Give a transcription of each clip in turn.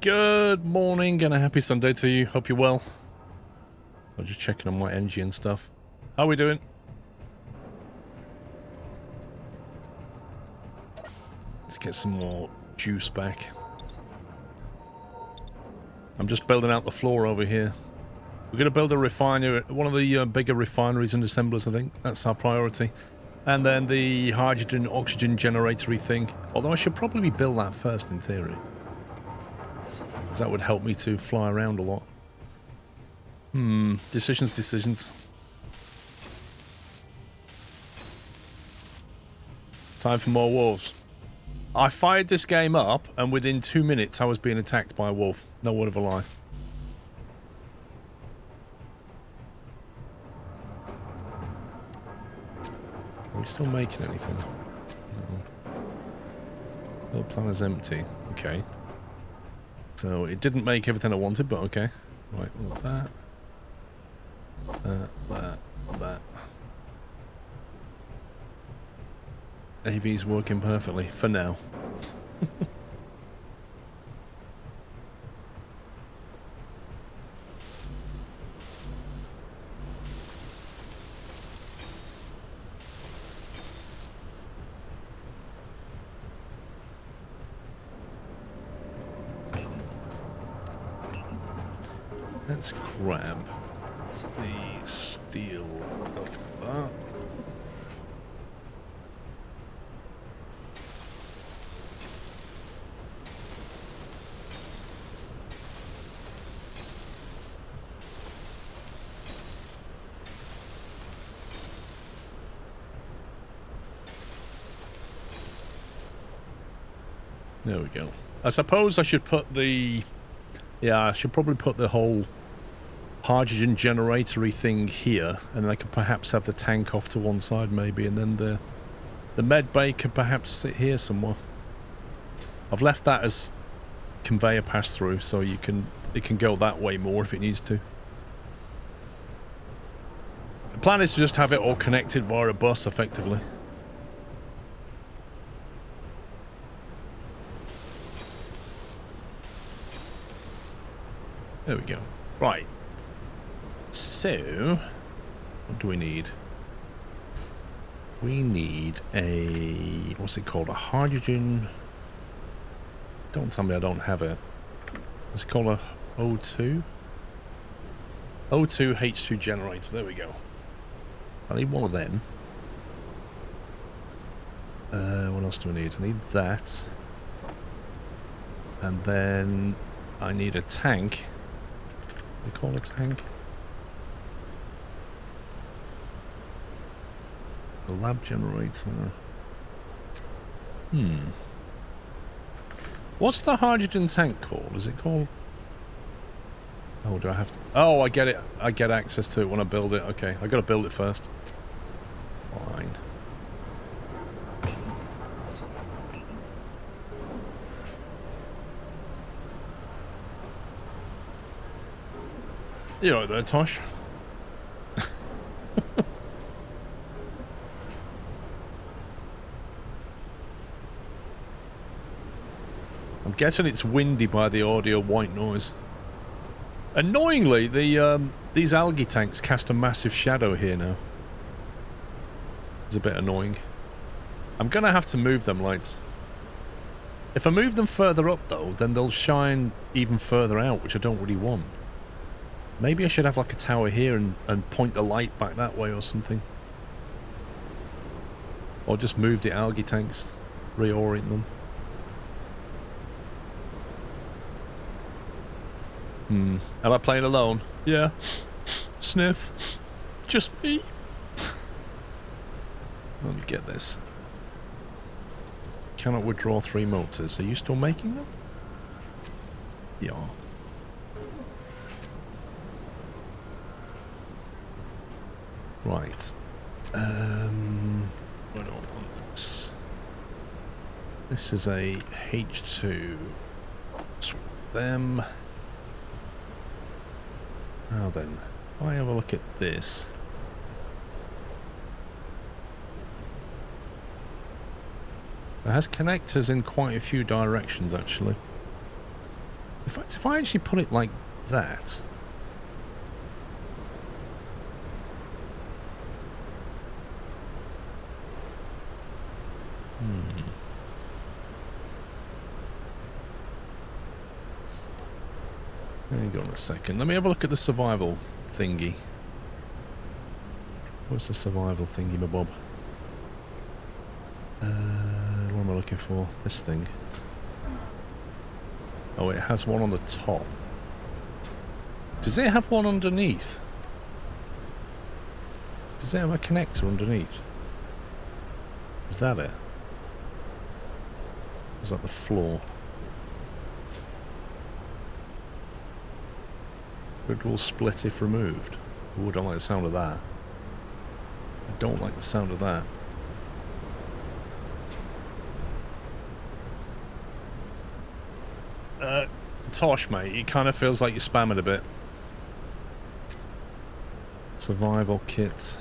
Good morning and a happy Sunday to you. Hope you're well. I'm just checking on my energy and stuff. How are we doing? Let's get some more juice back. I'm just building out the floor over here. We're going to build a refinery, one of the bigger refineries and assemblers, I think. That's our priority. And then the hydrogen, oxygen generatory thing. Although I should probably build that first in theory. Because that would help me to fly around a lot. Decisions. Time for more wolves. I fired this game up, and within 2 minutes I was being attacked by a wolf. No word of a lie. Are we still making anything? No. The plan is empty. Okay. So it didn't make everything I wanted, but okay. Right, well, that. AV's working perfectly, for now. Let's grab the steel of that. There we go. I suppose I should put the... Yeah, I should probably put the whole hydrogen generatory thing here, and then I could perhaps have the tank off to one side maybe, and then the med bay could perhaps sit here somewhere. I've left that as conveyor pass through, so it can go that way more if it needs to. The plan is to just have it all connected via a bus effectively. There we go. Right. So, what do we need? We need a... what's it called? A hydrogen... Don't tell me I don't have it. It's called a O2? O2 H2 generator. There we go. I need one of them. What else do I need? I need that. And then I need a tank. They call it a tank. The lab generator. What's the hydrogen tank called? Is it called? Oh, do I have to? Oh, I get it. I get access to it when I build it. Okay, I gotta build it first. Fine. You right there, Tosh? I'm guessing it's windy by the audio white noise. Annoyingly, these algae tanks cast a massive shadow here now. It's a bit annoying. I'm gonna have to move them lights. If I move them further up though, then they'll shine even further out, which I don't really want. Maybe I should have like a tower here and point the light back that way or something. Or just move the algae tanks, reorient them. Am I playing alone? Yeah. Sniff. Just me. Let me get this. Cannot withdraw 3 motors. Are you still making them? Yeah. Right. I don't want this. This is a H2. Swap them. Now then, if I have a look at this. It has connectors in quite a few directions, actually. In fact, if I actually put it like that... Hang on a second. Let me have a look at the survival thingy. What's the survival thingy, my bob? What am I looking for? This thing. Oh, it has one on the top. Does it have one underneath? Does it have a connector underneath? Is that it? Or is that the floor? Grid will split if removed. Ooh, I don't like the sound of that. I don't like the sound of that. Tosh, mate, it kind of feels like you're spamming a bit. Survival kit.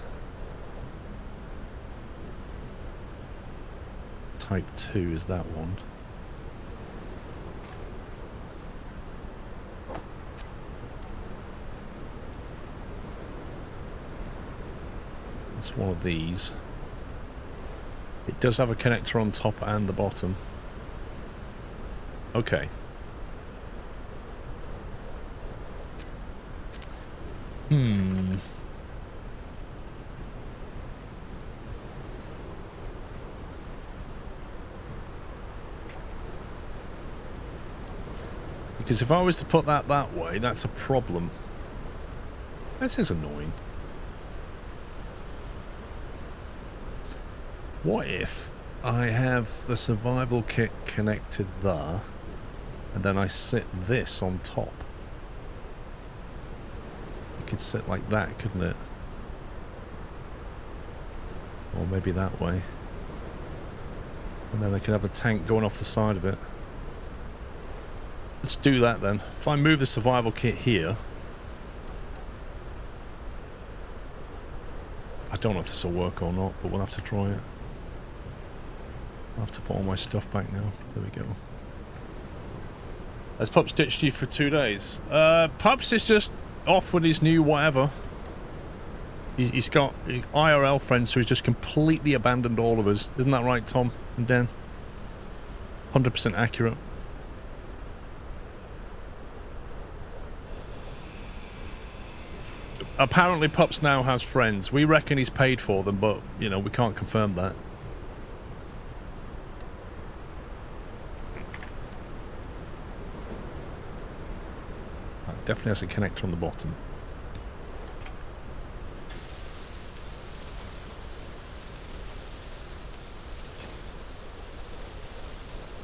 Type 2 is that one. That's one of these. It does have a connector on top and the bottom. Okay. Because if I was to put that way, that's a problem. This is annoying. What if I have the survival kit connected there, and then I sit this on top? It could sit like that, couldn't it? Or maybe that way. And then I could have a tank going off the side of it. Let's do that then. If I move the survival kit here... I don't know if this will work or not, but we'll have to try it. I'll have to put all my stuff back now. There we go. Has Pups ditched you for 2 days? Pups is just off with his new whatever. He's got IRL friends who he's just completely abandoned all of us. Isn't that right, Tom and Dan? 100% accurate. Apparently Pups now has friends. We reckon he's paid for them, but, you know, we can't confirm that. That definitely has a connector on the bottom.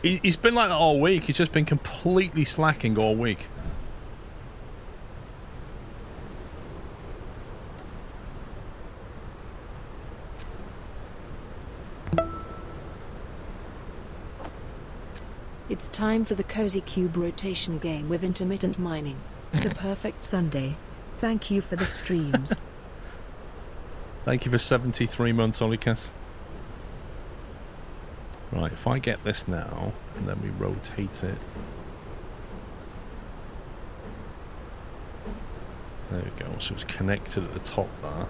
He's been like that all week. He's just been completely slacking all week. It's time for the Cozy Cube rotation game with intermittent mining. The perfect Sunday. Thank you for the streams. Thank you for 73 months, Olicas. Right, if I get this now, and then we rotate it. There we go, so it's connected at the top there.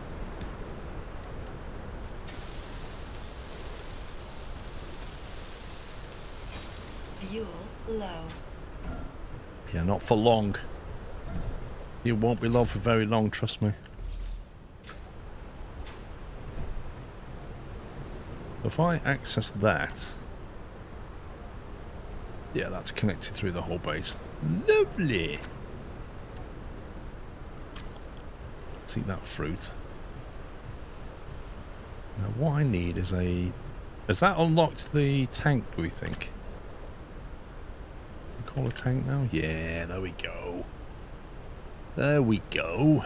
Fuel low. Yeah, not for long. You won't be low for very long, trust me. So if I access that... Yeah, that's connected through the whole base. Lovely! Let's eat that fruit. Now what I need is a... Has that unlocked the tank, do we think? Call a tank now? Yeah, there we go. There we go.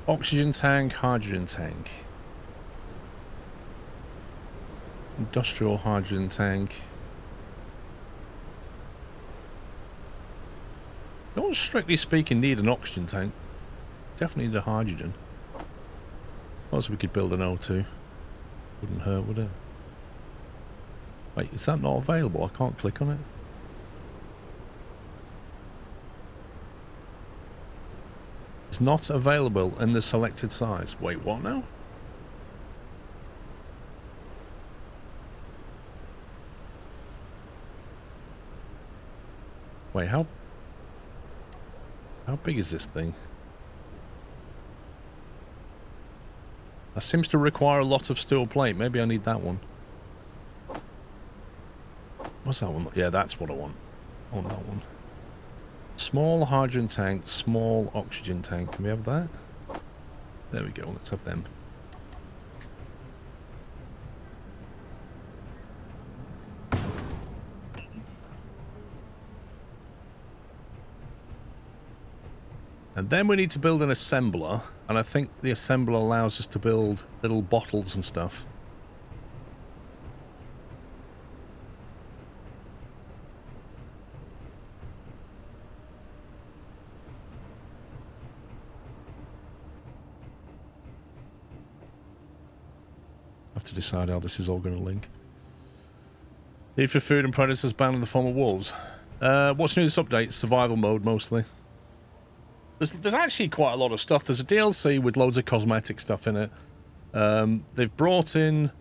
Oxygen tank, hydrogen tank. Industrial hydrogen tank. You don't, strictly speaking, need an oxygen tank. Definitely need a hydrogen. Suppose we could build an O2. Wouldn't hurt, would it? Wait, is that not available? I can't click on it. It's not available in the selected size. Wait, what now? Wait, how big is this thing? That seems to require a lot of steel plate. Maybe I need that one. What's that one? Yeah, that's what I want. I want that one. Small hydrogen tank, small oxygen tank. Can we have that? There we go. Let's have them. And then we need to build an assembler, and I think the assembler allows us to build little bottles and stuff. I have to decide how this is all going to link. Need for food and predators banned in the form of wolves. What's new this update? Survival mode, mostly. There's actually quite a lot of stuff. There's a DLC with loads of cosmetic stuff in it. They've brought in...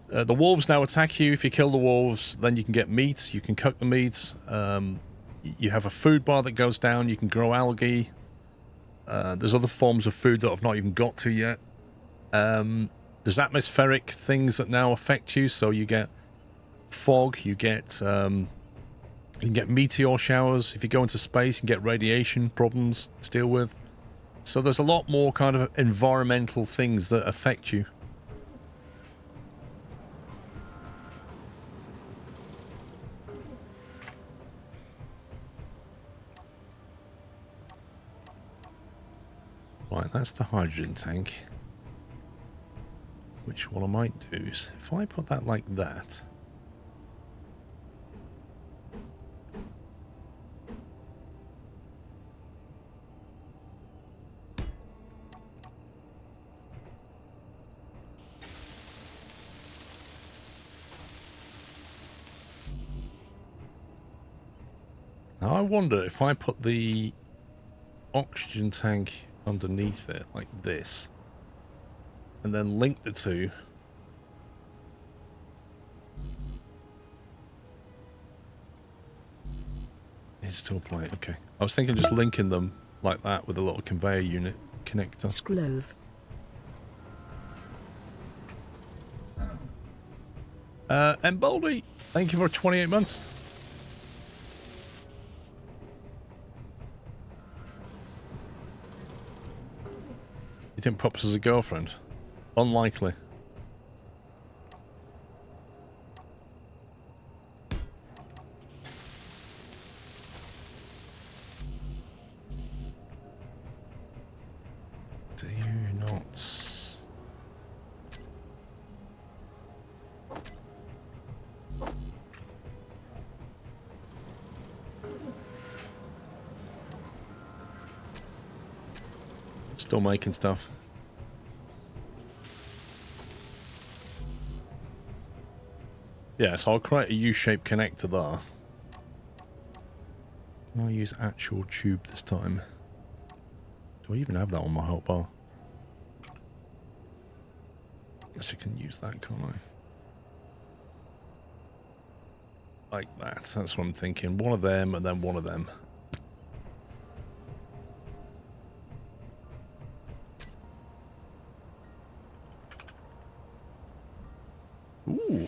the wolves now attack you. If you kill the wolves, then you can get meat. You can cook the meat. You have a food bar that goes down. You can grow algae. There's other forms of food that I've not even got to yet. There's atmospheric things that now affect you. So you get fog. You can get meteor showers. If you go into space, you can get radiation problems to deal with. So there's a lot more kind of environmental things that affect you. Right, that's the hydrogen tank. Which what I might do is, if I put that like that... Now I wonder if I put the oxygen tank underneath it like this and then link the two. It's still playing. Okay. I was thinking just linking them like that with a little conveyor unit connector. Squirrel. Emboldy, thank you for 28 months. You think Pops has a girlfriend? Unlikely. Do you not? Still making stuff. Yeah, so I'll create a U-shaped connector there. I'll use actual tube this time. Do I even have that on my help bar? Guess I can use that, can't I? Like that. That's what I'm thinking. One of them and then one of them. Ooh.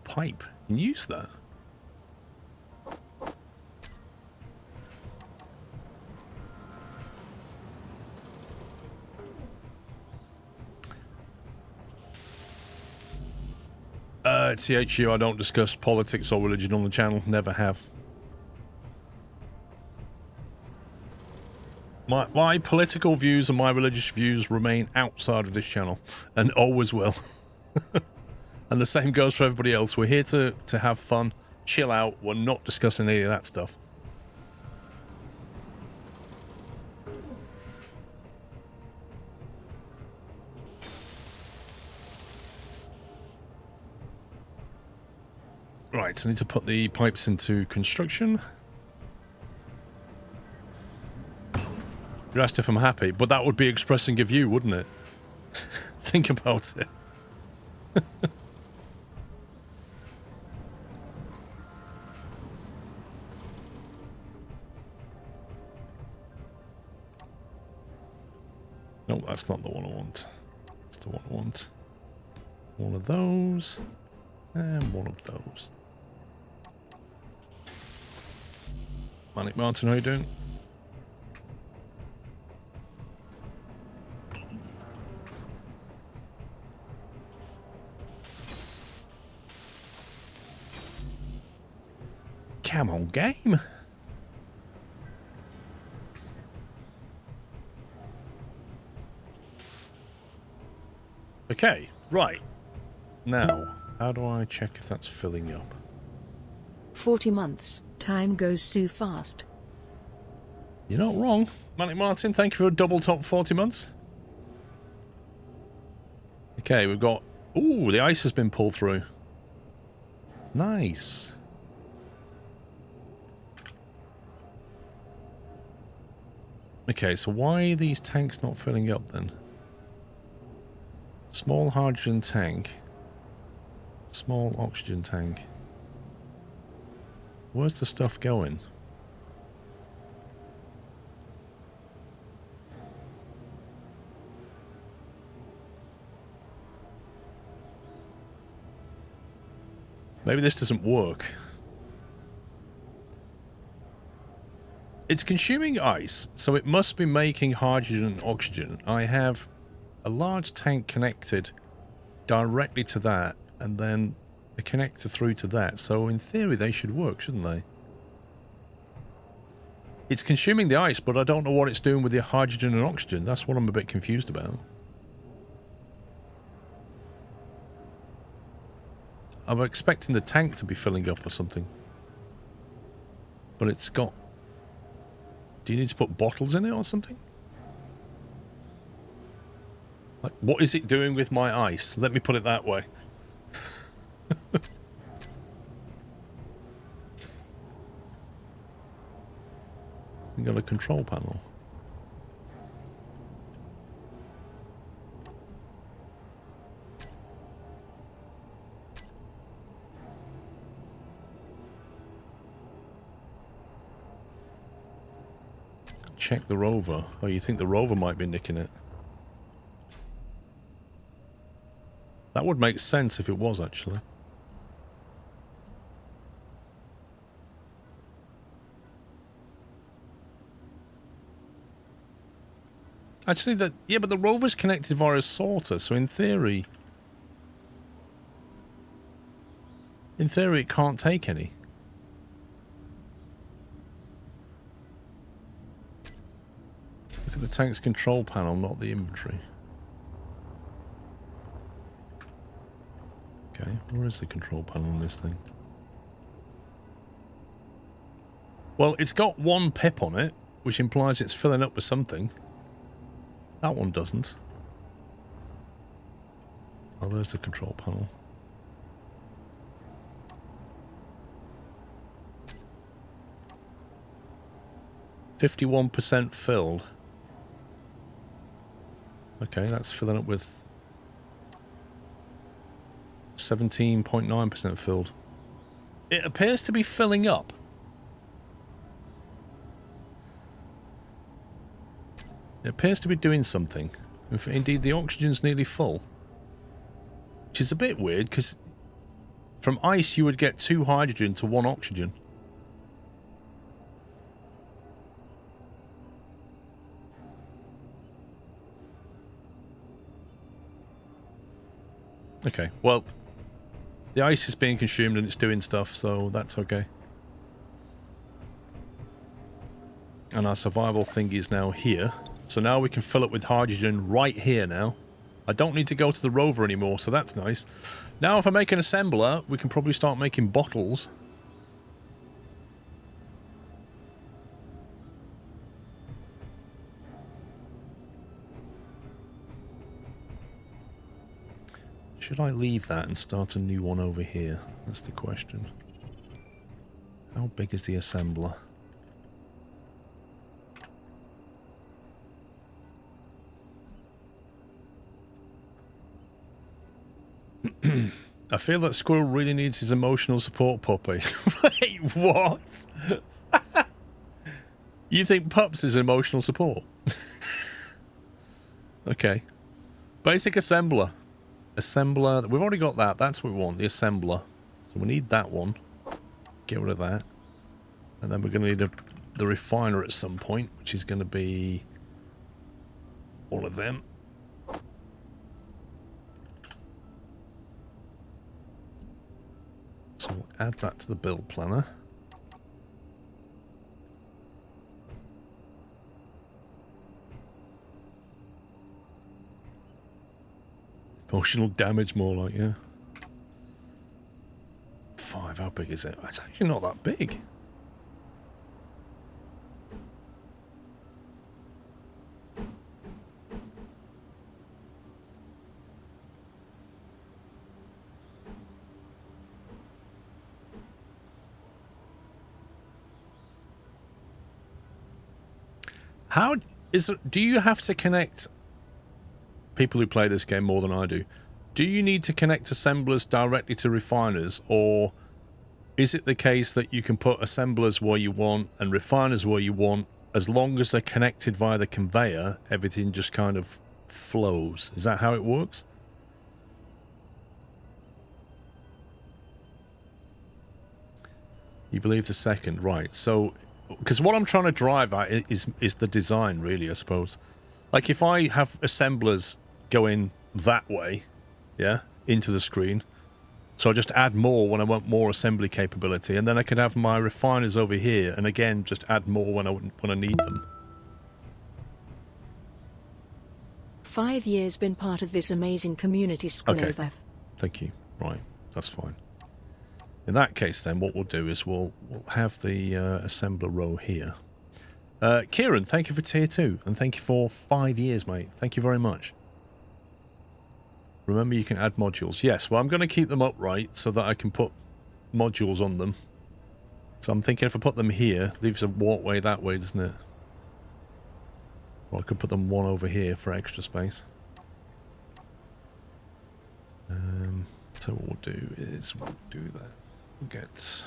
Pipe. You can use that. At CHU, I don't discuss politics or religion on the channel. Never have. My political views and my religious views remain outside of this channel, and always will. And the same goes for everybody else. We're here to have fun, chill out. We're not discussing any of that stuff. Right, so I need to put the pipes into construction. You asked if I'm happy, but that would be expressing a view, wouldn't it? Think about it. No, that's not the one I want. That's the one I want. One of those. And one of those. Manic Martin, how you doing? Come on, game. Okay, right. Now, how do I check if that's filling up? 40 months. Time goes so fast. You're not wrong. Manic Martin, thank you for a double top 40 months. Okay, we've got... Ooh, the ice has been pulled through. Nice. Okay, so why are these tanks not filling up then? Small hydrogen tank. Small oxygen tank. Where's the stuff going? Maybe this doesn't work. It's consuming ice, so it must be making hydrogen and oxygen. I have a large tank connected directly to that, and then a connector through to that. So in theory, they should work, shouldn't they? It's consuming the ice, but I don't know what it's doing with the hydrogen and oxygen. That's what I'm a bit confused about. I'm expecting the tank to be filling up or something. But it's got... Do you need to put bottles in it or something? Like, what is it doing with my ice? Let me put it that way. It's got a control panel. Check the rover. Oh, you think the rover might be nicking it? That would make sense if it was, actually. Actually, yeah, but the rover's connected via a sorter, so in theory... In theory, it can't take any. Look at the tank's control panel, not the inventory. Okay, where is the control panel on this thing? Well, it's got one pip on it, which implies it's filling up with something. That one doesn't. Oh, there's the control panel. "51% filled." Okay, that's filling up with 17.9% filled. It appears to be filling up. It appears to be doing something. Indeed, the oxygen's nearly full. Which is a bit weird, because from ice you would get 2 hydrogen to 1 oxygen. Okay, well, the ice is being consumed and it's doing stuff, so that's okay. And our survival thing is now here. So now we can fill it with hydrogen right here now. I don't need to go to the rover anymore, so that's nice. Now if I make an assembler, we can probably start making bottles. Should I leave that and start a new one over here? That's the question. How big is the assembler? I feel that Squirrel really needs his emotional support puppy. Wait, what? You think Pups is emotional support? Okay. Basic assembler. Assembler. We've already got that. That's what we want. The assembler. So we need that one. Get rid of that. And then we're going to need the refiner at some point, which is going to be all of them. So we'll add that to the build planner. Emotional damage, more like, yeah. 5, how big is it? It's actually not that big. How is it? Do you have to connect people who play this game more than I do? Do you need to connect assemblers directly to refiners, or is it the case that you can put assemblers where you want and refiners where you want, as long as they're connected via the conveyor, everything just kind of flows? Is that how it works? You believe the second, right? So, because what I'm trying to drive at is the design, really, I suppose. Like, if I have assemblers going that way, yeah, into the screen, so I just add more when I want more assembly capability, and then I could have my refiners over here, and again, just add more when I need them. 5 years been part of this amazing community, SquirrelPlus. Okay, thank you. Right, that's fine. In that case, then, what we'll do is we'll have the assembler row here. Kieran, thank you for tier 2, and thank you for 5 years, mate. Thank you very much. Remember, you can add modules. Yes, well, I'm going to keep them upright so that I can put modules on them. So I'm thinking if I put them here, leaves a walkway that way, doesn't it? Or I could put them one over here for extra space. So what we'll do is we'll do that. We'll get...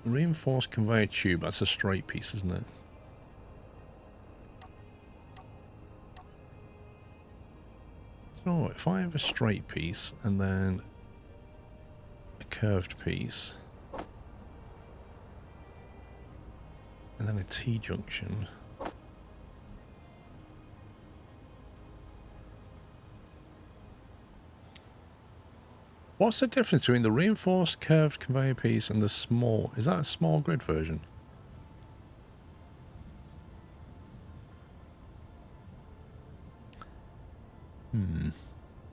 reinforced conveyor tube. That's a straight piece, isn't it? So if I have a straight piece and then a curved piece and then a T-junction, what's the difference between the reinforced curved conveyor piece and the small? Is that a small grid version?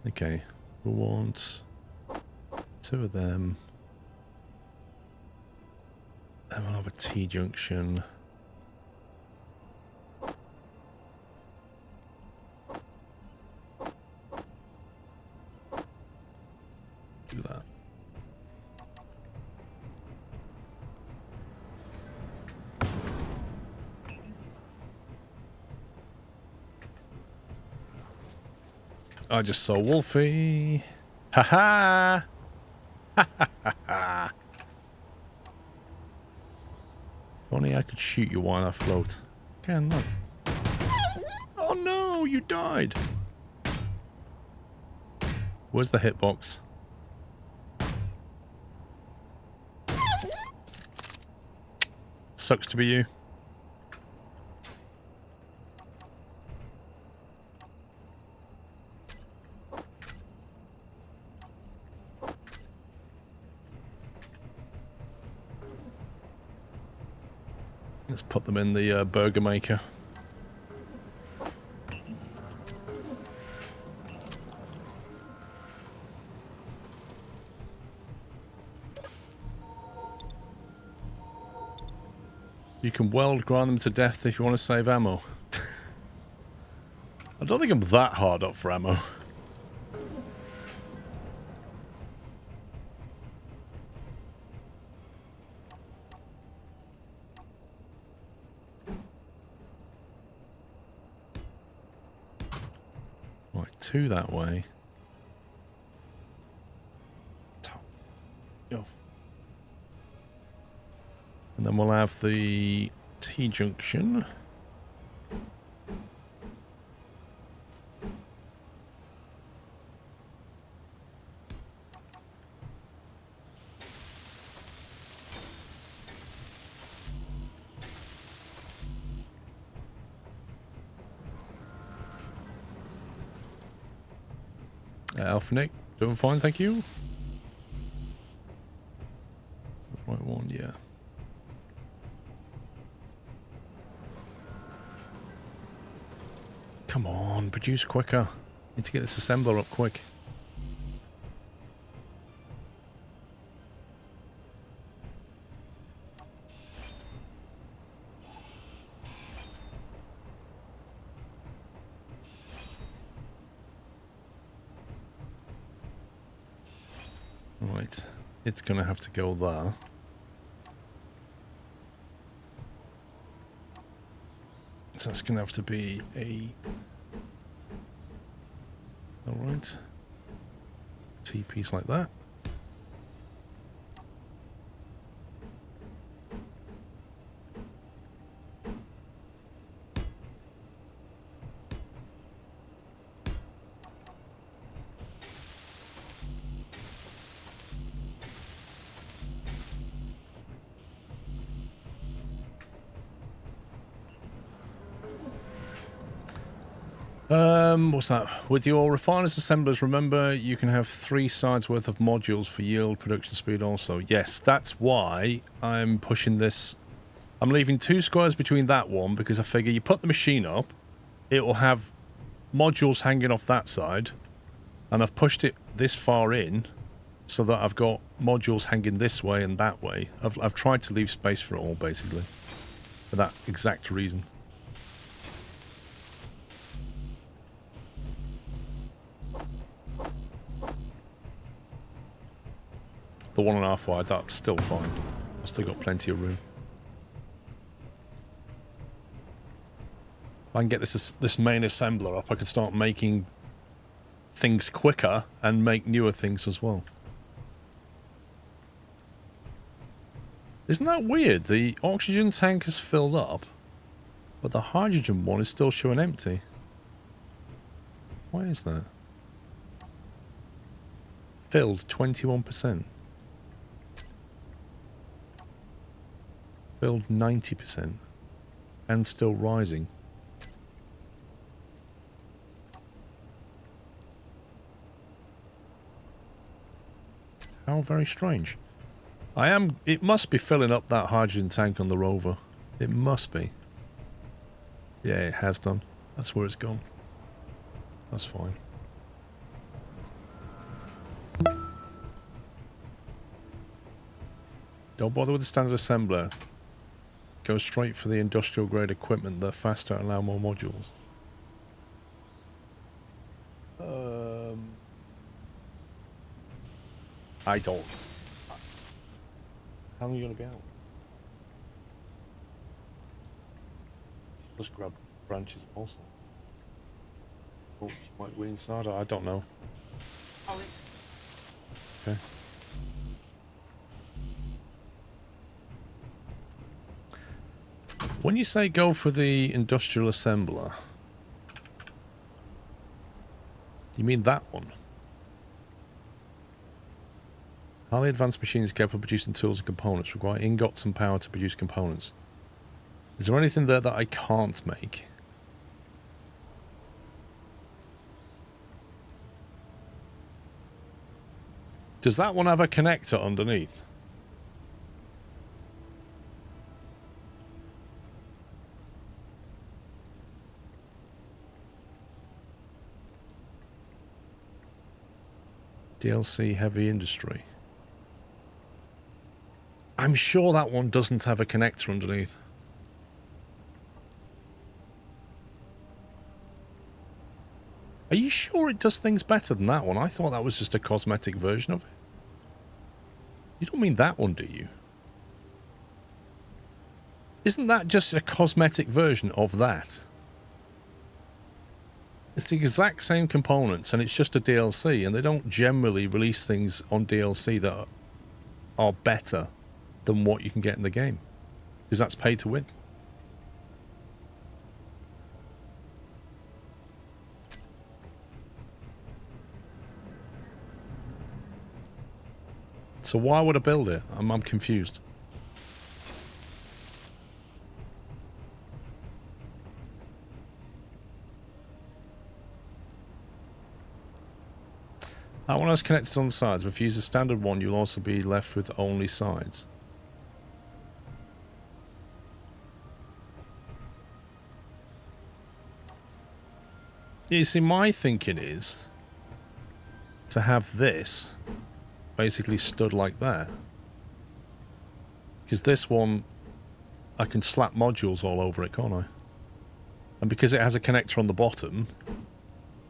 Okay. We'll want 2 of them. Then we'll have a T-junction. Do that. I just saw Wolfie. Ha ha! Ha ha ha ha! If only I could shoot you while I float. Can look. Oh no, you died! Where's the hitbox? Sucks to be you. Let's put them in the burger maker. You can weld grind them to death if you want to save ammo. I don't think I'm that hard up for ammo. Right, 2 that way. Go. And then we'll have the T-junction. Alpha Nick, doing fine, thank you. Is that the right one? Yeah. Come on, produce quicker. Need to get this assembler up quick. Right, it's gonna have to go there. So that's gonna have to be a... Alright. T-piece like that. What's that? With your refiners assemblers, remember you can have 3 sides worth of modules for yield, production speed also. Yes, that's why I'm pushing this. I'm leaving 2 squares between that one because I figure you put the machine up, it will have modules hanging off that side, and I've pushed it this far in so that I've got modules hanging this way and that way. I've tried to leave space for it all, basically, for that exact reason. The 1.5 wide, that's still fine. I've still got plenty of room. If I can get this main assembler up, I can start making things quicker and make newer things as well. Isn't that weird? The oxygen tank is filled up, but the hydrogen one is still showing empty. Why is that? Filled 21%. Filled 90%. And still rising. How very strange. It must be filling up that hydrogen tank on the rover. It must be. Yeah, it has done. That's where it's gone. That's fine. Don't bother with the standard assembler. Go straight for the industrial grade equipment. They're faster and allow more modules. I don't. How long are you going to be out? Just grab branches also. Oh, she might wait inside. I don't know. Okay. When you say go for the industrial assembler, you mean that one? Highly advanced machines capable of producing tools and components require ingots and power to produce components. Is there anything there that I can't make? Does that one have a connector underneath? DLC heavy industry. I'm sure that one doesn't have a connector underneath. Are you sure it does things better than that one? I thought that was just a cosmetic version of it. You don't mean that one, do you? Isn't that just a cosmetic version of that? It's the exact same components and it's just a DLC, and they don't generally release things on DLC that are better than what you can get in the game. Because that's pay to win. So why would I build it? I'm confused. That one has connectors on the sides, but if you use a standard one, you'll also be left with only sides. You see, my thinking is to have this basically stood like that. Because this one, I can slap modules all over it, can't I? And because it has a connector on the bottom,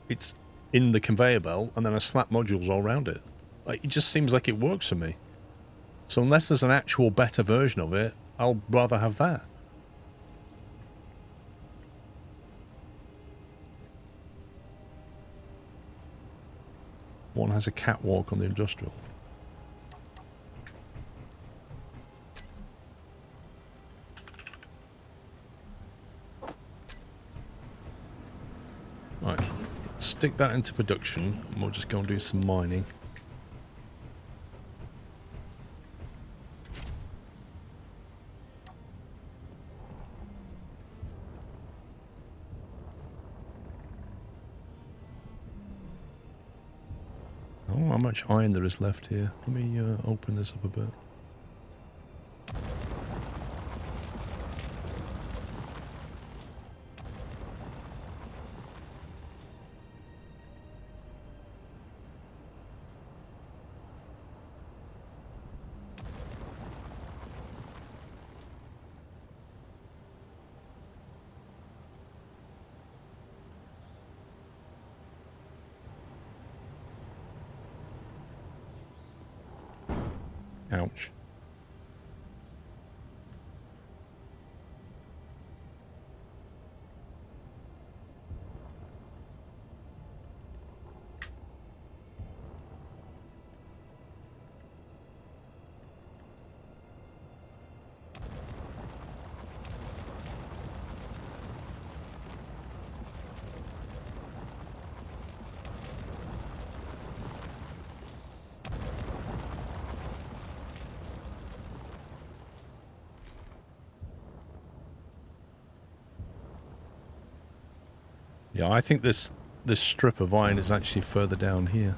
it's in the conveyor belt, and then I slap modules all around it. Like, it just seems like it works for me. So unless there's an actual better version of it, I'll rather have that. One has a catwalk on the industrial. Right, stick that into production, and we'll just go and do some mining. Oh, how much iron there is left here. Let me open this up a bit. Ouch. Yeah, I think this strip of iron is actually further down here.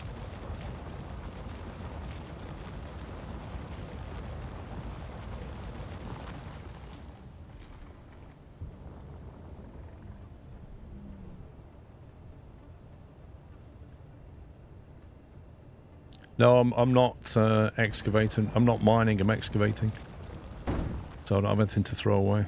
No, I'm not excavating. I'm not mining, I'm excavating. So I don't have anything to throw away.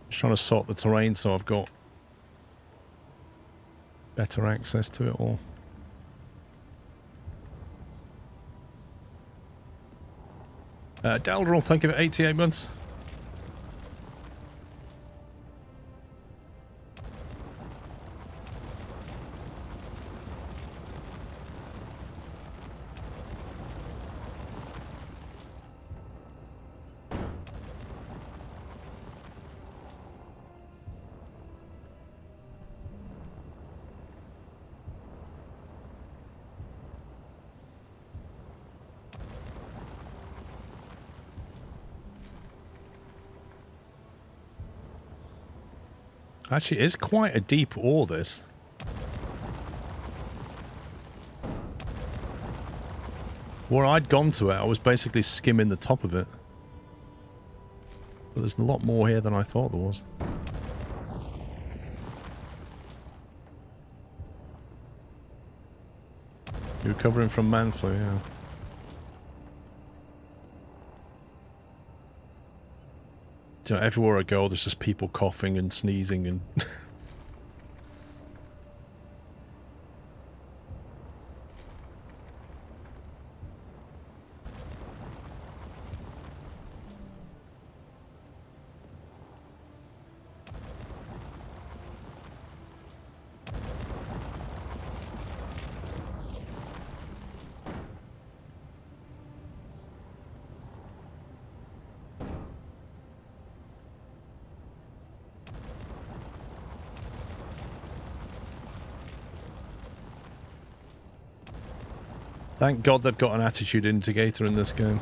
Just trying to sort the terrain so I've got better access to it all. Daldril, thank you for 88 months. Actually, it is quite a deep ore, this. Where I'd gone to it, I was basically skimming the top of it. But there's a lot more here than I thought there was. You're recovering from man flu, yeah. You know, everywhere I go, there's just people coughing and sneezing and... Thank God they've got an attitude indicator in this game.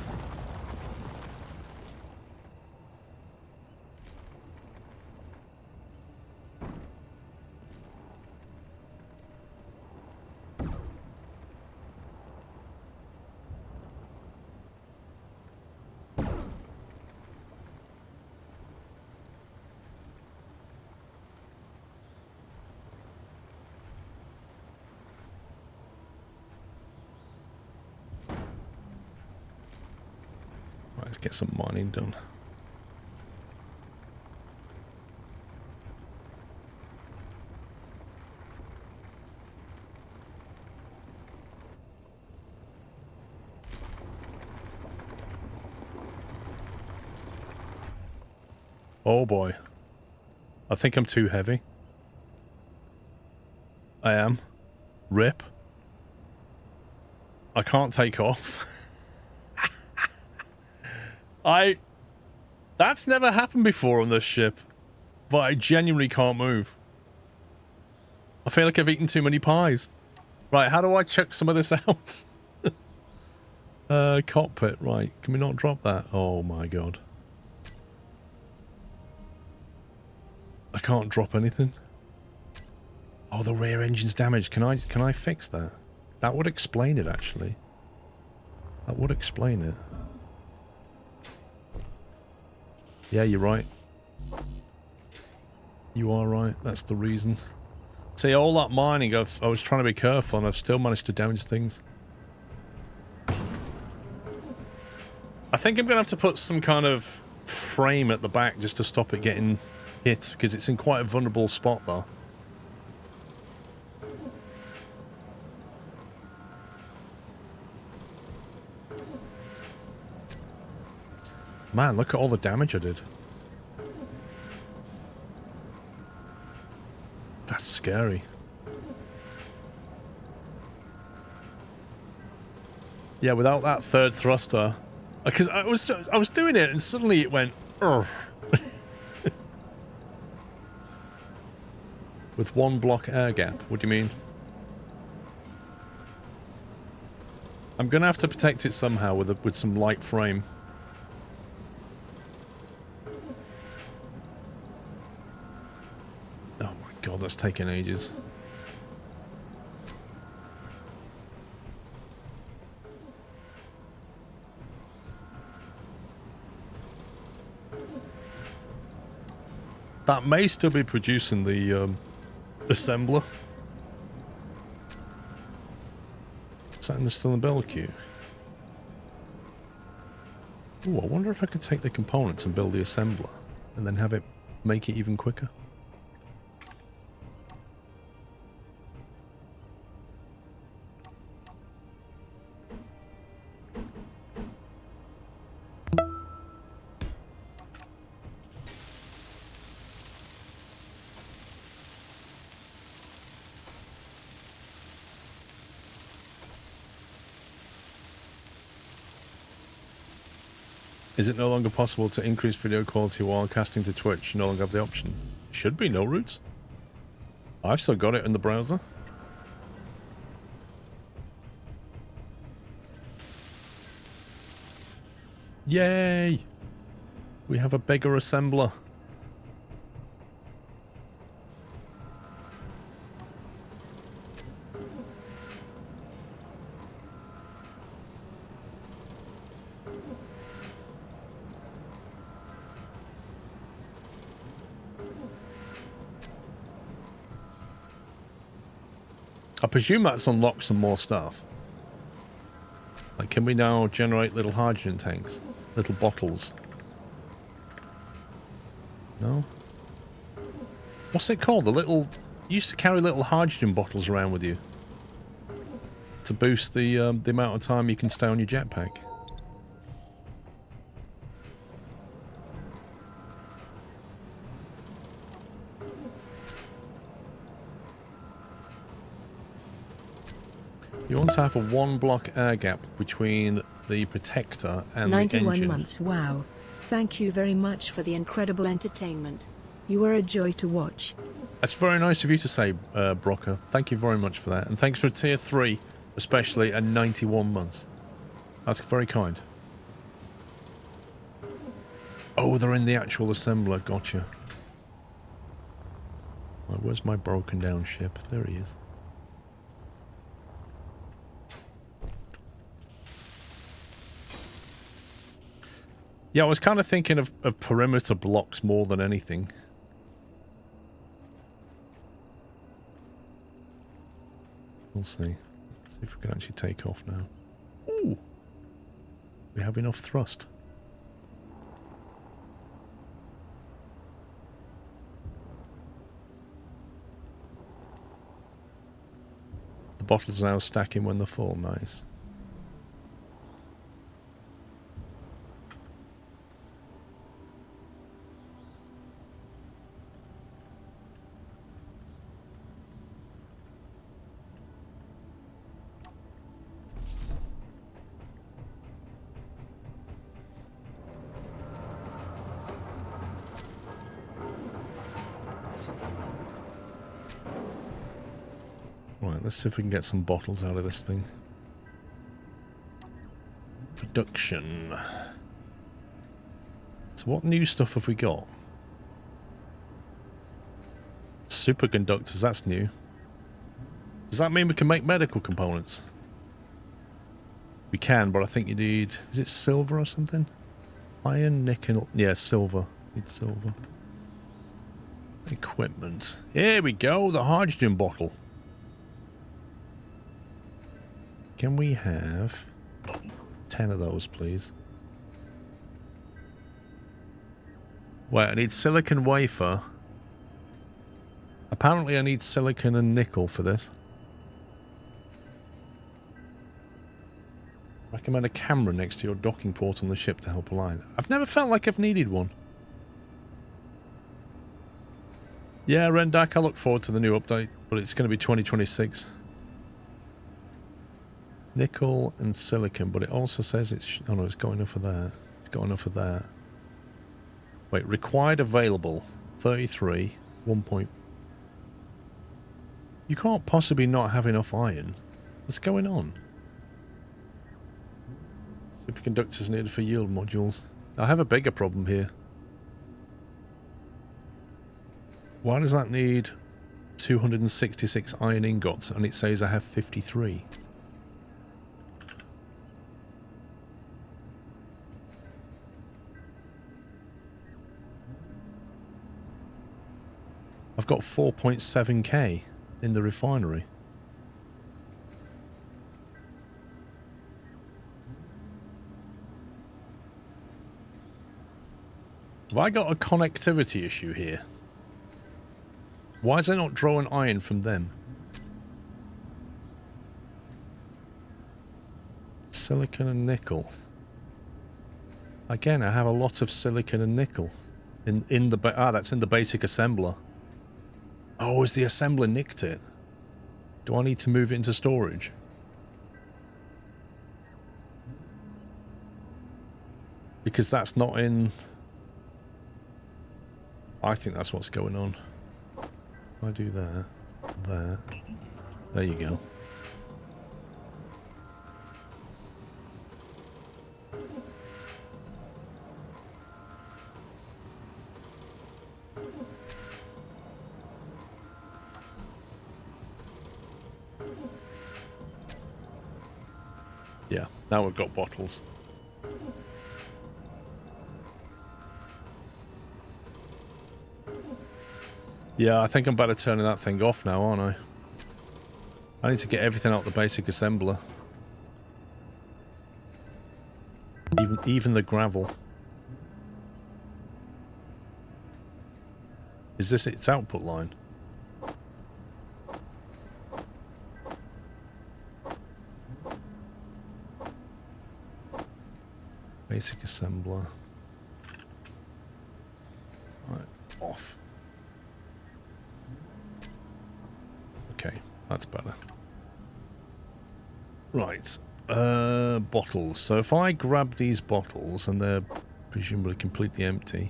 Let's get some mining done. Oh boy. I think I'm too heavy. I am. Rip. I can't take off. That's never happened before on this ship. But I genuinely can't move. I feel like I've eaten too many pies. Right, how do I check some of this out? Cockpit, right. Can we not drop that? Oh my god. I can't drop anything. Oh, the rear engine's damaged. Can I fix that? That would explain it, actually. That would explain it. Yeah, you're right. You are right. That's the reason. See, all that mining, I was trying to be careful and I've still managed to damage things. I think I'm going to have to put some kind of frame at the back just to stop it getting hit, because it's in quite a vulnerable spot there. Man, look at all the damage I did. That's scary. Yeah, without that third thruster, because I was doing it and suddenly it went. With one block air gap. What do you mean? I'm gonna have to protect it somehow with some light frame. God, that's taking ages. That may still be producing the assembler. Is that still in the build queue? Ooh, I wonder if I could take the components and build the assembler and then have it make it even quicker. Is it no longer possible to increase video quality while casting to Twitch? No longer have the option. Should be, no roots. I've still got it in the browser. Yay! We have a bigger assembler. I presume that's unlocked some more stuff. Like, can we now generate little hydrogen tanks? Little bottles? No? What's it called? The little... You used to carry little hydrogen bottles around with you. To boost the amount of time you can stay on your jetpack. You want to have a 1-block air gap between the protector and the engine. 91 months, wow. Thank you very much for the incredible entertainment. You were a joy to watch. That's very nice of you to say, Brocker. Thank you very much for that. And thanks for tier 3, especially at 91 months. That's very kind. Oh, they're in the actual assembler. Gotcha. Right, where's my broken down ship? There he is. Yeah, I was kind of thinking of perimeter blocks more than anything. We'll see. Let's see if we can actually take off now. Ooh! We have enough thrust. The bottles are now stacking when they're full. Nice. Right, let's see if we can get some bottles out of this thing. Production. So what new stuff have we got? Superconductors, that's new. Does that mean we can make medical components? We can, but I think you need... Is it silver or something? Iron, nickel... Yeah, silver. Need silver. Equipment. Here we go, the hydrogen bottle. Can we have 10 of those, please? Wait, I need silicon wafer. Apparently I need silicon and nickel for this. Recommend a camera next to your docking port on the ship to help align. I've never felt like I've needed one. Yeah, Rendak, I look forward to the new update, but it's going to be 2026. Nickel and silicon, but it also says it's... Oh no, it's got enough of that. It's got enough of that. Wait, required available. 33. 1 point... You can't possibly not have enough iron. What's going on? Superconductors needed for yield modules. I have a bigger problem here. Why does that need 266 iron ingots and it says I have 53? I've got 4.7k in the refinery. Have I got a connectivity issue here? Why is it not drawing iron from them? Silicon and nickel. Again, I have a lot of silicon and nickel. In the... that's in the basic assembler. Oh, has the assembler nicked it? Do I need to move it into storage? Because that's not in... I think that's what's going on. If I do that, that... There you go. Yeah, now we've got bottles. Yeah, I think I'm better turning that thing off now, aren't I? I need to get everything out the basic assembler. Even the gravel. Is this its output line? Basic assembler. Right, off. Okay, that's better. Right, bottles. So if I grab these bottles and they're presumably completely empty.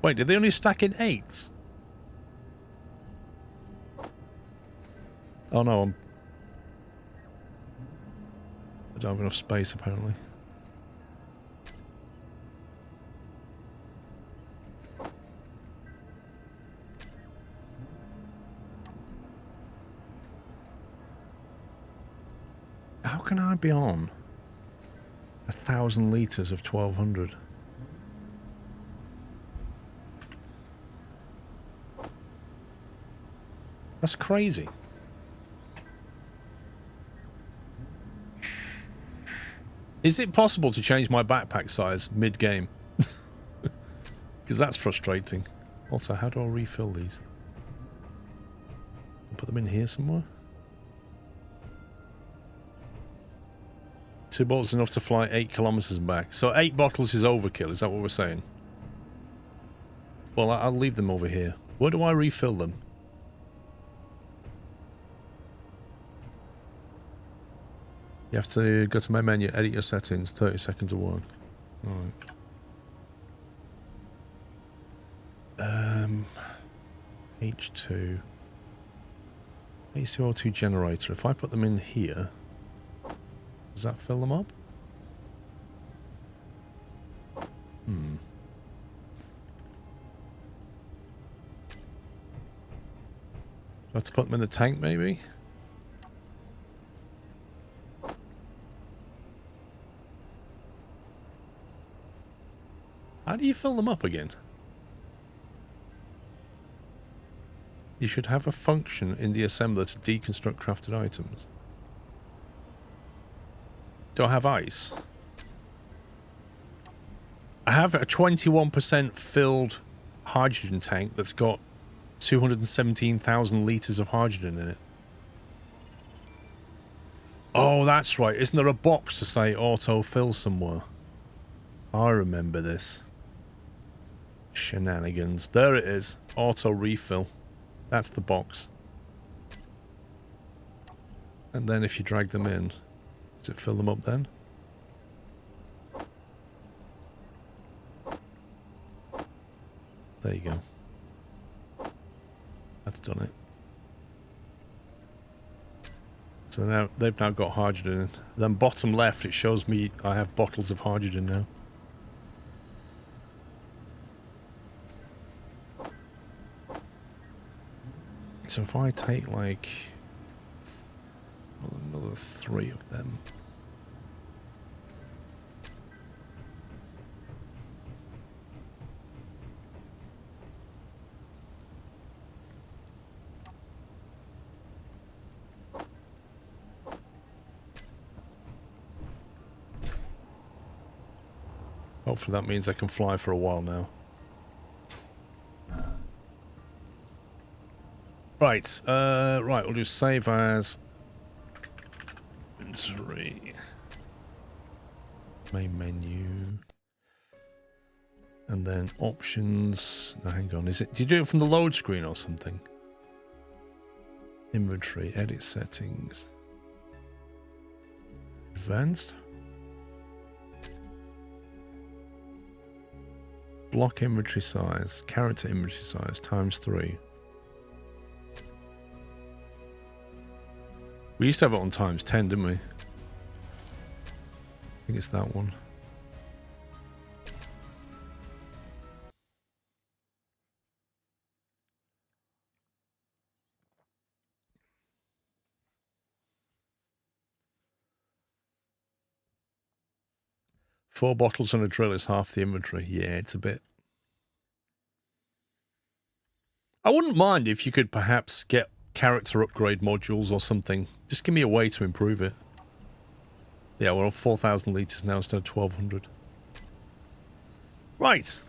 Wait, did they only stack in 8s? Oh no, I don't have enough space apparently. How can I be on 1,000 litres of 1,200? That's crazy. Is it possible to change my backpack size mid-game? Because that's frustrating. Also, how do I refill these? Put them in here somewhere? 2 bottles enough to fly 8 kilometers and back. So 8 bottles is overkill, is that what we're saying? Well, I'll leave them over here. Where do I refill them? You have to go to my menu, edit your settings, 30 seconds of work. Alright. H2. H2O2 generator. If I put them in here, does that fill them up? Hmm. Do I have to put them in the tank, maybe? How do you fill them up again? You should have a function in the assembler to deconstruct crafted items. Do I have ice? I have a 21% filled hydrogen tank that's got 217,000 litres of hydrogen in it. Oh, that's right. Isn't there a box to say auto-fill somewhere? I remember this. Shenanigans. There it is. Auto-refill. That's the box. And then if you drag them in, does it fill them up then? There you go. That's done it. So now they've now got hydrogen in. Then bottom left it shows me I have bottles of hydrogen now. So if I take like another 3 of them. Hopefully that means I can fly for a while now. Right, right, we'll do save as inventory, main menu, and then options. No, hang on, is it? Did you do it from the load screen or something? Inventory, edit settings, advanced, block inventory size, character inventory size ×3. We used to have it on ×10, didn't we? I think it's that one. Four bottles and a drill is half the inventory. Yeah, it's a bit. I wouldn't mind if you could perhaps get character upgrade modules or something. Just give me a way to improve it. Yeah, we're on 4,000 litres now instead of 1,200. Right.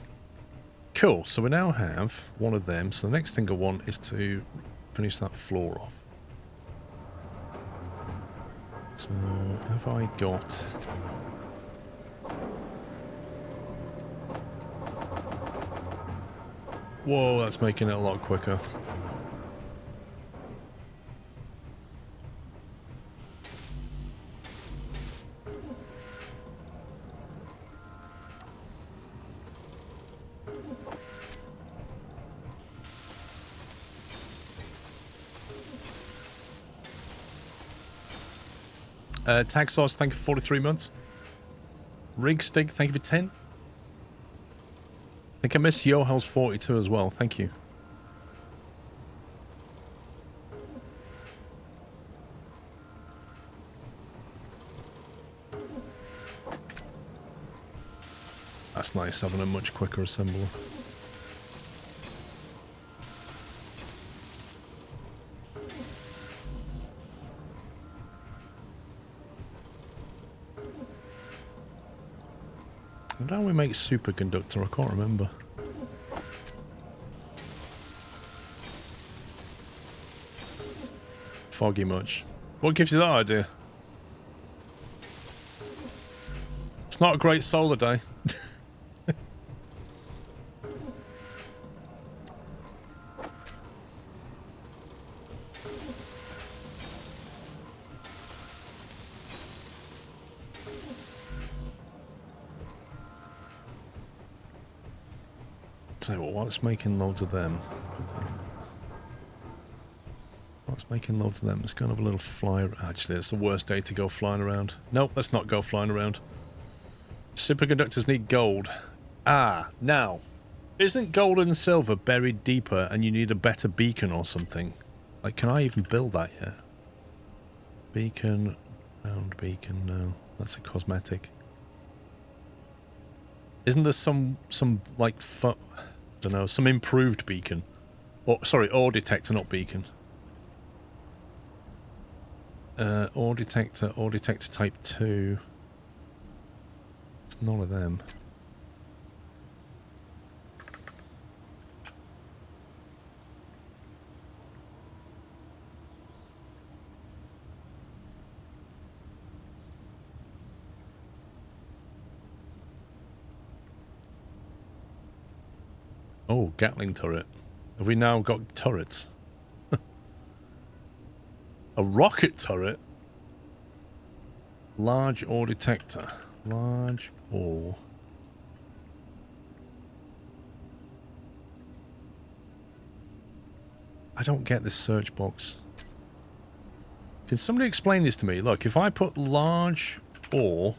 Cool. So we now have one of them. So the next thing I want is to finish that floor off. So have I got... Whoa, that's making it a lot quicker. Tag Sauce, thank you for 43 months. Rigstig, thank you for 10. I think I missed Yohel's 42 as well, thank you. That's nice, having a much quicker assembler. And how we make superconductor, I can't remember. Foggy much. What gives you that idea? It's not a great solar day. So what's making loads of them? What's making loads of them? It's kind of a little fly. Actually, it's the worst day to go flying around. Nope, let's not go flying around. Superconductors need gold. Ah, now, isn't gold and silver buried deeper and you need a better beacon or something? Like, can I even build that yet? Beacon, round beacon, no. That's a cosmetic. Isn't there some like, I don't know, some improved beacon? Or, sorry, ore detector, not beacon. Ore detector type 2. It's none of them. Oh, Gatling turret. Have we now got turrets? A rocket turret? Large ore detector. Large ore. I don't get this search box. Can somebody explain this to me? Look, if I put large ore...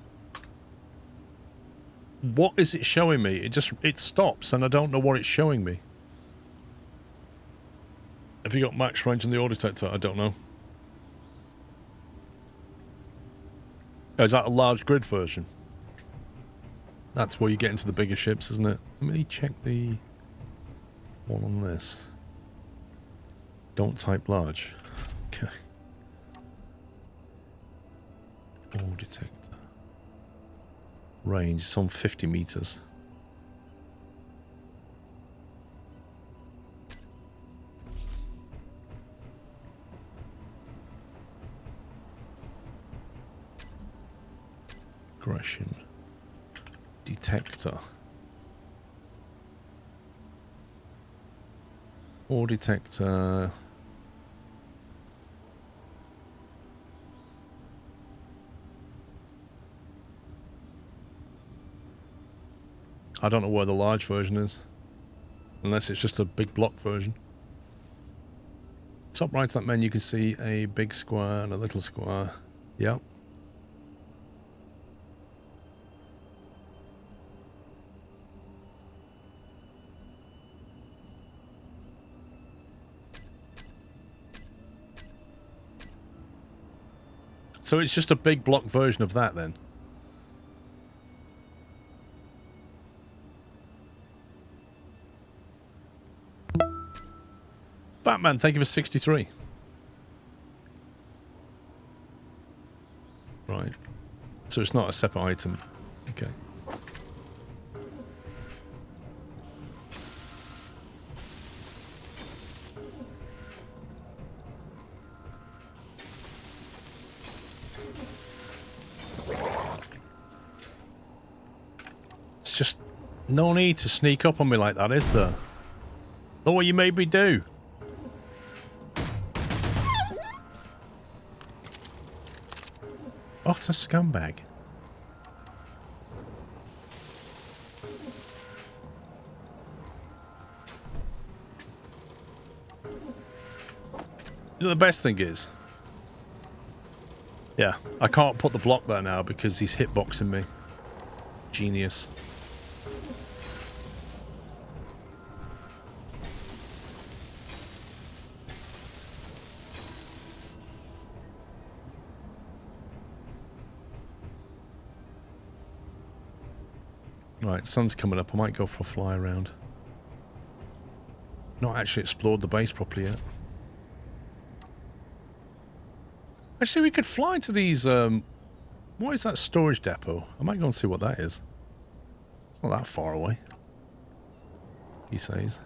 What is it showing me? It stops and I don't know what it's showing me. Have you got max range on the ore detector? I don't know. Oh, is that a large grid version? That's where you get into the bigger ships, isn't it? Let me check the one on this. Don't type large. Okay. Ore detector. Range, it's on 50 meters. Aggression. Detector. Ore detector. I don't know where the large version is. Unless it's just a big block version. Top right of that menu you can see a big square and a little square. Yep. So it's just a big block version of that then? Batman, thank you for 63. So it's not a separate item. Okay. It's just no need to sneak up on me like that, is there? Look what you made me do. Oh, it's a scumbag. You know, the best thing is... Yeah, I can't put the block there now because he's hitboxing me. Genius. Right, sun's coming up. I might go for a fly around. Not actually explored the base properly yet. Actually, we could fly to these, what is that storage depot? I might go and see what that is. It's not that far away, he says.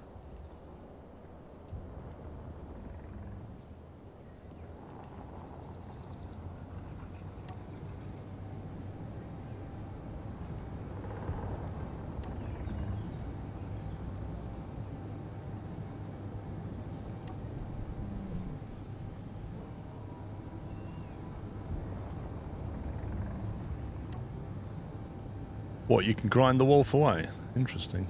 What, you can grind the wolf away? Interesting.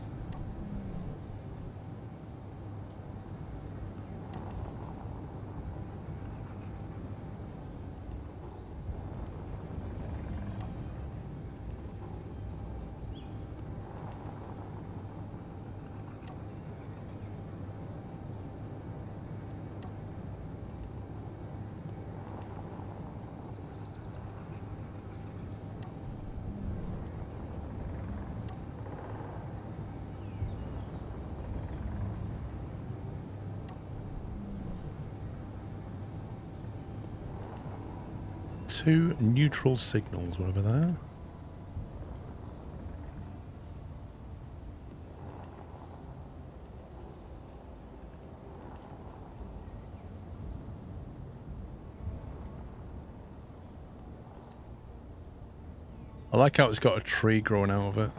Two neutral signals over there. I like how it's got a tree growing out of it.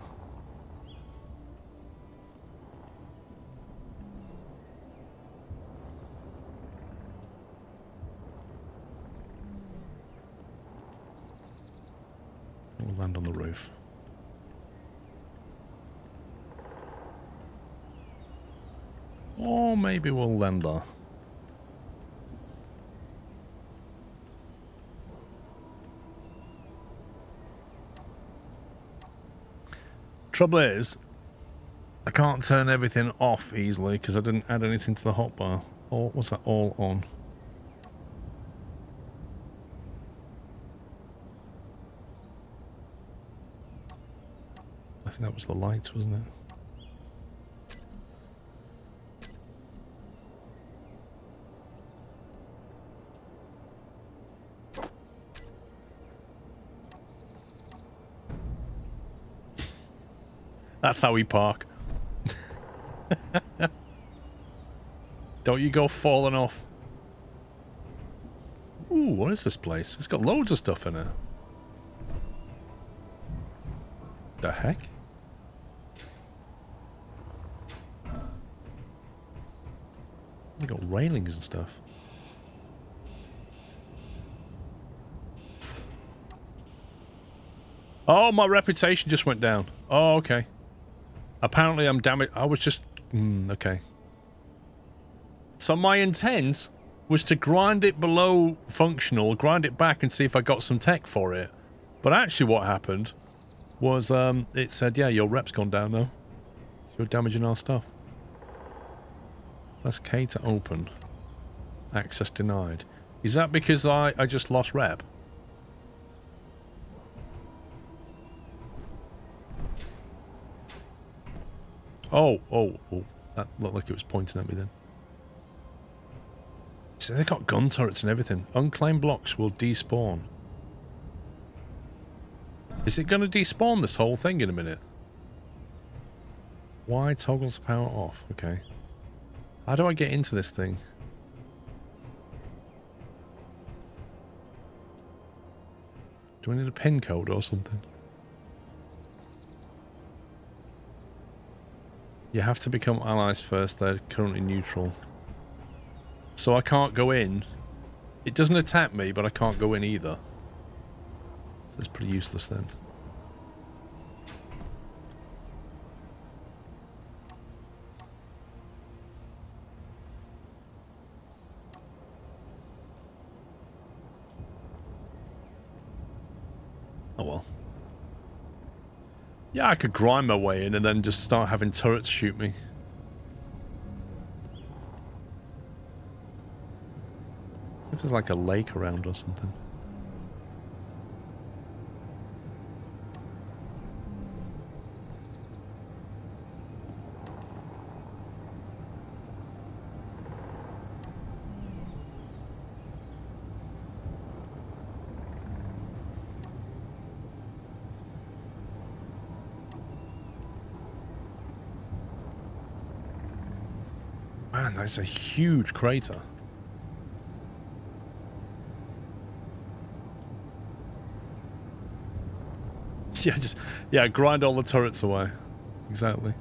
We'll land on the roof. Or maybe we'll land there. Trouble is, I can't turn everything off easily because I didn't add anything to the hotbar. Or what's that, all on? I think that was the lights, wasn't it? That's how we park. Don't you go falling off. Ooh, what is this place? It's got loads of stuff in it. The heck? We got railings and stuff. Oh, my reputation just went down. Oh, okay. Apparently I'm damaged. I was just... okay. So my intent was to grind it below functional, grind it back and see if I got some tech for it. But actually what happened was it said, yeah, your rep's gone down now. You're damaging our stuff. Press K to open. Access denied. Is that because I just lost rep? Oh. That looked like it was pointing at me then. So they've got gun turrets and everything. Unclaimed blocks will despawn. Is it going to despawn this whole thing in a minute? Why toggles power off? Okay. How do I get into this thing? Do I need a pin code or something? You have to become allies first. They're currently neutral. So I can't go in. It doesn't attack me, but I can't go in either. So it's pretty useless then. Oh well. Yeah, I could grind my way in and then just start having turrets shoot me. See if there's like a lake around or something. Man, that's a huge crater. Yeah, grind all the turrets away. Exactly.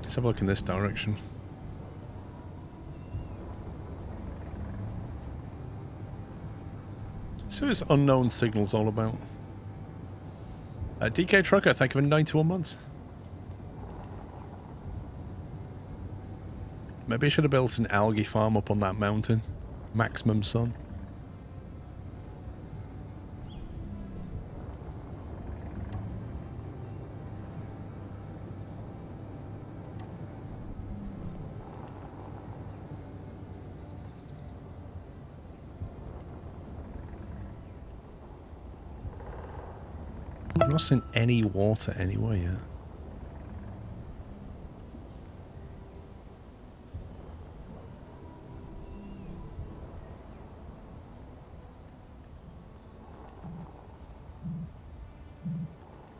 Let's have a look in this direction. So it's unknown signals all about. DK Trucker, thank you for 91 months. Maybe I should have built an algae farm up on that mountain. Maximum sun. I've not seen any water anywhere yet.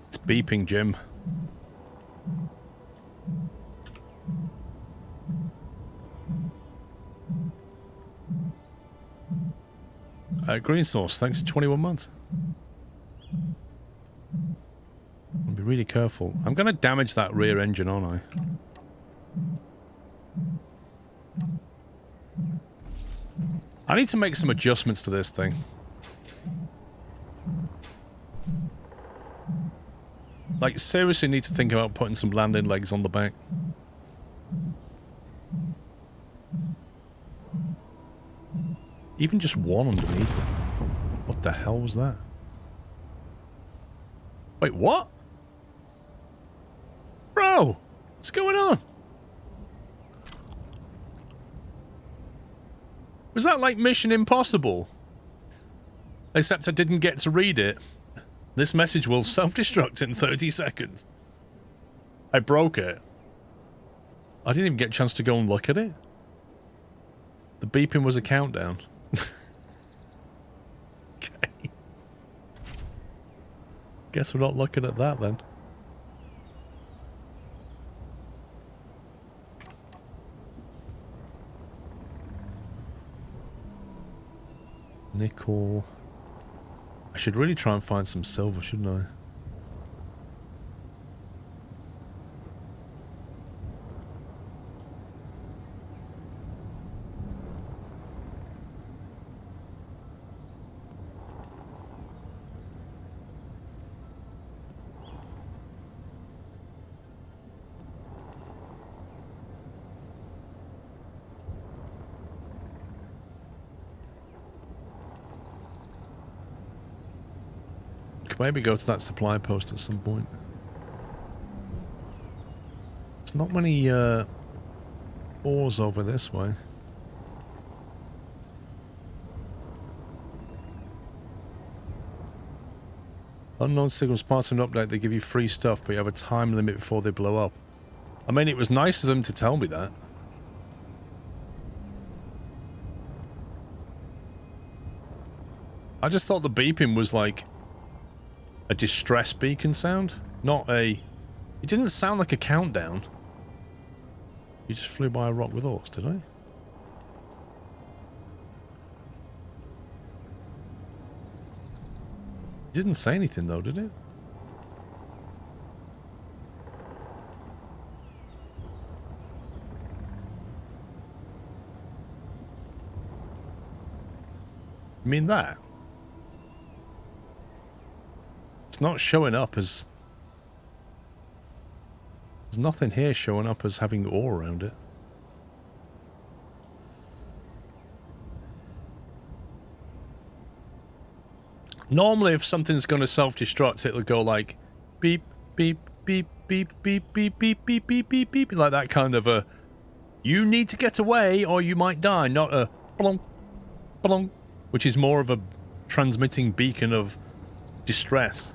It's beeping, Jim. Green Source, thanks for 21 months. I'll be really careful. I'm going to damage that rear engine, aren't I? I need to make some adjustments to this thing. Like, seriously need to think about putting some landing legs on the back. Even just one underneath. What the hell was that? Wait, what? Bro! What's going on? Was that like Mission Impossible? Except I didn't get to read it. This message will self-destruct in 30 seconds. I broke it. I didn't even get a chance to go and look at it. The beeping was a countdown. Okay. Guess we're not looking at that then. Nickel. I should really try and find some silver, shouldn't I? Could maybe go to that supply post at some point. There's not many ores over this way. Unknown signals, part of an update, they give you free stuff, but you have a time limit before they blow up. I mean, it was nice of them to tell me that. I just thought the beeping was like a distress beacon sound, not a... It didn't sound like a countdown. You just flew by a rock with ores, did I? It didn't say anything though, did it? You mean that? It's not showing up as... There's nothing here showing up as having ore around it. Normally, if something's going to self-destruct, it'll go like beep, beep, beep, beep, beep, beep, beep, beep, beep, beep, beep, like that kind of a you need to get away or you might die, not a blong, blong, which is more of a transmitting beacon of distress.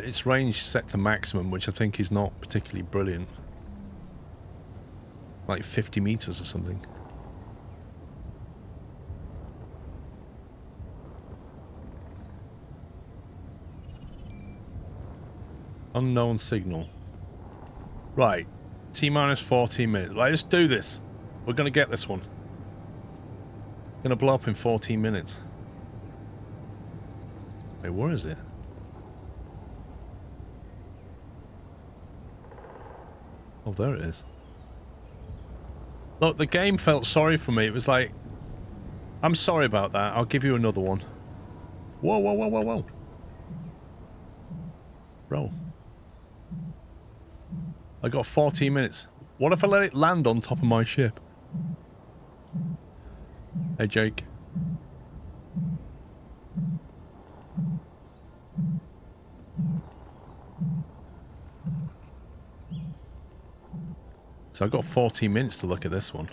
Its range set to maximum, which I think is not particularly brilliant. Like 50 meters or something. Unknown signal. Right. T-minus 14 minutes. Right, let's do this. We're going to get this one. It's going to blow up in 14 minutes. Wait, where is it? Oh, there it is. Look, the game felt sorry for me. It was like, I'm sorry about that. I'll give you another one. Whoa, whoa, whoa, whoa, whoa. Bro. I got 14 minutes. What if I let it land on top of my ship? Hey, Jake. So I've got 14 minutes to look at this one.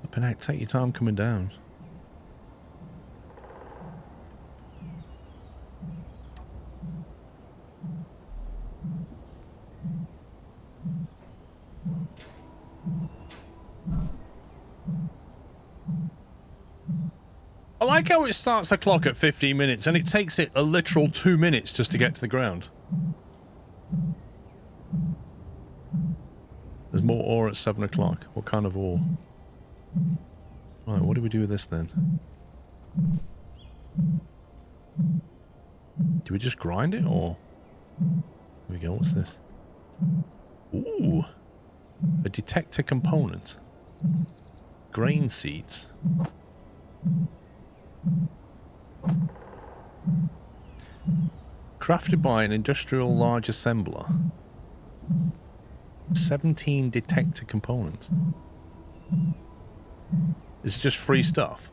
Flipping out, take your time coming down. I like how it starts the clock at 15 minutes and it takes it a literal 2 minutes just to get to the ground. There's more ore at 7 o'clock. What kind of ore? Right, what do we do with this then? Do we just grind it or... Here we go, what's this? Ooh! A detector component. Grain seeds. Crafted by an industrial large assembler. 17 detector components. Is it just free stuff?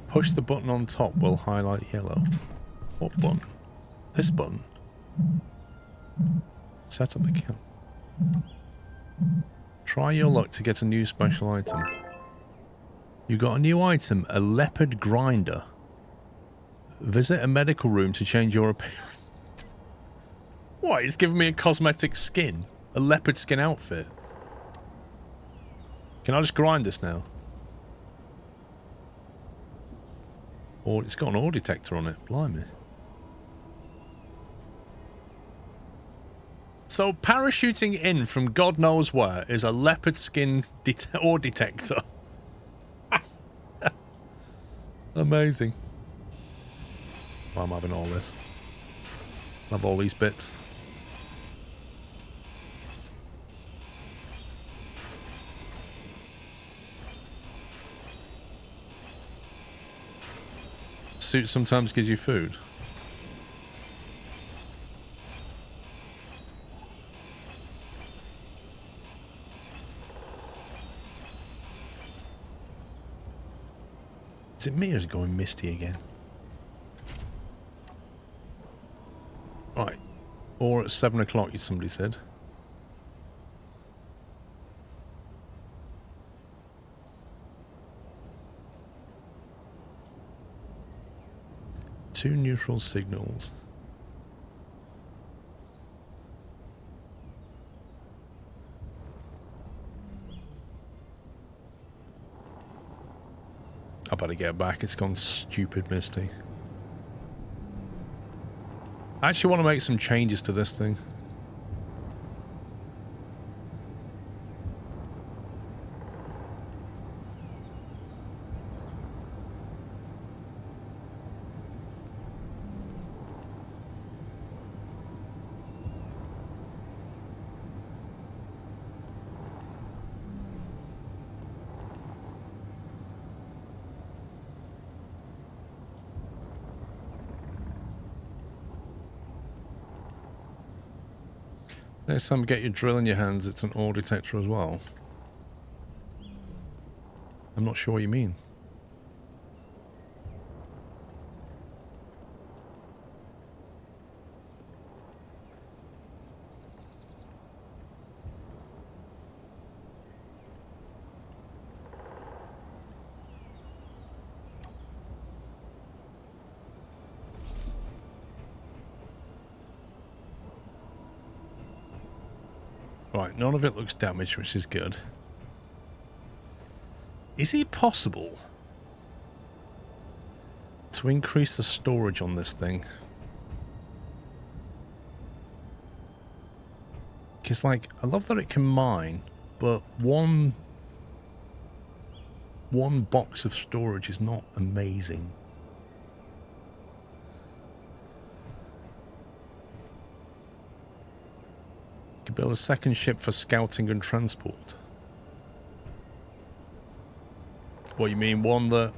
Push the button on top will highlight yellow. What button? This button. Set up the count. Try your luck to get a new special item. You got a new item, a leopard grinder. Visit a medical room to change your appearance. What? It's giving me a cosmetic skin. A leopard skin outfit. Can I just grind this now? Or it's got an ore detector on it. Blimey. So parachuting in from God knows where is a leopard skin ore detector. Amazing. Well, I'm having all this. Love all these bits. suit sometimes gives you food? Is it me or is it going misty again? Right. Or at 7 o'clock, somebody said. Two neutral signals. I better get back. It's gone stupid misty. I actually want to make some changes to this thing. Next time you get your drill in your hands, it's an ore detector as well. I'm not sure what you mean. Right, none of it looks damaged, which is good. Is it possible to increase the storage on this thing? Because, like, I love that it can mine, but one box of storage is not amazing. Could build a second ship for scouting and transport. What you mean, one that?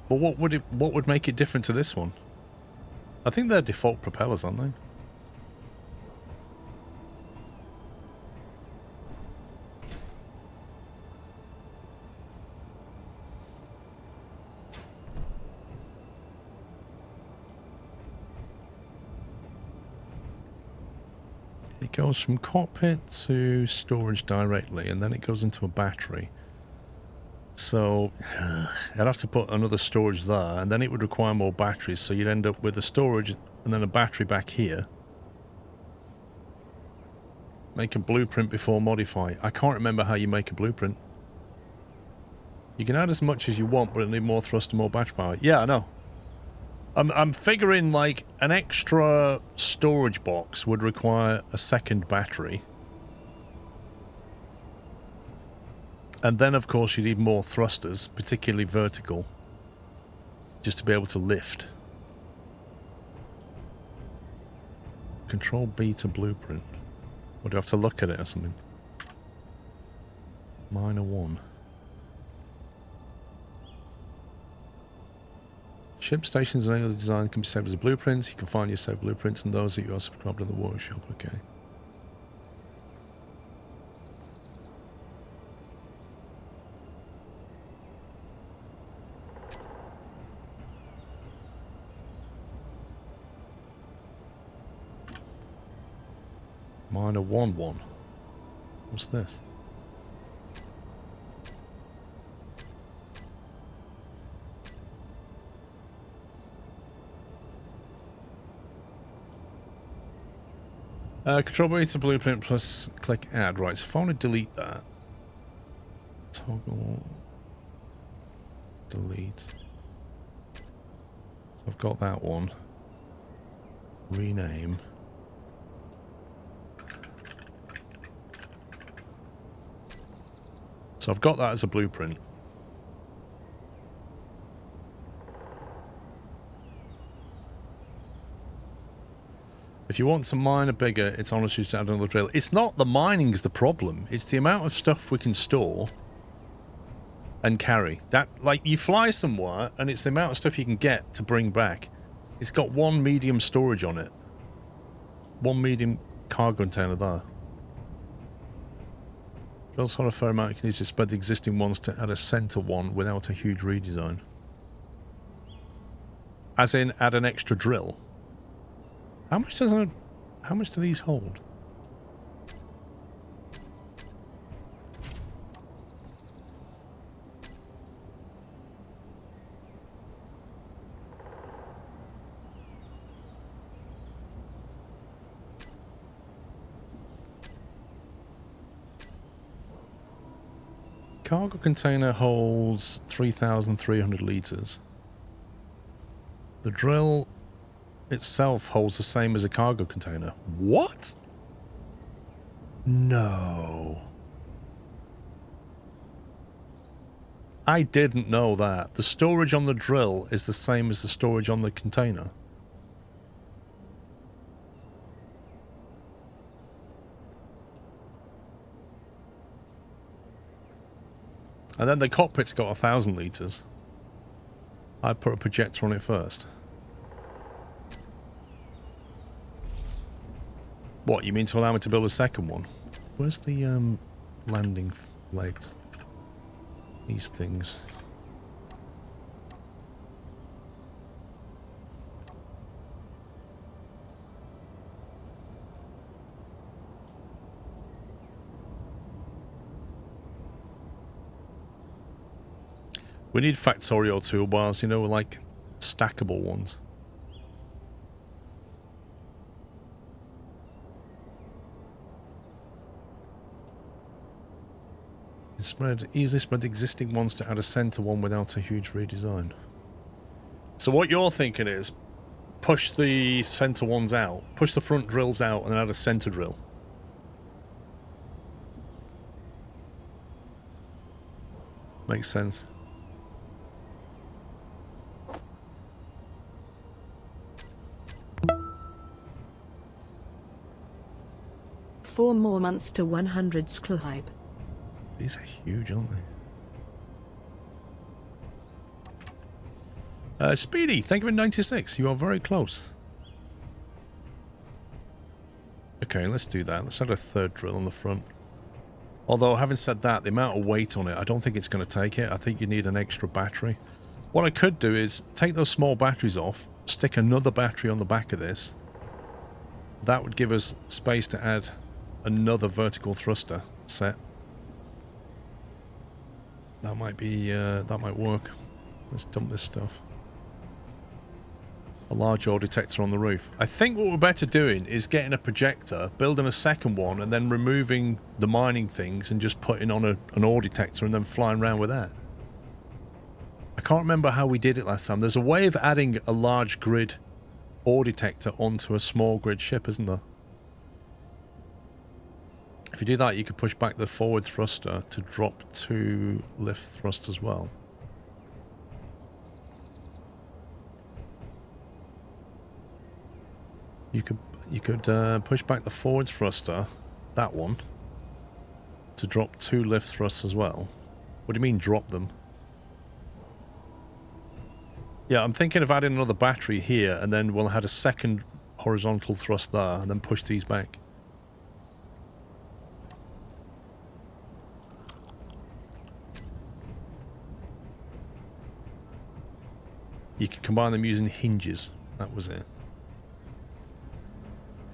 Well, what would make it different to this one? I think they're default propellers, aren't they? It goes from cockpit to storage directly, and then it goes into a battery. So I'd have to put another storage there, and then it would require more batteries, so you'd end up with a storage and then a battery back here. Make a blueprint before modify. I can't remember how you make a blueprint. You can add as much as you want, but it'll need more thrust and more battery power. Yeah, I know. I'm figuring like an extra storage box would require a second battery. And then, of course, you need more thrusters, particularly vertical, just to be able to lift. Control B to blueprint. Or do I have to look at it or something? -1. Ship stations and any other design can be saved as blueprints. You can find your saved blueprints and those that you also subscribed in the workshop. Okay. -1. What's this? Control B to blueprint plus click add. Right, so if I want to delete that, toggle delete. So I've got that one. Rename. So I've got that as a blueprint. If you want to mine a bigger, it's honestly just add another drill. It's not the mining is the problem. It's the amount of stuff we can store. and carry. That, like, you fly somewhere and it's the amount of stuff you can get to bring back. It's got one medium storage on it. One medium cargo container there. Drills on a fair amount, you can just spread the existing ones to add a center one without a huge redesign. As in, add an extra drill. How much do these hold? Cargo container holds 3,300 litres. The drill itself holds the same as a cargo container. What? No. I didn't know that. The storage on the drill is the same as the storage on the container. And then the cockpit's got 1,000 litres. I'd put a projector on it first. What, you mean to allow me to build a second one? Where's the landing legs? These things. We need factorial toolbars, you know, like stackable ones. Easily spread the existing ones to add a center one without a huge redesign. So what you're thinking is push the center ones out, push the front drills out, and add a center drill. Makes sense. Four more months to 100 SquirrelPlus. These are huge, aren't they? Speedy, thank you for 96. You are very close. Okay, let's do that. Let's add a third drill on the front. Although, having said that, the amount of weight on it, I don't think it's going to take it. I think you need an extra battery. What I could do is take those small batteries off, stick another battery on the back of this. That would give us space to add another vertical thruster set. That might be, that might work. Let's dump this stuff. A large ore detector on the roof. I think what we're better doing is getting a projector, building a second one, and then removing the mining things and just putting on an ore detector and then flying around with that. I can't remember how we did it last time. There's a way of adding a large grid ore detector onto a small grid ship, isn't there? If you do that, you could push back the forward thruster to drop 2 lift thrusts as well. You could push back the forward thruster, that one, to drop 2 lift thrusts as well. What do you mean drop them? Yeah, I'm thinking of adding another battery here, and then we'll add a second horizontal thrust there, and then push these back. You can combine them using hinges. That was it.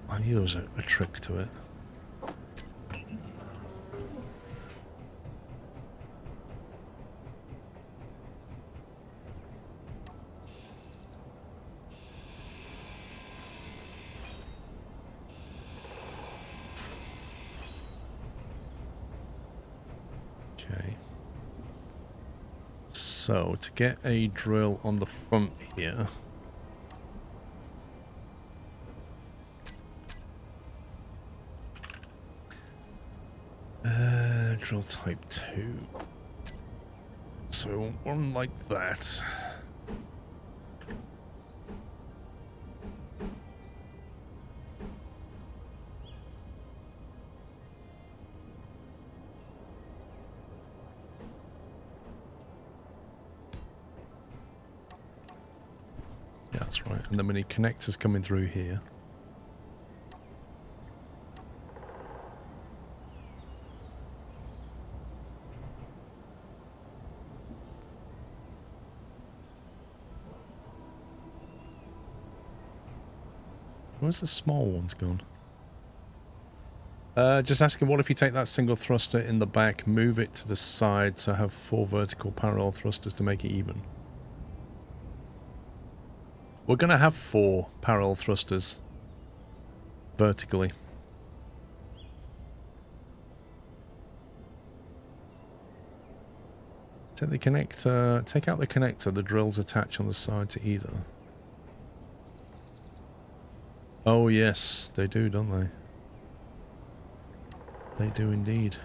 I knew there was a trick to it. Okay. So, to get a drill on the front here... drill type 2. So, one like that. Yeah, that's right. And then we need connectors coming through here. Where's the small ones gone? Just asking, what if you take that single thruster in the back, move it to the side to have 4 vertical parallel thrusters to make it even? We're going to have 4 parallel thrusters vertically. Take the connector, take out the connector, the drills attach on the side to either. Oh yes, they do, don't they? They do indeed.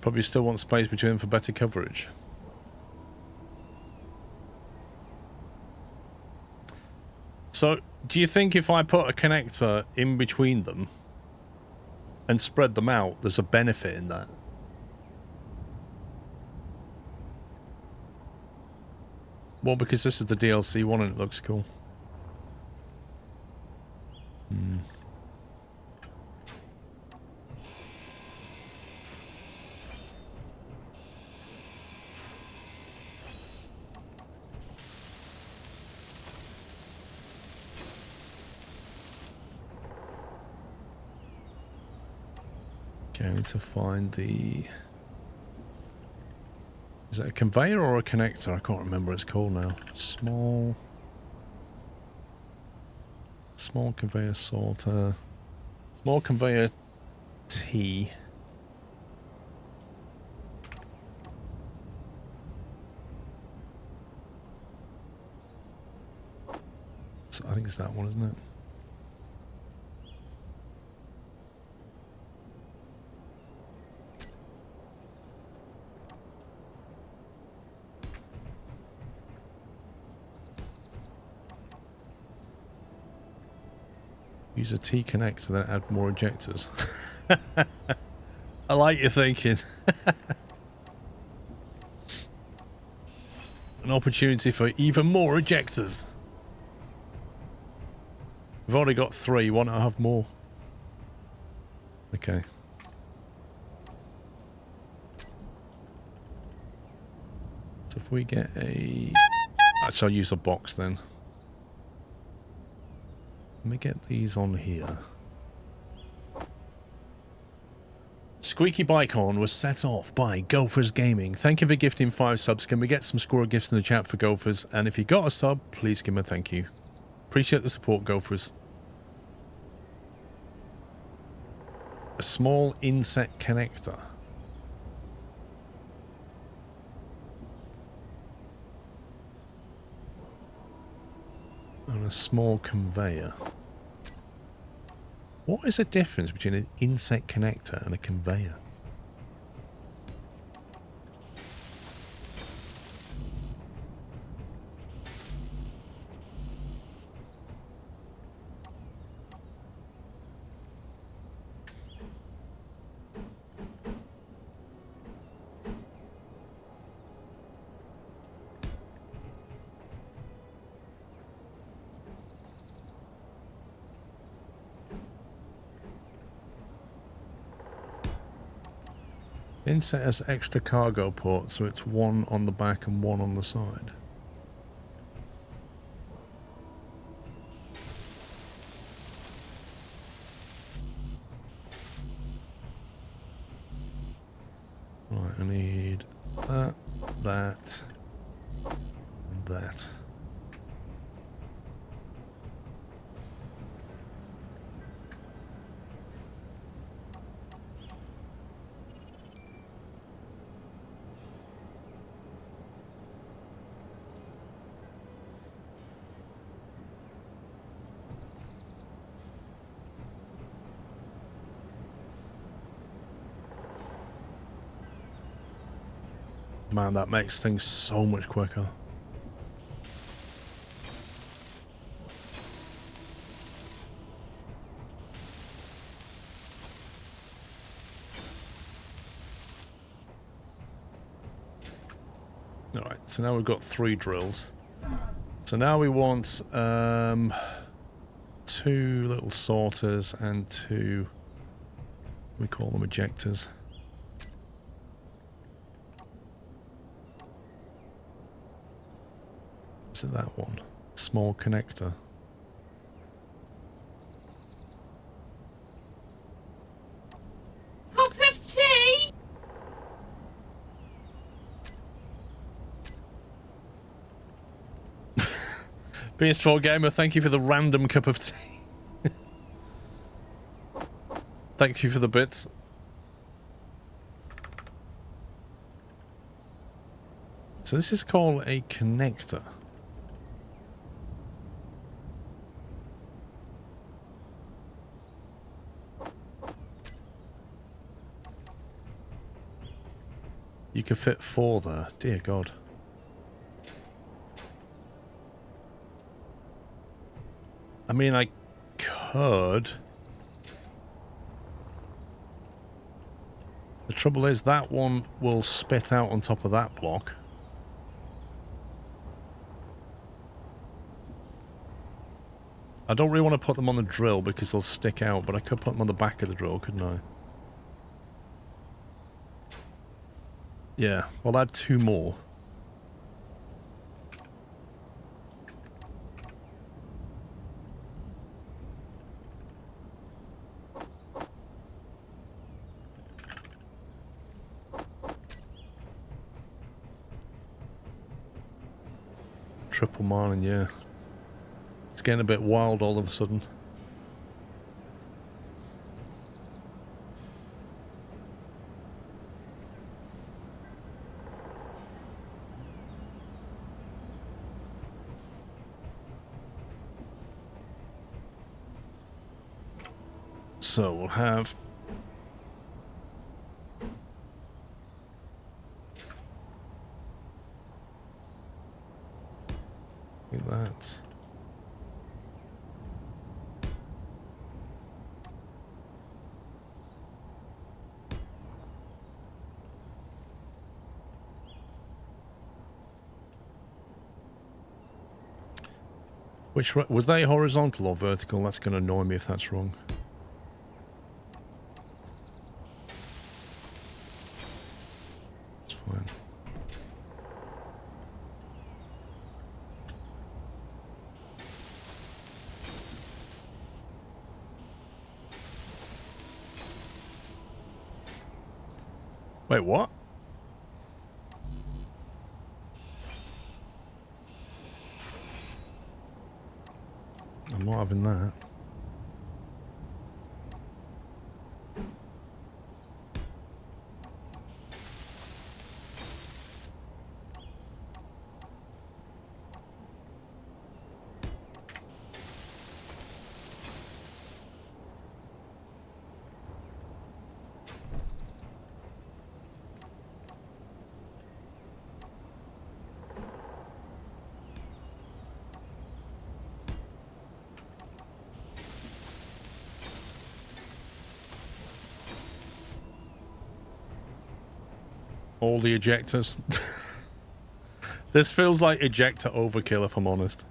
Probably still want space between them for better coverage. So, do you think if I put a connector in between them and spread them out, there's a benefit in that? Well, because this is the DLC one and it looks cool. Hmm. Okay, I need to find the... Is it a conveyor or a connector? I can't remember what it's called now. Small conveyor sorter. Small conveyor T. So I think it's that one, isn't it? Use a T connector, then add more ejectors. I like your thinking. An opportunity for even more ejectors. We've already got 3. Why not have more? Okay. So if we get a... Actually, I'll use a box then. Let me get these on here. Squeaky bike horn was set off by Gophers Gaming. Thank you for gifting 5 subs. Can we get some squirrel gifts in the chat for Gophers? And if you got a sub, please give him a thank you. Appreciate the support, Gophers. A small inset connector. And a small conveyor. What is the difference between an inset connector and a conveyor? Inset has extra cargo ports, so it's 1 on the back and 1 on the side. Right, I need that. that, and that. Man, that makes things so much quicker. Alright, so now we've got 3 drills. So now we want 2 little sorters and 2, we call them ejectors. Is it that one? Small connector. Cup of tea! PS4 Gamer, thank you for the random cup of tea. Thank you for the bits. So this is called a connector. You can fit 4 there. Dear God. I mean, I could. The trouble is that one will spit out on top of that block. I don't really want to put them on the drill because they'll stick out, but I could put them on the back of the drill, couldn't I? Yeah, well, add 2 more. Triple mining, yeah. It's getting a bit wild all of a sudden. So we'll have like that. Which was that horizontal or vertical? That's going to annoy me if that's wrong. It's fine. Wait, what? I'm not having that. All the ejectors. This feels like ejector overkill, if I'm honest.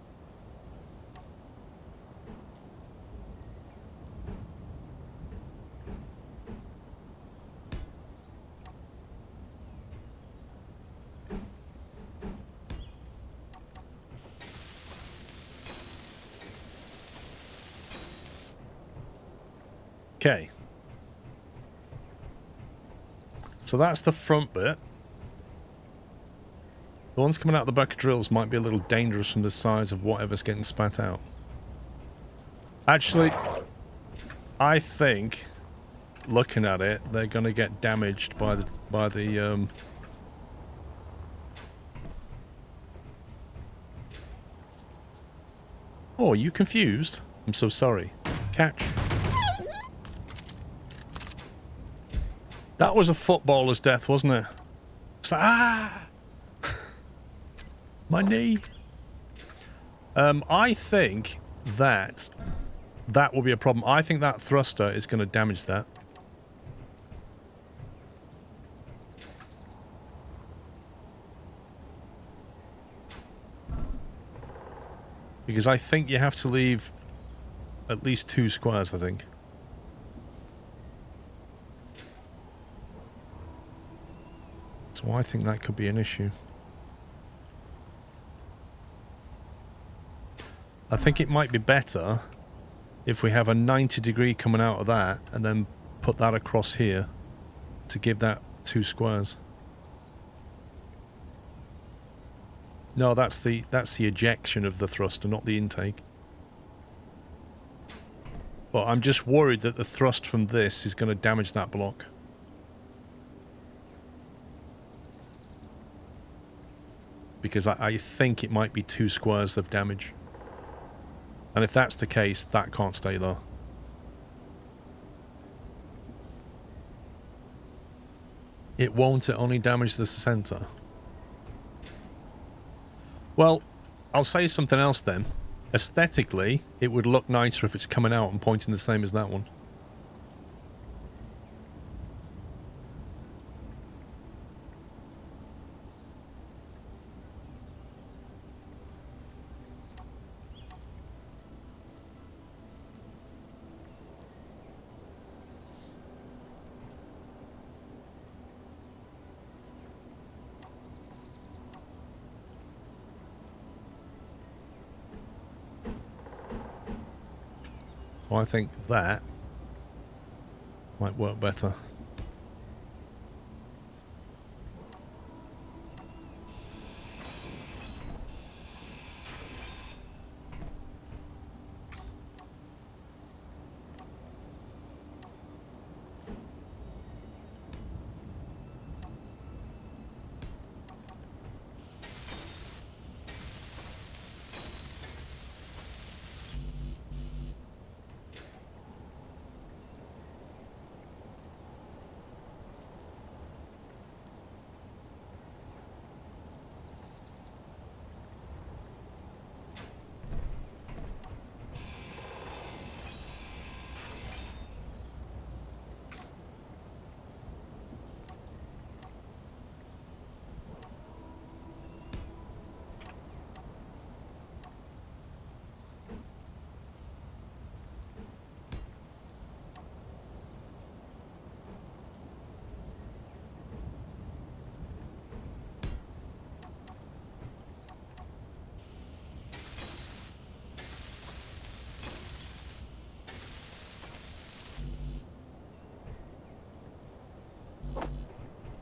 Okay. So that's the front bit. The ones coming out the back of drills might be a little dangerous from the size of whatever's getting spat out. Actually, I think, looking at it, they're going to get damaged by the Oh, are you confused? I'm so sorry. Catch. That was a footballer's death, wasn't it? It's like, ah! My knee. I think that will be a problem. I think that thruster is going to damage that. Because I think you have to leave at least 2 squares, I think. So I think that could be an issue. I think it might be better if we have a 90-degree coming out of that and then put that across here to give that 2 squares. No, that's the ejection of the thruster, not the intake. But I'm just worried that the thrust from this is going to damage that block. Because I think it might be 2 squares of damage. And if that's the case, that can't stay there. It won't, it only damages the center. Well, I'll say something else then. Aesthetically, it would look nicer if it's coming out and pointing the same as that one. So I think that might work better.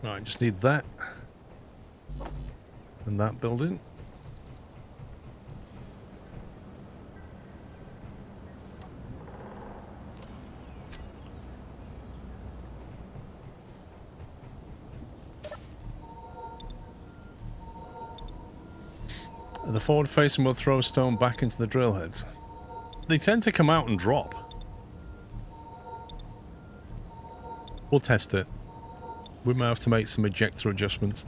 Right, just need that. And that building. The forward facing will throw a stone back into the drill heads. They tend to come out and drop. We'll test it. We might have to make some ejector adjustments.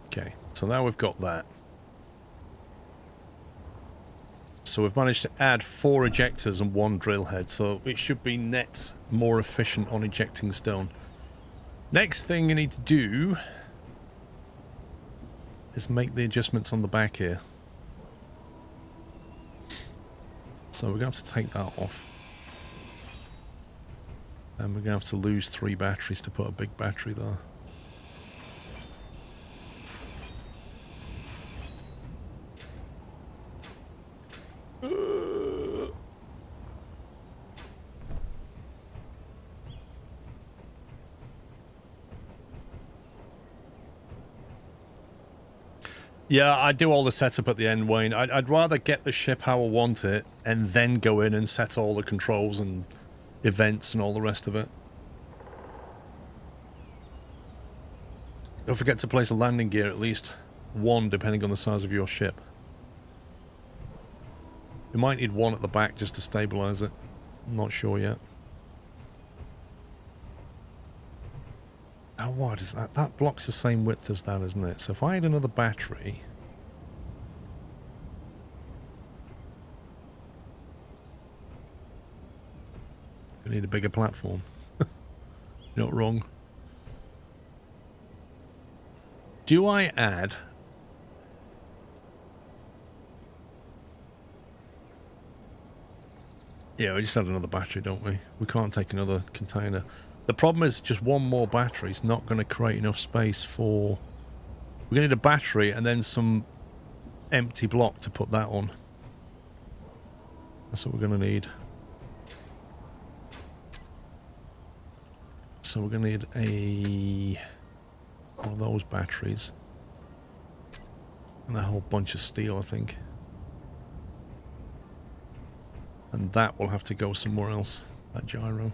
Okay, so now we've got that. So we've managed to add 4 ejectors and 1 drill head, so it should be net more efficient on ejecting stone. Next thing you need to do is make the adjustments on the back here. So we're going to have to take that off. And we're going to have to lose 3 batteries to put a big battery there. Yeah, I do all the setup at the end, Wayne. I'd rather get the ship how I want it and then go in and set all the controls and events and all the rest of it. Don't forget to place a landing gear, at least one, depending on the size of your ship. You might need one at the back just to stabilize it. I'm not sure yet. How wide is that? That block's the same width as that, isn't it? So if I had another battery... I need a bigger platform. You're not wrong. Do I add... Yeah, we just had another battery, don't we? We can't take another container. The problem is just one more battery is not going to create enough space for... We're going to need a battery and then some empty block to put that on. That's what we're going to need. So we're going to need one of those batteries. And a whole bunch of steel, I think. And that will have to go somewhere else, that gyro.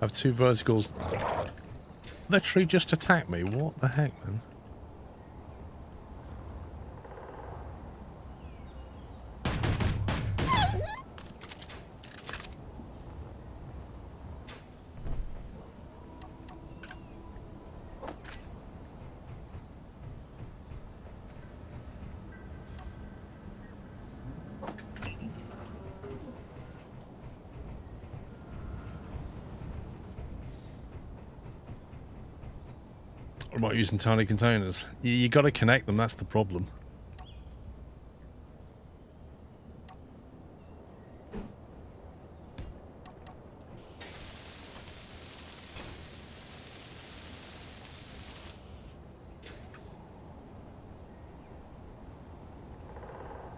I have two verticals. Literally just attacked me. What the heck, man? What about using tiny containers? You got to connect them, that's the problem.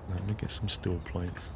Let me get some steel plates.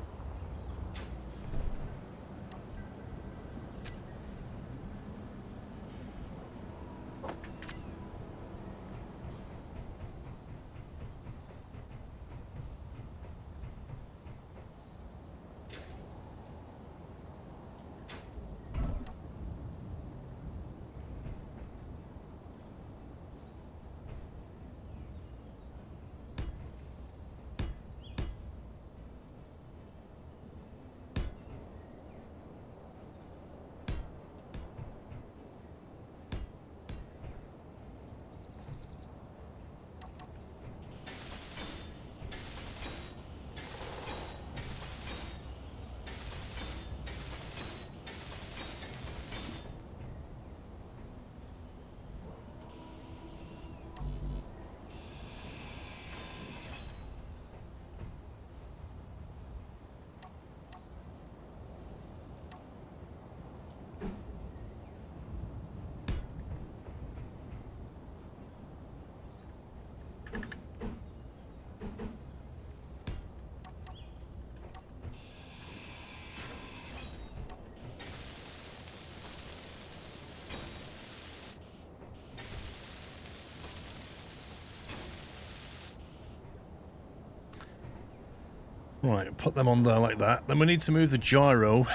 Right, put them on there like that. Then we need to move the gyro.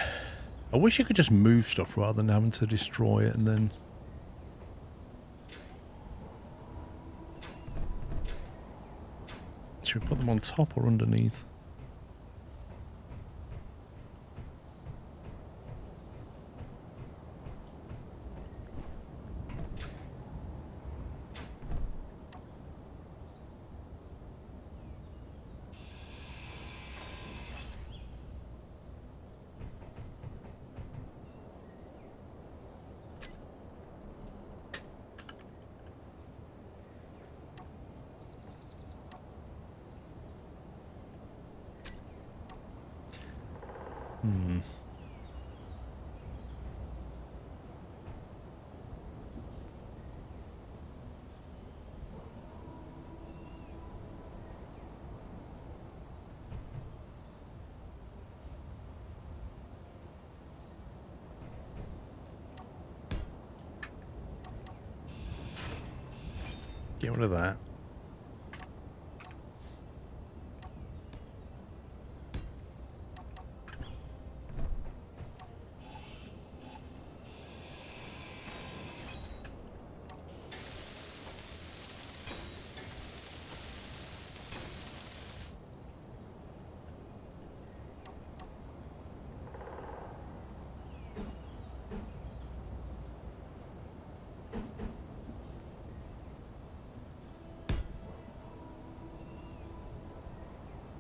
I wish you could just move stuff rather than having to destroy it and then... Should we put them on top or underneath? Get rid of that.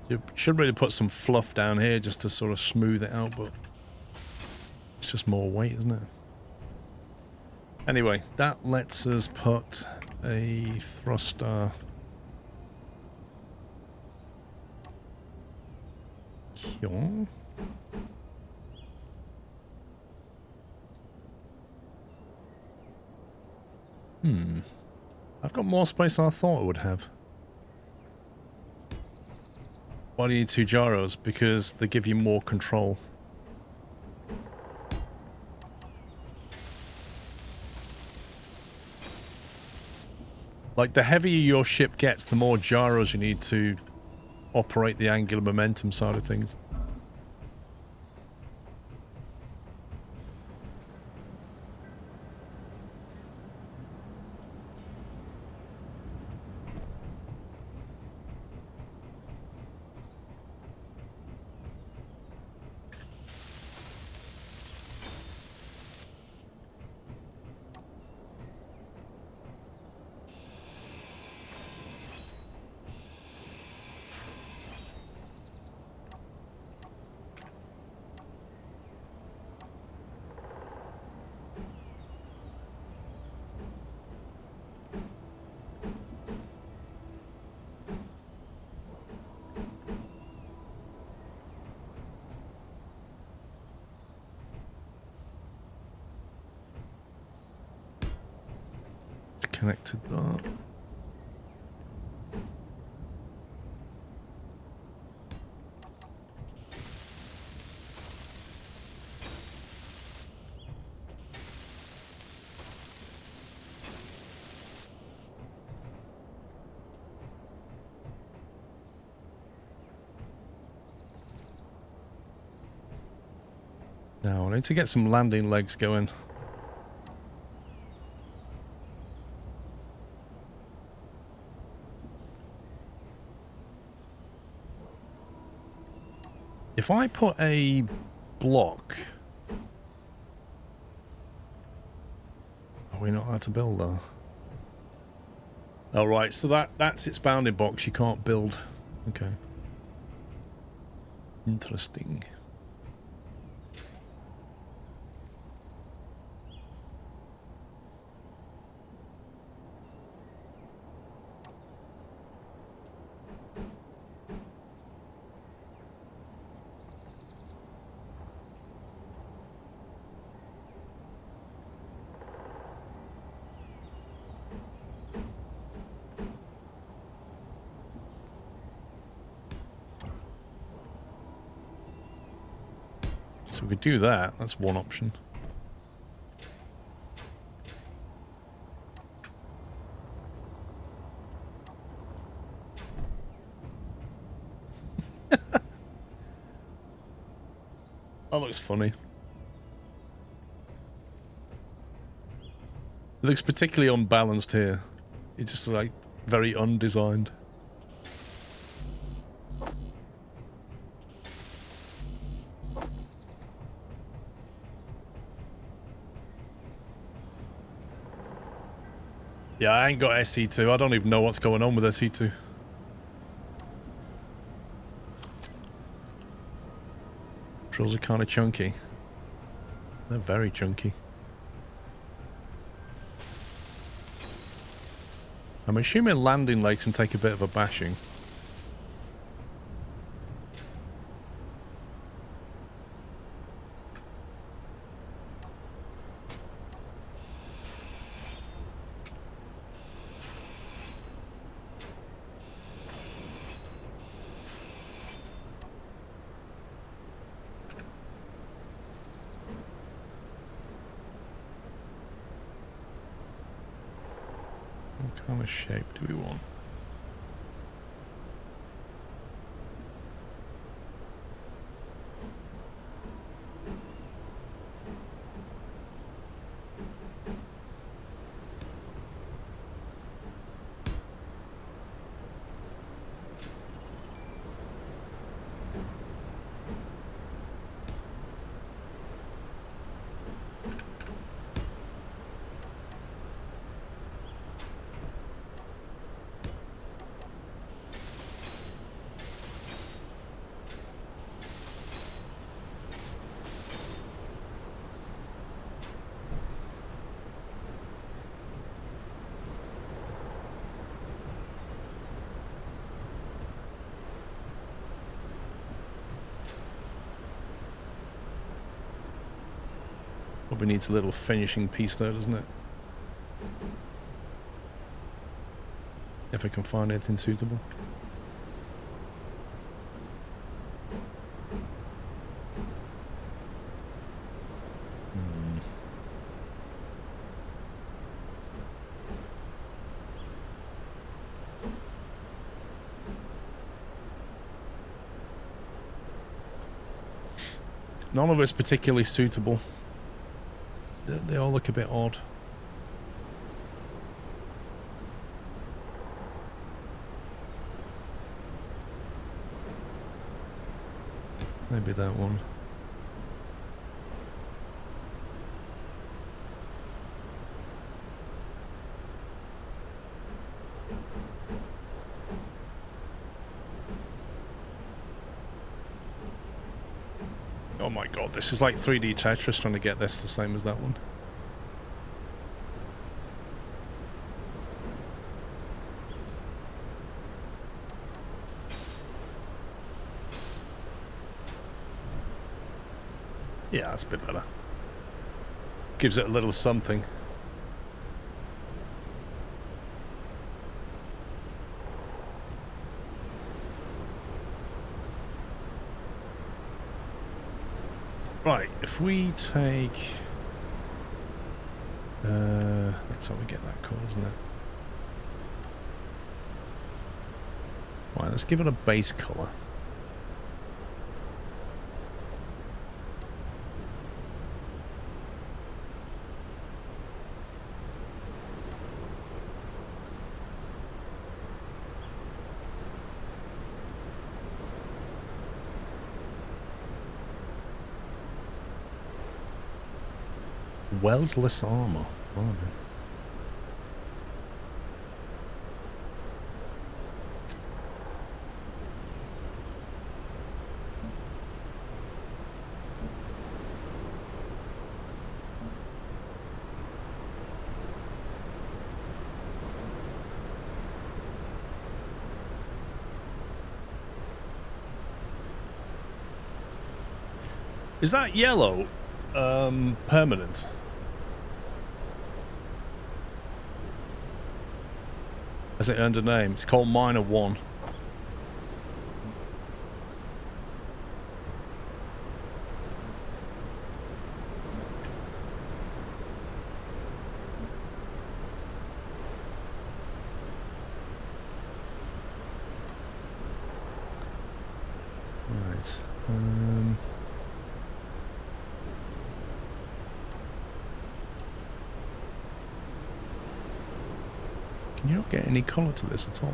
You should really put some fluff down here just to sort of smooth it out, but it's just more weight, isn't it? Anyway, that lets us put a thruster here. I've got more space than I thought I would have. Why do you need 2 gyros? Because they give you more control. Like, the heavier your ship gets, the more gyros you need to operate the angular momentum side of things. Connected that. Now I need to get some landing legs going. If I put a block... Are we not allowed to build though? Oh right, so that's its bounding box, you can't build. Okay. Interesting. So we could do that. That's one option. That looks funny. It looks particularly unbalanced here. It's just like very undesigned. Yeah, I ain't got SE2. I don't even know what's going on with SE2. Controls are kind of chunky. They're very chunky. I'm assuming landing legs can take a bit of a bashing. kind of shape do we want? Probably needs a little finishing piece there, doesn't it? If I can find anything suitable. None of it's particularly suitable. They all look a bit odd. Maybe that one. Oh my god, this is like 3D Tetris trying to get this the same as that one. Yeah, that's a bit better. Gives it a little something. Right, if we take... that's how we get that colour, isn't it? Right, let's give it a base colour. Weldless armor. Oh, man. Is that yellow permanent? Has it earned a name? It's called Minor 1. Right. Can you not get any colour to this at all?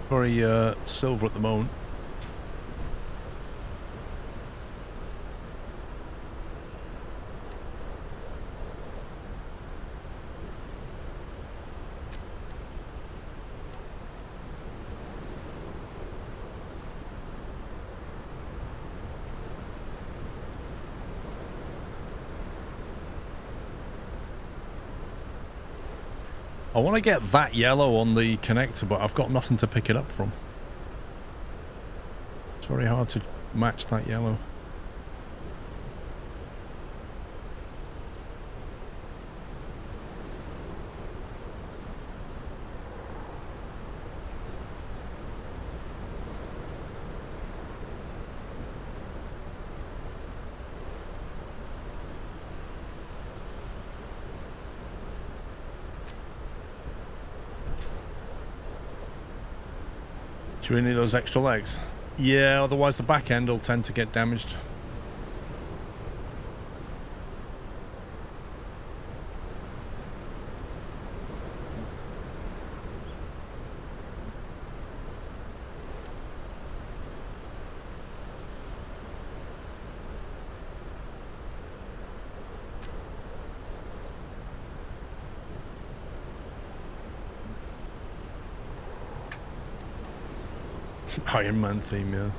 Very silver at the moment. I want to get that yellow on the connector, but I've got nothing to pick it up from. It's very hard to match that yellow. Do we need those extra legs? Yeah, otherwise the back end will tend to get damaged. Iron Man theme, yeah.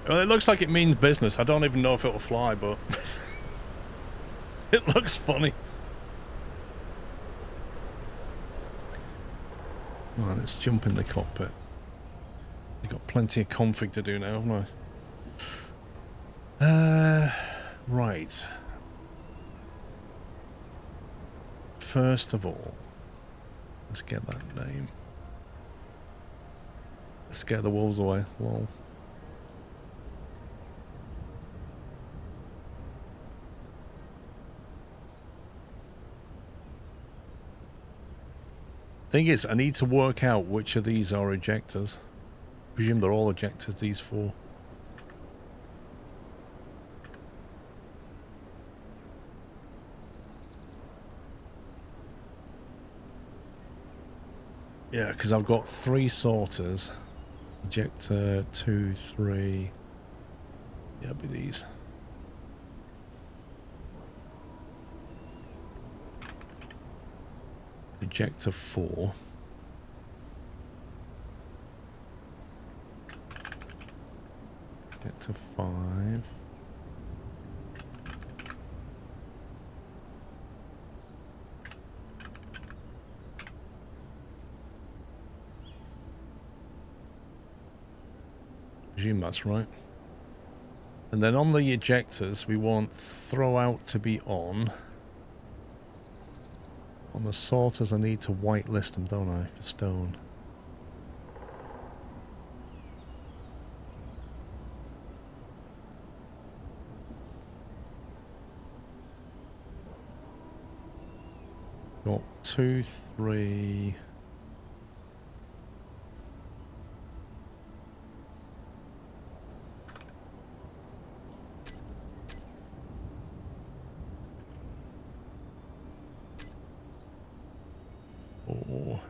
Well, it looks like it means business. I don't even know if it'll fly, but it looks funny. Right, let's jump in the cockpit. I've got plenty of config to do now, haven't I? Right. First of all, let's get that name. Let's scare the wolves away. Lol. Thing is, I need to work out which of these are ejectors. I presume they're all ejectors, these four. Yeah, because I've got 3 sorters. Ejector 2, 3. Yeah, it'll be these. Ejector 4. Ejector 5. Presume that's right. And then on the ejectors, we want throw out to be on. On the sorters, I need to whitelist them, don't I, for stone? Got 2, 3... Four.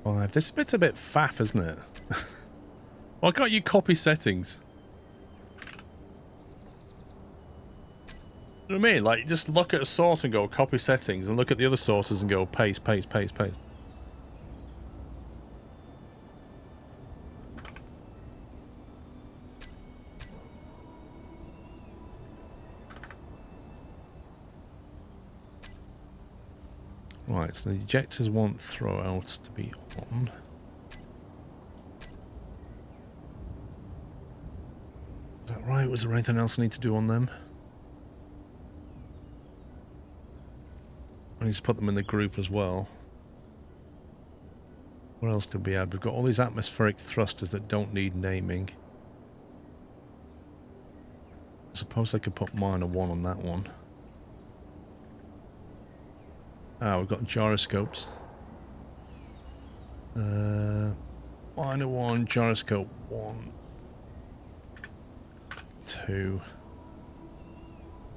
5. This bit's a bit faff, isn't it? Why can't you copy settings? You know what I mean? Like, just look at a source and go copy settings, and look at the other sources and go paste, paste, paste, paste. Right, so the ejectors want throw out to be on. Is that right? Was there anything else I need to do on them? I need to put them in the group as well. What else did we add? We've got all these atmospheric thrusters that don't need naming. I suppose I could put minor 1 on that one. Ah, we've got gyroscopes. Minor 1, gyroscope 1, 2.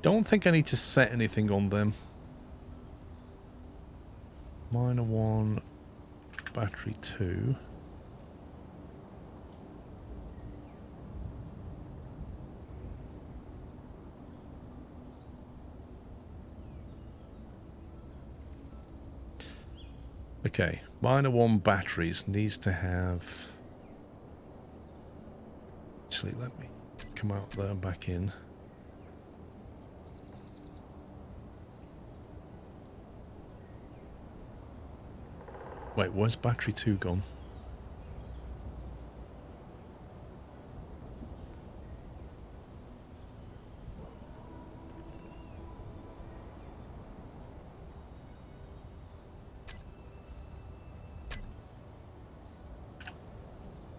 Don't think I need to set anything on them. Minor 1, battery 2. Okay, minor 1 batteries needs to have... Actually, let me come out there and back in. Wait, where's battery 2 gone?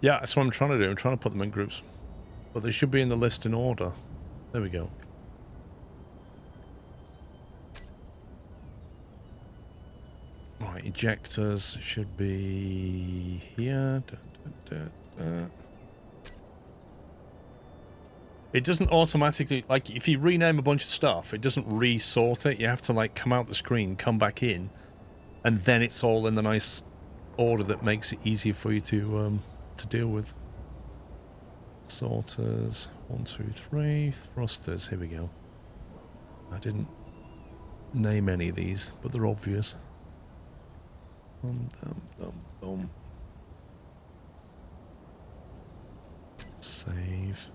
Yeah, that's what I'm trying to do. I'm trying to put them in groups. But they should be in the list in order. There we go. Right, ejectors should be here. It doesn't automatically, like, if you rename a bunch of stuff, it doesn't resort it. You have to, like, come out the screen, come back in, and then it's all in the nice order that makes it easier for you to deal with. Sorters, 1, 2, 3, thrusters, here we go. I didn't name any of these, but they're obvious. Save.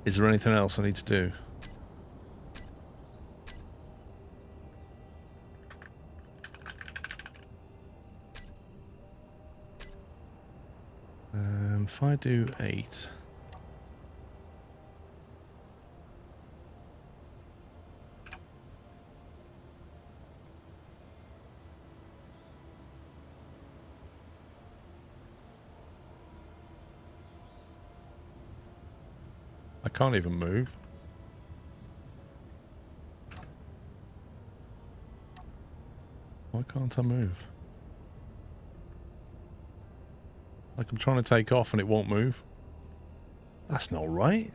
Is there anything else I need to do? If I do 8... I can't even move. Why can't I move? Like I'm trying to take off and it won't move. That's not right.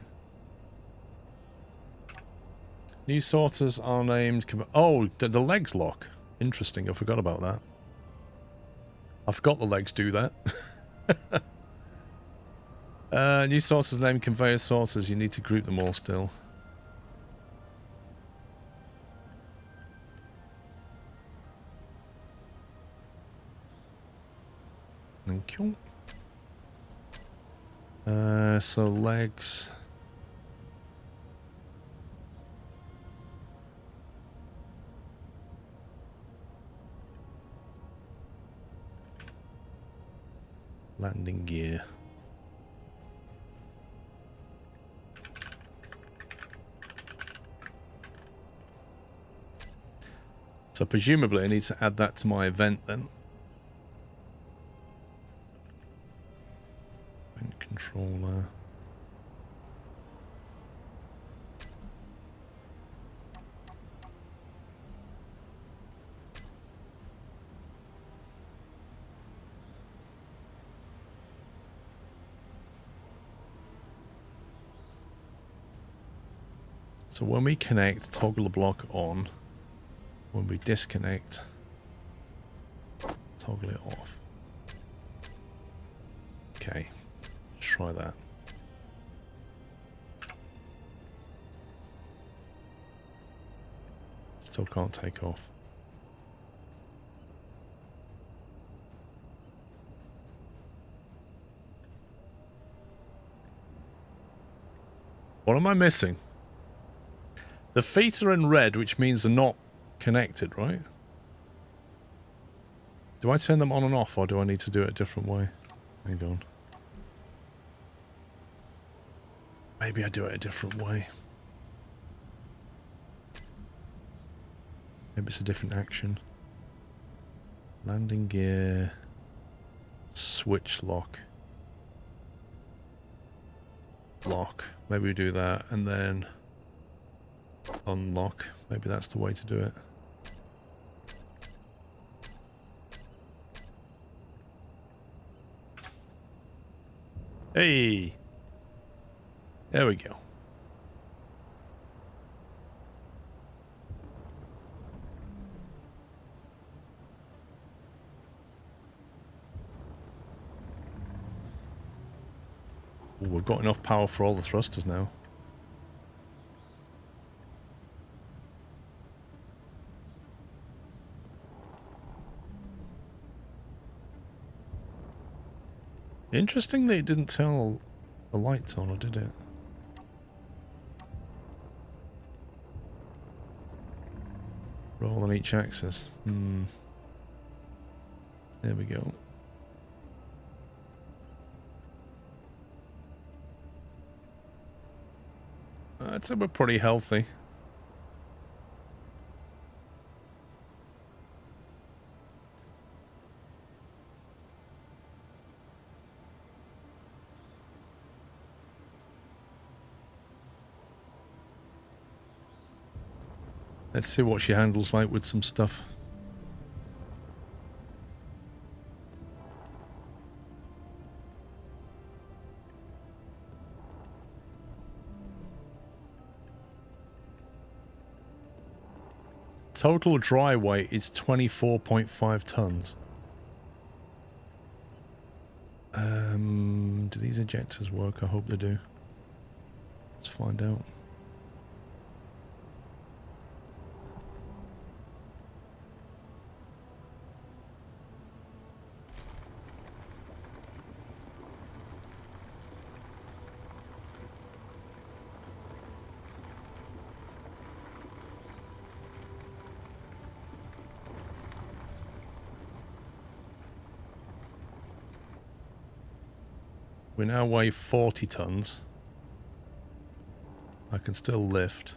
New sorters are named... Oh, the legs lock. Interesting, I forgot about that. I forgot the legs do that. New sorters named conveyor sorters. You need to group them all still. Thank you. So legs. Landing gear. So presumably I need to add that to my event then. Event controller. So when we connect, toggle the block on. When we disconnect, toggle it off. Okay, let's try that. Still can't take off. What am I missing? The feet are in red, which means they're not connected, right? Do I turn them on and off, or do I need to do it a different way? Hang on. Maybe I do it a different way. Maybe it's a different action. Landing gear. Switch lock. Lock. Maybe we do that and then unlock. Maybe that's the way to do it. Hey! There we go. Ooh, we've got enough power for all the thrusters now. Interestingly, it didn't tell the lights on, or did it? Roll on each axis. There we go. I'd say we're pretty healthy. Let's see what she handles like with some stuff. Total dry weight is 24.5 tons. Do these ejectors work? I hope they do. Let's find out. We now weigh 40 tons. I can still lift.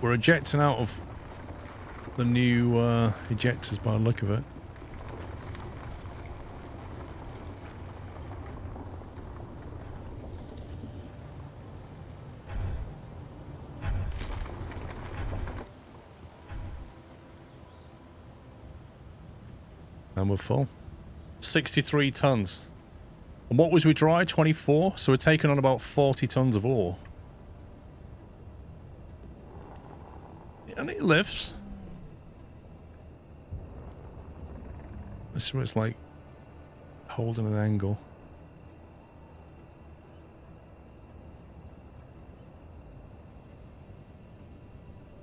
We're ejecting out of the new ejectors by the look of it. And we're full. 63 tons. And what was we dry? 24? So we're taking on about 40 tons of ore. And it lifts. This is what it's like holding an angle.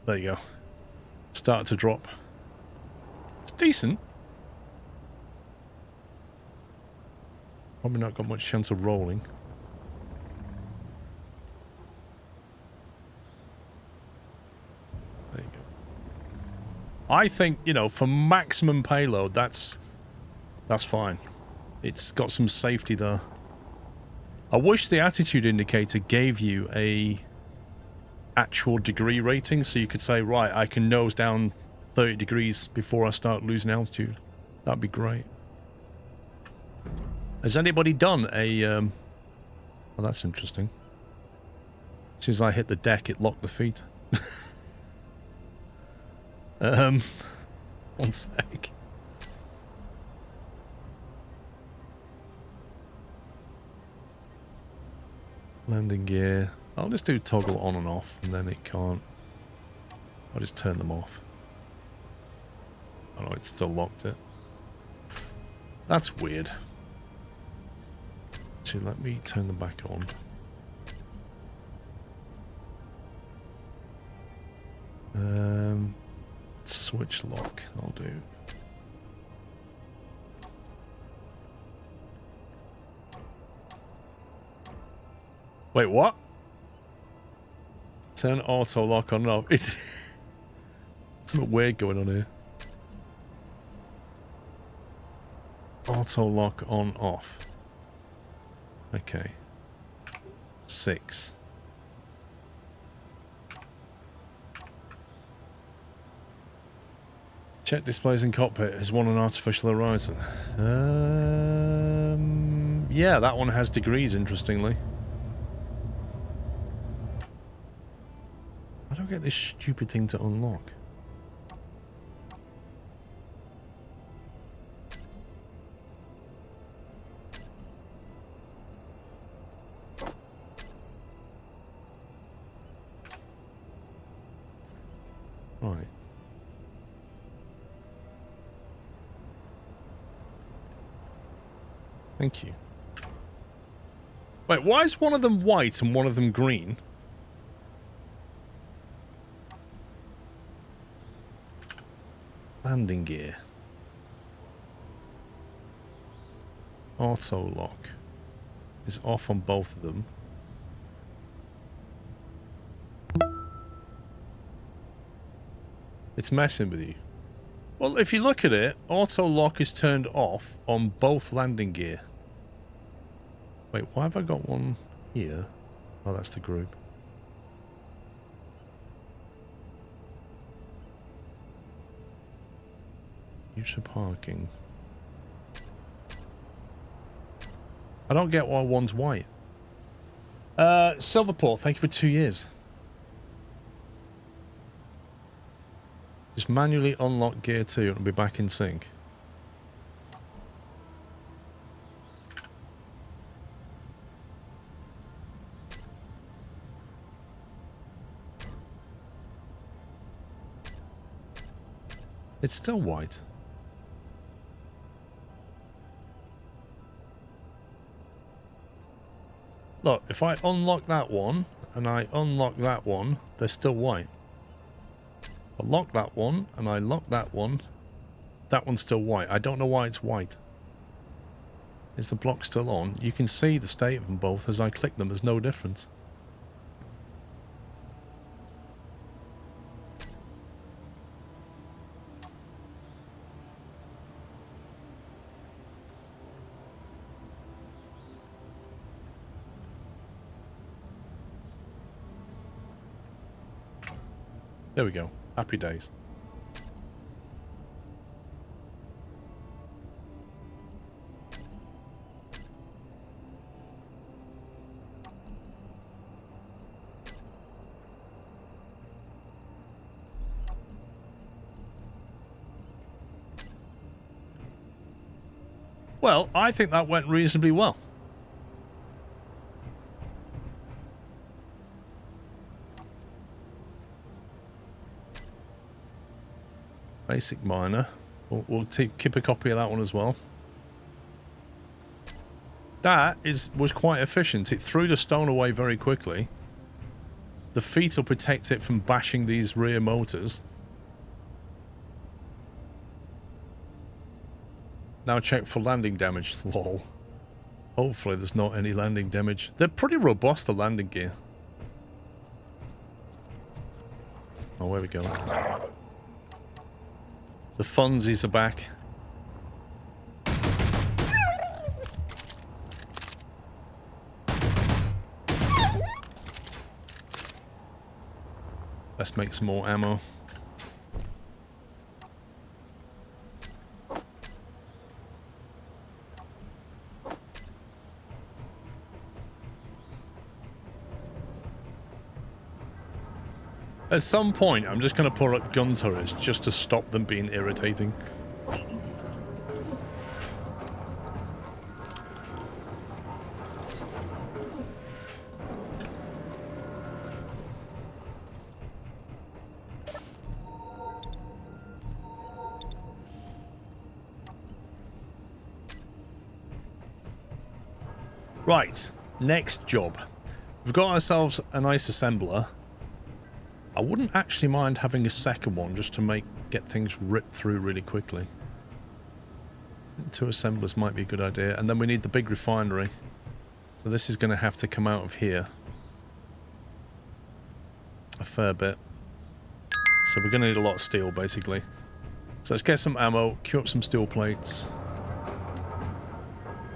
There you go. Start to drop. It's decent. Probably not got much chance of rolling. There you go. I think, you know, for maximum payload, that's fine. It's got some safety there. I wish the attitude indicator gave you a actual degree rating, so you could say, right, I can nose down 30 degrees before I start losing altitude. That'd be great. Has anybody done a, well, that's interesting. As soon as I hit the deck, it locked the feet. One sec. Landing gear. I'll just do toggle on and off, and then it can't. I'll just turn them off. Oh no, it's still locked it. That's weird. So let me turn them back on. Switch lock, I'll do. Wait, what? Turn auto lock on and off. It's something weird going on here. Auto lock on off. Okay. 6. Check displays in cockpit has won an artificial horizon. Yeah, that one has degrees, interestingly. I don't get this stupid thing to unlock. Right. Thank you. Wait, why is one of them white and one of them green? Landing gear. Auto lock is off on both of them. It's messing with you. Well, if you look at it, auto lock is turned off on both landing gear. Wait, why have I got one here? Oh, that's the group. Use of parking. I don't get why one's white. Silverport, thank you for 2 years. Just manually unlock gear 2 and be back in sync. It's still white. Look, if I unlock that one and I unlock that one, they're still white. I lock that one and I lock that one's still white. I don't know why it's white. Is the block still on? You can see the state of them both as I click them. There's no difference. There we go. Happy days. Well, I think that went reasonably well. Basic miner. We'll keep a copy of that one as well. That was quite efficient. It threw the stone away very quickly. The feet will protect it from bashing these rear motors. Now check for landing damage. Lol. Hopefully there's not any landing damage. They're pretty robust, the landing gear. Oh, where we go. The funsies are back. Let's make some more ammo. At some point, I'm just going to put up gun turrets just to stop them being irritating. Right, next job. We've got ourselves a nice assembler. I wouldn't actually mind having a second one just to get things ripped through really quickly. 2 assemblers might be a good idea. And then we need the big refinery. So this is going to have to come out of here. A fair bit. So we're going to need a lot of steel, basically. So let's get some ammo, queue up some steel plates.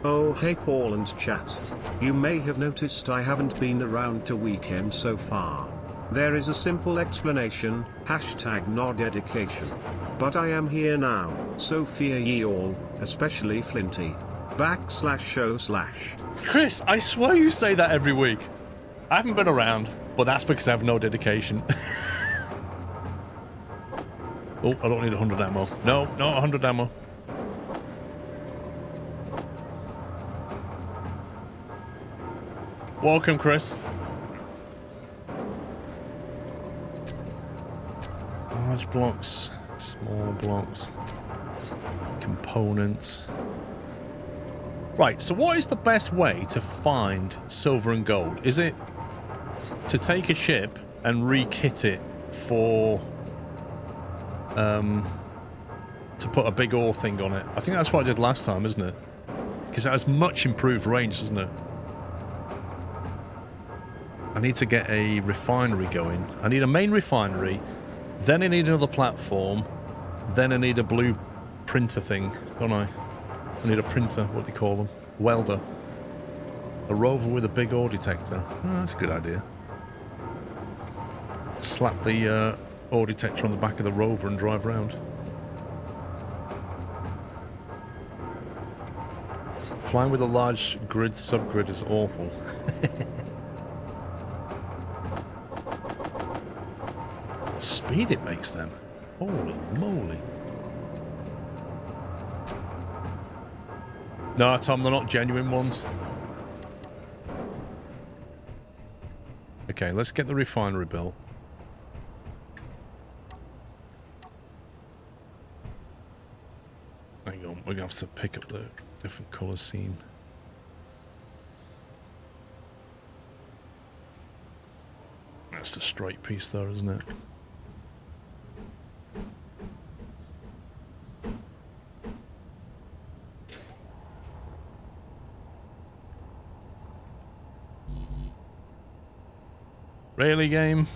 Oh hey Paul and chat. You may have noticed I haven't been around to weekend so far. There is a simple explanation, hashtag no dedication. But I am here now, so fear ye all, especially Flinty. /show/ Chris, I swear you say that every week. I haven't been around, but that's because I have no dedication. Oh, I don't need 100 ammo. No, not 100 ammo. Welcome, Chris. Large blocks, small blocks, components. Right, so what is the best way to find silver and gold? Is it to take a ship and re-kit it for to put a big ore thing on it? I think that's what I did last time, isn't it? Because it has much improved range, doesn't it? I need to get a refinery going. I need a main refinery, then I need another platform, then I need a blue printer thing, don't I? I need a printer, what do you call them? Welder. A rover with a big ore detector. Oh, that's a good idea. Slap the ore detector on the back of the rover and drive around. Flying with a large grid subgrid is awful. The speed it makes them. Holy moly. No, Tom, they're not genuine ones. Okay, let's get the refinery built. Hang on, we're going to have to pick up the different colour scheme. That's the straight piece there, isn't it? Really, game?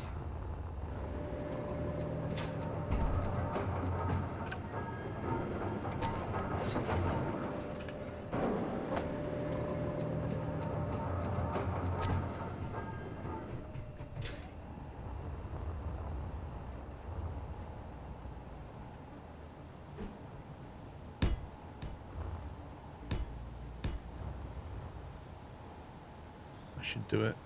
I should do it.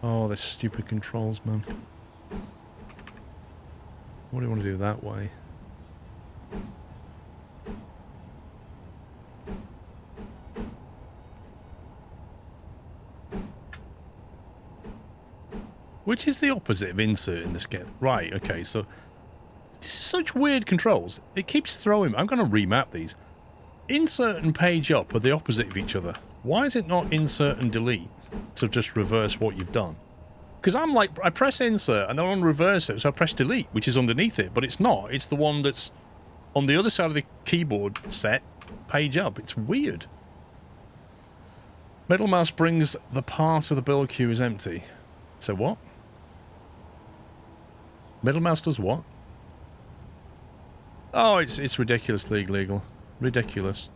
Oh, the stupid controls, man. What do you want to do that way? Which is the opposite of insert in this game? Right, okay, so... This is such weird controls. It keeps throwing... I'm going to remap these. Insert and page up are the opposite of each other. Why is it not insert and delete to just reverse what you've done? Because I'm like, I press insert and then I want to reverse it, so I press delete, which is underneath it, but it's not. It's the one that's on the other side of the keyboard set, page up. It's weird. Middle mouse brings the part of the build queue is empty. So what? Middle mouse does what? Oh, it's ridiculously illegal. Ridiculous.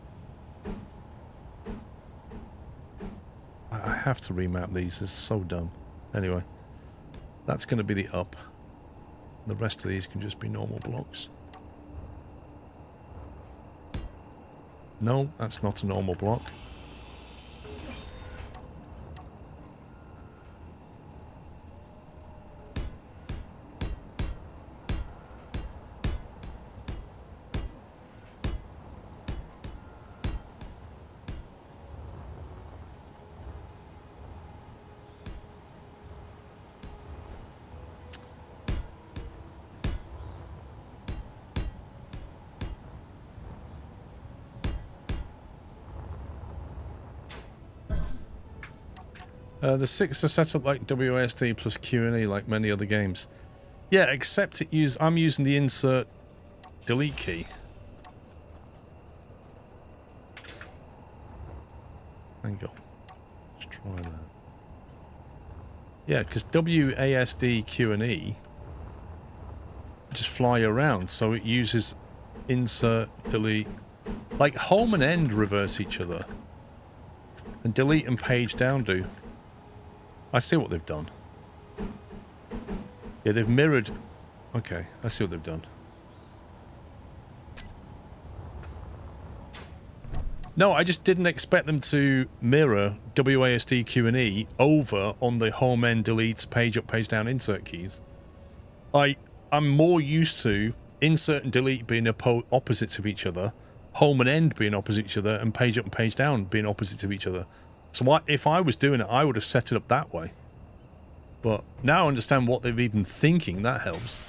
I have to remap these. It's so dumb. Anyway, that's going to be the up. The rest of these can just be normal blocks. No, that's not a normal block. The 6 are set up like WASD plus Q&E like many other games. Yeah, except I'm using the insert delete key. Hang on. Let's try that. Yeah, because WASD Q&E just fly around, so it uses insert, delete. Like home and end reverse each other. And delete and page down do. I see what they've done. Yeah, they've mirrored... Okay, I see what they've done. No, I just didn't expect them to mirror WASD Q&E over on the home end deletes, page up, page down insert keys. I'm more used to insert and delete being opposites of each other, home and end being opposite each other, and page up and page down being opposites of each other. So if I was doing it, I would have set it up that way. But now I understand what they've even thinking. That helps.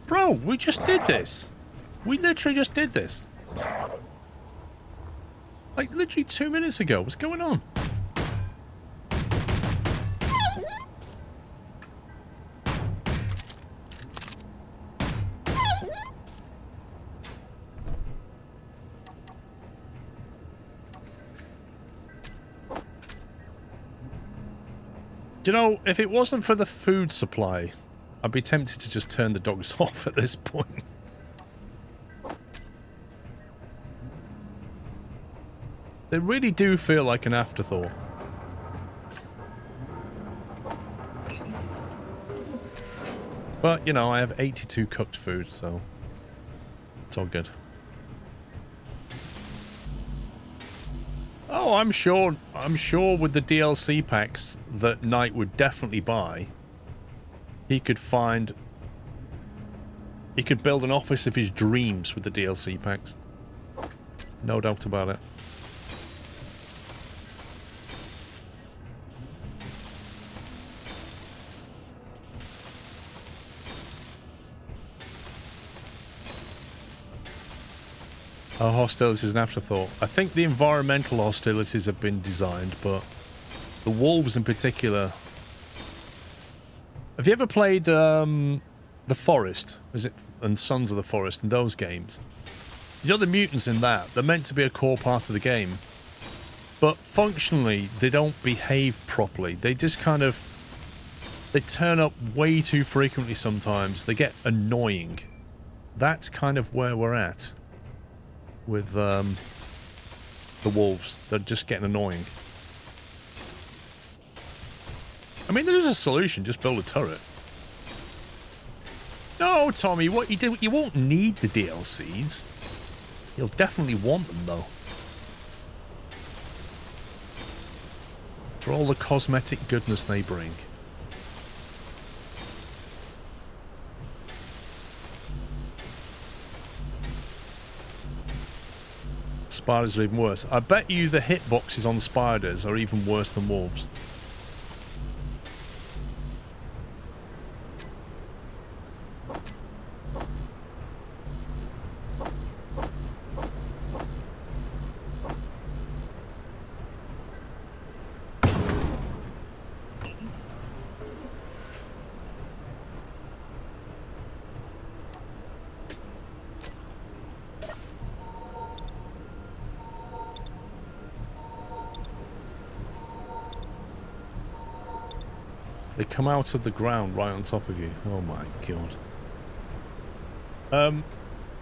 Bro, we just did this. We literally just did this. Like, literally 2 minutes ago. What's going on? Do you know, if it wasn't for the food supply, I'd be tempted to just turn the dogs off at this point. They really do feel like an afterthought. But, you know, I have 82 cooked food, so it's all good. Oh, I'm sure with the DLC packs that Knight would definitely buy, he could build an office of his dreams with the DLC packs. No doubt about it. Our hostilities is an afterthought. I think the environmental hostilities have been designed, but the wolves in particular... Have you ever played The Forest? Is it? And Sons of the Forest, in those games? You know the mutants in that? They're meant to be a core part of the game. But functionally, they don't behave properly. They just kind of... They turn up way too frequently sometimes. They get annoying. That's kind of where we're at. With the wolves. They're just getting annoying. I mean, there's a solution. Just build a turret. No, Tommy, what you do? You won't need the DLCs. You'll definitely want them, though. For all the cosmetic goodness they bring. Spiders are even worse. I bet you the hitboxes on spiders are even worse than wolves. They come out of the ground right on top of you. Oh my god.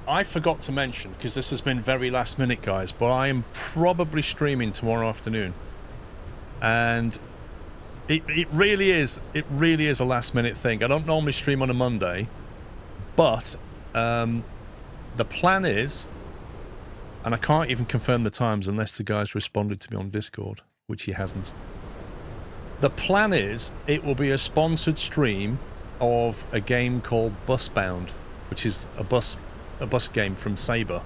I forgot to mention, because this has been very last minute, guys, but I am probably streaming tomorrow afternoon. And it really is a last minute thing. I don't normally stream on a Monday, but the plan is, and I can't even confirm the times unless the guy's responded to me on Discord, which he hasn't. The plan is, it will be a sponsored stream of a game called Busbound, which is a bus game from Saber.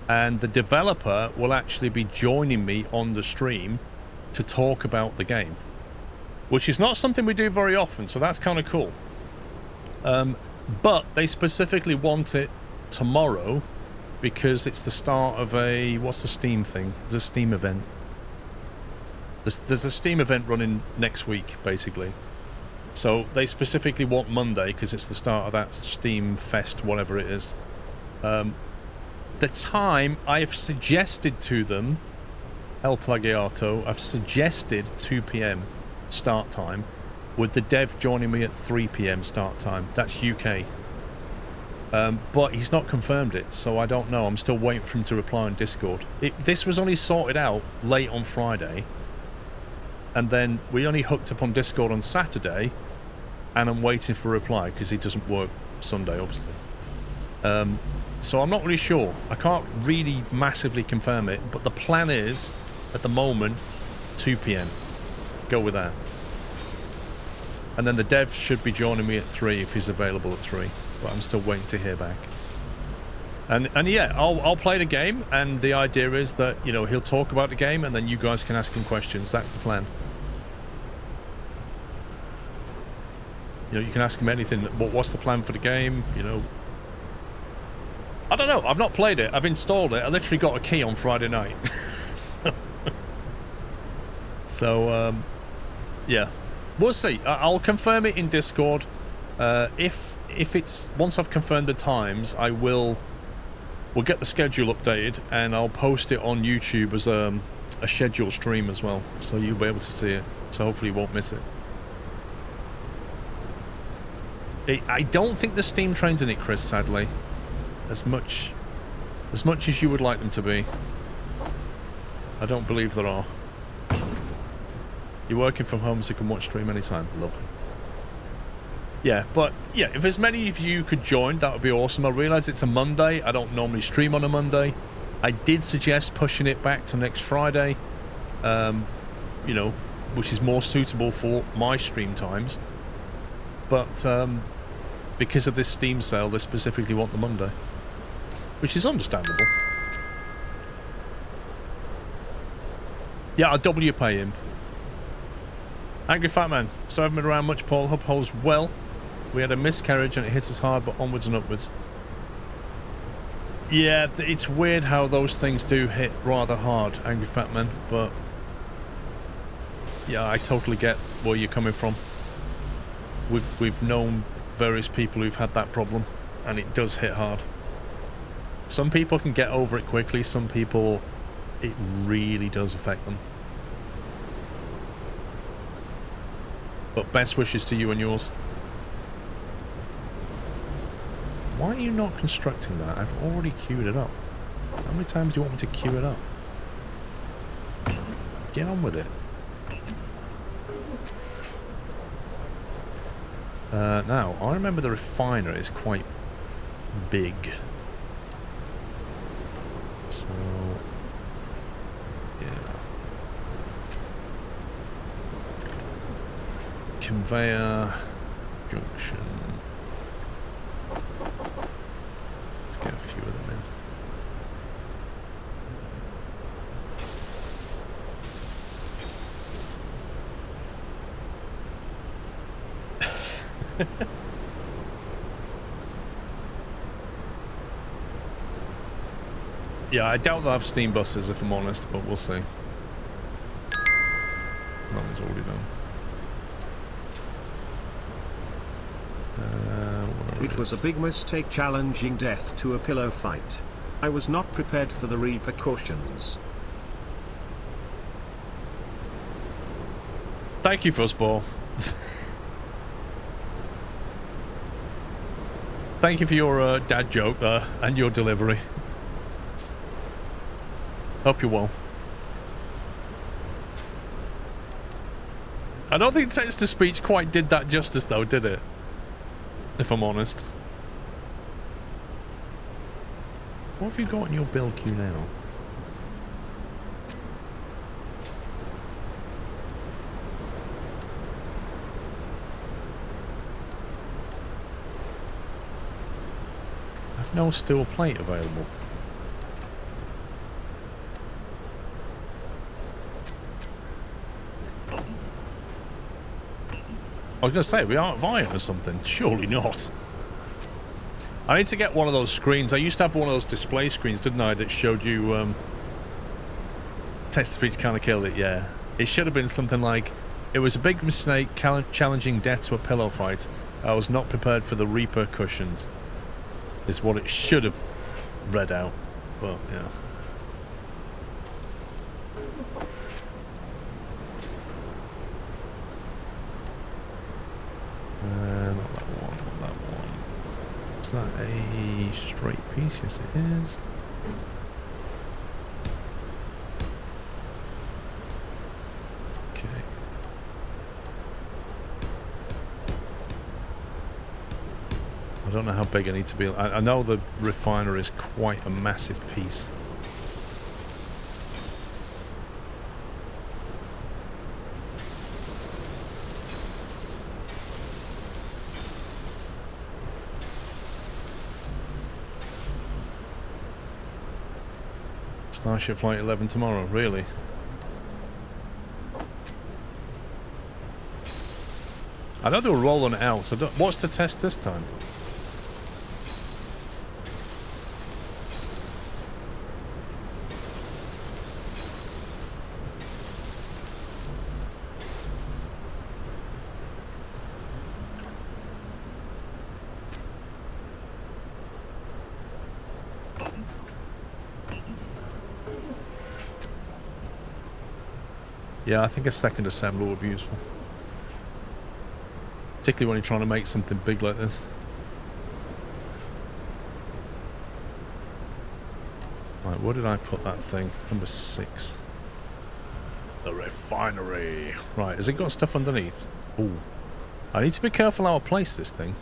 And the developer will actually be joining me on the stream to talk about the game. Which is not something we do very often, so that's kind of cool. But they specifically want it tomorrow because it's the start of a... What's the Steam thing? There's a Steam event. There's a Steam event running next week, basically. So they specifically want Monday because it's the start of that Steam Fest, whatever it is. The time I've suggested to them, El Plagiato, I've suggested 2 p.m. start time, with the dev joining me at 3 p.m. start time. That's UK. But he's not confirmed it, so I don't know. I'm still waiting for him to reply on Discord. This was only sorted out late on Friday, and then we only hooked up on Discord on Saturday, and I'm waiting for a reply because he doesn't work Sunday, obviously. So I'm not really sure. I can't really massively confirm it, but the plan is, at the moment, 2 p.m. Go with that. And then the dev should be joining me at 3 if he's available at 3. But I'm still waiting to hear back. And yeah, I'll play the game, and the idea is that, you know, he'll talk about the game, and then you guys can ask him questions. That's the plan. You know, you can ask him anything. What's the plan for the game? You know, I don't know. I've not played it. I've installed it. I literally got a key on Friday night. So, yeah, we'll see. I'll confirm it in Discord. If it's once I've confirmed the times, we'll get the schedule updated, and I'll post it on YouTube as a scheduled stream as well, so you'll be able to see it. So hopefully you won't miss it. I don't think the Steam train's in it, Chris, sadly. As much as you would like them to be. I don't believe there are. You're working from home so you can watch stream anytime. Lovely. Yeah, but yeah, if as many of you could join, that would be awesome. I realise it's a Monday. I don't normally stream on a Monday. I did suggest pushing it back to next Friday. You know, which is more suitable for my stream times. But because of this Steam sale, they specifically want the Monday, which is understandable. Yeah, I'll double your pay him. Angry Fat Man, so I haven't been around much, Paul. Hope all's well. We had a miscarriage and it hit us hard, but onwards and upwards. Yeah, it's weird how those things do hit rather hard, Angry Fat Man, but yeah, I totally get where you're coming from. We've known various people who've had that problem, and it does hit hard. Some people can get over it quickly, some people, it really does affect them. But best wishes to you and yours. Why are you not constructing that? I've already queued it up. How many times do you want me to queue it up? Get on with it. Now, I remember the refiner is quite big. So, yeah. Conveyor, junction. Let's get a few of them in. Yeah, I doubt they'll have steam buses if I'm honest, but we'll see. That one's already done. It was a big mistake challenging death to a pillow fight. I was not prepared for the repercussions. Thank you, Fuzzball. Thank you for your dad joke there and your delivery. Hope you're well. I don't think text-to-speech quite did that justice though, did it? If I'm honest. What have you got in your bill queue now? I've no steel plate available. I was going to say, we aren't vying or something. Surely not. I need to get one of those screens. I used to have one of those display screens, didn't I, that showed you text-to-speech kind of killed it, yeah. It should have been something like, it was a big mistake challenging death to a pillow fight. I was not prepared for the repercussions. Is what it should have read out. But, yeah. Not that one, not that one. Is that a straight piece? Yes, it is. Okay. I don't know how big I need to be. I know the refiner is quite a massive piece. Starship Flight 11 tomorrow, really? I know they were rolling it out, so what's the test this time? Yeah, I think a second assembler would be useful. Particularly when you're trying to make something big like this. Right, where did I put that thing? Number 6. The refinery. Right, has it got stuff underneath? Ooh. I need to be careful how I place this thing.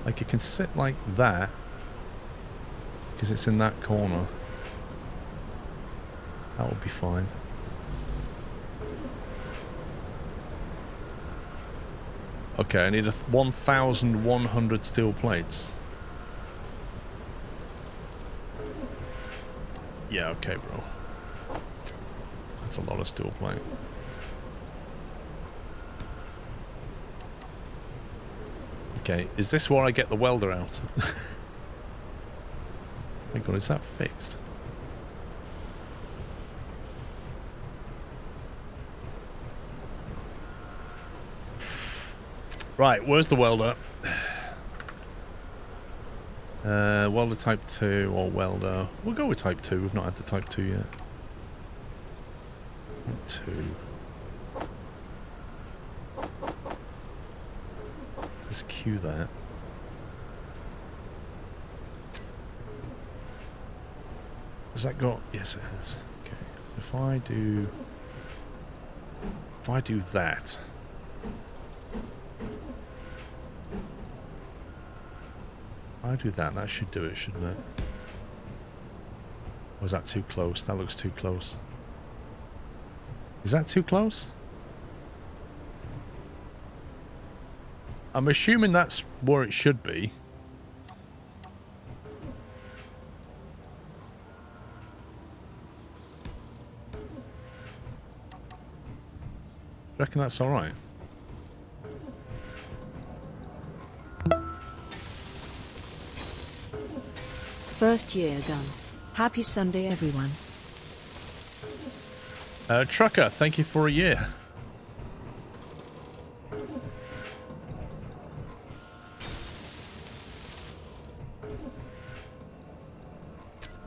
Like, it can sit like that. Because it's in that corner. That would be fine. Okay, I need 1,100 steel plates. Yeah, okay, bro. That's a lot of steel plate. Okay, is this where I get the welder out? My God, is that fixed? Right, where's the welder? Welder type 2 or welder. We'll go with type 2. We've not had the type 2 yet. Type 2. Let's cue that. Has that got... Yes, it has. Okay. If I do that... I do that, that should do it, shouldn't it? Or is that too close? That looks too close. Is that too close? I'm assuming that's where it should be. Reckon that's alright? First year done. Happy Sunday, everyone. Trucker, thank you for a year.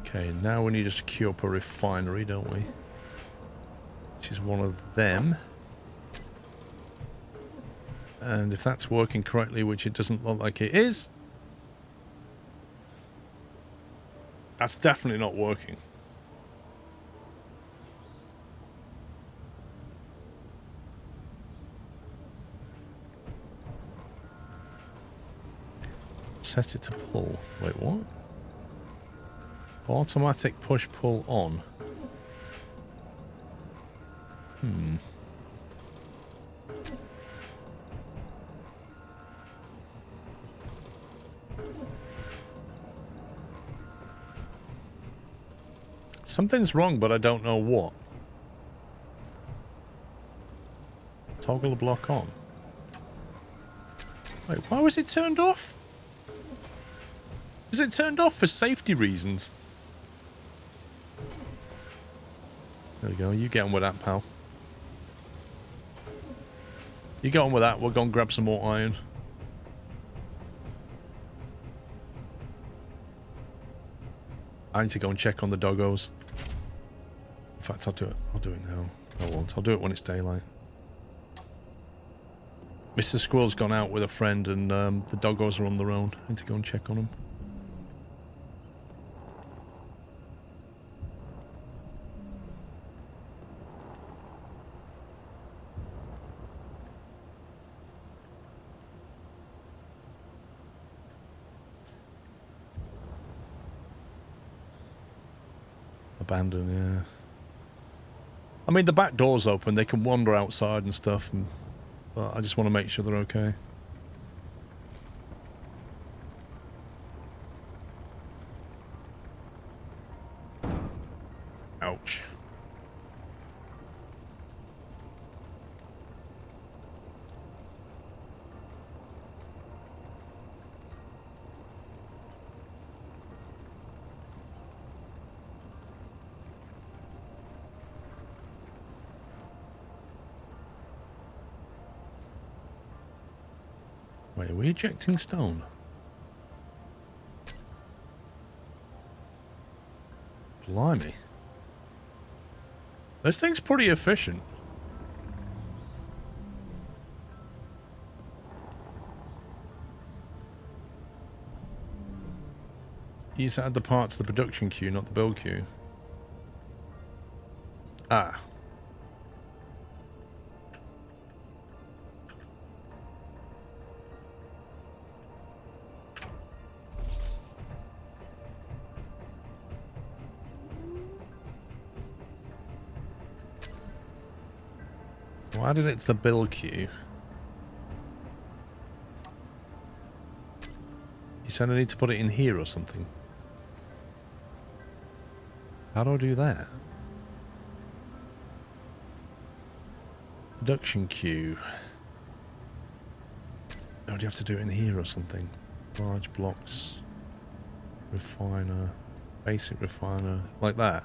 Okay, now we need to queue up a refinery, don't we? Which is one of them. And if that's working correctly, which it doesn't look like it is, that's definitely not working. Set it to pull. Wait, what? Automatic push-pull on. Something's wrong, but I don't know what. Toggle the block on. Wait, why was it turned off? Is it turned off for safety reasons? There we go. You get on with that, pal. You get on with that. We'll go and grab some more iron. I need to go and check on the doggos. In fact, I'll do it. I'll do it now. I won't. I'll do it when it's daylight. Mr. Squirrel's gone out with a friend and the doggos are on their own. I need to go and check on them. Abandoned, yeah. I mean, the back door's open. They can wander outside and stuff, but I just want to make sure they're okay. Ouch. Wait, are we ejecting stone? Blimey. This thing's pretty efficient. You just add the part to the production queue, not the build queue. Ah. So added it to the build queue. You said I need to put it in here or something. How do I do that? Production queue. Oh, do you have to do it in here or something? Large blocks. Refiner. Basic refiner. Like that.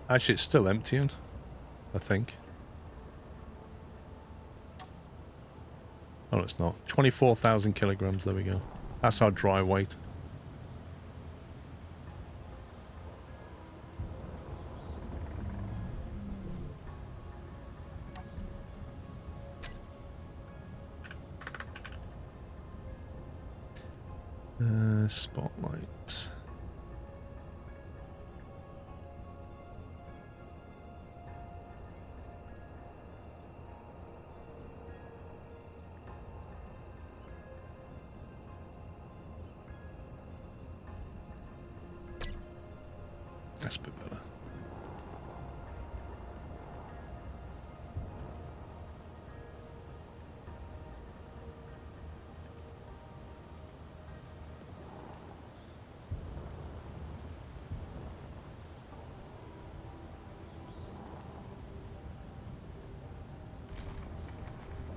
Actually, it's still emptying, I think. Oh, it's not. 24,000 kilograms, there we go. That's our dry weight. Spotlight. That's a bit better.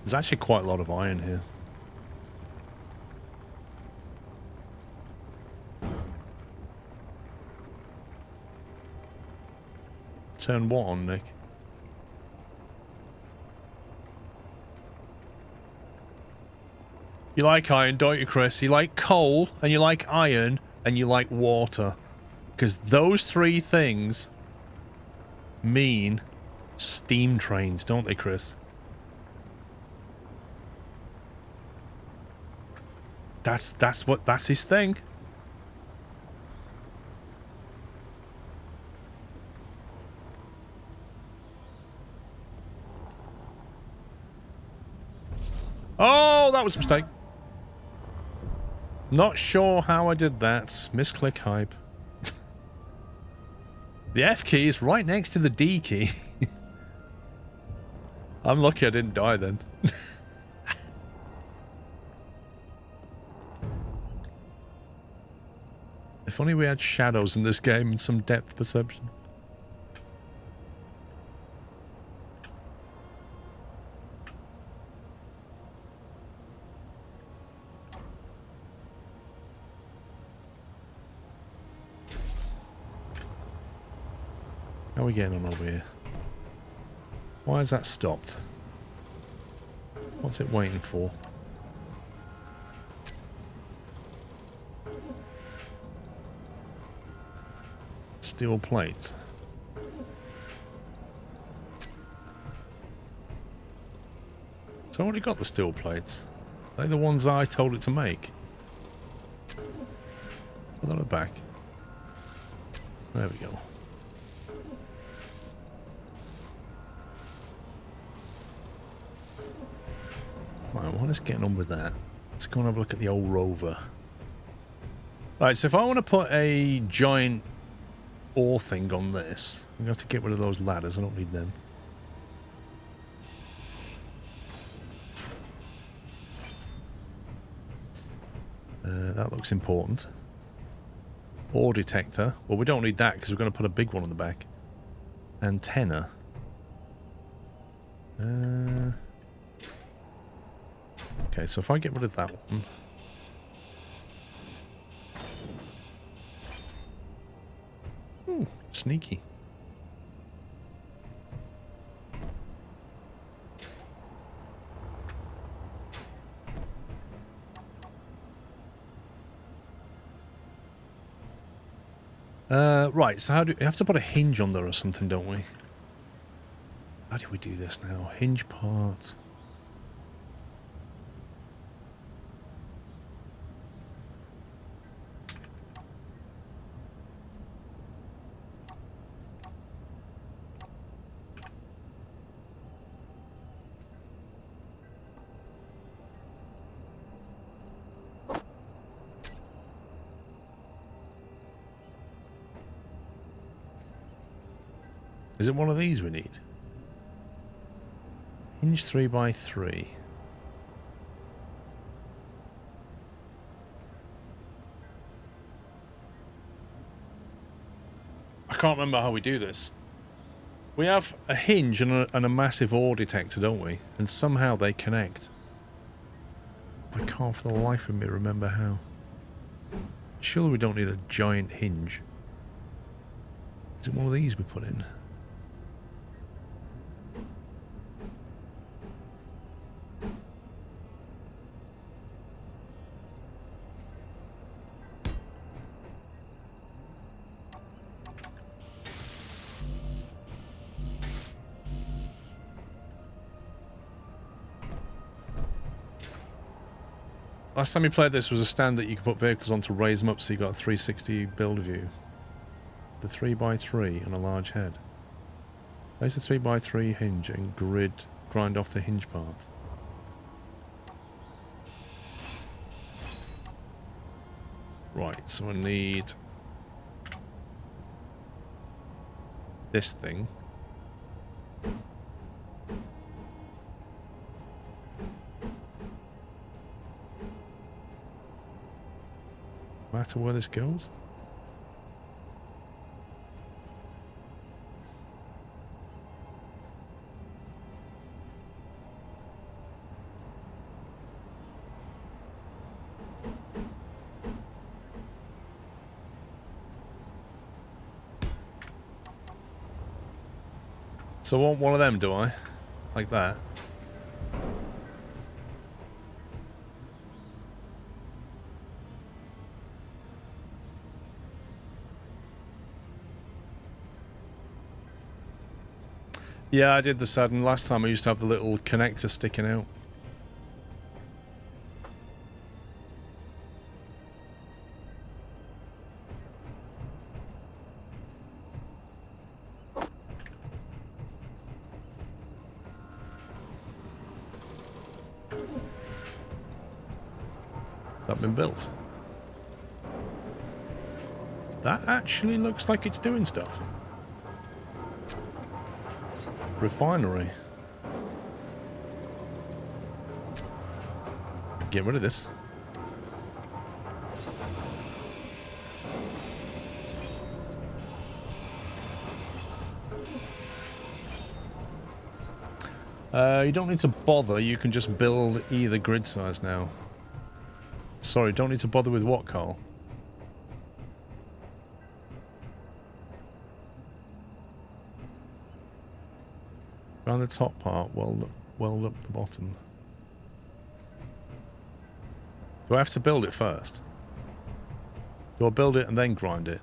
There's actually quite a lot of iron here. Turn what on, Nick? You like iron, don't you, Chris? You like coal, and you like iron, and you like water. Because those three things mean steam trains, don't they, Chris? That's his thing. Oh, that was a mistake. Not sure how I did that. Misclick hype. The F key is right next to the D key. I'm lucky I didn't die then. If only we had shadows in this game and some depth perception. How are we getting on over here? Why is that stopped? What's it waiting for? Steel plate. So I already got the steel plates. They're the ones I told it to make. Put that back. There we go. Right, what is getting on with that? Let's go and have a look at the old rover. Right, so if I want to put a giant ore thing on this, I'm going to have to get rid of those ladders. I don't need them. That looks important. Ore detector. Well, we don't need that because we're going to put a big one on the back. Antenna. Okay, so if I get rid of that one... Ooh, sneaky. Right, so how do we have to put a hinge on there or something, don't we? How do we do this now? Hinge part. Is it one of these we need? Hinge 3x3. I can't remember how we do this. We have a hinge and a massive ore detector, don't we? And somehow they connect. I can't for the life of me remember how. Surely we don't need a giant hinge. Is it one of these we put in? Last time we played this was a stand that you could put vehicles on to raise them up so you got a 360 build view. The 3x3 and a large head. Place a 3x3 hinge and grind off the hinge part. Right, so I need this thing. Matter where this goes? So I want one of them, do I? Like that? Yeah, I did the sudden. Last time I used to have the little connector sticking out. Has that been built? That actually looks like it's doing stuff. Refinery. Get rid of this. You don't need to bother, you can just build either grid size now. Sorry, don't need to bother with what, Carl? Around the top part, weld up the bottom. Do I have to build it first? Do I build it and then grind it?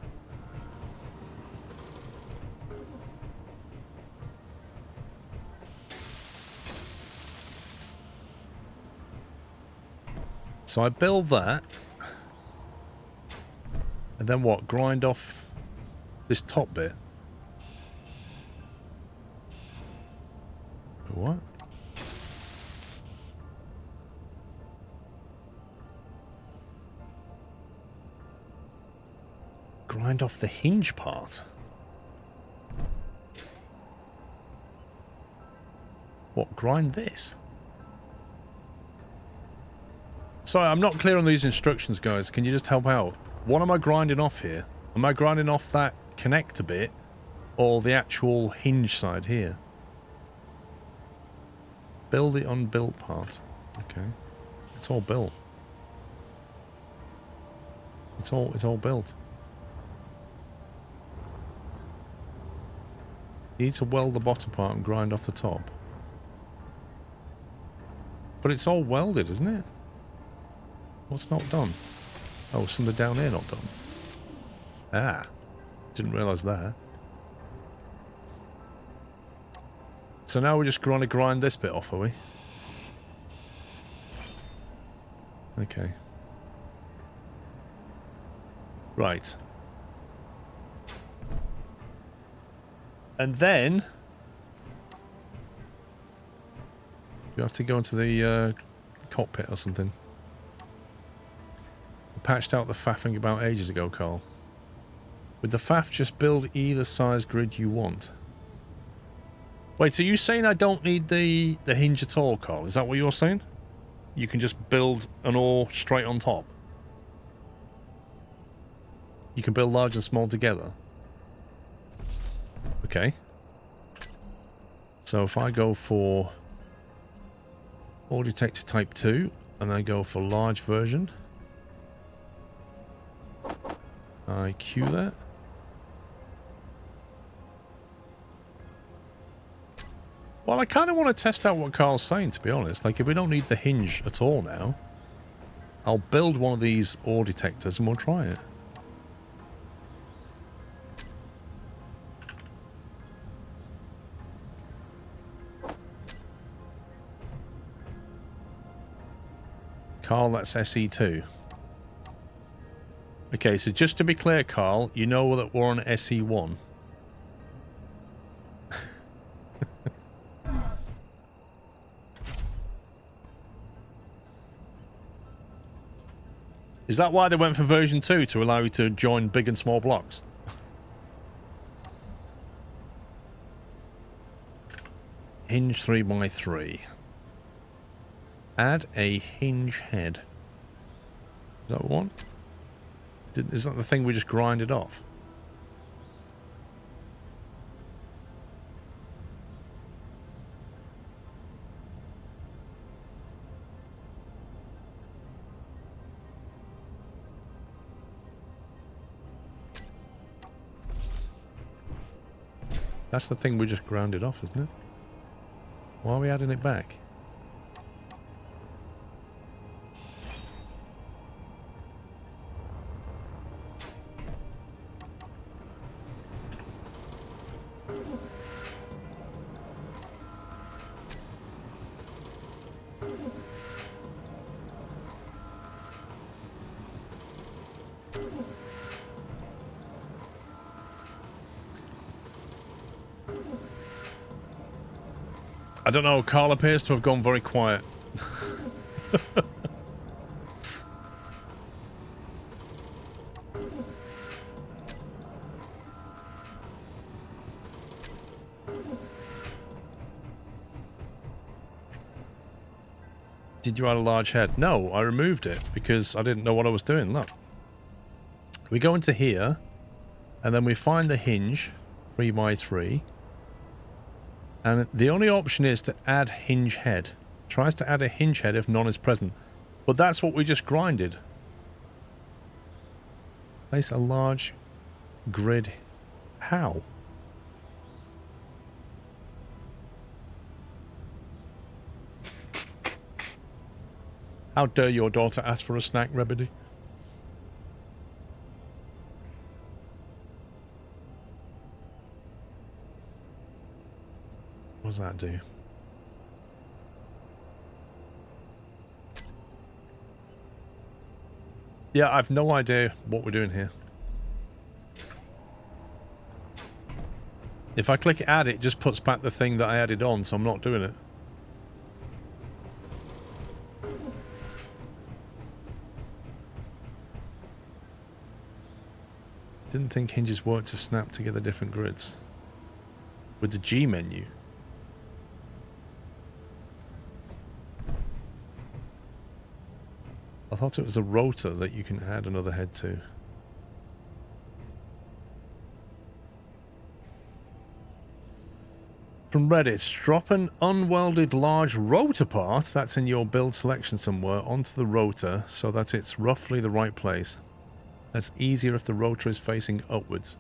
So I build that, and then what? Grind off this top bit? What? Grind off the hinge part? What, grind this? Sorry, I'm not clear on these instructions, guys. Can you just help out? What am I grinding off here? Am I grinding off that connector bit or the actual hinge side here? Build the unbuilt part. Okay. It's all built. It's all built. You need to weld the bottom part and grind off the top. But it's all welded, isn't it? What's not done? Oh, something down here not done. Ah. Didn't realise that. So now we're just going to grind this bit off, are we? Okay. Right. And then... you have to go into the cockpit or something. Patched out the faffing about ages ago, Carl. With the faff, just build either size grid you want. Wait, are you saying I don't need the hinge at all, Carl? Is that what you're saying? You can just build an ore straight on top? You can build large and small together? Okay. So if I go for ore detector type 2, and I go for large version... I queue that. Well, I kind of want to test out what Carl's saying, to be honest. Like, if we don't need the hinge at all now, I'll build one of these ore detectors and we'll try it. Carl, that's SE2. Okay, so just to be clear, Carl, you know that we're on SE1. Is that why they went for version 2, to allow you to join big and small blocks? Hinge 3x3. Add a hinge head. Is that what we want? Is that the thing we just grinded off? That's the thing we just grounded off, isn't it? Why are we adding it back? I don't know, Carl appears to have gone very quiet. Did you add a large head? No, I removed it because I didn't know what I was doing. Look. We go into here, and then we find the hinge, 3x3. And the only option is to add hinge head. Tries to add a hinge head if none is present. But that's what we just grinded. Place a large grid. How? How dare your daughter ask for a snack, Rebedy? What does that do? Yeah, I've no idea what we're doing here. If I click add, it just puts back the thing that I added on, so I'm not doing it. Didn't think hinges work to snap together different grids. With the G menu. I thought it was a rotor that you can add another head to. From Reddit, drop an unwelded large rotor part, that's in your build selection somewhere, onto the rotor so that it's roughly the right place. That's easier if the rotor is facing upwards.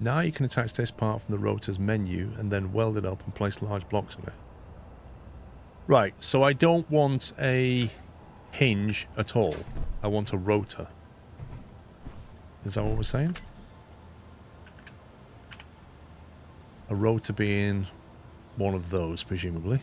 Now you can attach this part from the rotor's menu and then weld it up and place large blocks on it. Right, so I don't want a hinge at all. I want a rotor. Is that what we're saying? A rotor being one of those, presumably.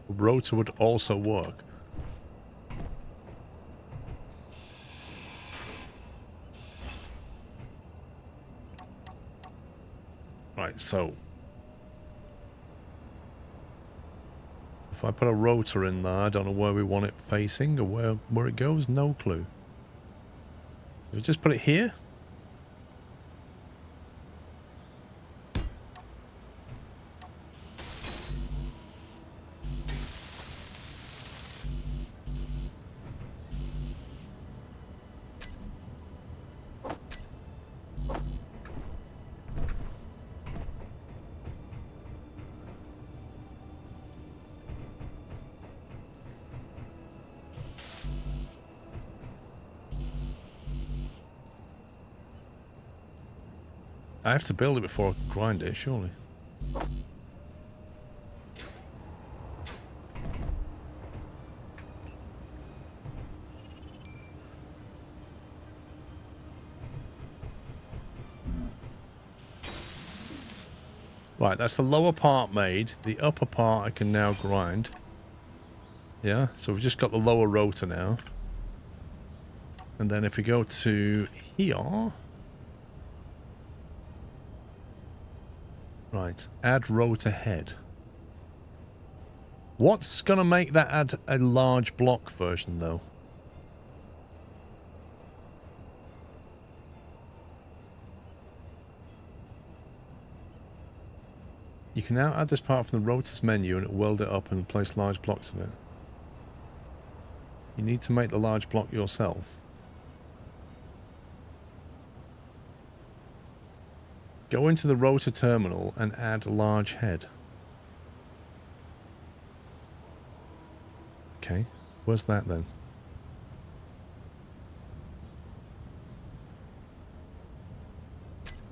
A rotor would also work. Right, so if I put a rotor in there, I don't know where we want it facing or where it goes, no clue. So we just put it here. I have to build it before I can grind it, surely. Right, that's the lower part made. The upper part I can now grind. Yeah, so we've just got the lower rotor now. And then if we go to here... Right, add rotor head. What's going to make that add a large block version, though? You can now add this part from the rotor's menu and it will weld it up and place large blocks on it. You need to make the large block yourself. Go into the rotor terminal and add large head. Okay, where's that then?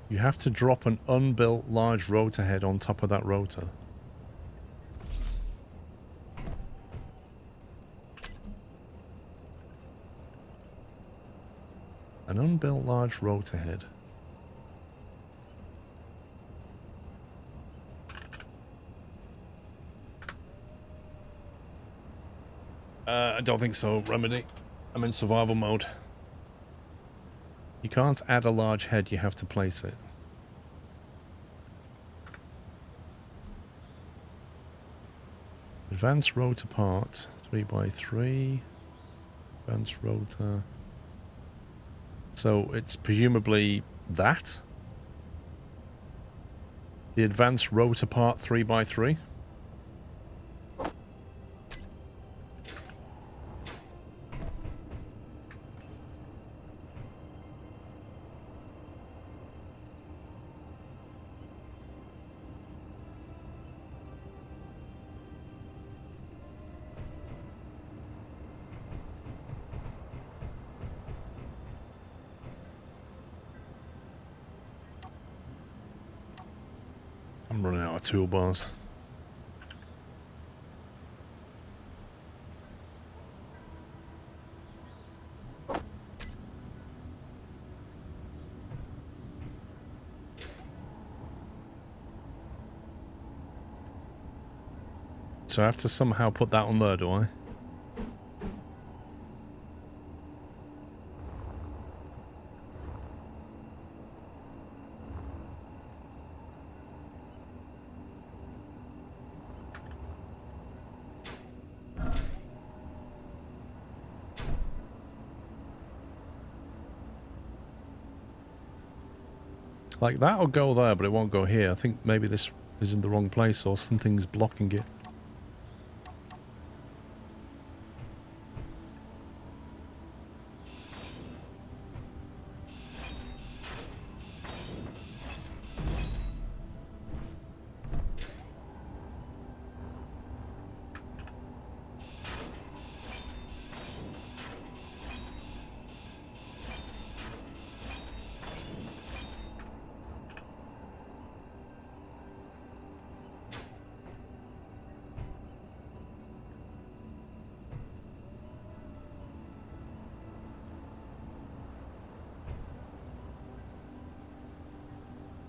You have to drop an unbuilt large rotor head on top of that rotor. An unbuilt large rotor head. I don't think so, Remedy. I'm in survival mode. You can't add a large head, you have to place it. Advanced rotor part, 3x3. Advanced rotor. So it's presumably that? The advanced rotor part 3x3? I'm running out of toolbars. So I have to somehow put that on there, do I? Like that will go there, but it won't go here. I think maybe this is in the wrong place or something's blocking it.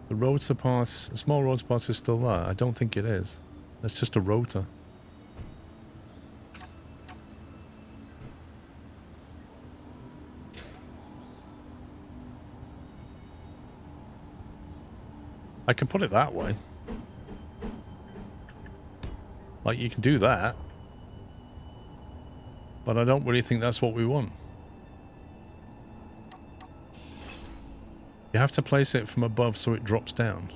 The rotor part, small rotor part is still there. I don't think it is. It's just a rotor. I can put it that way. Like, you can do that. But I don't really think that's what we want. You have to place it from above so it drops down.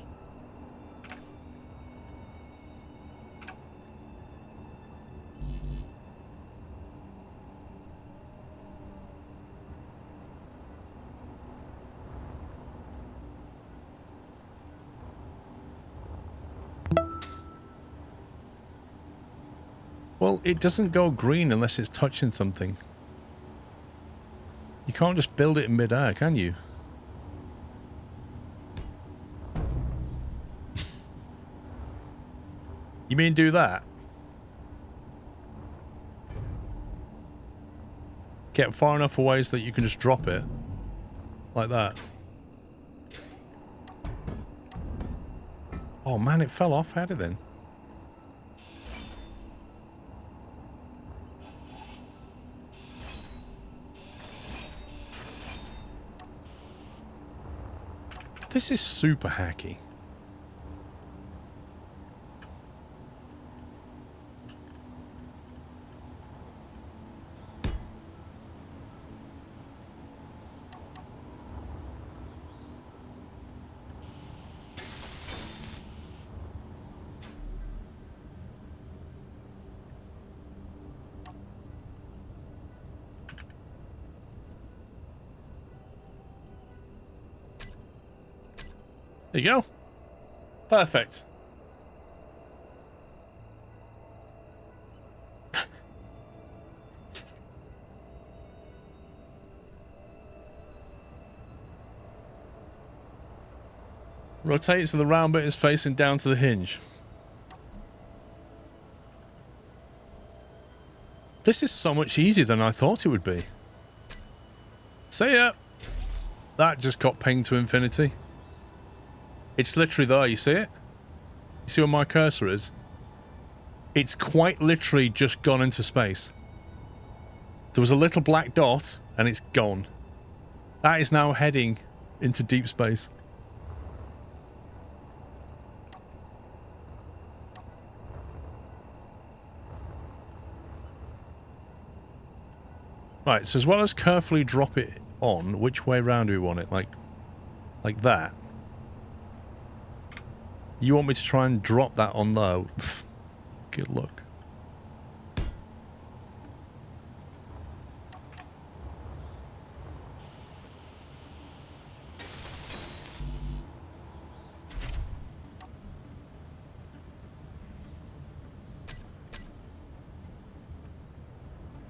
Well, it doesn't go green unless it's touching something. You can't just build it in mid-air, can you? You mean do that? Get far enough away so that you can just drop it. Like that. Oh man, it fell off. How did it then? This is super hacky. There you go. Perfect. Rotate so the round bit is facing down to the hinge. This is so much easier than I thought it would be. See ya. That just got pinged to infinity. It's literally there, you see it? You see where my cursor is? It's quite literally just gone into space. There was a little black dot, and it's gone. That is now heading into deep space. Right, so as well as carefully drop it on, which way round do we want it? Like that? You want me to try and drop that on low? Good luck.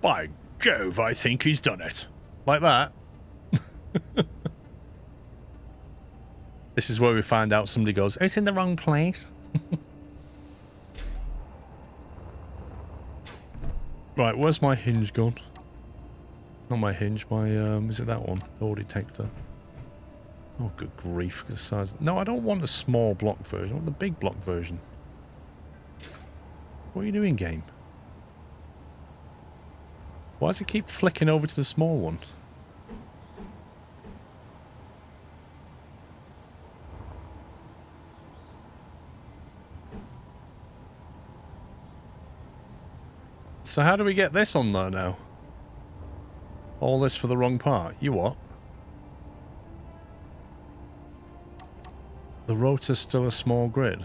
By Jove, I think he's done it. Like that. This is where we find out somebody goes, it's in the wrong place. Right, where's my hinge gone? Not my hinge, my, is it that one? Ore detector. Oh, good grief. The size. No, I don't want a small block version. I want the big block version. What are you doing, game? Why does it keep flicking over to the small one? So how do we get this on there now? All this for the wrong part. You what? The rotor's still a small grid.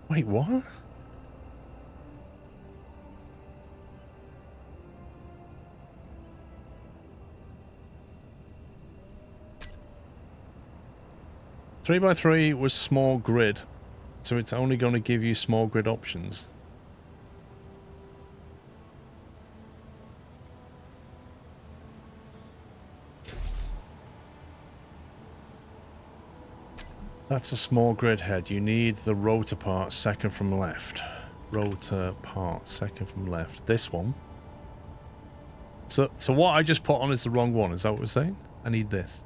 Wait, what? Three by 3 was small grid, so it's only going to give you small grid options. That's a small grid head. You need the rotor part second from left. Rotor part second from left. This one. So what I just put on is the wrong one. Is that what we're saying? I need this.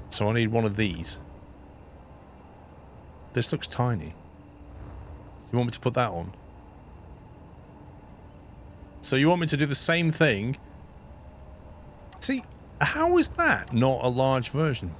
So I need one of these. This looks tiny. So you want me to put that on? So you want me to do the same thing? See, how is that not a large version?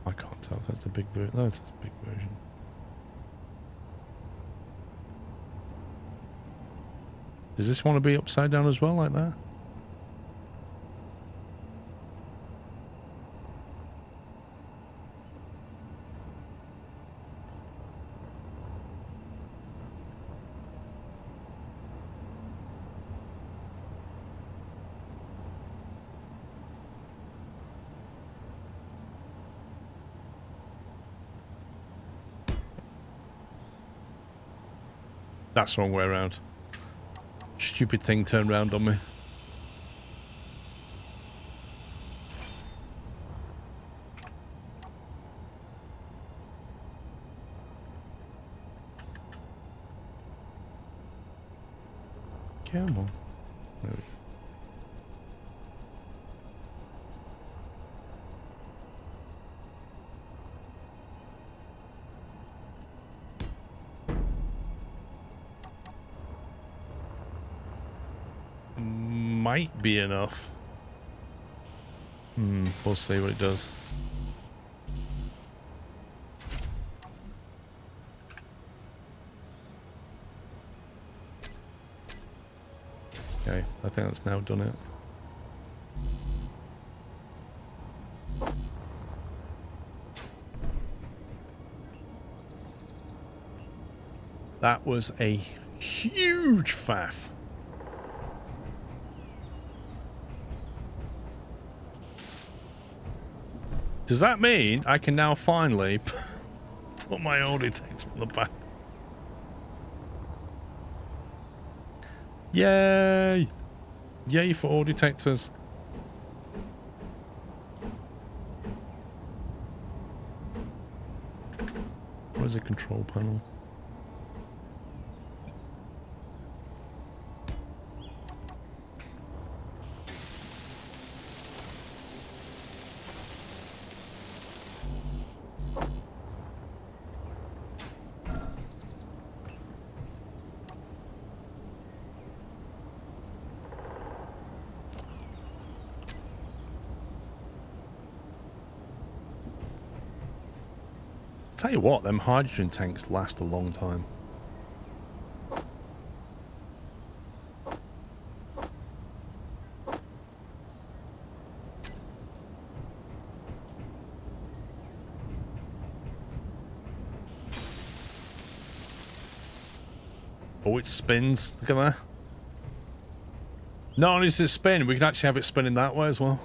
I can't tell if that's the big version. No, it's a big version. Does this want to be upside down as well, like that? That's the wrong way around. Stupid thing turned round on me. Come on. There we go. Might be enough. We'll see what it does. Okay, I think that's now done it. That was a huge faff. Does that mean I can now finally put my old detector on the back? Yay! Yay for all detectors. Where's the control panel? Tell you what, them hydrogen tanks last a long time. Oh, it spins. Look at that. Not only does it spin, we can actually have it spinning that way as well.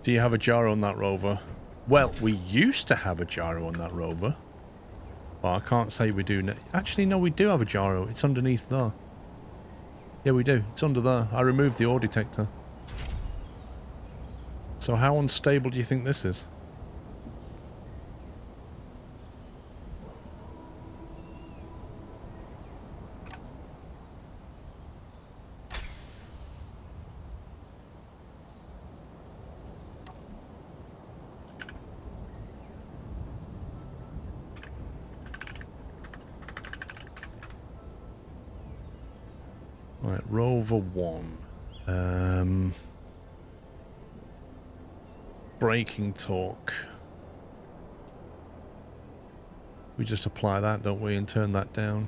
Do you have a gyro on that rover? Well, we used to have a gyro on that rover. Well, I can't say we do. Actually, no, we do have a gyro. It's underneath there. Yeah, we do. It's under there. I removed the ore detector. So how unstable do you think this is? Right, rover 1. Braking torque. We just apply that, don't we, and turn that down.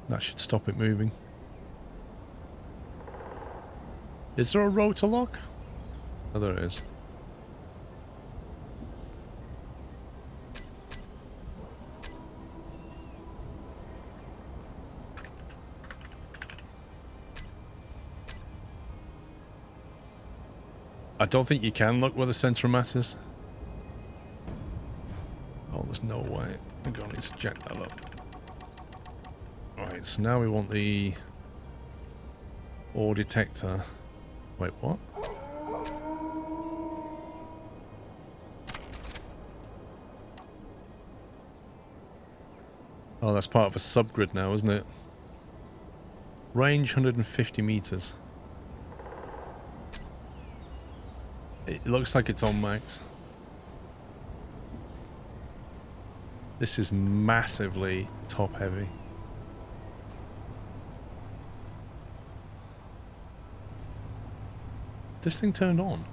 That should stop it moving. Is there a rotor lock? Oh, there is. I don't think you can look where the centre of mass is. Oh, there's no way. I'm going to need to jack that up. Right, so now we want the ore detector. Wait, what? Oh, that's part of a subgrid now, isn't it? Range 150 meters. It looks like it's on max. This is massively top heavy. This thing turned on.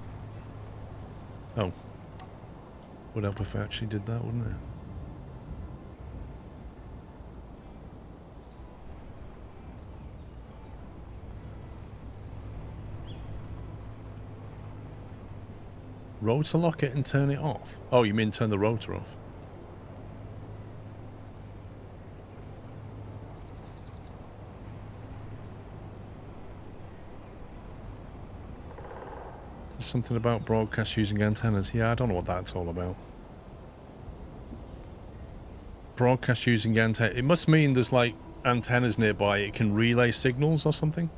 Oh. Would help if I actually did that, wouldn't it? Rotor lock it and turn it off? Oh, you mean turn the rotor off? There's something about broadcast using antennas. Yeah, I don't know what that's all about. Broadcast using antenna. It must mean there's like antennas nearby. It can relay signals or something.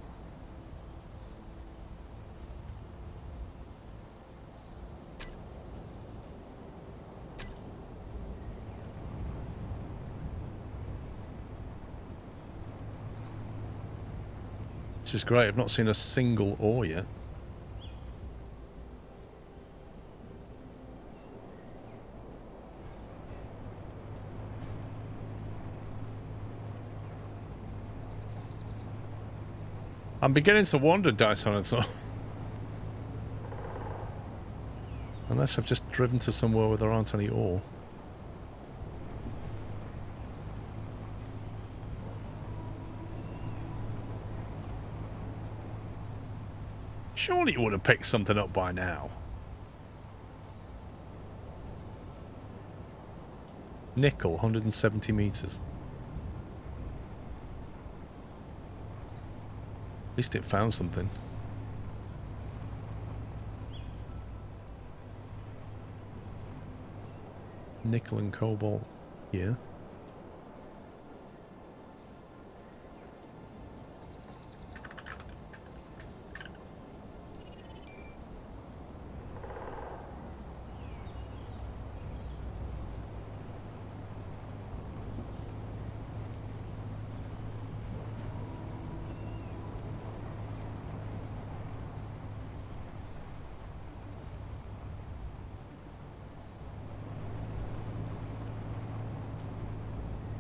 This is great. I've not seen a single ore yet. I'm beginning to wonder, Dyson, and so. Unless I've just driven to somewhere where there aren't any ore. Surely you would have picked something up by now. Nickel, 170 meters. At least it found something. Nickel and cobalt here.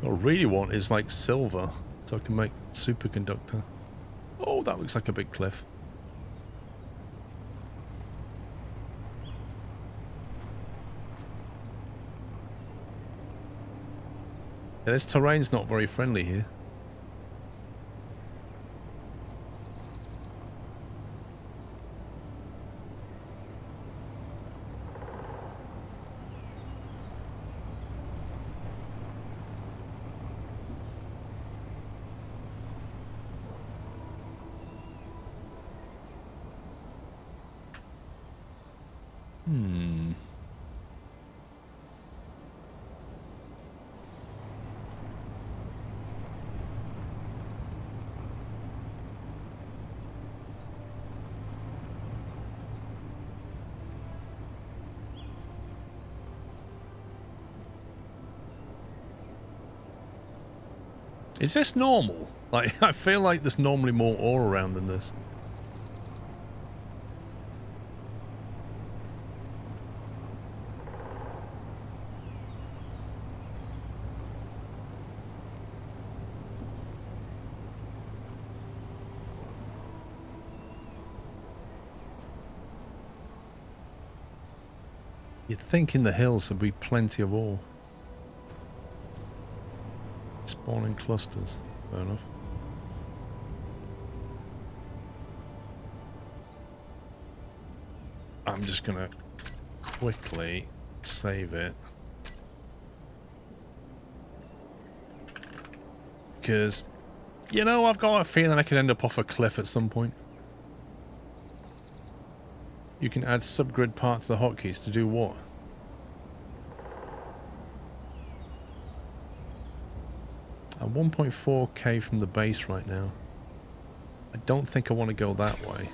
What I really want is like silver, so I can make superconductor. Oh, that looks like a big cliff. Yeah, this terrain's not very friendly here. Is this normal? Like, I feel like there's normally more ore around than this. You'd think in the hills there'd be plenty of ore. Spawning clusters. Fair enough. I'm just gonna quickly save it. Because, you know, I've got a feeling I could end up off a cliff at some point. You can add subgrid parts to the hotkeys to do what? I'm 1.4k from the base right now. I don't think I want to go that way.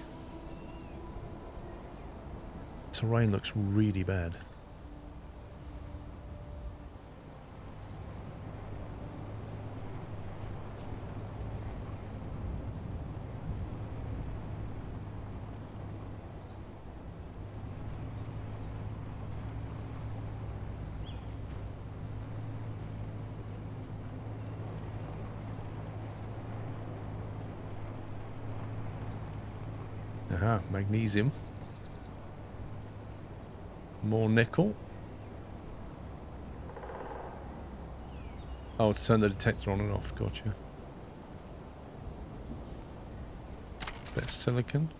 Terrain looks really bad. Aha, magnesium. More nickel. Oh, it's turn the detector on and off, gotcha. Bit of silicon.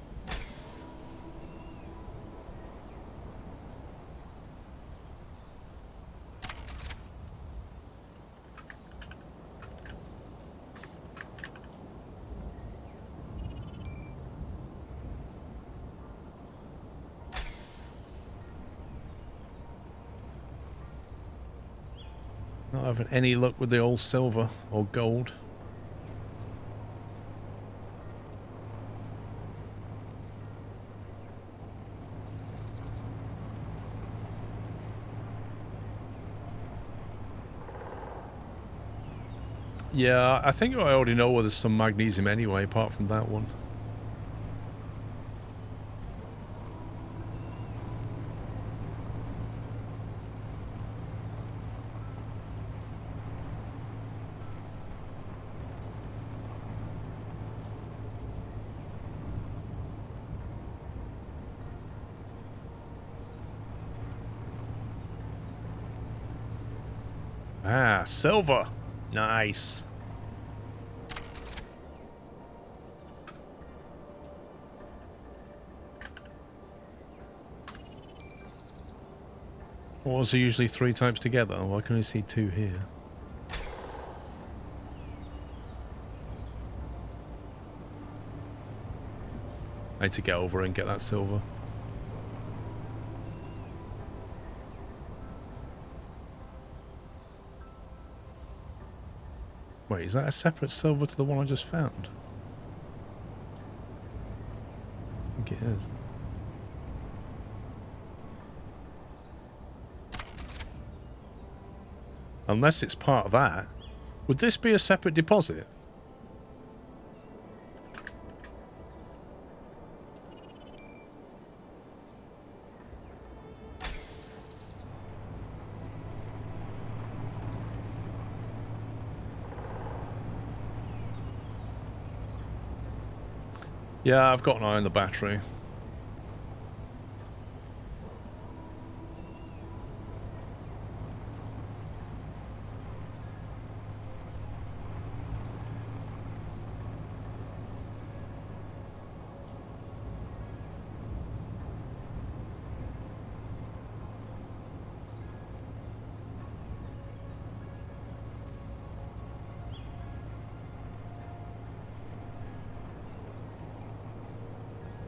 Not having any luck with the old silver or gold. Yeah, I think I already know where there's some magnesium anyway, apart from that one. Ah, silver. Nice. Ores are usually 3 types together. Why can I see 2 here? I need to get over and get that silver. Wait, is that a separate silver to the one I just found? I think it is. Unless it's part of that. Would this be a separate deposit? Yeah, I've got an eye on the battery.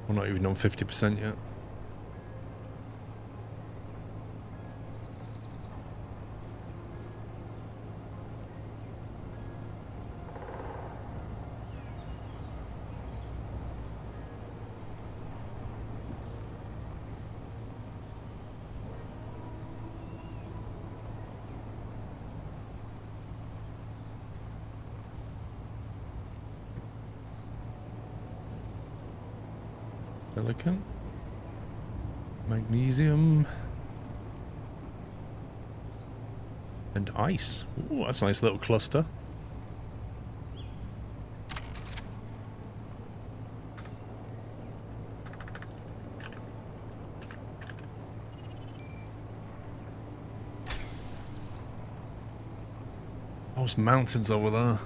We're not even on 50% yet. Silicon, magnesium, and ice. Ooh, that's a nice little cluster. Those mountains over there.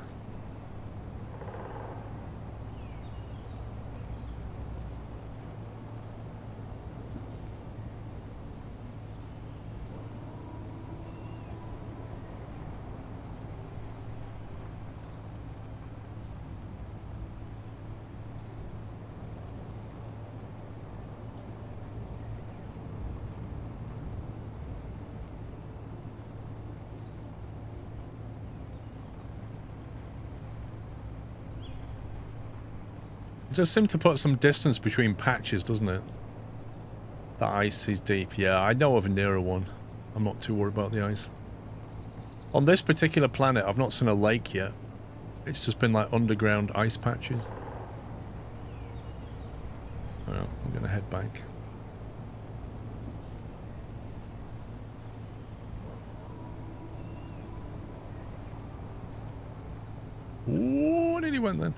It does seem to put some distance between patches, doesn't it? The ice is deep. Yeah, I know of a nearer one. I'm not too worried about the ice. On this particular planet, I've not seen a lake yet. It's just been like underground ice patches. Well, I'm going to head back. Ooh, did he went then?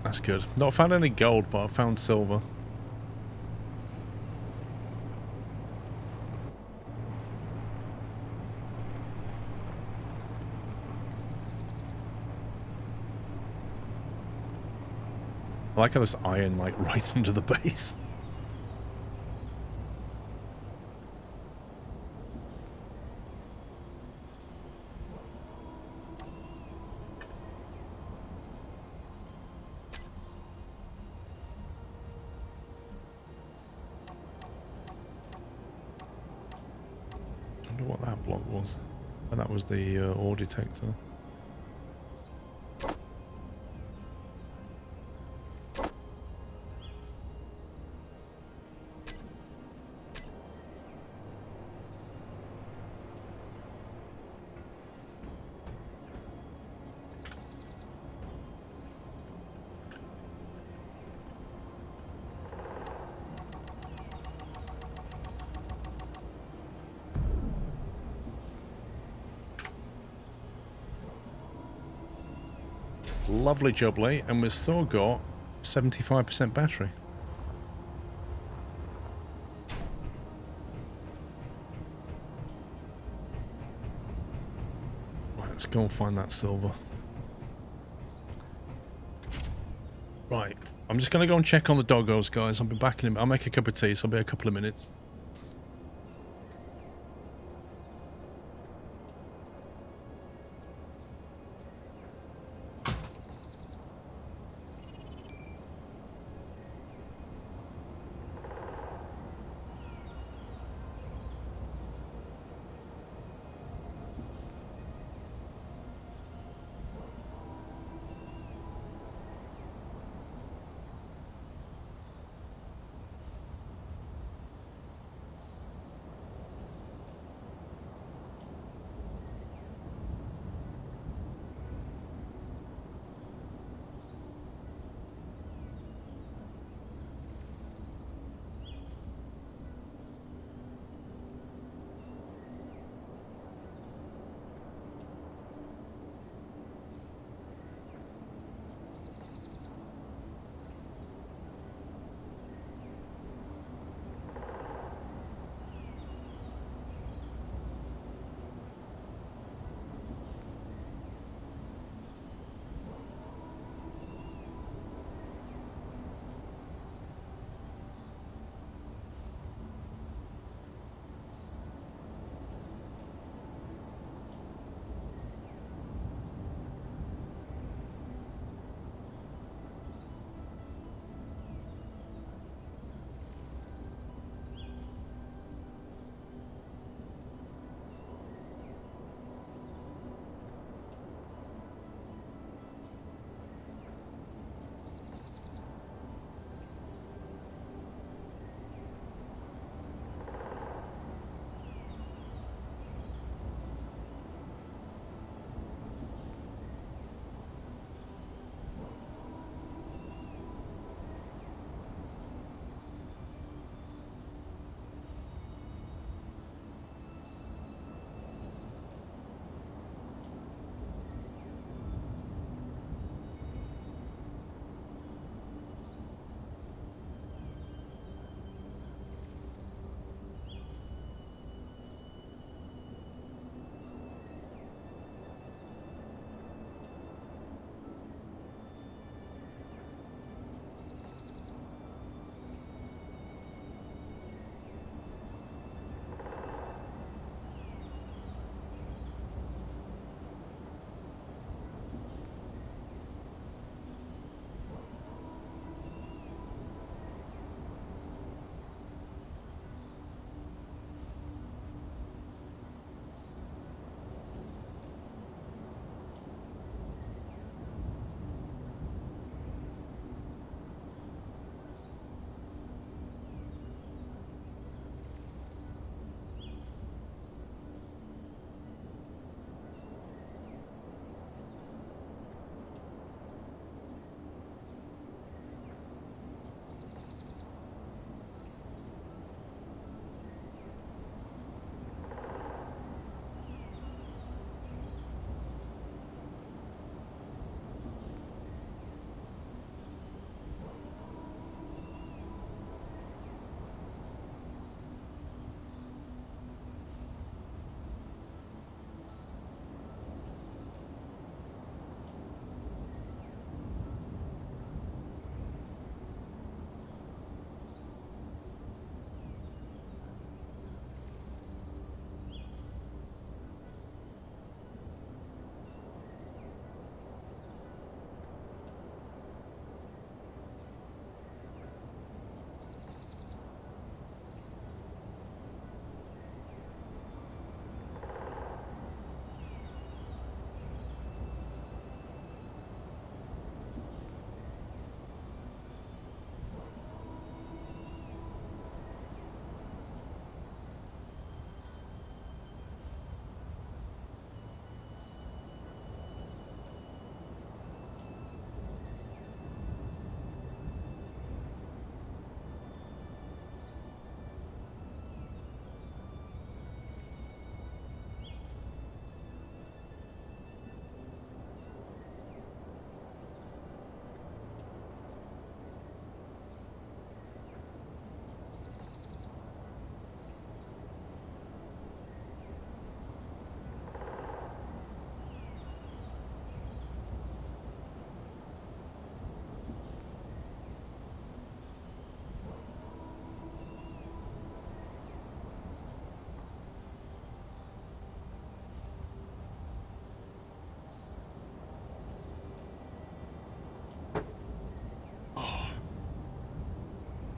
That's good. Not found any gold, but I found silver. I like how there's iron, like, right under the base. I wonder what that block was. And that was the ore detector. Lovely jubbly, and we've still got 75% battery. Right, let's go and find that silver. Right, I'm just going to go and check on the doggos, guys. I'll be back in a minute. I'll make a cup of tea, so I'll be a couple of minutes.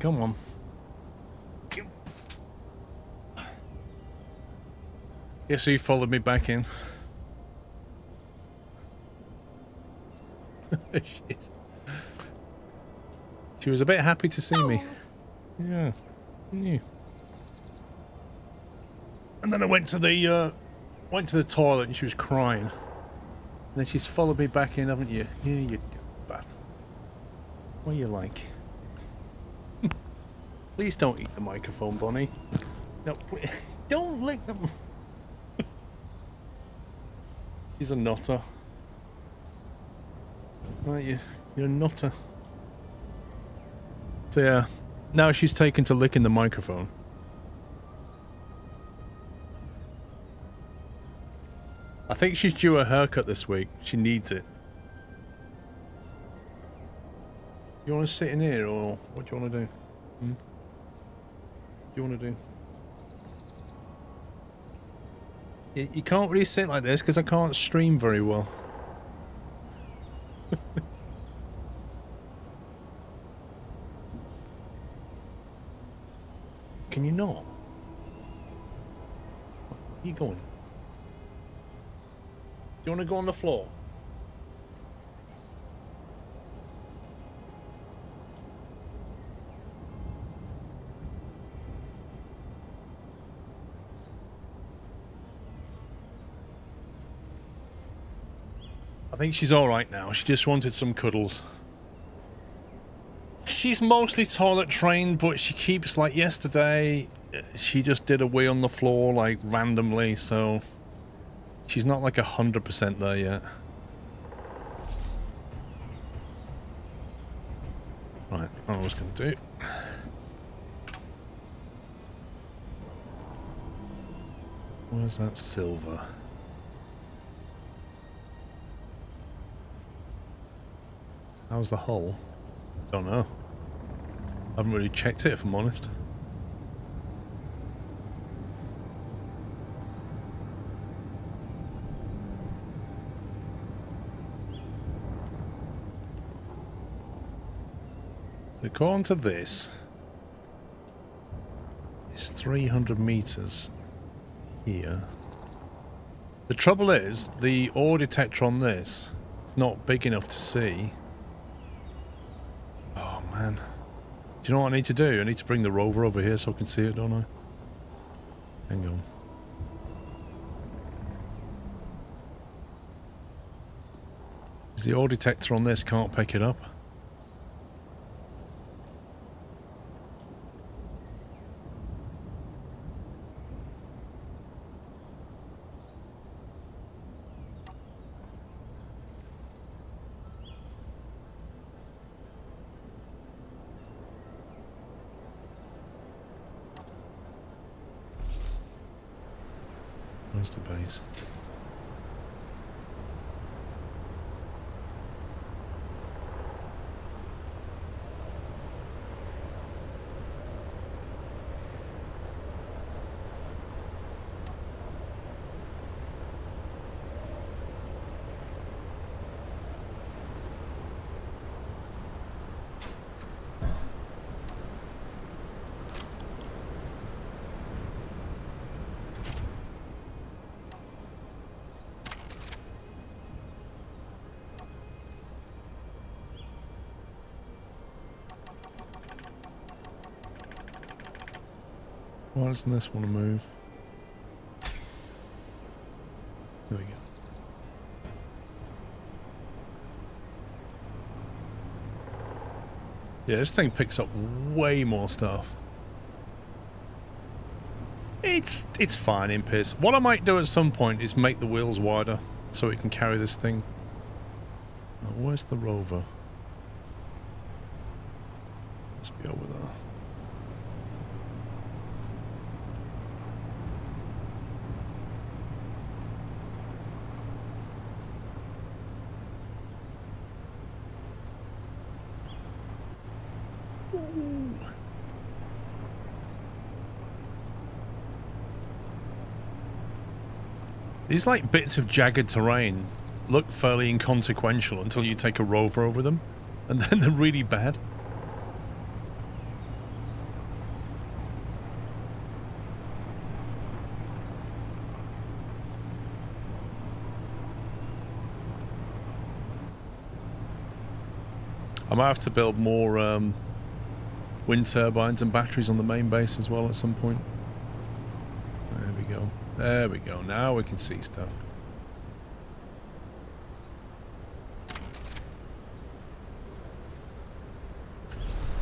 Come on. Guess who followed me back in? She was a bit happy to see me. Yeah. Yeah. And then I went to the toilet and she was crying. And then she's followed me back in, haven't you? Yeah, you bat. What are you like? Please don't eat the microphone, Bonnie. No, please. Don't lick them. She's a nutter. Aren't you? You're a nutter. So yeah, now she's taken to licking the microphone. I think she's due a haircut this week. She needs it. You want to sit in here, or what do you want to do? What do you want to do? You can't really sit like this because I can't stream very well. Can you not? Where are you going? Do you want to go on the floor? I think she's alright now. She just wanted some cuddles. She's mostly toilet trained, but she keeps, like yesterday, she just did a wee on the floor, like, randomly, so she's not like 100% there yet. Right, I know what I was going to do. Where's that silver? How's the hull? Don't know. I haven't really checked it, if I'm honest. So according to this, it's 300 meters here. The trouble is, the ore detector on this is not big enough to see. Oh man. Do you know what I need to do? I need to bring the rover over here so I can see it, don't I? Hang on. Because the ore detector on this can't pick it up. Where's the base? Why doesn't this want to move? There we go. Yeah, this thing picks up way more stuff. It's fine in piss. What I might do at some point is make the wheels wider so it can carry this thing. Oh, where's the rover? Must be over there. These like bits of jagged terrain look fairly inconsequential until you take a rover over them, and then they're really bad. I might have to build more wind turbines and batteries on the main base as well at some point. There we go. There we go. Now we can see stuff.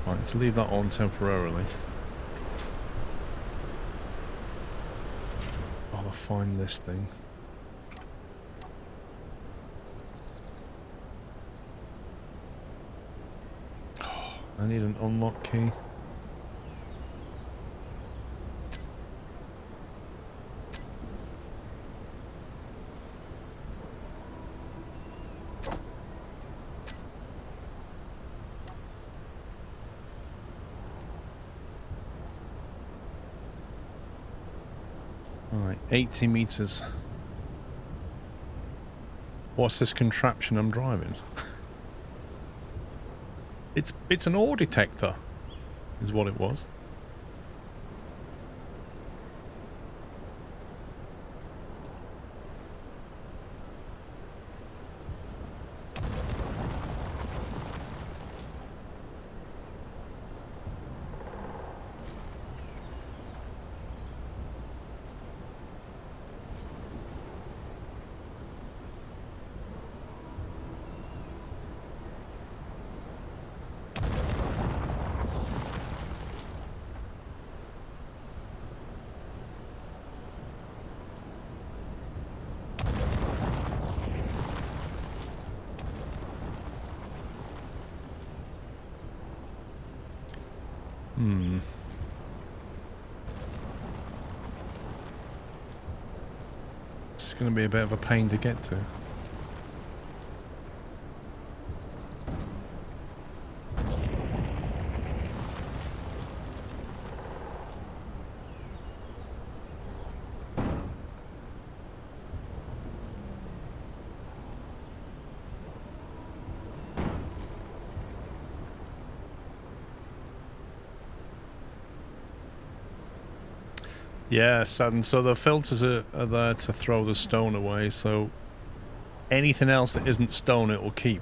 Right, let's leave that on temporarily. I'll find this thing. I need an unlock key. Alright, 80 meters. What's this contraption I'm driving? It's an ore detector, is what it was. It's going to be a bit of a pain to get to. Yes, and so the filters are there to throw the stone away, so anything else that isn't stone it will keep.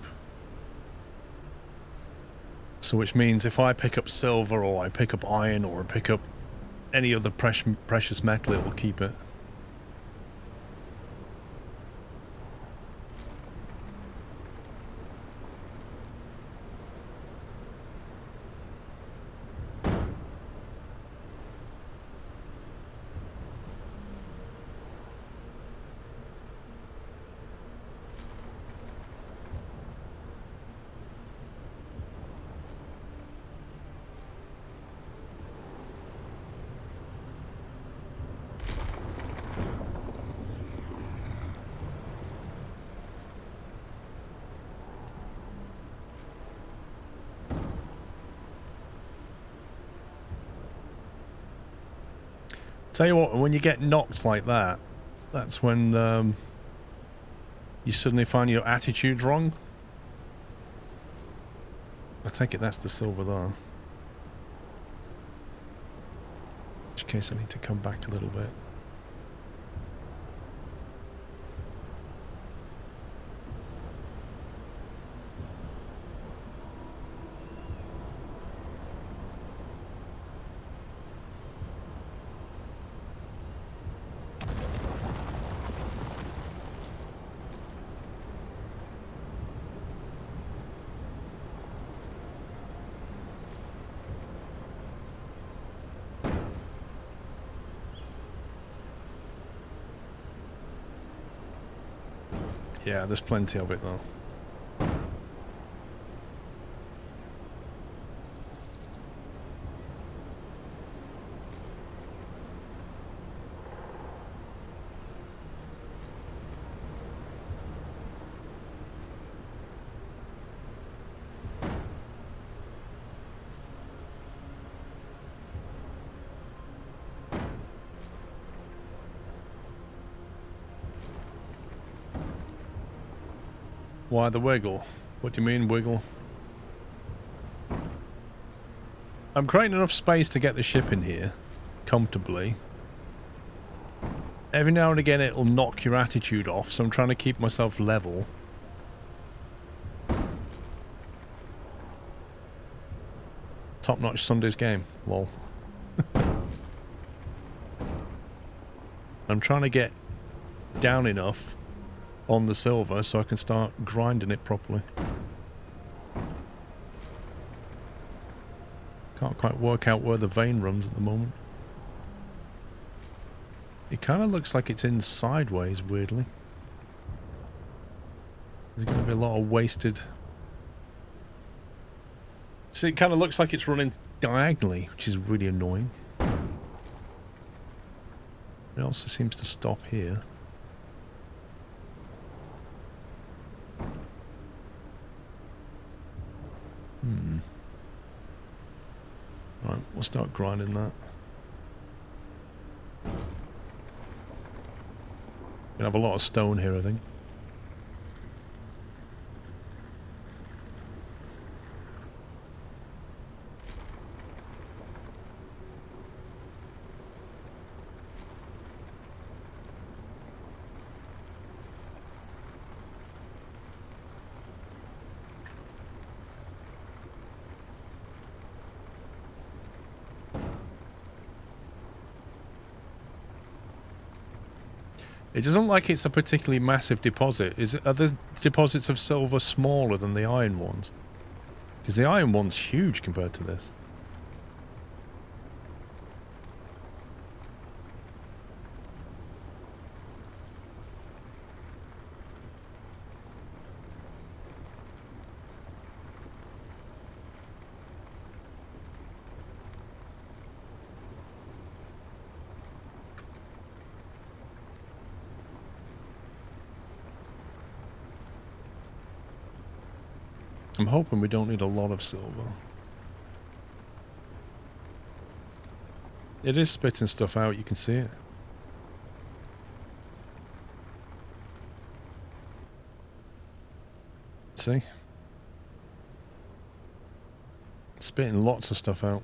So which means if I pick up silver or I pick up iron or I pick up any other precious metal, it will keep it. Tell you what, when you get knocked like that, that's when you suddenly find your attitude's wrong. I take it that's the silver there. In which case I need to come back a little bit. Yeah, there's plenty of it though. Why the wiggle? What do you mean wiggle? I'm creating enough space to get the ship in here comfortably. Every now and again it'll knock your attitude off, so I'm trying to keep myself level. top-notch Sunday's game. Lol. I'm trying to get down enough on the silver so I can start grinding it properly. Can't quite work out where the vein runs at the moment. It kind of looks like it's in sideways, weirdly. There's going to be a lot of wasted... See, it kind of looks like it's running diagonally, which is really annoying. It also seems to stop here. Right, we'll start grinding that. Gonna have a lot of stone here, I think. It doesn't look like it's a particularly massive deposit. Are the deposits of silver smaller than the iron ones? Because the iron one's huge compared to this. I'm hoping we don't need a lot of silver. It is spitting stuff out, you can see it. See? Spitting lots of stuff out.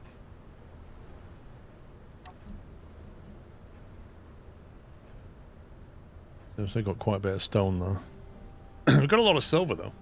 So we've still got quite a bit of stone there. We've got a lot of silver though.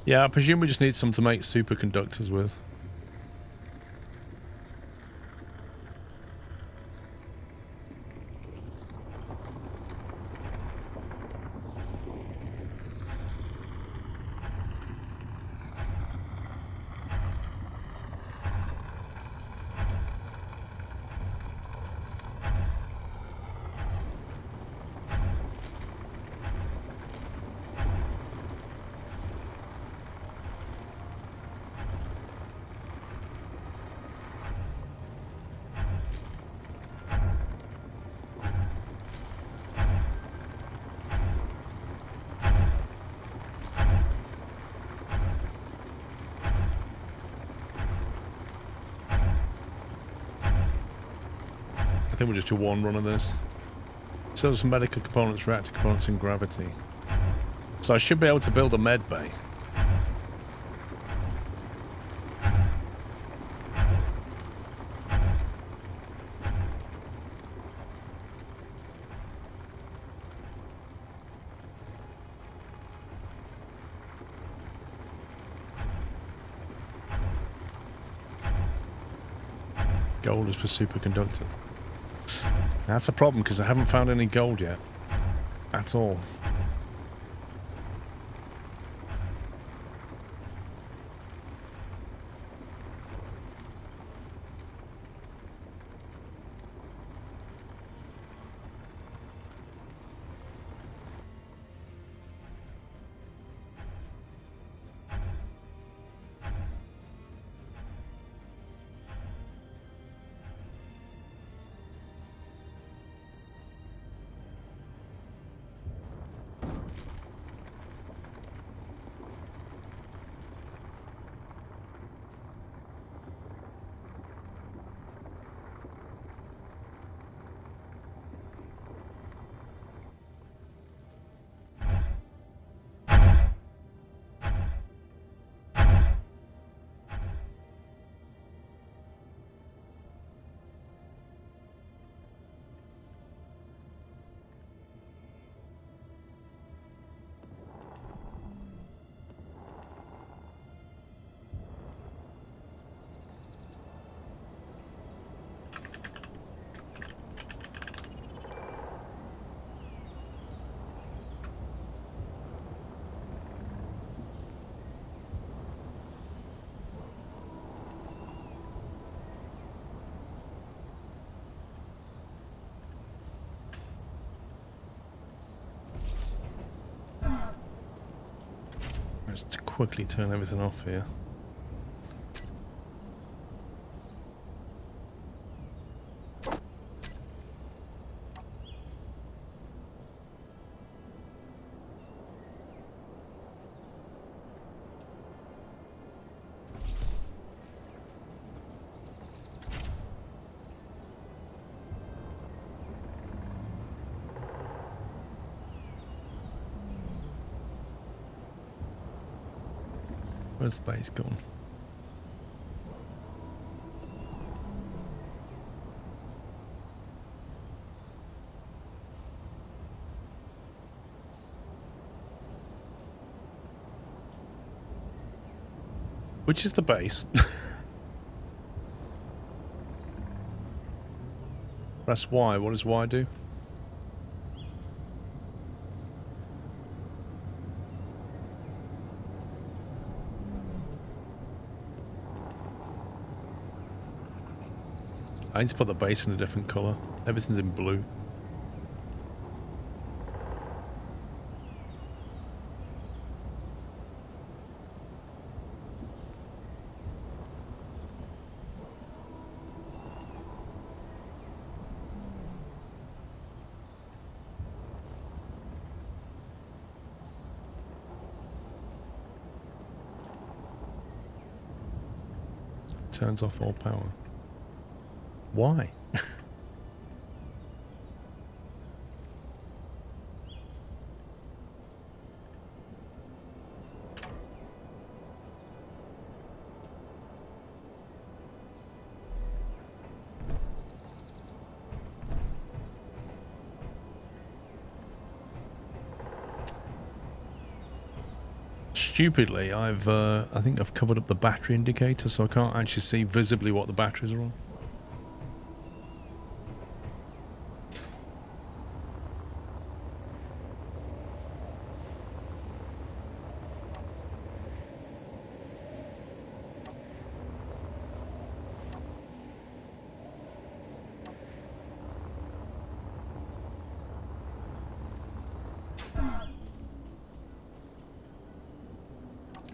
Yeah, I presume we just need some to make superconductors with. I think we'll just do one run of this. So some medical components, reactor components, and gravity. So I should be able to build a med bay. Gold is for superconductors. That's a problem because I haven't found any gold yet. At all. Let's quickly turn everything off here. Where's the base gone? Which is the base? Press Y. What does Y do? I need to put the base in a different colour. Everything's in blue. Turns off all power. Why? Stupidly, I think I've covered up the battery indicator, so I can't actually see visibly what the batteries are on.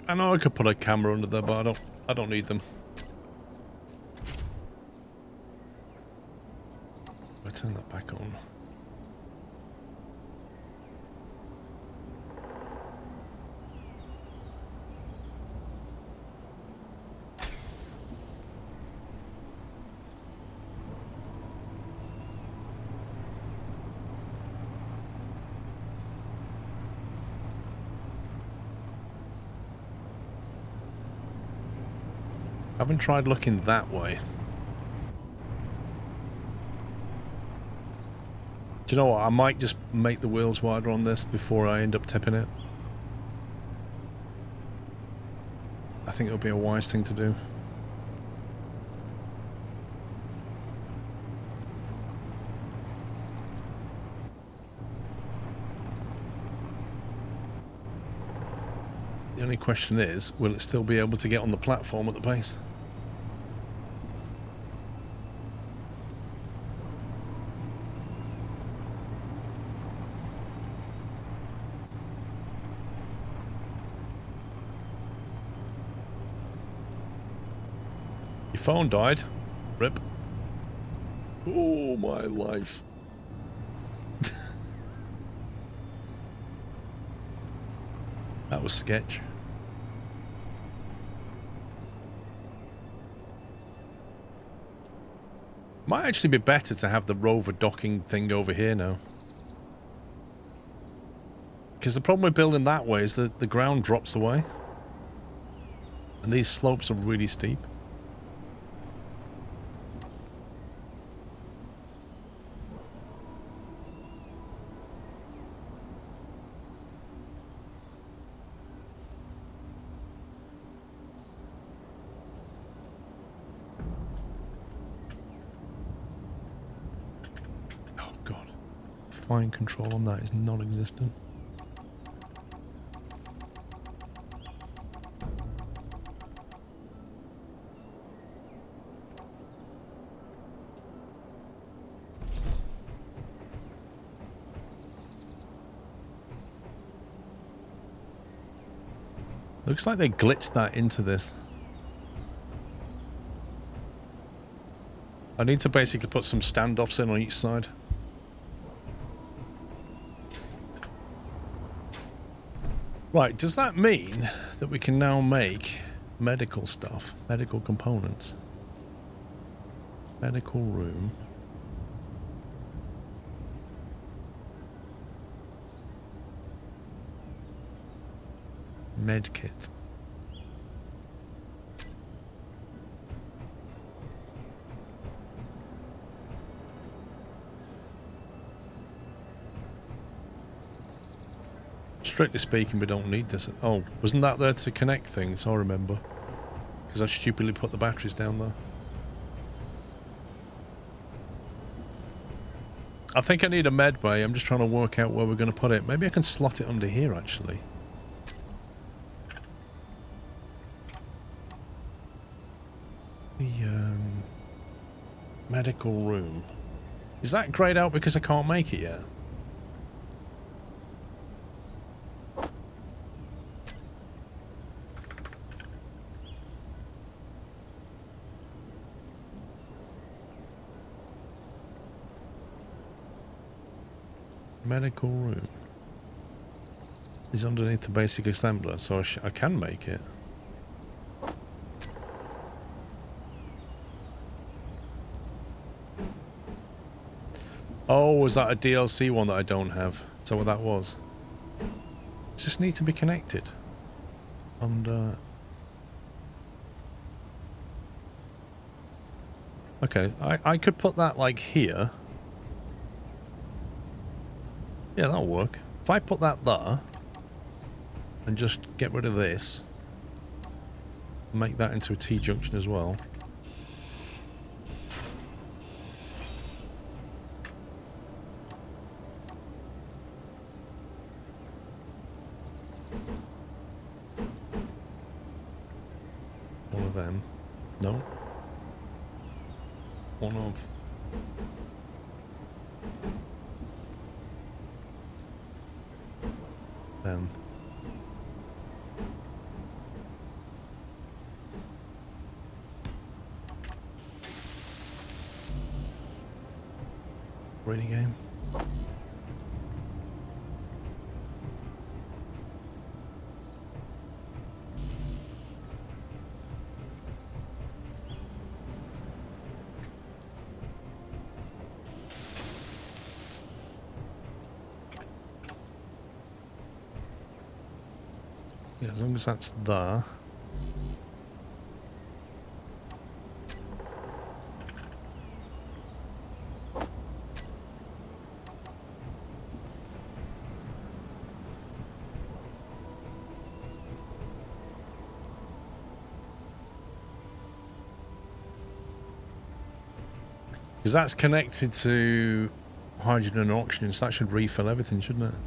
I know I could put a camera under there, but I don't need them. I turn that back on. I haven't tried looking that way. Do you know what? I might just make the wheels wider on this before I end up tipping it. I think it would be a wise thing to do. The only question is, will it still be able to get on the platform at the base? Your phone died. Rip. Oh, my life. That was sketch. Might actually be better to have the rover docking thing over here now. Because the problem with building that way is that the ground drops away. And these slopes are really steep. Fine control on that is non-existent. Looks like they glitched that into this. I need to basically put some standoffs in on each side. Right, does that mean that we can now make medical stuff, medical components? Medical room. Med kit. Strictly speaking, we don't need this. Oh, wasn't that there to connect things? I remember. Because I stupidly put the batteries down there. I think I need a med bay. I'm just trying to work out where we're going to put it. Maybe I can slot it under here, actually. The medical room. Is that grayed out because I can't make it yet? Medical room is underneath the basic assembler, so I can make it. Oh, was that a DLC one that I don't have? Is that what that was? It just need to be connected. And okay, I could put that like here. Yeah, that'll work. If I put that there and just get rid of this, make that into a T-junction as well. One of them. No. One of... them. Ready game. Yeah, as long as that's there. Because that's connected to hydrogen and oxygen, so that should refill everything, shouldn't it?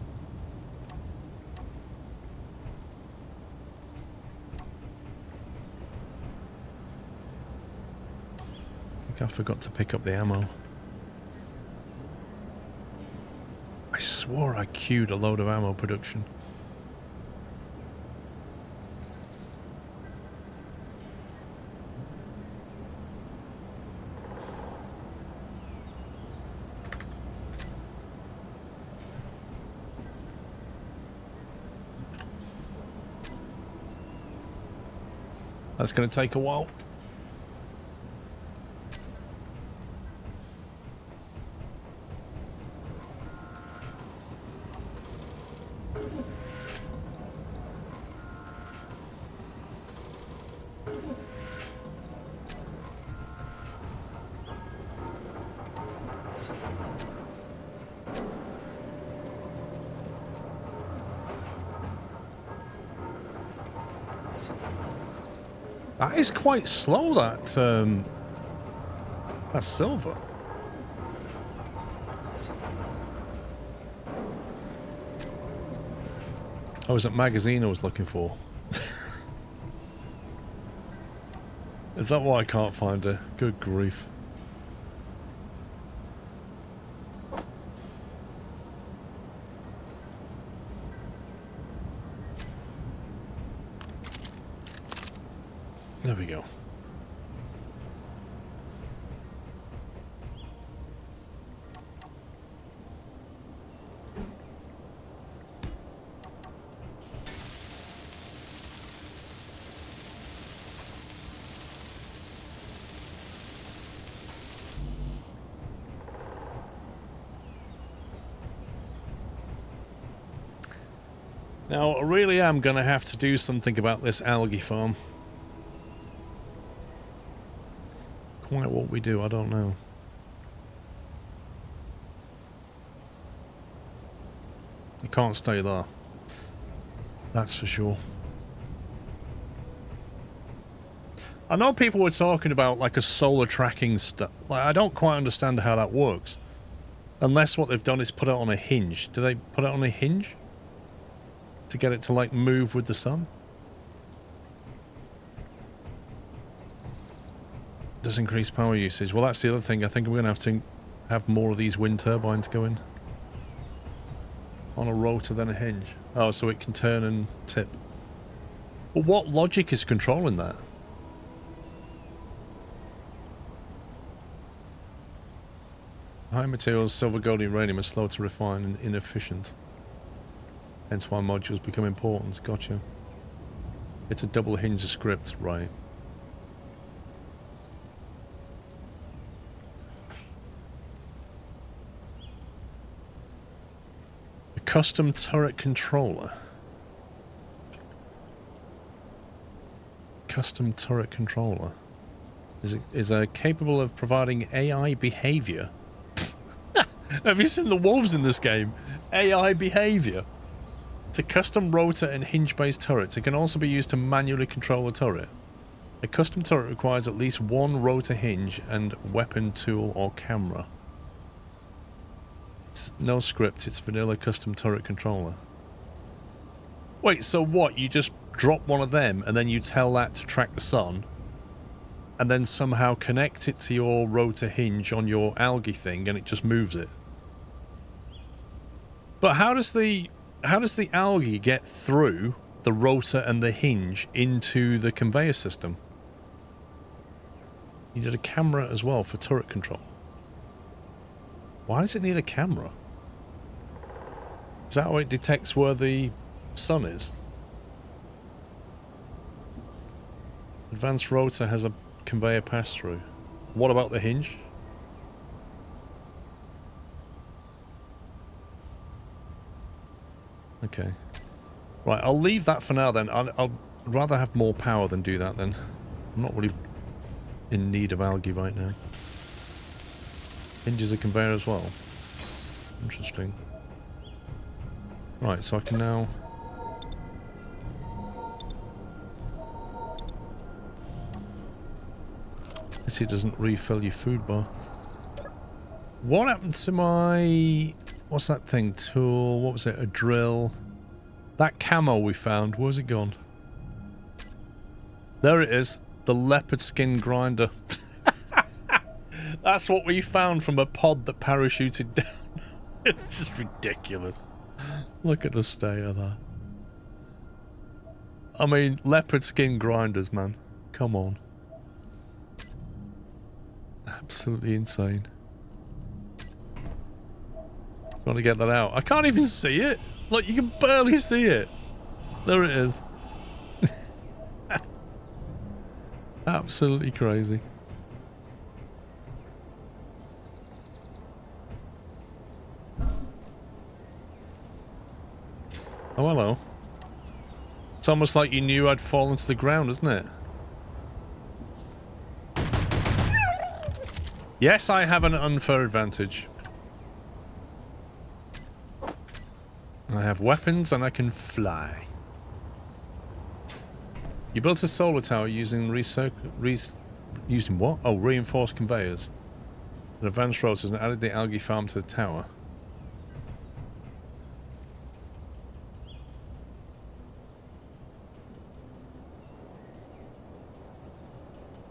I think I forgot to pick up the ammo. I swore I queued a load of ammo production. That's going to take a while. That is quite slow, that's silver. Oh, is it magazine I was looking for? Is that why I can't find it? Good grief. There we go. Now, I really am going to have to do something about this algae farm. Quite what we do, I don't know. You can't stay there. That's for sure. I know people were talking about like a solar tracking stuff. Like, I don't quite understand how that works. Unless what they've done is put it on a hinge. Do they put it on a hinge? To get it to like move with the sun? Does increase power usage. Well, that's the other thing. I think we're going to have more of these wind turbines going on a rotor than a hinge. Oh, so it can turn and tip. But what logic is controlling that? High materials, silver, gold, and uranium are slow to refine and inefficient. Hence why modules become important. Gotcha. It's a double hinge script, right. A custom turret controller. Custom turret controller. Is capable of providing AI behavior. Have you seen the wolves in this game? AI behavior. It's a custom rotor and hinge-based turret. It can also be used to manually control a turret. A custom turret requires at least one rotor hinge and weapon, tool, or camera. It's no script, it's vanilla custom turret controller. Wait, so what? You just drop one of them and then you tell that to track the sun and then somehow connect it to your rotor hinge on your algae thing and it just moves it? But how does the algae get through the rotor and the hinge into the conveyor system? You need a camera as well for turret control. Why does it need a camera? Is that how it detects where the sun is? Advanced rotor has a conveyor pass-through. What about the hinge? Okay. Right, I'll leave that for now then. I'd rather have more power than do that then. I'm not really in need of algae right now. Hinge is a conveyor as well. Interesting. Right, so I can now... I see it doesn't refill your food bar. What happened to my... What's that thing? Tool? What was it? A drill? That camo we found. Where's it gone? There it is. The leopard skin grinder. That's what we found from a pod that parachuted down. It's just ridiculous. Look at the state of that. I mean, leopard skin grinders, man. Come on. Absolutely insane. Trying to get that out. I can't even see it. Look, you can barely see it. There it is. Absolutely crazy. Oh, hello. It's almost like you knew I'd fallen to the ground, isn't it? Yes, I have an unfair advantage. I have weapons and I can fly. You built a solar tower using using what? Oh, reinforced conveyors. An advanced rotors and added the algae farm to the tower.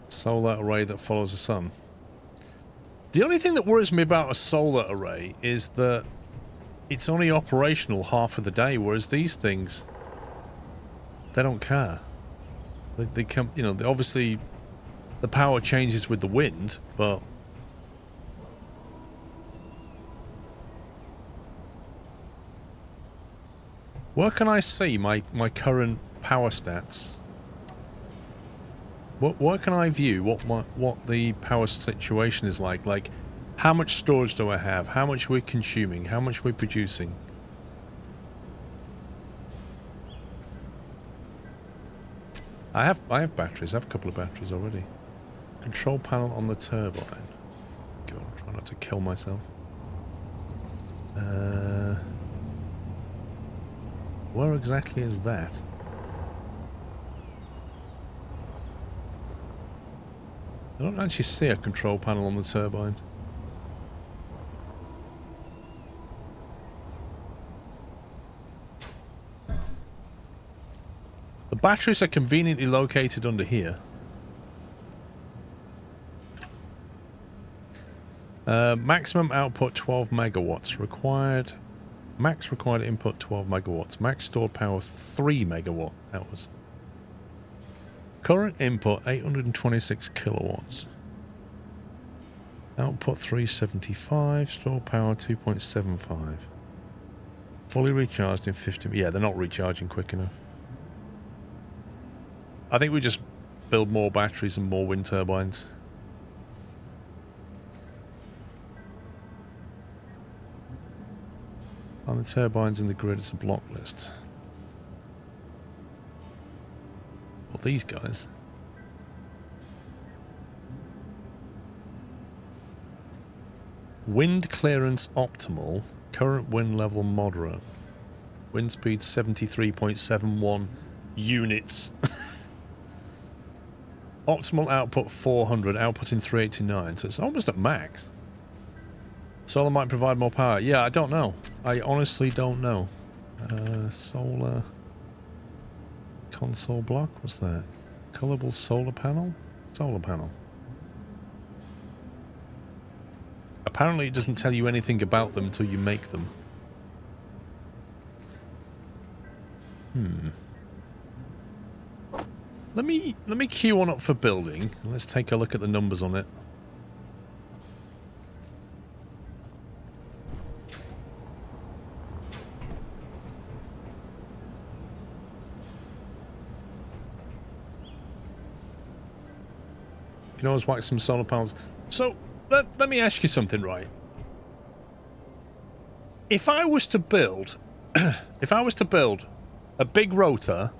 Solar array that follows the sun. The only thing that worries me about a solar array is that it's only operational half of the day, whereas these things, they don't care. They come, you know, obviously the power changes with the wind, but where can I see my current power stats? Where can I view what the power situation is like? Like, how much storage do I have? How much we're consuming? How much we're producing? I have batteries. I have a couple of batteries already. Control panel on the turbine. Go on, try not to kill myself. Where exactly is that? I don't actually see a control panel on the turbine. The batteries are conveniently located under here. Maximum output 12 megawatts. Max required input 12 megawatts. Max stored power 3 megawatt hours. Current input 826 kilowatts. Output 375. Stored power 2.75. Fully recharged in 50. Yeah, they're not recharging quick enough. I think we just build more batteries and more wind turbines. On the turbines in the grid, it's a block list. Well, these guys. Wind clearance optimal. Current wind level moderate. Wind speed 73.71 units. Optimal output 400. Output in 389. So it's almost at max. Solar might provide more power. Yeah, I don't know. I honestly don't know. Solar console block. What's that? Colorable solar panel? Solar panel. Apparently it doesn't tell you anything about them until you make them. Let me queue one up for building. Let's take a look at the numbers on it. You can always whack some solar panels. So let me ask you something, right? If I was to build a big rotor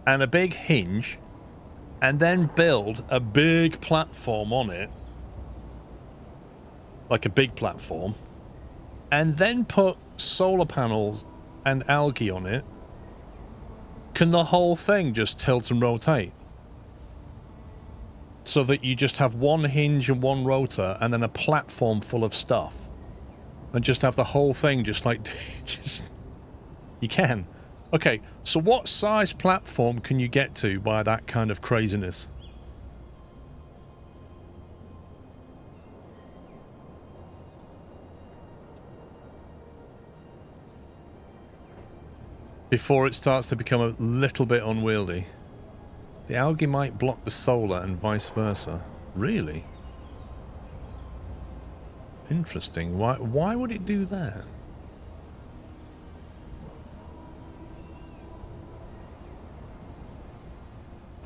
and a big hinge and then build a big platform on it, like a big platform, and then put solar panels and algae on it, can the whole thing just tilt and rotate? So that you just have one hinge and one rotor and then a platform full of stuff. And just have the whole thing just like... You can. Okay, so what size platform can you get to by that kind of craziness? Before it starts to become a little bit unwieldy. The algae might block the solar and vice versa. Really? Interesting. Why would it do that?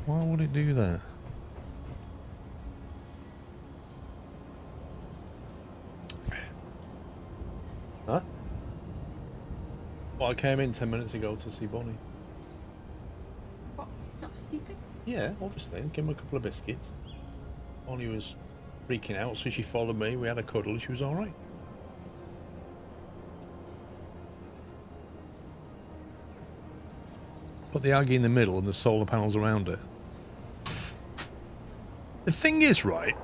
Why would it do that? Huh? Well, I came in 10 minutes ago to see Bonnie. What? Not sleeping? Yeah, obviously. Give him a couple of biscuits. Bonnie was freaking out, so she followed me. We had a cuddle. She was all right. Put the algae in the middle and the solar panels around it. The thing is, right,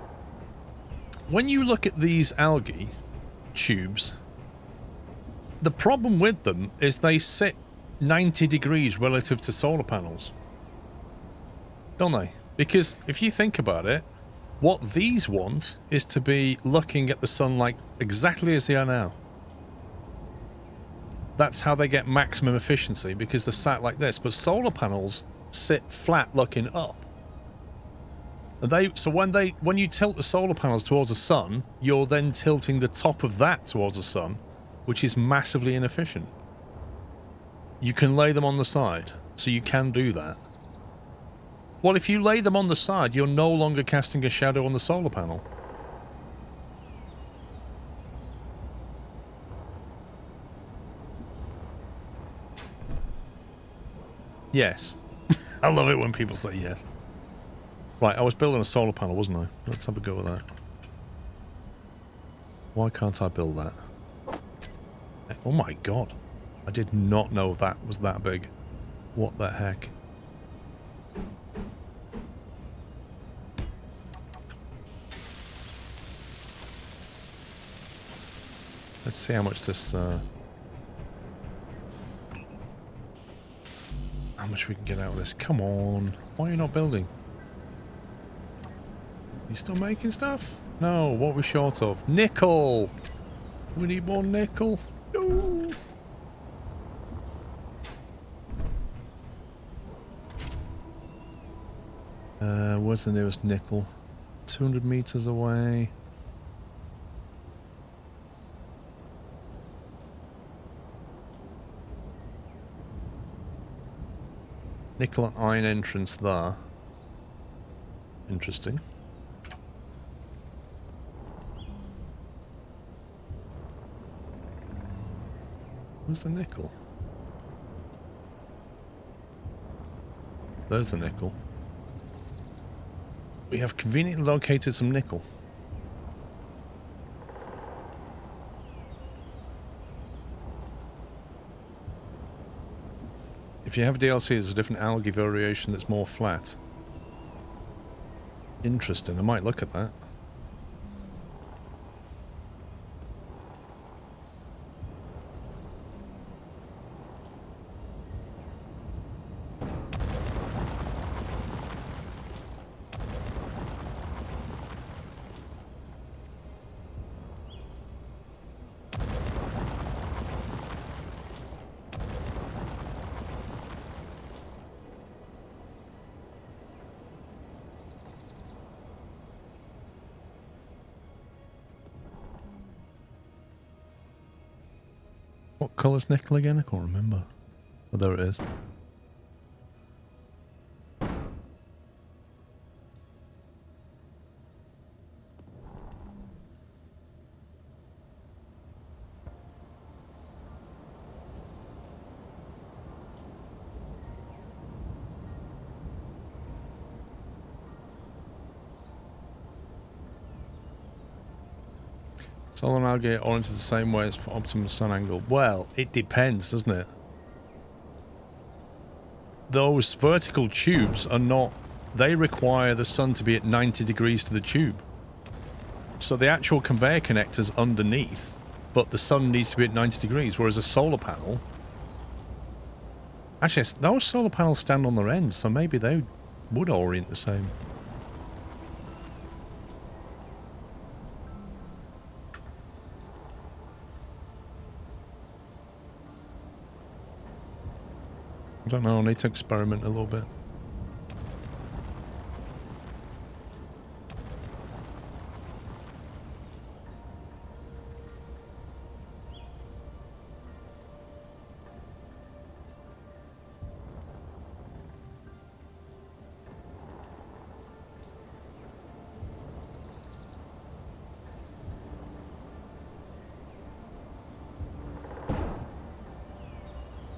when you look at these algae tubes, the problem with them is they sit 90 degrees relative to solar panels. Don't they? Because if you think about it, what these want is to be looking at the sunlight exactly as they are now. That's how they get maximum efficiency, because they're sat like this. But solar panels sit flat looking up. So when you tilt the solar panels towards the sun, you're then tilting the top of that towards the sun, which is massively inefficient. You can lay them on the side, so you can do that. Well, if you lay them on the side, you're no longer casting a shadow on the solar panel. Yes. I love it when people say yes. Right, I was building a solar panel, wasn't I? Let's have a go at that. Why can't I build that? Oh my god. I did not know that was that big. What the heck? Let's see how much this, how much we can get out of this. Come on. Why are you not building? You still making stuff? No, what are we short of? Nickel! We need more nickel. No! Where's the nearest nickel? 200 meters away. Nickel and iron entrance there. Interesting. Where's the nickel? There's the nickel. We have conveniently located some nickel. If you have DLC, there's a different algae variation that's more flat. Interesting, I might look at that. What colour's nickel again? I can't remember. Oh, there it is. Solar algae are oriented the same way as for optimum sun angle. Well, it depends, doesn't it? Those vertical tubes are not... They require the sun to be at 90 degrees to the tube. So the actual conveyor connector's underneath, but the sun needs to be at 90 degrees, whereas a solar panel... Actually, those solar panels stand on their end, so maybe they would orient the same. I don't know, I need to experiment a little bit.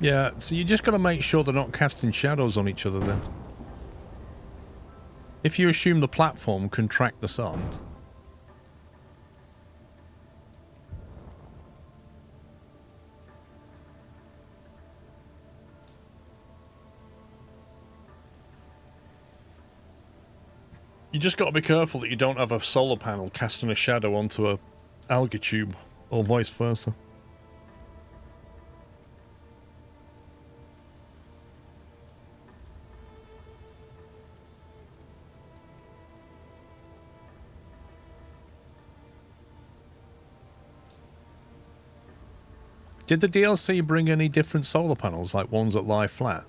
Yeah, so you just got to make sure they're not casting shadows on each other then. If you assume the platform can track the sun... You just got to be careful that you don't have a solar panel casting a shadow onto a algae tube, or vice versa. Did the DLC bring any different solar panels, like ones that lie flat?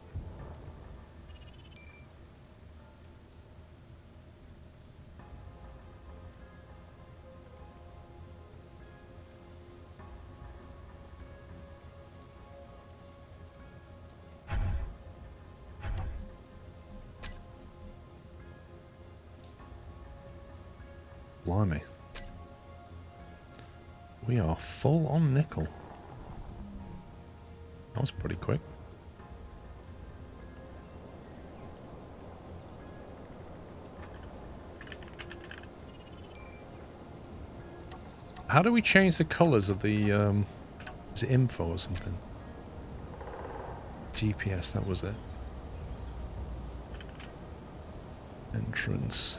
Blimey. We are full on nickel. That was pretty quick. How do we change the colours of the, is it info or something? GPS, that was it. Entrance.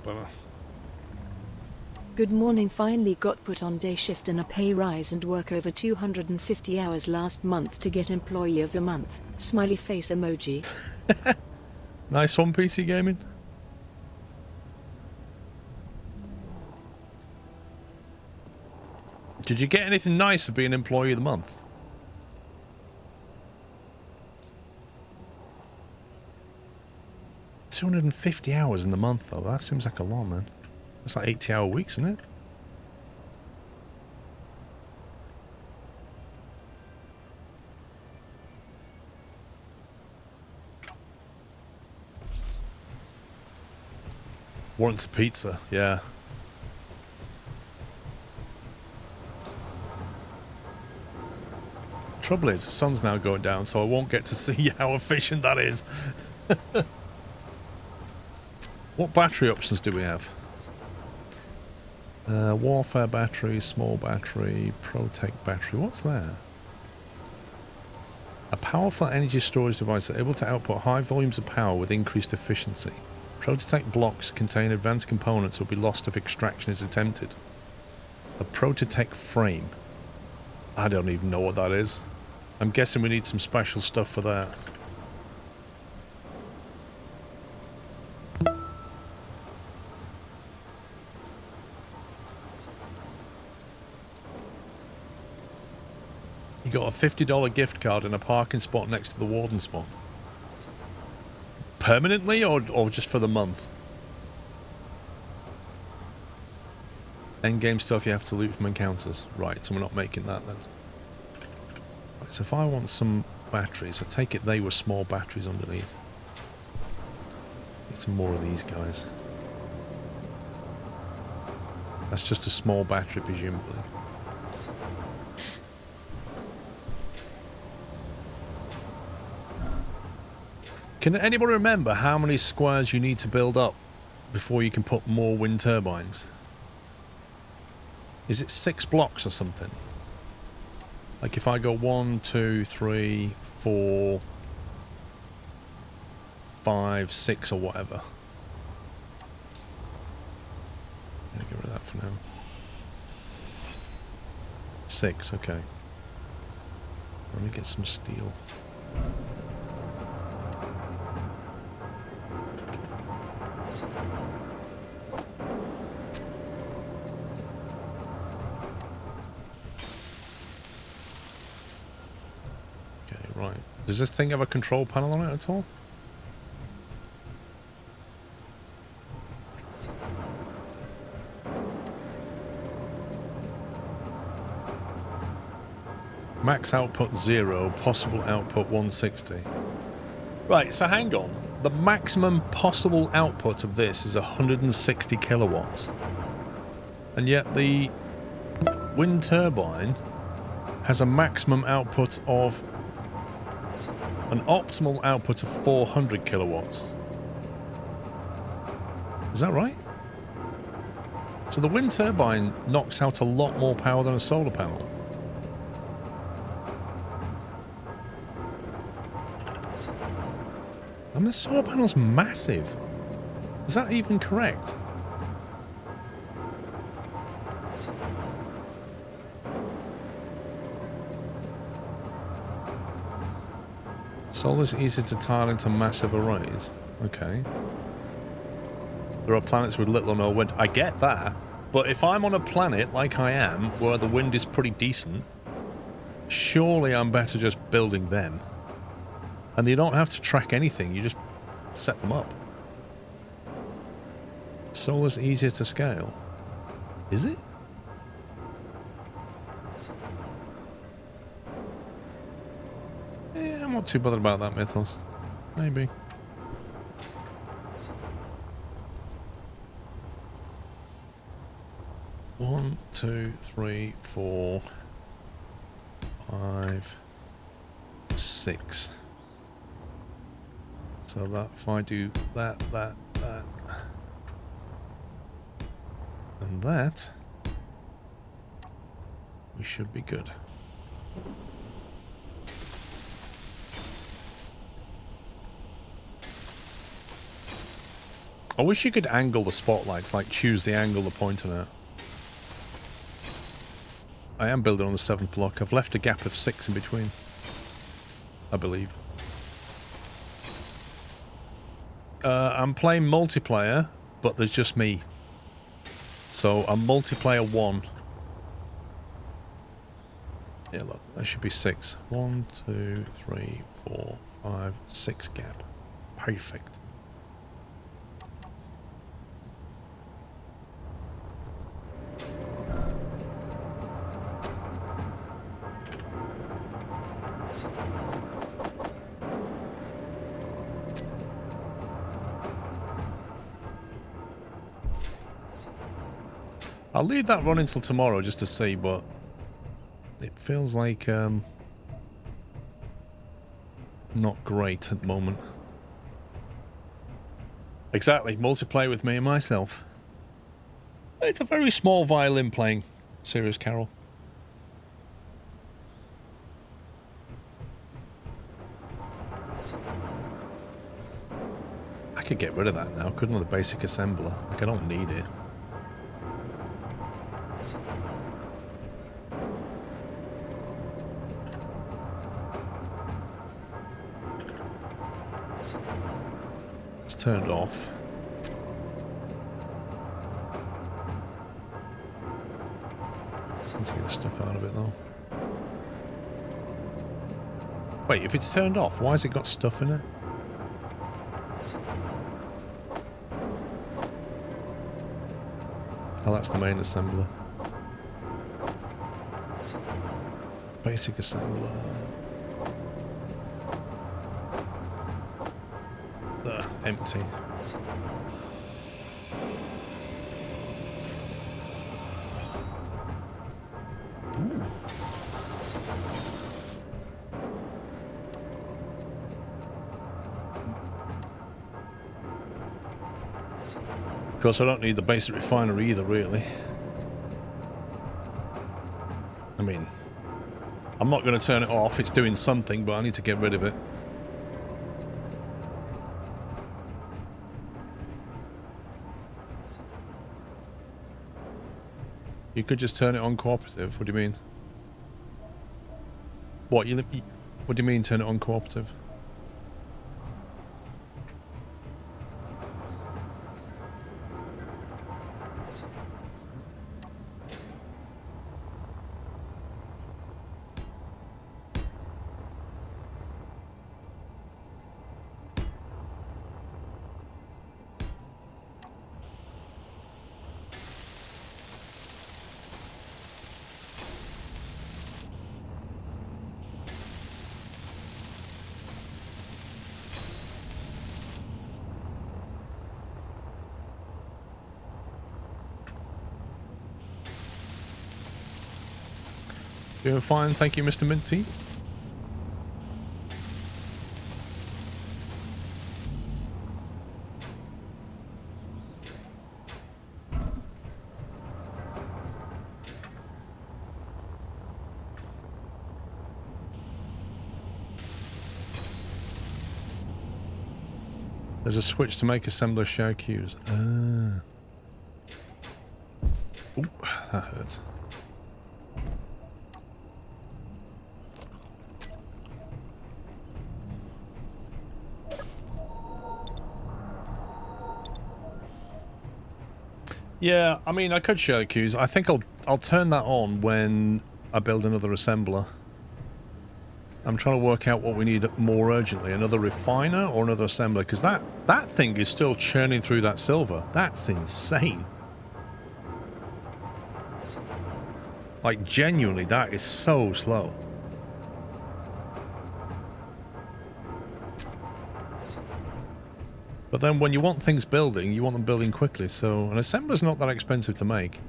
Better. Good morning. Finally got put on day shift and a pay rise and work over 250 hours last month to get Employee of the Month. Smiley face emoji. Nice one, PC Gaming. Did you get anything nice for being Employee of the Month? $250 hours in the month, though. That seems like a lot, man. That's like 80-hour weeks, isn't it? Wants a pizza, yeah. Trouble is, the sun's now going down, so I won't get to see how efficient that is. What battery options do we have? Warfare battery, small battery, Protect battery. What's that? A powerful energy storage device able to output high volumes of power with increased efficiency. Protect blocks contain advanced components that will be lost if extraction is attempted. A Protect frame. I don't even know what that is. I'm guessing we need some special stuff for that. You got a $50 gift card and a parking spot next to the warden spot. Permanently or just for the month? Endgame stuff you have to loot from encounters. Right, so we're not making that then. Right, so if I want some batteries, I take it they were small batteries underneath. Get some more of these guys. That's just a small battery, presumably. Can anybody remember how many squares you need to build up before you can put more wind turbines? Is it 6 blocks or something? Like if I go 1, 2, 3, 4, 5, 6 or whatever. I'm gonna get rid of that for now. 6, okay. Let me get some steel. Does this thing have a control panel on it at all? Max output 0, possible output 160. Right, so hang on. The maximum possible output of this is 160 kilowatts. And yet the wind turbine has a maximum output of an optimal output of 400 kilowatts. Is that right? So the wind turbine knocks out a lot more power than a solar panel. And the solar panel's massive. Is that even correct? Solar's easy to tile into massive arrays. Okay. There are planets with little or no wind. I get that. But if I'm on a planet like I am, where the wind is pretty decent, surely I'm better just building them. And you don't have to track anything, you just set them up. Solar's easier to scale. Is it? Yeah, I'm not too bothered about that, Mythos. Maybe. One, 2, 3, 4, 5, 6. So that if I do that, and that, we should be good. I wish you could angle the spotlights, like choose the angle they're pointing at. I am building on the 7th block. I've left a gap of 6 in between, I believe. I'm playing multiplayer, but there's just me. So I'm multiplayer 1. Yeah, look, there should be 6. 1, 2, 3, 4, 5, 6 gap. Perfect. I'll leave that running until tomorrow just to see, but it feels like not great at the moment. Exactly, multiplayer with me and myself. It's a very small violin playing, Serious Carol. I could get rid of that now, couldn't I? The basic assembler. Like, I don't need it. Turned off. Need to get the stuff out of it though. Wait, if it's turned off, why has it got stuff in it? Oh, that's the main assembler. Basic assembler. Empty. Ooh. Of course, I don't need the basic refinery either, really. I mean, I'm not going to turn it off. It's doing something, but I need to get rid of it. You could just turn it on cooperative. What do you mean? What do you mean turn it on cooperative? Doing fine, thank you, Mr. Minty. There's a switch to make assembler share queues. Ooh, that hurts. Yeah, I mean, I could show the queues. I think I'll turn that on when I build another assembler. I'm trying to work out what we need more urgently. Another refiner or another assembler? Because that thing is still churning through that silver. That's insane. Like, genuinely, that is so slow. But then when you want things building, you want them building quickly. So an assembler's not that expensive to make.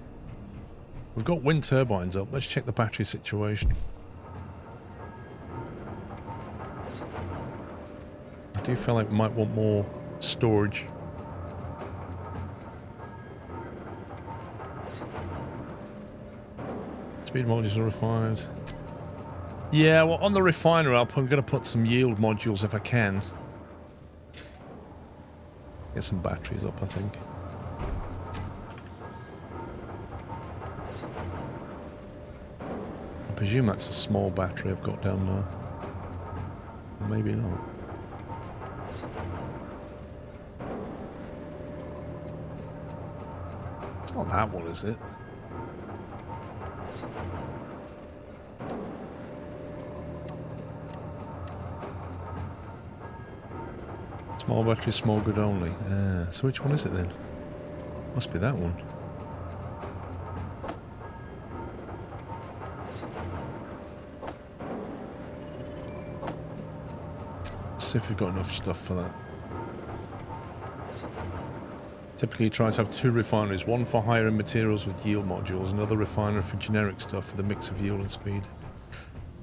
We've got wind turbines up. Let's check the battery situation. I do feel like we might want more storage. Speed modules are refined. Yeah, well, on the refiner up, I'm going to put some yield modules if I can. Get some batteries up, I think. I presume that's a small battery I've got down there. Maybe not. It's not that one, is it? Small battery, small good only. So which one is it then? Must be that one. Let's see if we've got enough stuff for that. Typically try to have 2 refineries, one for higher end materials with yield modules, another refiner for generic stuff with a mix of yield and speed.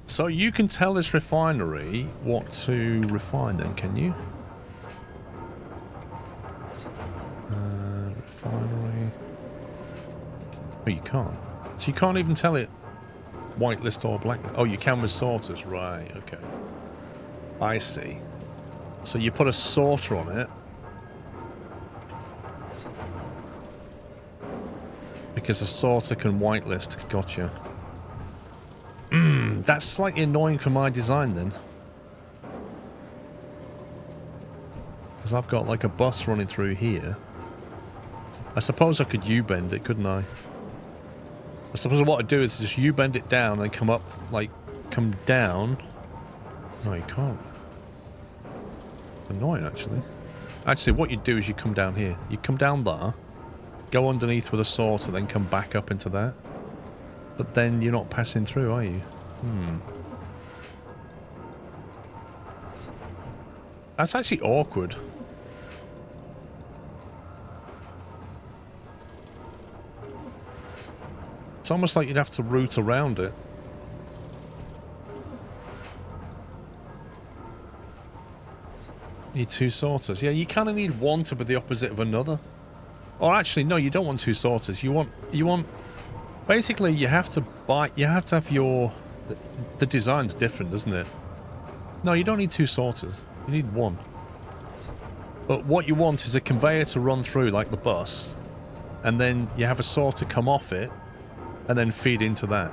So you can tell this refinery what to refine then, can you? Refinery. Oh, you can't. So you can't even tell it whitelist or blacklist. Oh, you can with sorters. Right, okay. I see. So you put a sorter on it. Because a sorter can whitelist. Gotcha. That's slightly annoying for my design then. Because I've got like a bus running through here. I suppose I could U-bend it, couldn't I? I suppose what I'd do is just U-bend it down and come up, like, come down. No, you can't. It's annoying, actually. Actually, what you do is you come down here. You come down there, go underneath with a sorter, then come back up into that. But then you're not passing through, are you? That's actually awkward. It's almost like you'd have to route around it. Need 2 sorters. Yeah, you kind of need one to be the opposite of another. Or actually, no, you don't want 2 sorters. You want basically you have to have your the design's different, isn't it? No, you don't need 2 sorters. You need 1. But what you want is a conveyor to run through like the bus, and then you have a sorter come off it and then feed into that.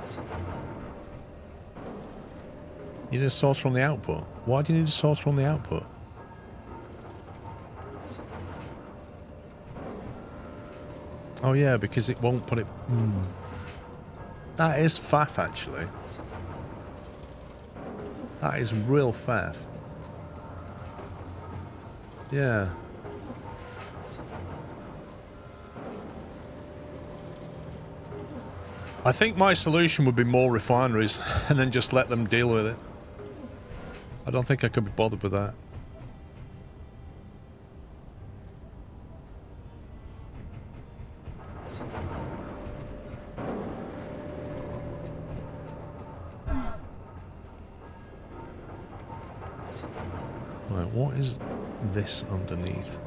You need a sorter on the output. Why do you need a sorter on the output? Oh yeah, because it won't put it... That is faff, actually. That is real faff. Yeah. I think my solution would be more refineries and then just let them deal with it. I don't think I could be bothered with that. Right, what is this underneath?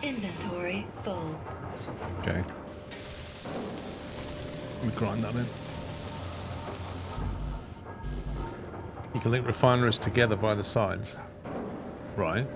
Inventory full. Okay. Let me grind that in. You can link refineries together via the sides. Right.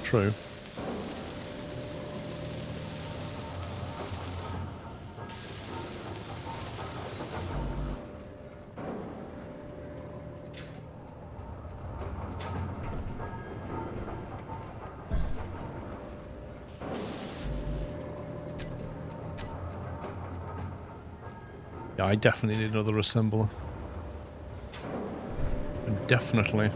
True. Yeah, I definitely need another assembler. Definitely.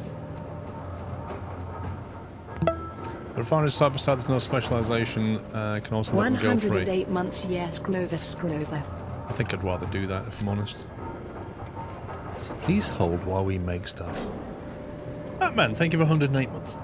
Refinery side by side, there's no specialization. Can also let them go free. 108 months, yes, Skrovov. I think I'd rather do that, if I'm honest. Please hold while we make stuff. Batman, thank you for 108 months.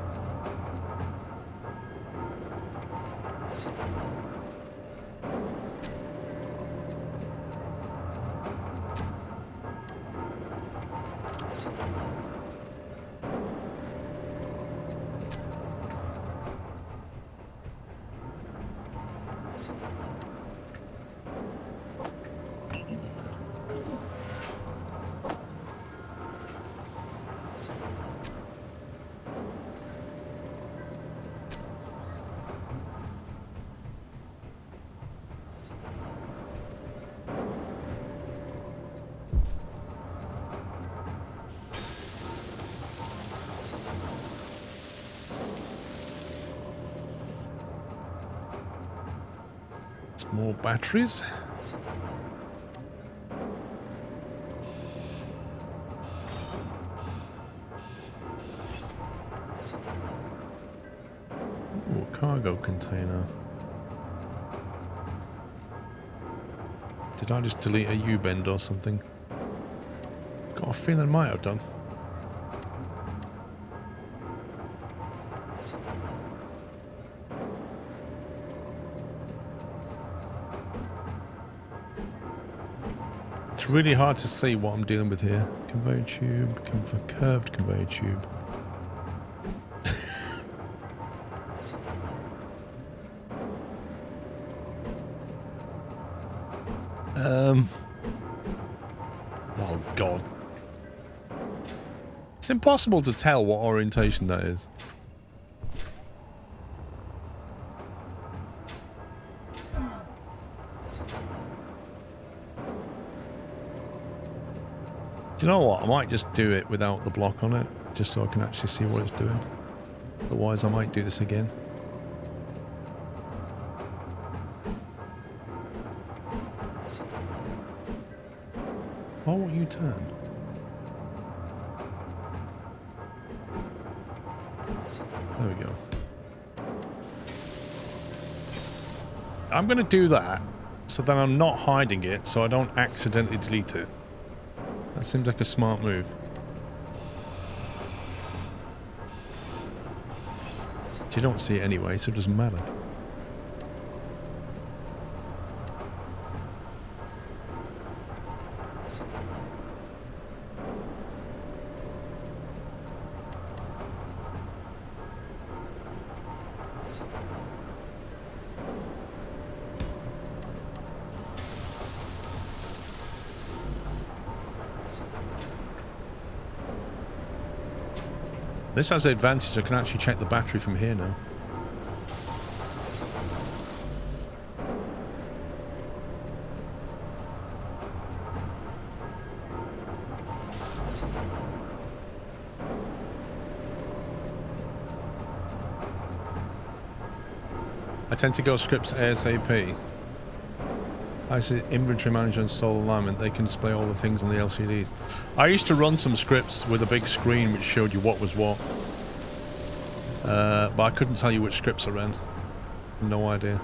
More batteries. Ooh, cargo container. Did I just delete a U-bend or something? Got a feeling I might have done. It's really hard to see what I'm dealing with here. Conveyor tube, curved conveyor tube. Oh god. It's impossible to tell what orientation that is. Do you know what? I might just do it without the block on it, just so I can actually see what it's doing. Otherwise, I might do this again. Why won't you turn? There we go. I'm going to do that, so then I'm not hiding it, so I don't accidentally delete it. That seems like a smart move. But you don't see it anyway, so it doesn't matter. This has the advantage, I can actually check the battery from here now. I tend to go scripts ASAP. I see inventory manager and solar alignment. They can display all the things on the LCDs. I used to run some scripts with a big screen which showed you what was what. But I couldn't tell you which scripts I ran. No idea.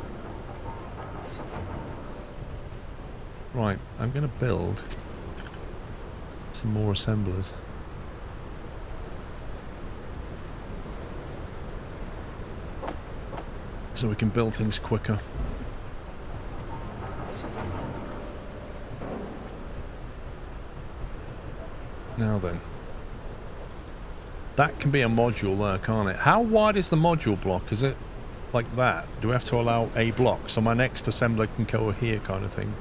Right, I'm going to build some more assemblers. So we can build things quicker. Now then. That can be a module there, can't it? How wide is the module block? Is it like that? Do we have to allow a block? So my next assembler can go here kind of thing.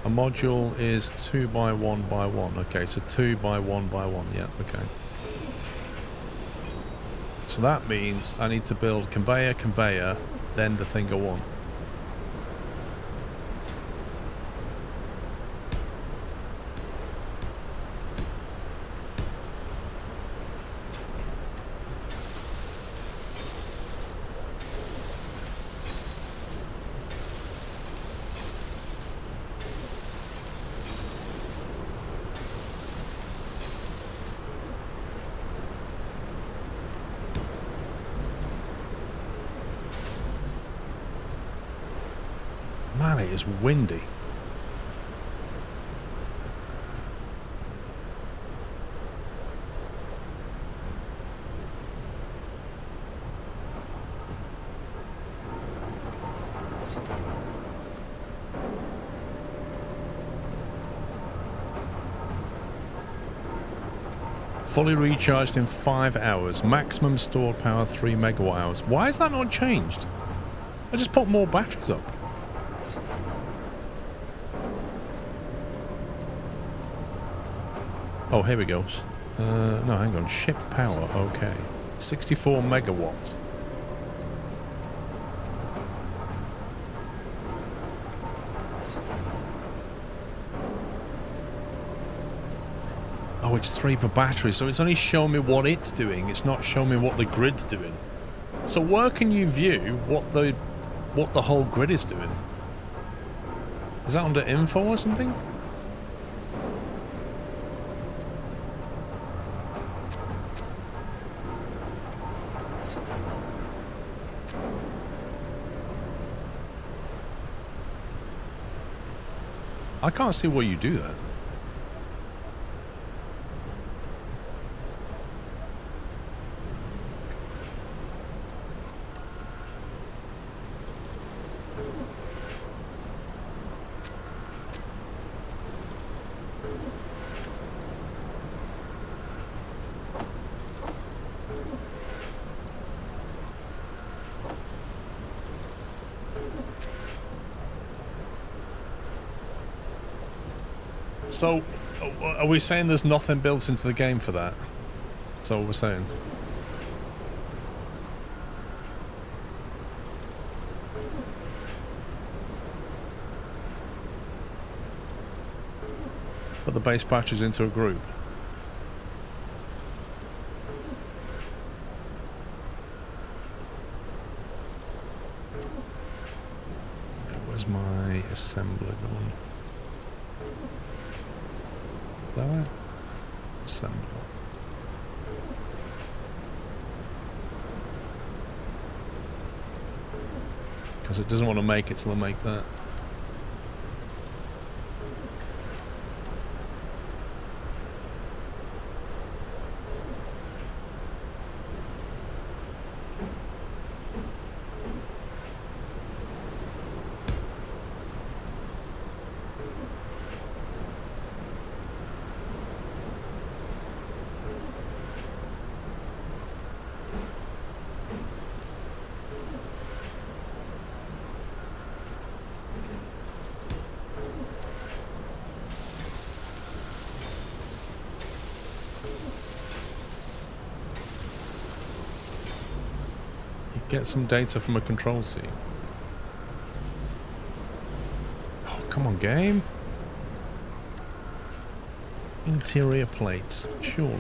A module is 2 by 1 by 1. Okay, so 2 by 1 by 1. Yeah, okay. So that means I need to build conveyor, conveyor, then the thing go on. Man, it is windy. Fully recharged in 5 hours. Maximum stored power 3 megawatt hours. Why is that not changed? I just put more batteries up. Oh, here we go. No, hang on. Ship power. Okay. 64 megawatts. Oh, it's 3 per battery, so it's only showing me what it's doing. It's not showing me what the grid's doing. So where can you view what the whole grid is doing? Is that under info or something? I can't see where you do that. So, are we saying there's nothing built into the game for that? That's all we're saying. Put the base batteries into a group. Where's my assembler going? That assembler. Because it doesn't want to make it, so they'll make that. Get some data from a control seat. Oh, come on, game. Interior plates, surely.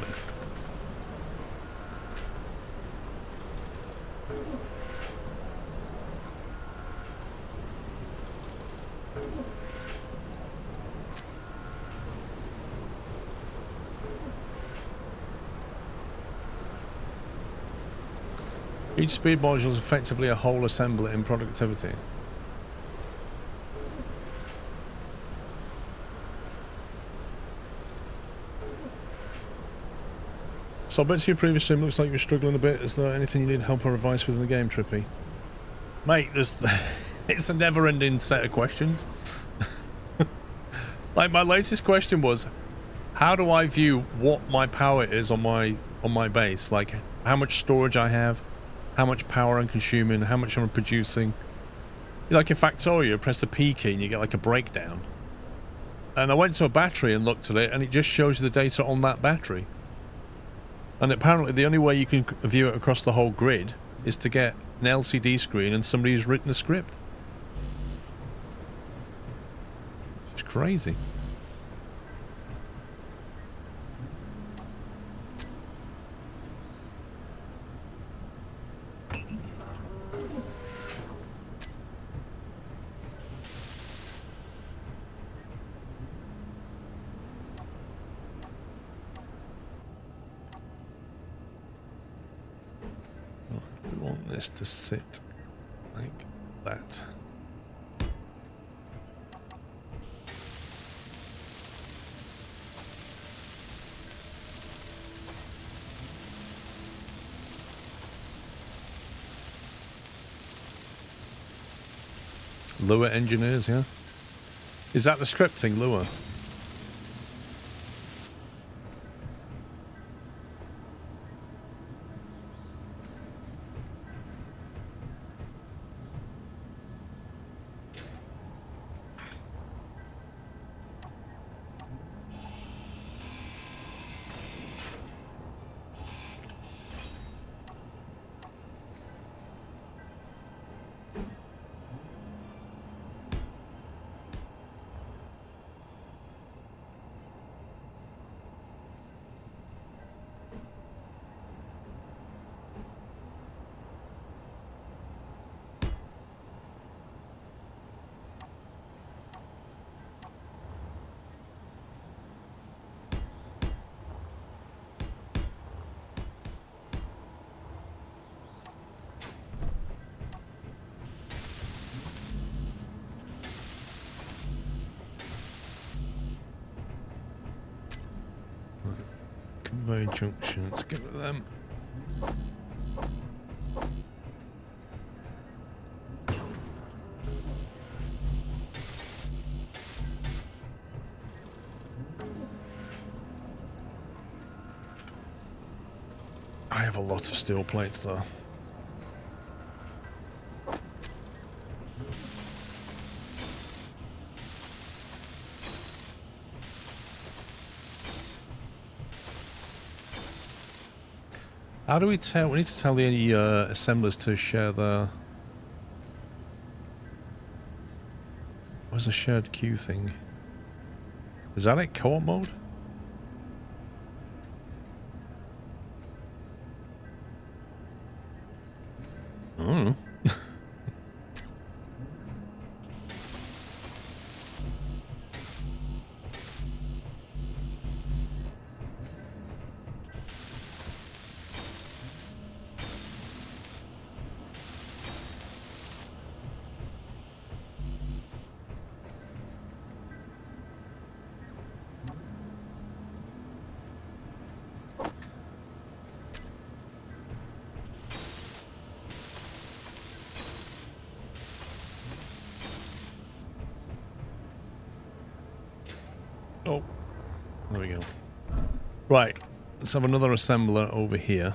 Each speed module is effectively a whole assembly in productivity. So I bet to your previous stream, looks like you're struggling a bit. Is there anything you need help or advice with in the game, Trippy? Mate, it's a never-ending set of questions. Like, my latest question was, how do I view what my power is on my base? Like, how much storage I have, how much power I'm consuming, how much I'm producing. Like in Factorio, you press the P key and you get like a breakdown. And I went to a battery and looked at it, and it just shows you the data on that battery. And apparently the only way you can view it across the whole grid is to get an LCD screen and somebody who's written a script. It's crazy. We want this to sit like that. Lua engineers, yeah? Is that the scripting, Lua? Conveyor junction, let's get rid of them. I have a lot of steel plates though. How do we tell? We need to tell the assemblers to share the... Where's the shared queue thing? Is that it? Co-op mode? Oh. Oh, there we go. Right, let's have another assembler over here.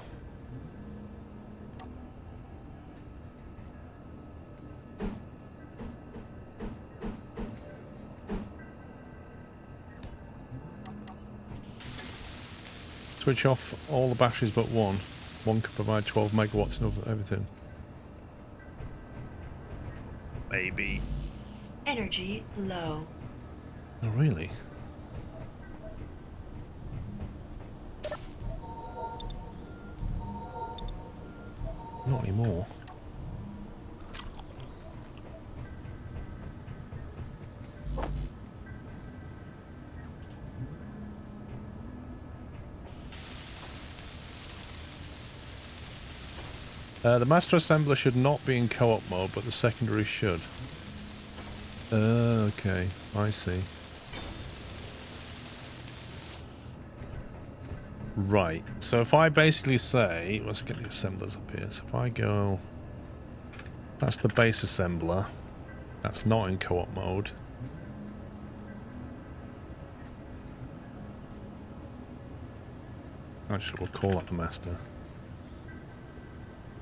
Switch off all the batteries but one. One can provide 12 megawatts and everything. Maybe. Energy low. Oh, really? Not anymore. The master assembler should not be in co-op mode, but the secondary should. Okay, I see. Right, so if I basically say, let's get the assemblers up here. So if I go, that's the base assembler. That's not in co-op mode. Actually, we'll call that the master.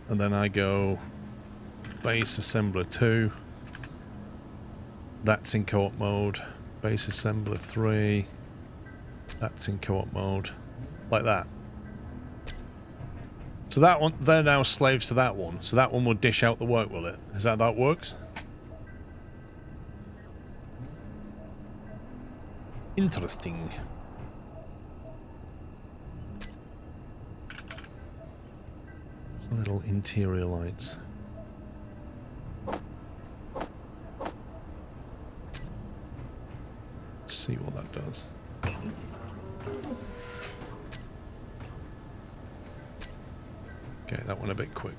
And then I go base assembler 2. That's in co-op mode. Base assembler 3. That's in co-op mode. Like that. So that one, they're now slaves to that one. So that one will dish out the work, will it? Is that how that works? Interesting. Little interior lights. Let's see what that does. Okay, that went a bit quick.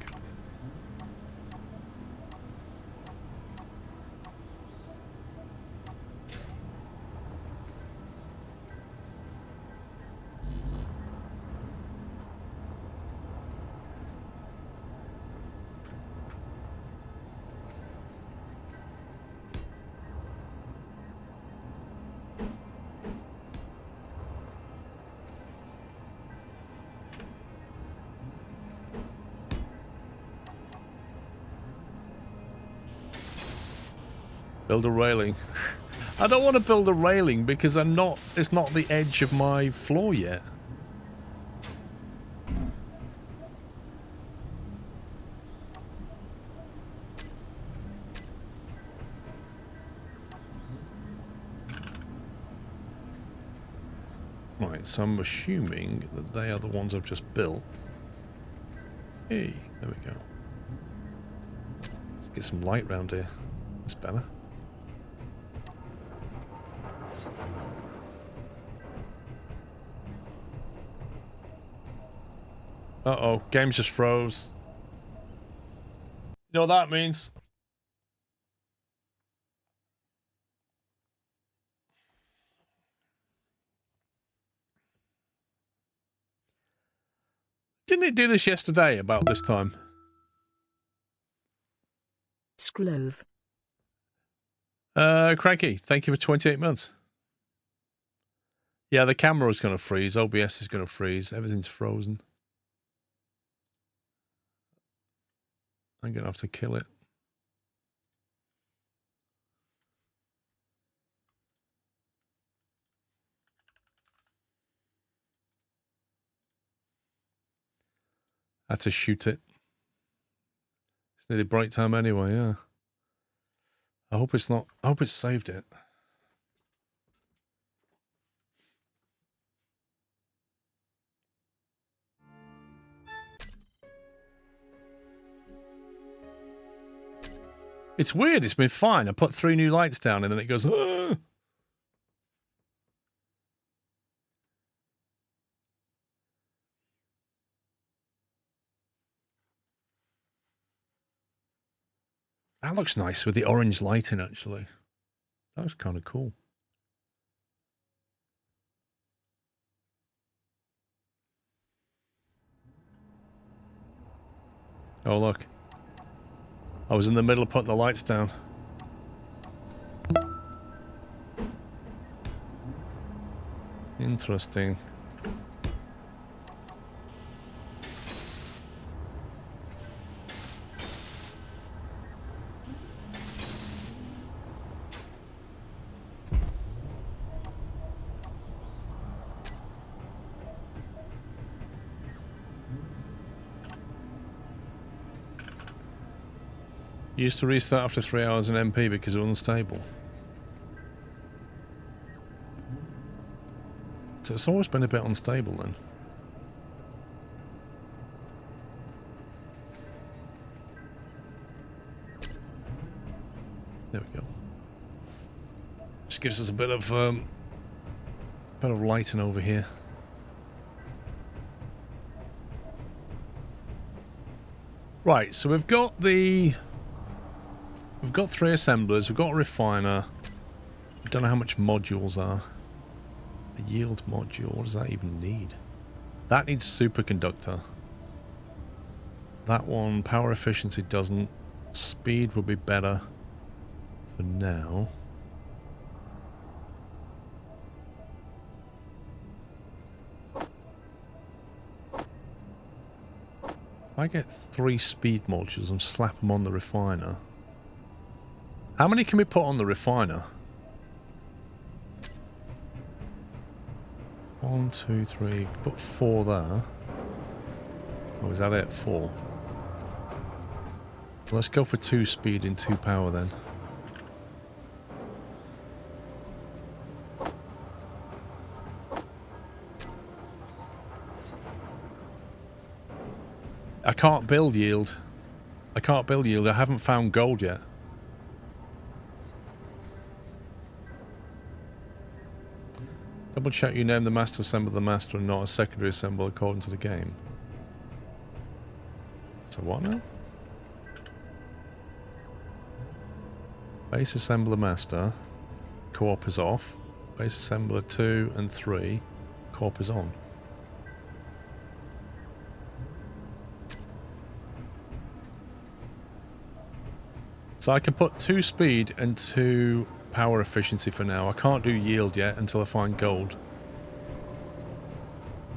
Build a railing. I don't want to build a railing because it's not the edge of my floor yet. Right, so I'm assuming that they are the ones I've just built. Hey, there we go. Let's get some light round here. That's better. Uh-oh, game's just froze. You know what that means? Didn't it do this yesterday about this time? Scrove. Cranky, thank you for 28 months. Yeah, the camera's going to freeze. OBS is going to freeze. Everything's frozen. I'm going to have to kill it. I had to shoot it. It's nearly break time anyway, yeah. I hope it's not... I hope it's saved it. It's weird, it's been fine. I put 3 new lights down and then it goes... "Ah!" That looks nice with the orange lighting, actually. That was kind of cool. Oh, look. I was in the middle of putting the lights down. Interesting. Used to restart after 3 hours in MP because it was unstable. So it's always been a bit unstable then. There we go. Just gives us a bit of lighting over here. Right, so we've got 3 assemblers, we've got a refiner. I don't know how much modules are. A yield module, what does that even need? That needs superconductor. That one, power efficiency doesn't. Speed would be better for now. If I get 3 speed modules and slap them on the refiner. How many can we put on the refiner? 1, 2, 3. Put 4 there. Oh, is that it? 4. Let's go for 2 speed and 2 power then. I can't build yield. I can't build yield. I haven't found gold yet. Double check you name the master assembler the master and not a secondary assembler according to the game. So what now? Base assembler master. Co-op is off. Base assembler 2 and 3. Co-op is on. So I can put 2 speed and 2 power efficiency for now. I can't do yield yet until I find gold.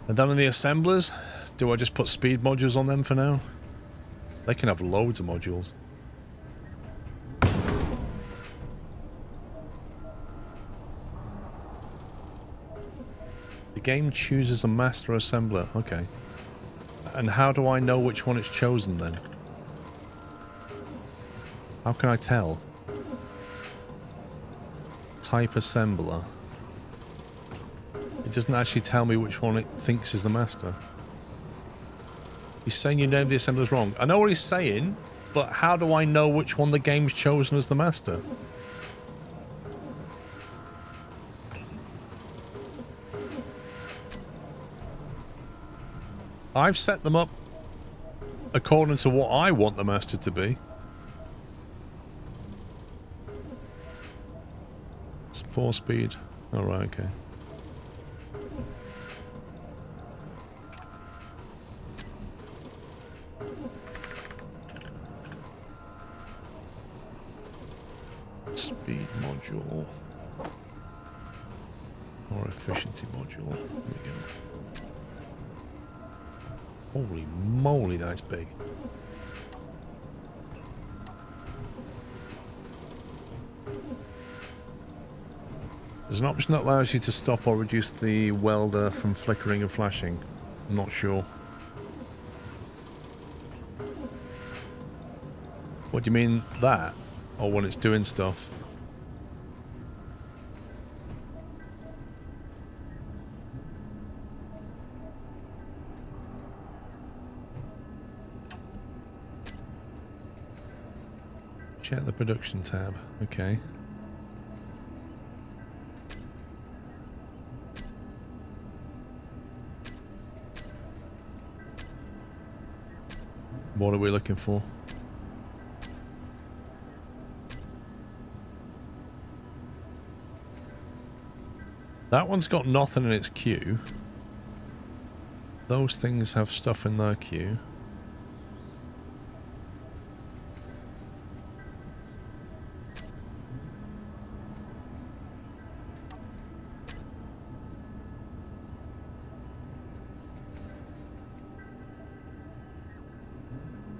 And then on the assemblers, do I just put speed modules on them for now? They can have loads of modules. The game chooses a master assembler. Okay. And how do I know which one it's chosen then? How can I tell? Type assembler. It doesn't actually tell me which one it thinks is the master. He's saying you named the assemblers wrong. I know what he's saying, but how do I know which one the game's chosen as the master? I've set them up according to what I want the master to be. It's 4 speed. Alright, okay. Speed module. Or efficiency module. There we go. Holy moly, that's big. There's an option that allows you to stop or reduce the welder from flickering and flashing. I'm not sure. What do you mean, that? Or when it's doing stuff? Check the production tab. Okay. What are we looking for? That one's got nothing in its queue. Those things have stuff in their queue.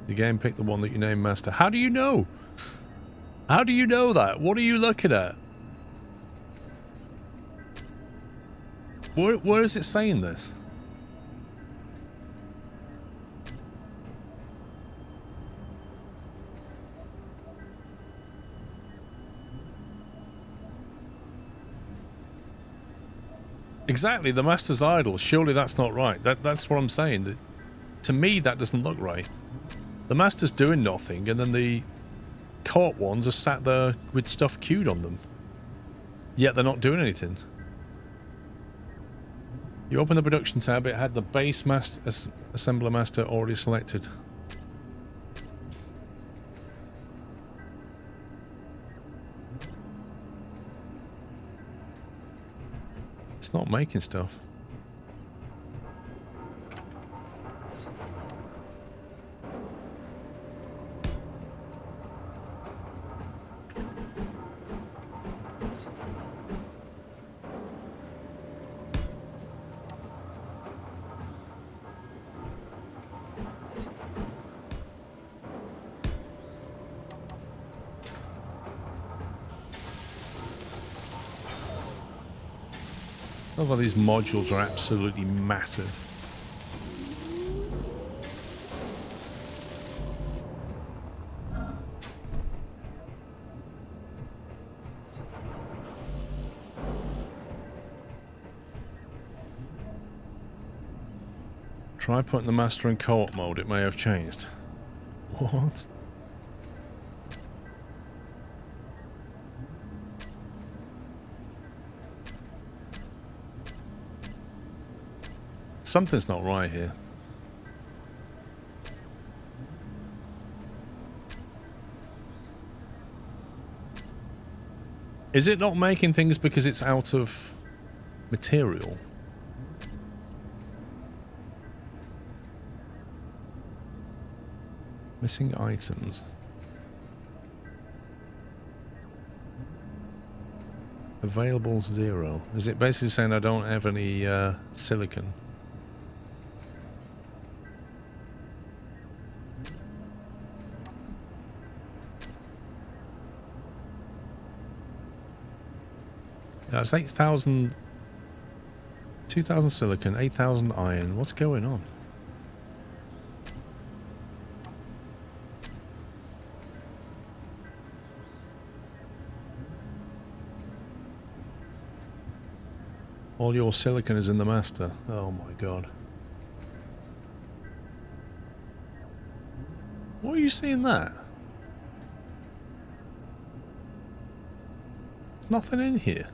The game picked the one that you named master. How do you know? How do you know that? What are you looking at? Where is it saying this? Exactly, the master's idle. Surely that's not right. That's what I'm saying. To me, that doesn't look right. The master's doing nothing, and then the co-op ones are sat there with stuff queued on them. Yet they're not doing anything. You open the production tab, it had the base master assembler master already selected. It's not making stuff. Although these modules are absolutely massive. Try putting the master in co-op mode, it may have changed. What? Something's not right here. Is it not making things because it's out of material? Missing items. Available 0. Is it basically saying I don't have any silicon? That's 8,000, 2,000 silicon, 8,000 iron. What's going on? All your silicon is in the master. Oh my god. Why are you seeing that? There's nothing in here.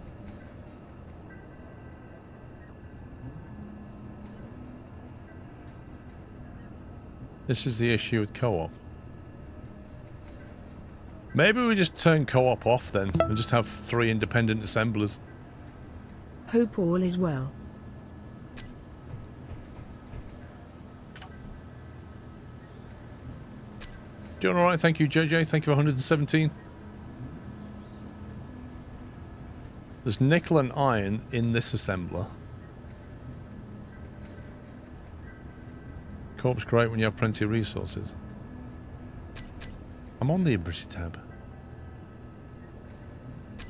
This is the issue with co-op. Maybe we just turn co-op off then and just have 3 independent assemblers. Hope all is well. Doing alright, thank you JJ, thank you for 117. There's nickel and iron in this assembler. Co-op's great when you have plenty of resources. I'm on the Ability tab.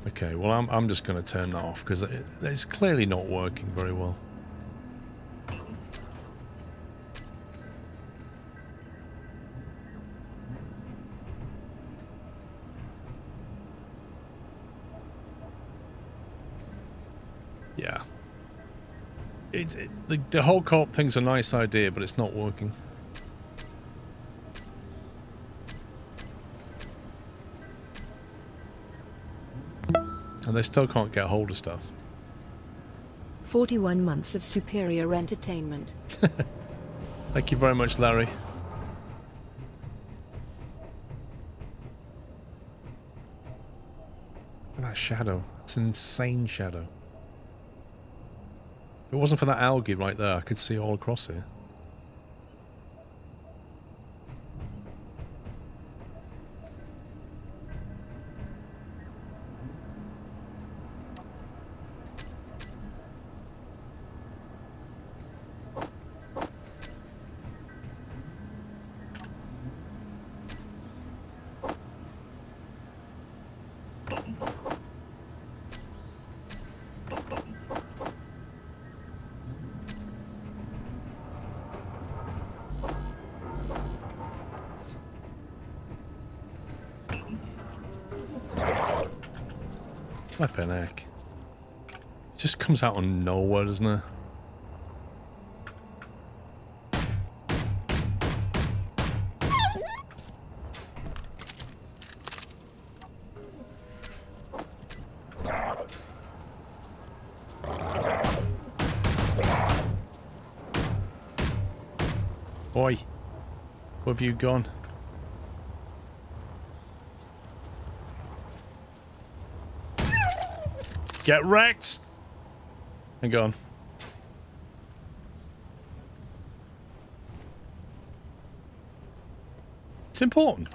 Okay, well I'm just going to turn that off because it's clearly not working very well. Yeah. The whole co-op thing's a nice idea, but it's not working. And they still can't get hold of stuff. 41 months of superior entertainment. Thank you very much, Larry. Look at that shadow. It's an insane shadow. If it wasn't for that algae right there, I could see all across here. Flippin' heck. It just comes out of nowhere, doesn't it? Boy, where have you gone? Get wrecked! Hang on. It's important.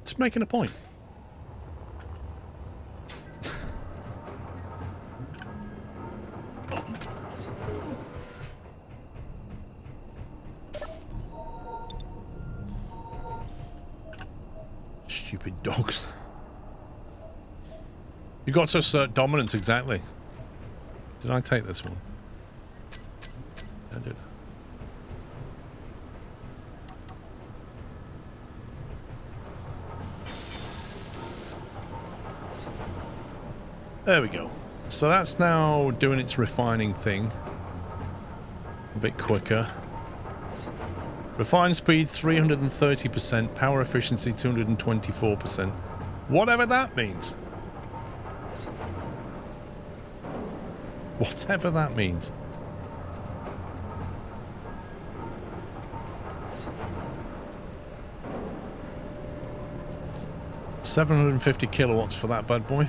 Just making a point. Stupid dogs. You got to assert dominance, exactly. Did I take this one? I did. There we go. So that's now doing its refining thing. A bit quicker. Refine speed 330%, power efficiency 224%. Whatever that means. Whatever that means. $750 kilowatts for that bad boy.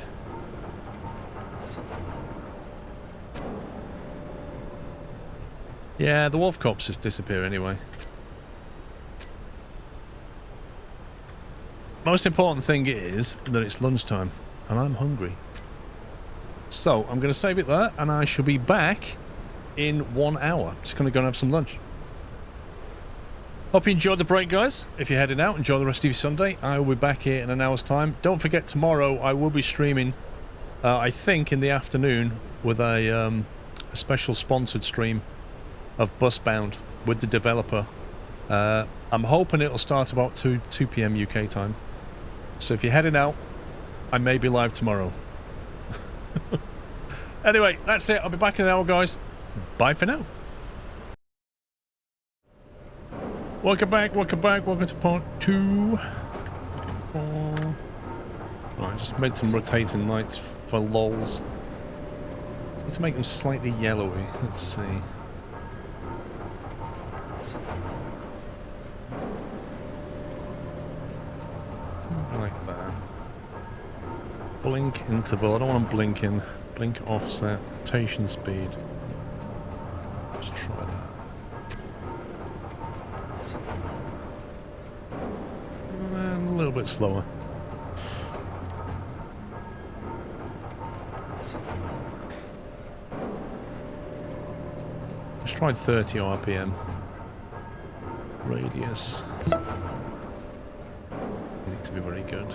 Yeah, the wolf cops just disappear anyway. Most important thing is that it's lunchtime, and I'm hungry. So, I'm going to save it there, and I shall be back in 1 hour. Just going to go and have some lunch. Hope you enjoyed the break, guys. If you're heading out, enjoy the rest of your Sunday. I will be back here in an hour's time. Don't forget, tomorrow I will be streaming, I think, in the afternoon with a special sponsored stream of Busbound with the developer. I'm hoping it'll start about 2 p.m. UK time. So if you're heading out, I may be live tomorrow. Anyway, that's it. I'll be back in an hour, guys. Bye for now. Welcome back, welcome to part 2. 4. Right, just made some rotating lights for lols. Need to make them slightly yellowy. Let's see. Like that. Blink interval. I don't want them blinking. Blink offset. Rotation speed. Let's try that. And a little bit slower. Let's try 30 RPM. Radius. Need to be very good.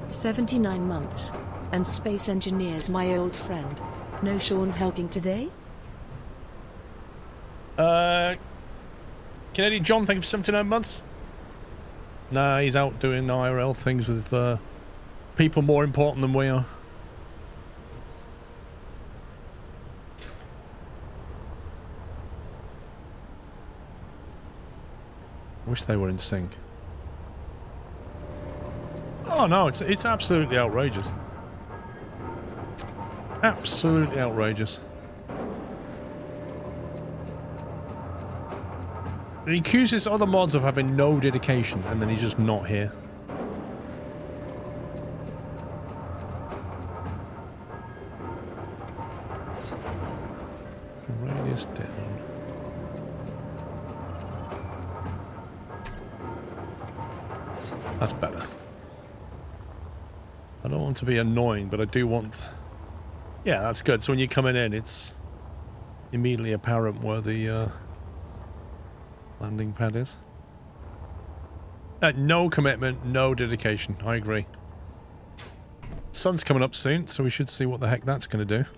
79 months. And space engineers, my old friend. No Sean helping today? Canadian John, thank you for 79 months. Nah, he's out doing IRL things with people more important than we are. Wish they were in sync. Oh no, it's absolutely outrageous. Absolutely outrageous. He accuses other mods of having no dedication, and then he's just not here. Radius down. That's better. I don't want to be annoying, but I do want... Yeah, that's good. So when you're coming in, it's immediately apparent where the landing pad is. No commitment, no dedication. I agree. Sun's coming up soon, so we should see what the heck that's going to do.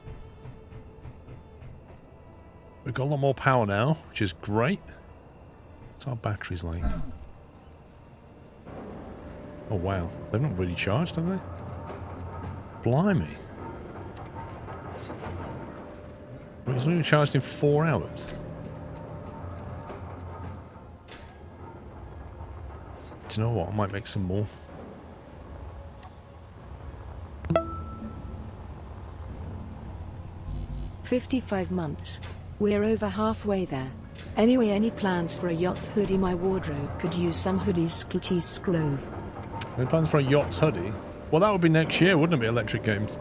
We've got a lot more power now, which is great. What's our batteries like? Oh wow, they're not really charged, are they? Blimey. Well, it's only charged in 4 hours. Do you know what? I might make some more. "55 months. We're over halfway there. Anyway, any plans for a yacht's hoodie? My wardrobe could use some hoodies. Scloochies Sclove." Any plans for a yacht's hoodie? Well, that would be next year, wouldn't it be, Electric Games?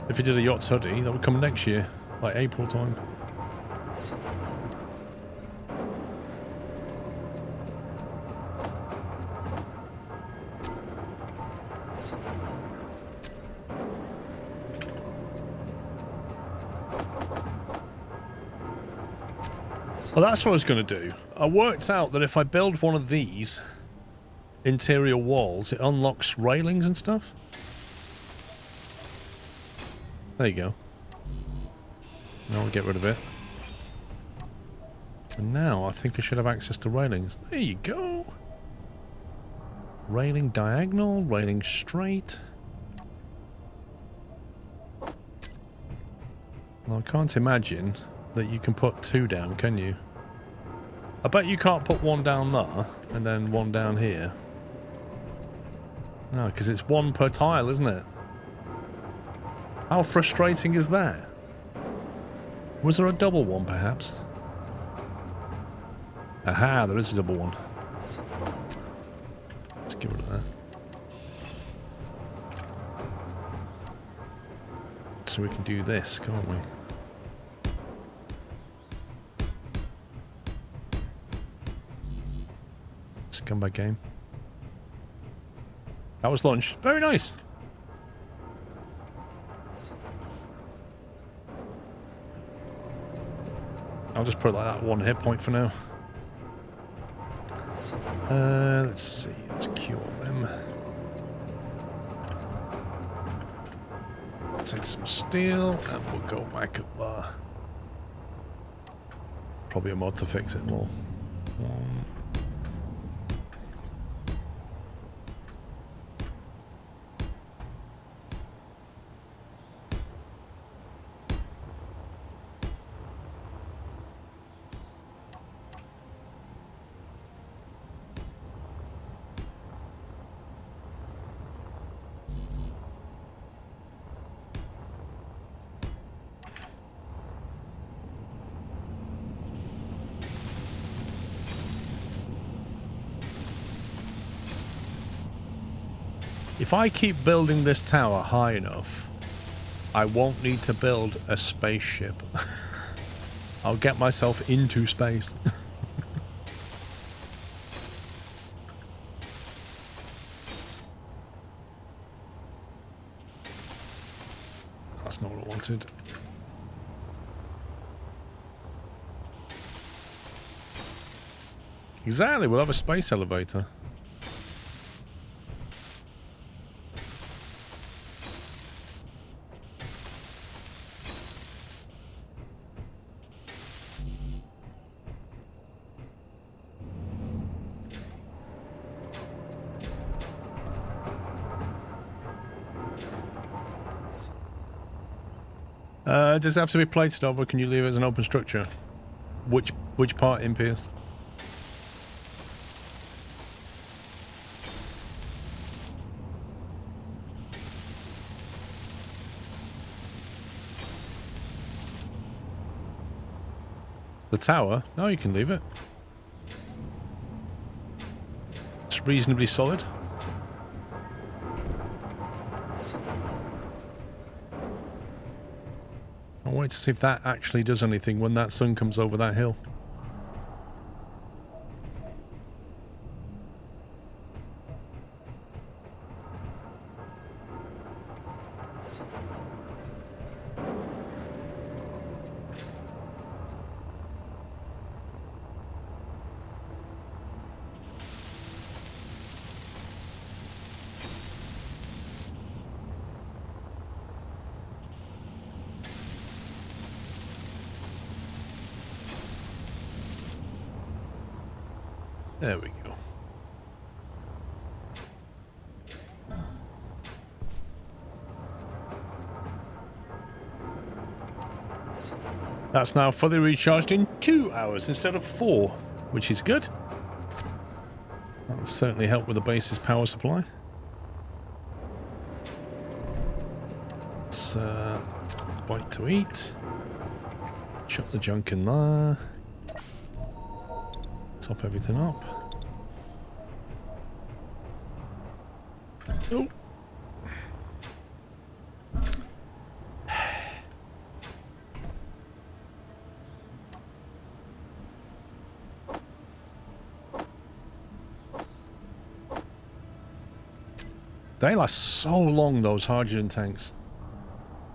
If he did a yacht hoodie, that would come next year, like April time. Well, that's what I was going to do. I worked out that if I build one of these interior walls, it unlocks railings and stuff. There you go. Now I'll get rid of it. And now I think I should have access to railings. There you go. Railing diagonal, railing straight. Well, I can't imagine that you can put two down, can you? I bet you can't put one down there and then one down here. No, because it's one per tile, isn't it? How frustrating is that? Was there a double one, perhaps? Aha, there is a double one. Let's get rid of that. So we can do this, can't we? Scumbag game. That was launched. Very nice. I'll just put it like that, 1 hit point for now. Let's see. Let's cure them. Take some steel and we'll go back up there. Probably a mod to fix it more. If I keep building this tower high enough, I won't need to build a spaceship. I'll get myself into space. That's not what I wanted. Exactly, we'll have a space elevator. Does it have to be plated over, or can you leave it as an open structure? Which part in Pierce? The tower? No, you can leave it. It's reasonably solid. I'll wait to see if that actually does anything when that sun comes over that hill. There we go. That's now fully recharged in 2 hours instead of 4, which is good. That'll certainly help with the base's power supply. It's bite to eat. Chuck the junk in there. Top everything up. Oh. They last so long, those hydrogen tanks.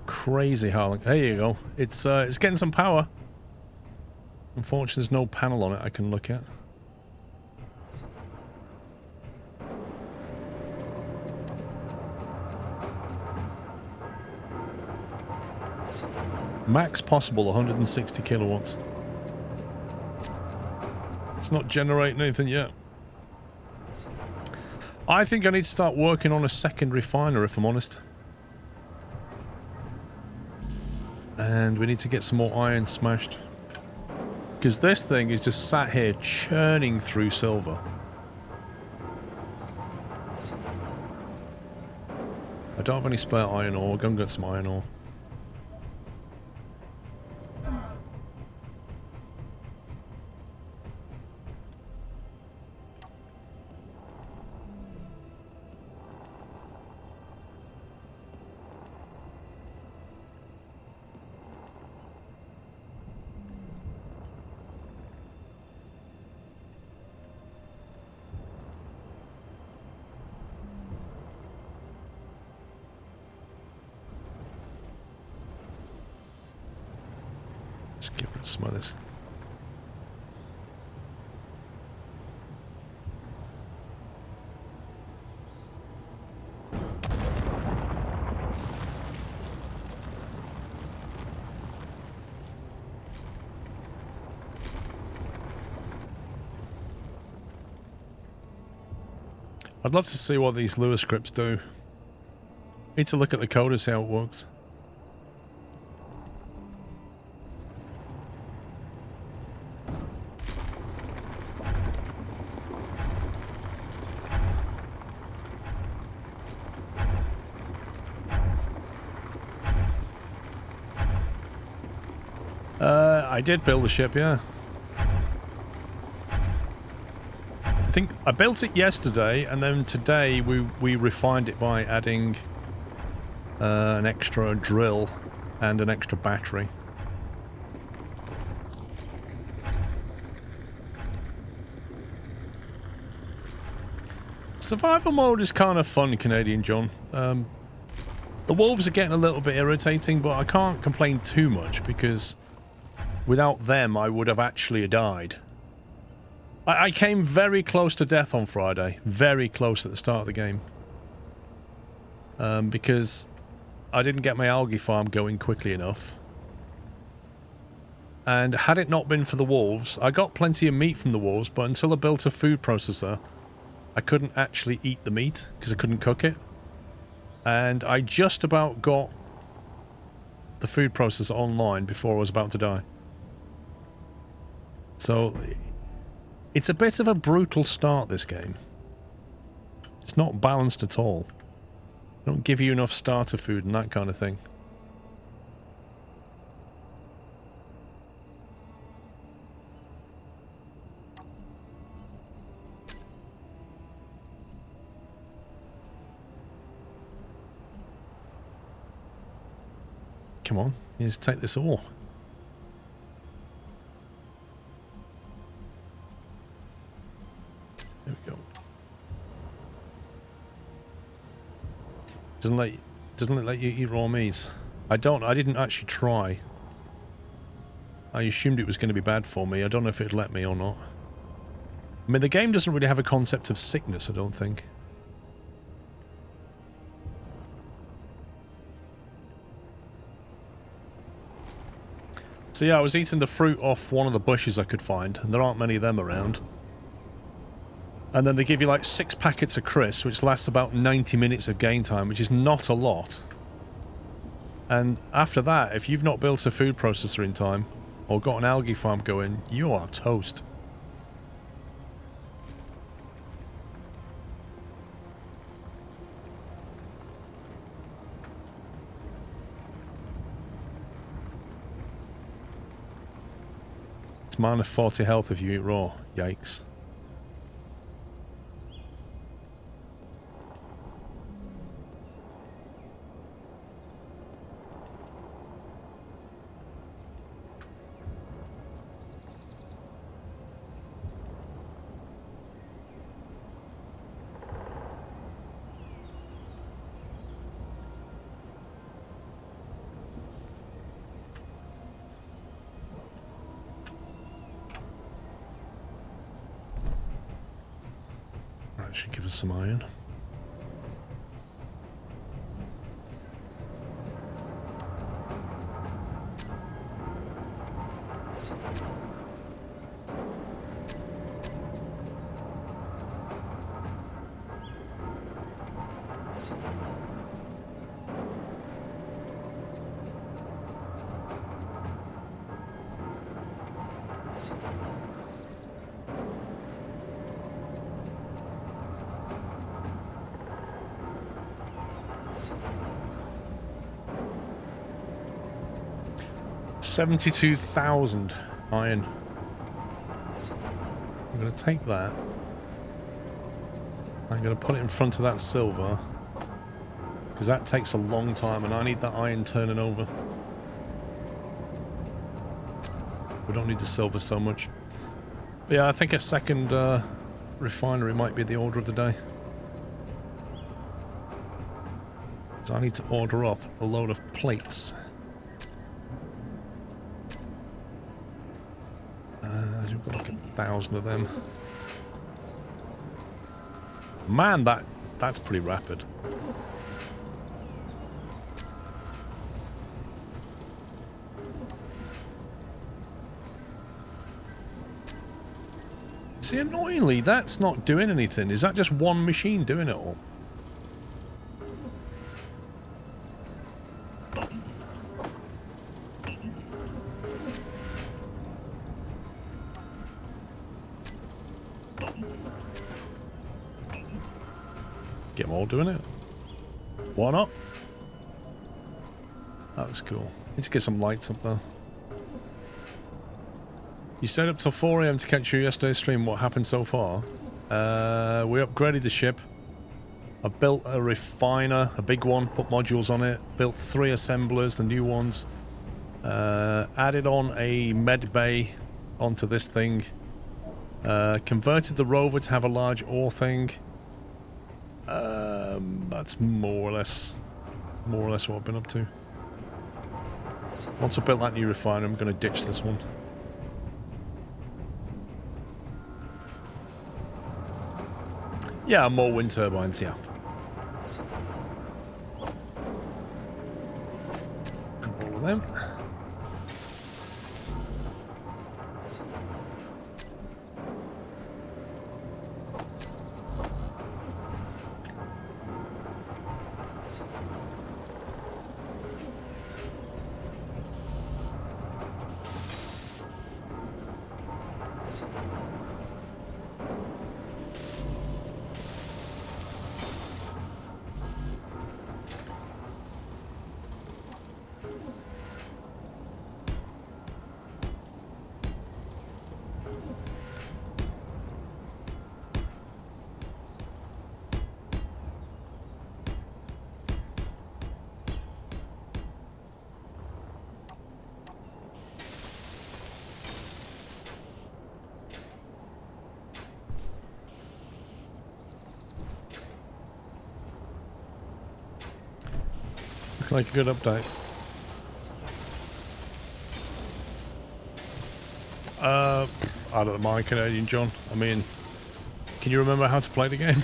Crazy how long. There you go. It's getting some power. Unfortunately, there's no panel on it I can look at. Max possible 160 kilowatts. It's not generating anything yet. I think I need to start working on a second refiner, if I'm honest. And we need to get some more iron smashed. Because this thing is just sat here churning through silver. I don't have any spare iron ore. Go and get some iron ore. Just give it some of this. I'd love to see what these Lua scripts do. Need to look at the code and see how it works. I did build the ship, yeah. I think I built it yesterday, and then today we refined it by adding an extra drill and an extra battery. Survival mode is kind of fun, Canadian John. The wolves are getting a little bit irritating, but I can't complain too much because without them I would have actually died. I came very close to death on Friday. Very close at the start of the game. Because I didn't get my algae farm going quickly enough. And had it not been for the wolves, I got plenty of meat from the wolves, but until I built a food processor, I couldn't actually eat the meat because I couldn't cook it. And I just about got the food processor online before I was about to die. So it's a bit of a brutal start, this game. It's not balanced at all. They don't give you enough starter food and that kind of thing. Come on, you just take this ore. There we go. Doesn't it let you eat raw meat? I didn't actually try. I assumed it was going to be bad for me. I don't know if it'd let me or not. I mean, the game doesn't really have a concept of sickness, I don't think. So yeah, I was eating the fruit off one of the bushes I could find, and there aren't many of them around. And then they give you like 6 packets of crisps, which lasts about 90 minutes of game time, which is not a lot. And after that, if you've not built a food processor in time, or got an algae farm going, you are toast. It's minus 40 health if you eat raw. Yikes. should give us some iron. $72,000 iron. I'm going to take that. I'm going to put it in front of that silver. Because that takes a long time and I need that iron turning over. We don't need the silver so much. But yeah, I think a second refinery might be the order of the day. So I need to order up a load of plates. You've got like 1,000 of them. Man, that's pretty rapid. See, annoyingly, that's not doing anything. Is that just one machine doing it all? Get them all doing it. Why not? That was cool. Need to get some lights up there. You stayed up till 4 AM to catch your yesterday's stream. What happened so far? We upgraded the ship. I built a refiner, a big one, put modules on it. Built 3 assemblers, the new ones. Added on a med bay onto this thing. Converted the rover to have a large ore thing. That's more or less what I've been up to. Once I built that new refiner, I'm going to ditch this one. Yeah, more wind turbines, yeah. All of them. Like a good update. I don't mind, Canadian John. I mean, can you remember how to play the game?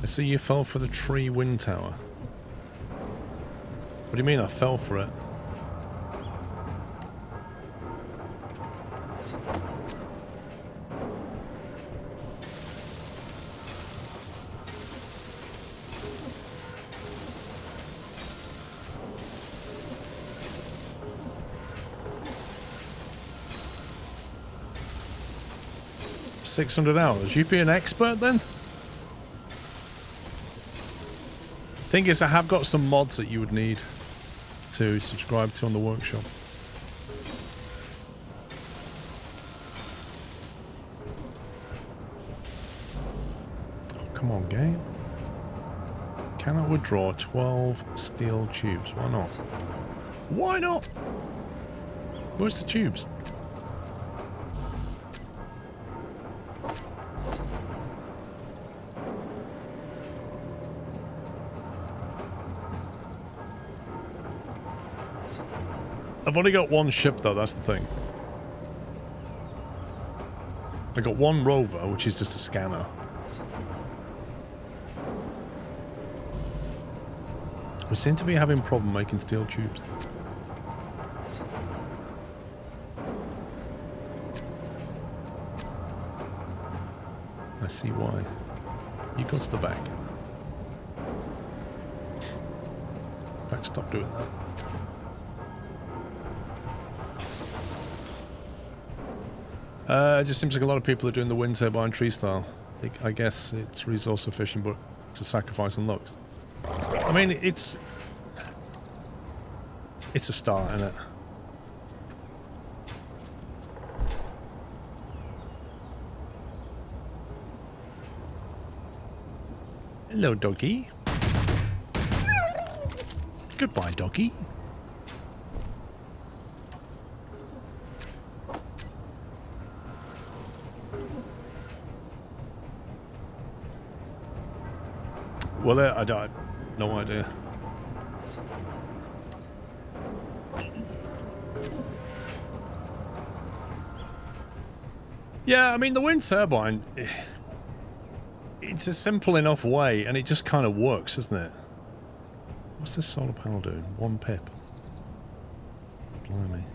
I see you fell for the tree wind tower. What do you mean I fell for it? $600. You be an expert then? Thing is, I have got some mods that you would need to subscribe to on the workshop. Oh, come on, game. Cannot withdraw 12 steel tubes. Why not? Why not? Where's the tubes? I've only got one ship though, that's the thing. I got one rover, which is just a scanner. We seem to be having a problem making steel tubes. I see why. You go to the back. In fact, stop doing that. It just seems like a lot of people are doing the wind turbine tree style. I guess it's resource efficient, but it's a sacrifice on looks. I mean, it's a start, isn't it? Hello, doggy. Goodbye, doggy. Well, I died. No idea. Yeah, I mean, the wind turbine, it's a simple enough way, and it just kind of works, doesn't it? What's this solar panel doing? 1 pip. Blimey.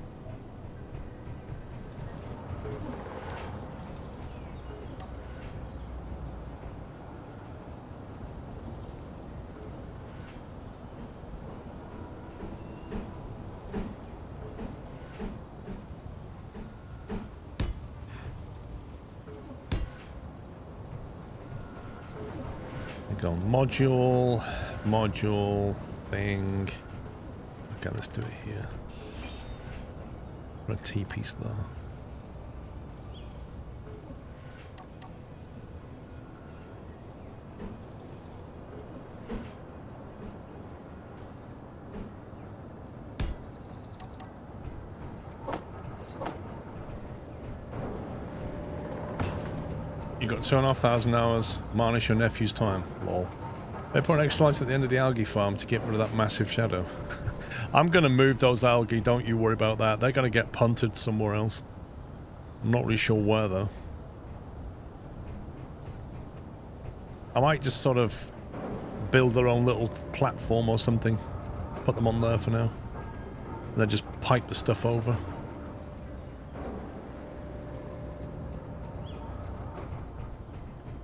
Go module thing. Okay, let's do it here. Put a T piece there. You got 2,500 hours, minus your nephew's time. Lol. They put extra lights at the end of the algae farm to get rid of that massive shadow. I'm gonna move those algae, don't you worry about that. They're gonna get punted somewhere else. I'm not really sure where though. I might just sort of build their own little platform or something. Put them on there for now. And then just pipe the stuff over.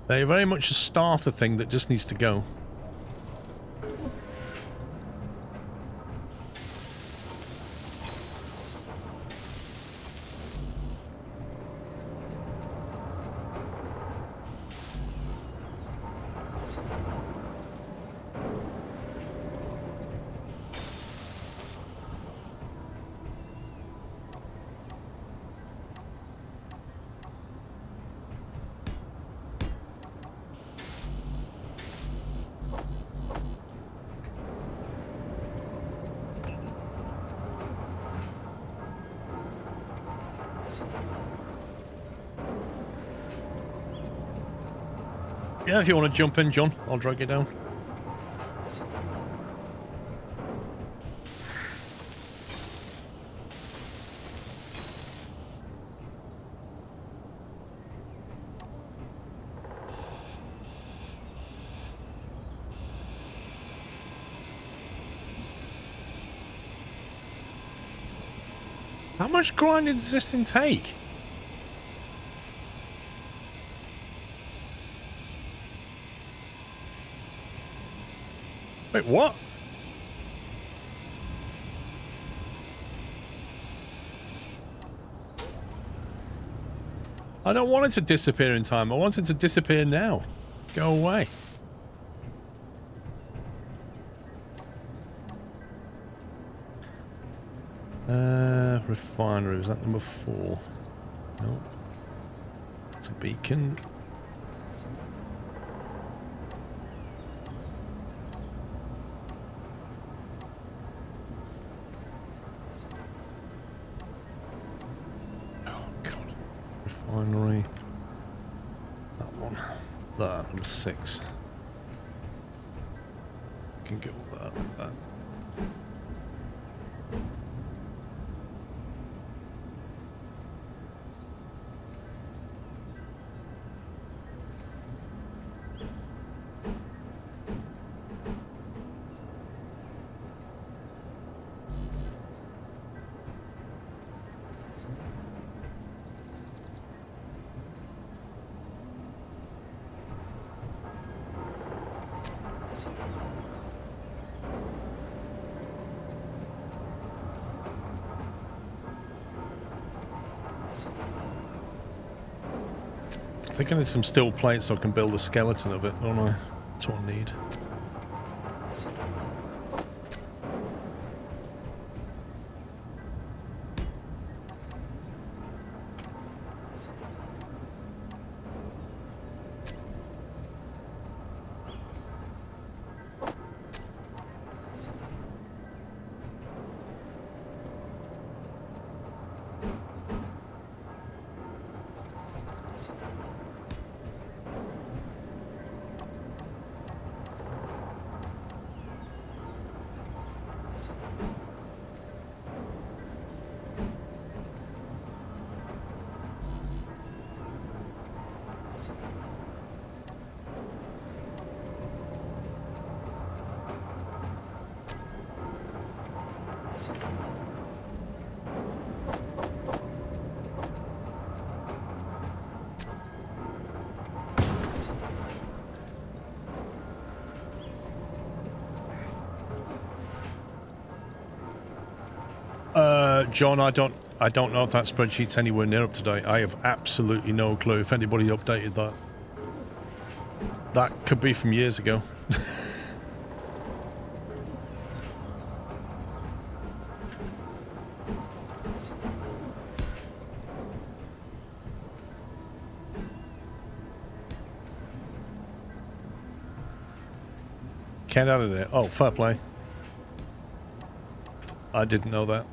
They're very much a starter thing that just needs to go. Yeah, if you want to jump in, John, I'll drag you down. How much grinding does this thing take? Wait, what? I don't want it to disappear in time. I want it to disappear now. Go away. Refinery. Was that number 4? No. It's a beacon. Refinery. That one. There, number 6. Can get all that like that. think I need some steel plates so I can build a skeleton of it, don't I? That's what I need. John, I don't know if that spreadsheet's anywhere near up to date. I have absolutely no clue if anybody updated that. That could be from years ago. Get out of there. Oh, fair play. I didn't know that.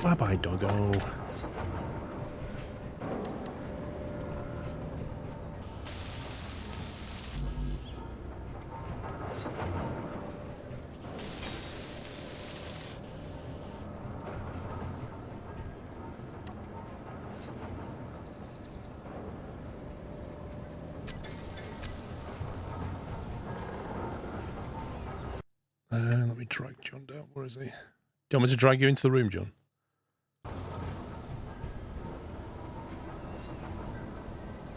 Bye-bye, doggo. Let me drag John down. Where is he? Do you want me to drag you into the room, John?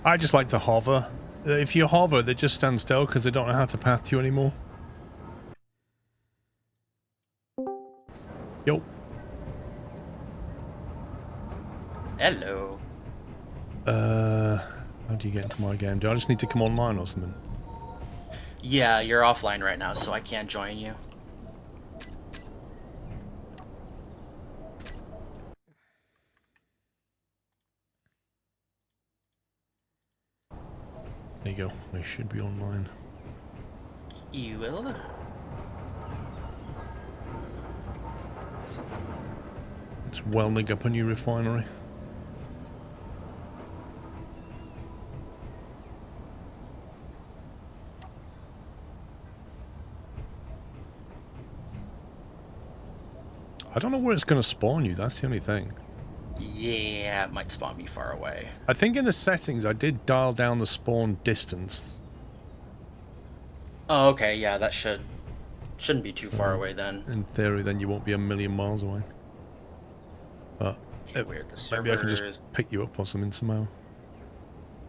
I just like to hover. If you hover, they just stand still because they don't know how to path to you anymore. Yo. Hello. How do you get into my game? Do I just need to come online or something? Yeah, you're offline right now, so I can't join you. There you go. I should be online. You will. It's welding up a new refinery. I don't know where it's going to spawn you, that's the only thing. Yeah, it might spawn me far away. I think in the settings I did dial down the spawn distance. Oh, okay, yeah, that shouldn't be too far away then. In theory, then you won't be a million miles away. But Weird, the server maybe I can just pick you up or something somehow.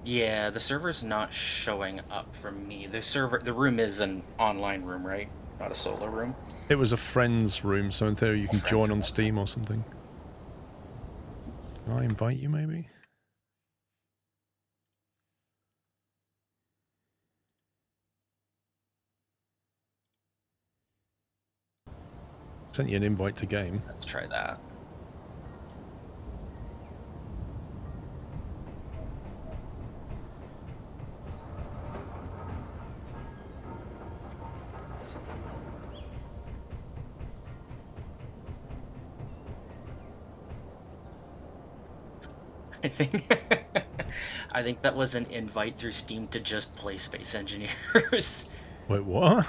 Yeah, the server's not showing up for me. The room is an online room, right? Not a solo room. It was a friend's room, so in theory you can join on Steam or something. Can I invite you, maybe? Sent you an invite to game. Let's try that. I think I think that was an invite through Steam to just play Space Engineers. Wait, what?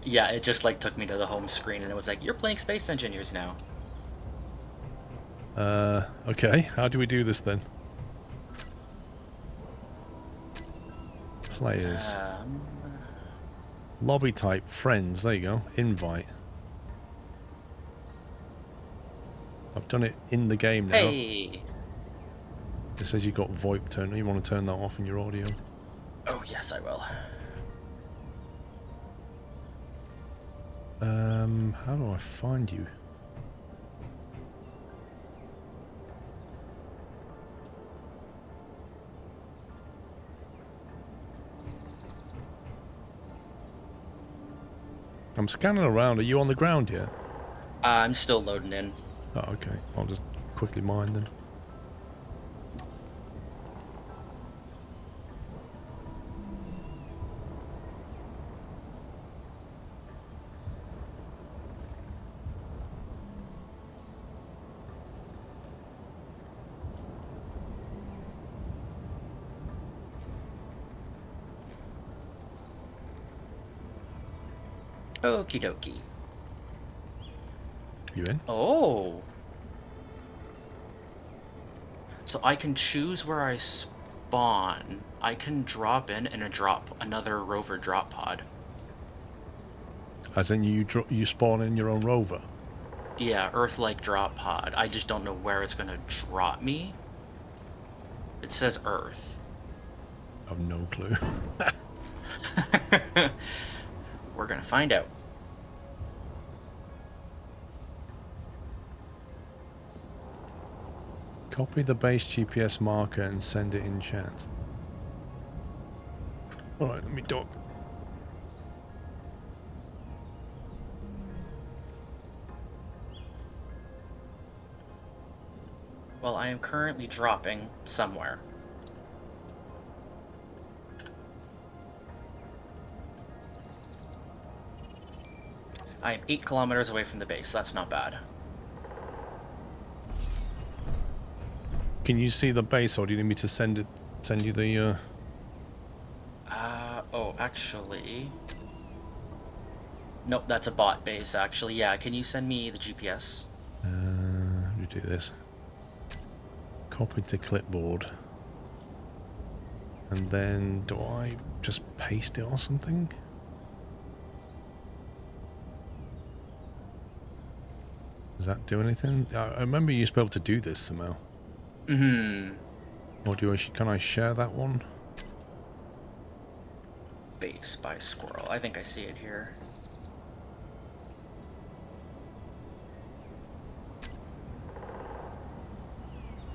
Yeah, it just like took me to the home screen and it was like, you're playing Space Engineers now. Okay. How do we do this then? Players. Lobby type, friends. There you go. Invite. I've done it in the game now. Hey! It says you've got VoIP turned on. You want to turn that off in your audio. Oh, yes, I will. How do I find you? I'm scanning around. Are you on the ground yet? I'm still loading in. Oh, okay. I'll just quickly mine then. Okie dokie. You in? Oh! So I can choose where I spawn. I can drop in and another rover drop pod. As in you spawn in your own rover? Yeah, Earth-like drop pod. I just don't know where it's gonna drop me. It says Earth. I've no clue. We're gonna find out. Copy the base GPS marker and send it in chat. Alright, let me dock. Well, I am currently dropping somewhere. I am 8 kilometers away from the base. That's not bad. Can you see the base, or do you need me to send you the Oh, actually... Nope, that's a bot base, actually. Yeah, can you send me the GPS? let me do this. Copy to clipboard. And then, do I just paste it or something? Does that do anything? I remember you used to be able to do this somehow. Mm-hmm. Or can I share that one? Base by Squirrel. I think I see it here.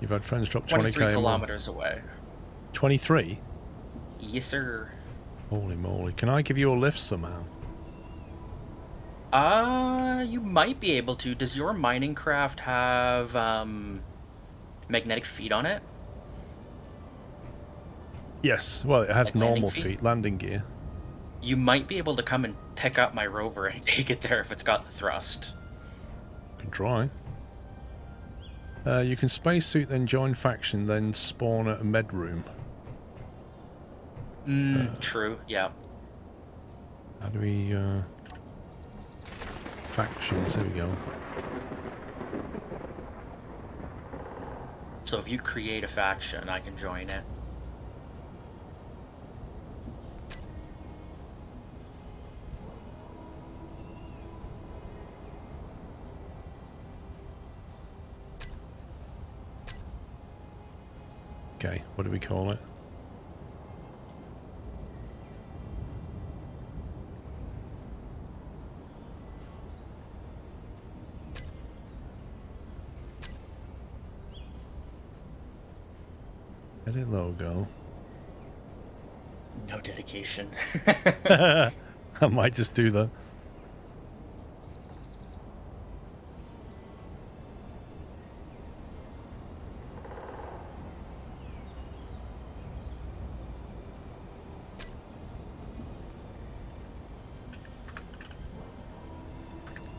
You've had friends drop 23 20k kilometers away. 23? Yes, sir. Holy moly. Can I give you a lift somehow? You might be able to. Does your mining craft have, magnetic feet on it? Yes. Well, it has Like landing normal feet? feet, landing gear. You might be able to come and pick up my rover and take it there if it's got the thrust. Can try. You can spacesuit, then join faction, then spawn at a med room. True, yeah. How do we, factions, there we go. So if you create a faction, I can join it. Okay, what do we call it? Edit logo. No dedication. I might just do the...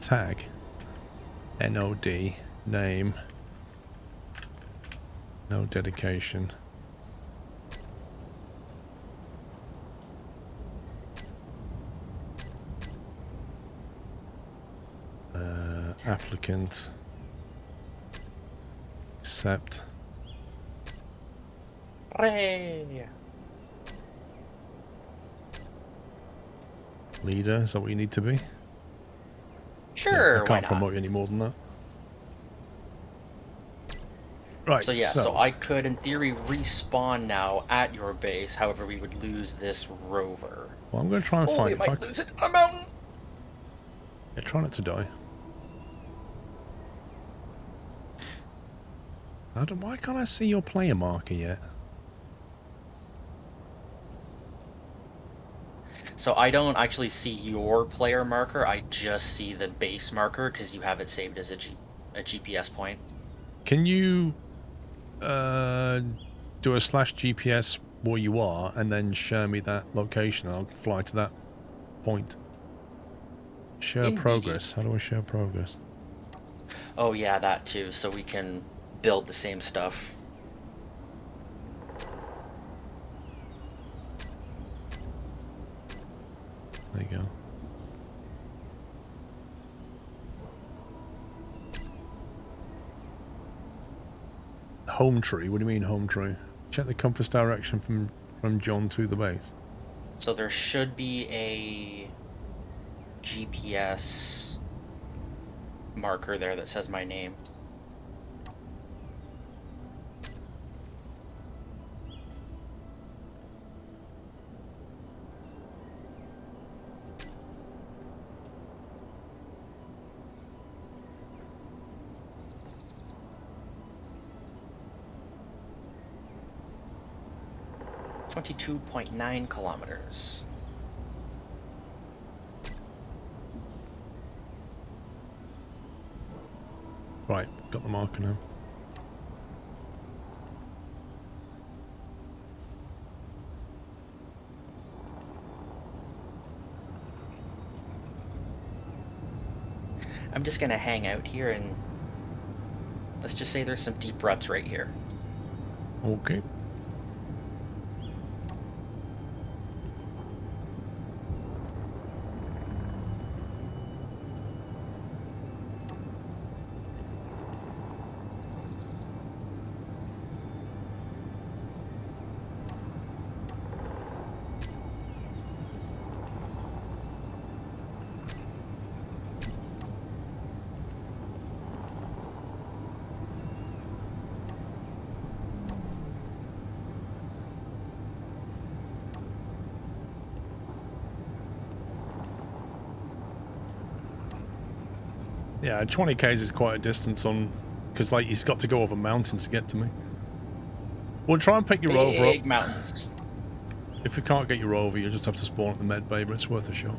Tag. NOD. Name. No dedication. Applicant. Accept. Hooray! Leader, is that what you need to be? Sure, I why can't not? promote you any more than that. Right, So yeah, so I could, in theory, respawn now at your base. However, we would lose this rover. well, I'm going to try and Oh, find we it. If I might lose it on a mountain. yeah, try not to die. Why can't I see your player marker yet? So I don't actually see your player marker. I just see the base marker because you have it saved as a GPS point. Can you do a /GPS where you are and then show me that location? I'll fly to that point. Share Indeed. progress. How do I share progress? Oh yeah, that too. So we can build the same stuff. There you go. Home tree? What do you mean home tree? Check the compass direction from John to the base. So there should be a GPS marker there that says my name. .9 kilometers. Right, got the marker now. I'm just gonna hang out here and let's just say there's some deep ruts right here. Okay. Yeah, 20 k's is quite a distance on, because like he's got to go over mountains to get to me. We'll try and pick your rover up. Big mountains. If we can't get your rover, you'll just have to spawn at the med bay, but it's worth a shot.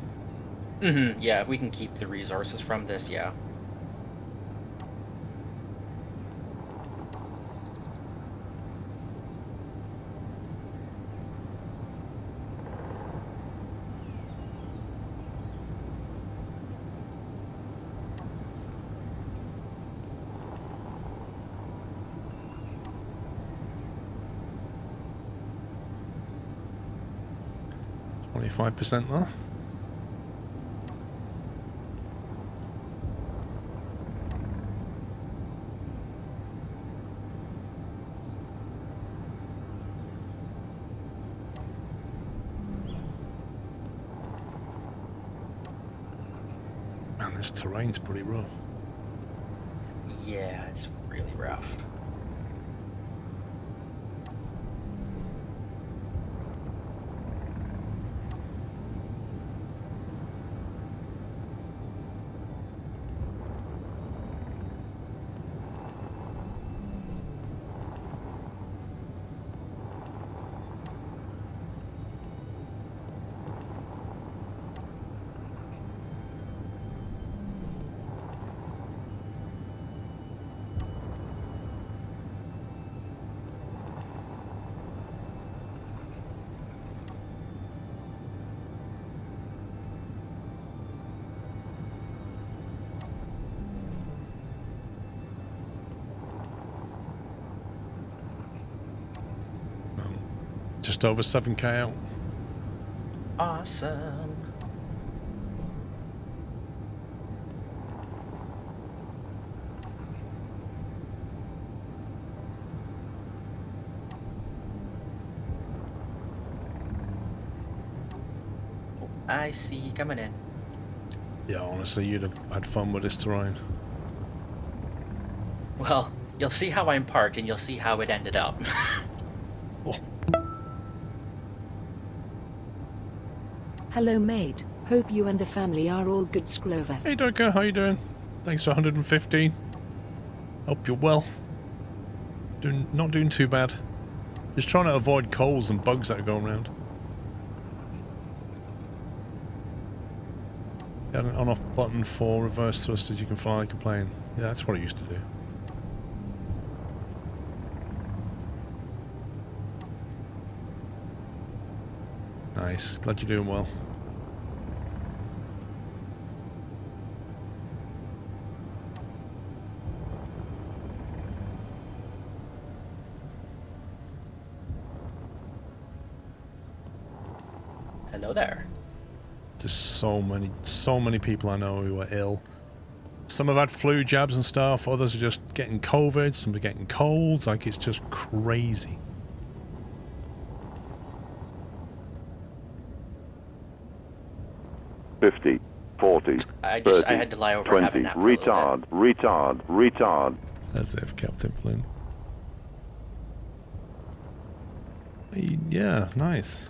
Yeah, if we can keep the resources from this, yeah. %, there. Man, this terrain's pretty rough. Yeah, it's really rough. Just over 7k out. Awesome. Oh, I see you coming in. Yeah, honestly, you'd have had fun with this terrain. Well, you'll see how I'm parked and you'll see how it ended up. Oh, Hello mate, hope you and the family are all good Skrover. hey Duncan, how you doing? Thanks for 115. Hope you're well. Not doing too bad. Just trying to avoid coals and bugs that are going around. Got an on-off button for reverse thrusters. You can fly like a plane. Yeah, that's what I used to do. Nice. Glad you're doing well. Hello there. There's so many people I know who are ill. Some have had flu jabs and stuff. Others are just getting COVID. Some are getting colds. Like, it's just crazy. $50, $40, I $30, had to lie over and have a $20, nap for a little bit. retard. As if, Captain Flynn. Yeah, nice.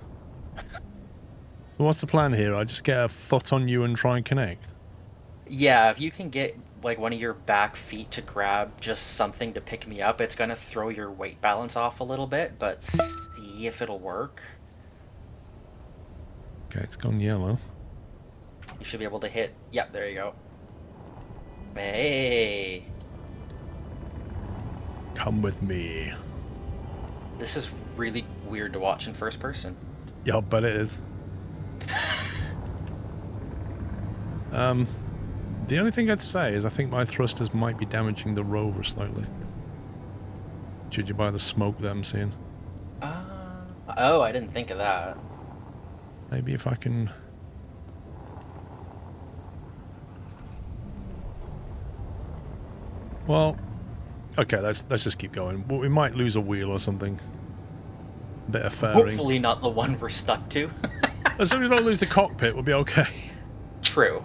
So what's the plan here? I just get a foot on you and try and connect? Yeah, if you can get like one of your back feet to grab just something to pick me up, it's gonna throw your weight balance off a little bit, but see if it'll work. Okay, it's gone yellow. You should be able to hit. Yep, there you go. Hey, Come with me. this is really weird to watch in first person. Yeah, I bet it is. The only thing I'd say is I think my thrusters might be damaging the rover slightly. Judging by the smoke that I'm seeing. Oh, I didn't think of that. Maybe if I can... Well, okay, let's just keep going. We might lose a wheel or something. Bit of fairing. Hopefully not the one we're stuck to. As long as we don't lose the cockpit, we'll be okay. True.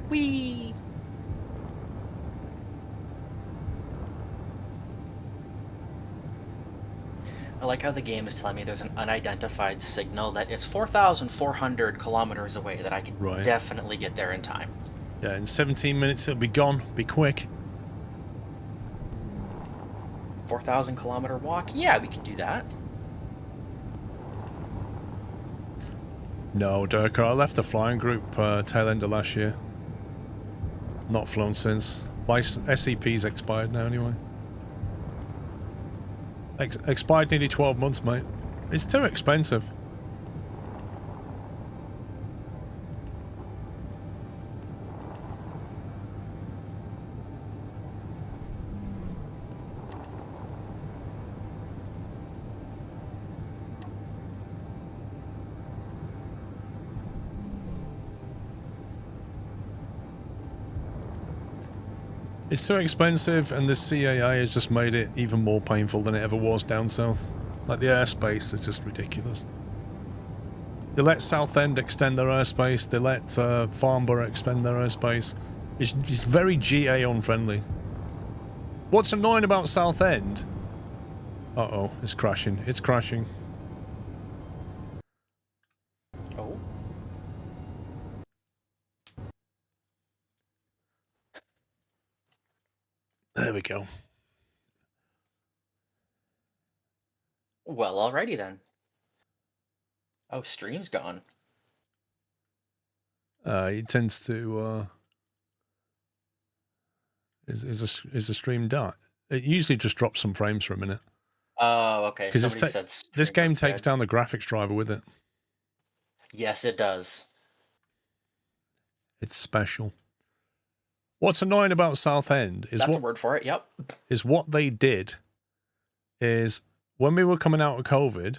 Whee! I like how the game is telling me there's an unidentified signal that is 4,400 kilometers away, that I can Right. definitely get there in time. Yeah, in 17 minutes it'll be gone. Be quick. 4,000 kilometer walk? Yeah, we can do that. No, Durker, I left the flying group tail end of last year. Not flown since. My SCP's expired now anyway. Expired nearly 12 months, mate. It's too expensive. It's too expensive, and the CAA has just made it even more painful than it ever was down south. Like, the airspace is just ridiculous. They let Southend extend their airspace, they let Farnborough extend their airspace. It's very GA unfriendly. What's annoying about Southend? Uh-oh, it's crashing. It's crashing. Oh. There we go. Well, alrighty then. Oh, stream's gone. It tends to Is the stream done? It usually just drops some frames for a minute. Oh, okay. Because Somebody said this stream game was takes dead. down the graphics driver with it. Yes, it does. It's special. What's annoying about Southend is That's a word for it. Yep. is what they did is when we were coming out of COVID,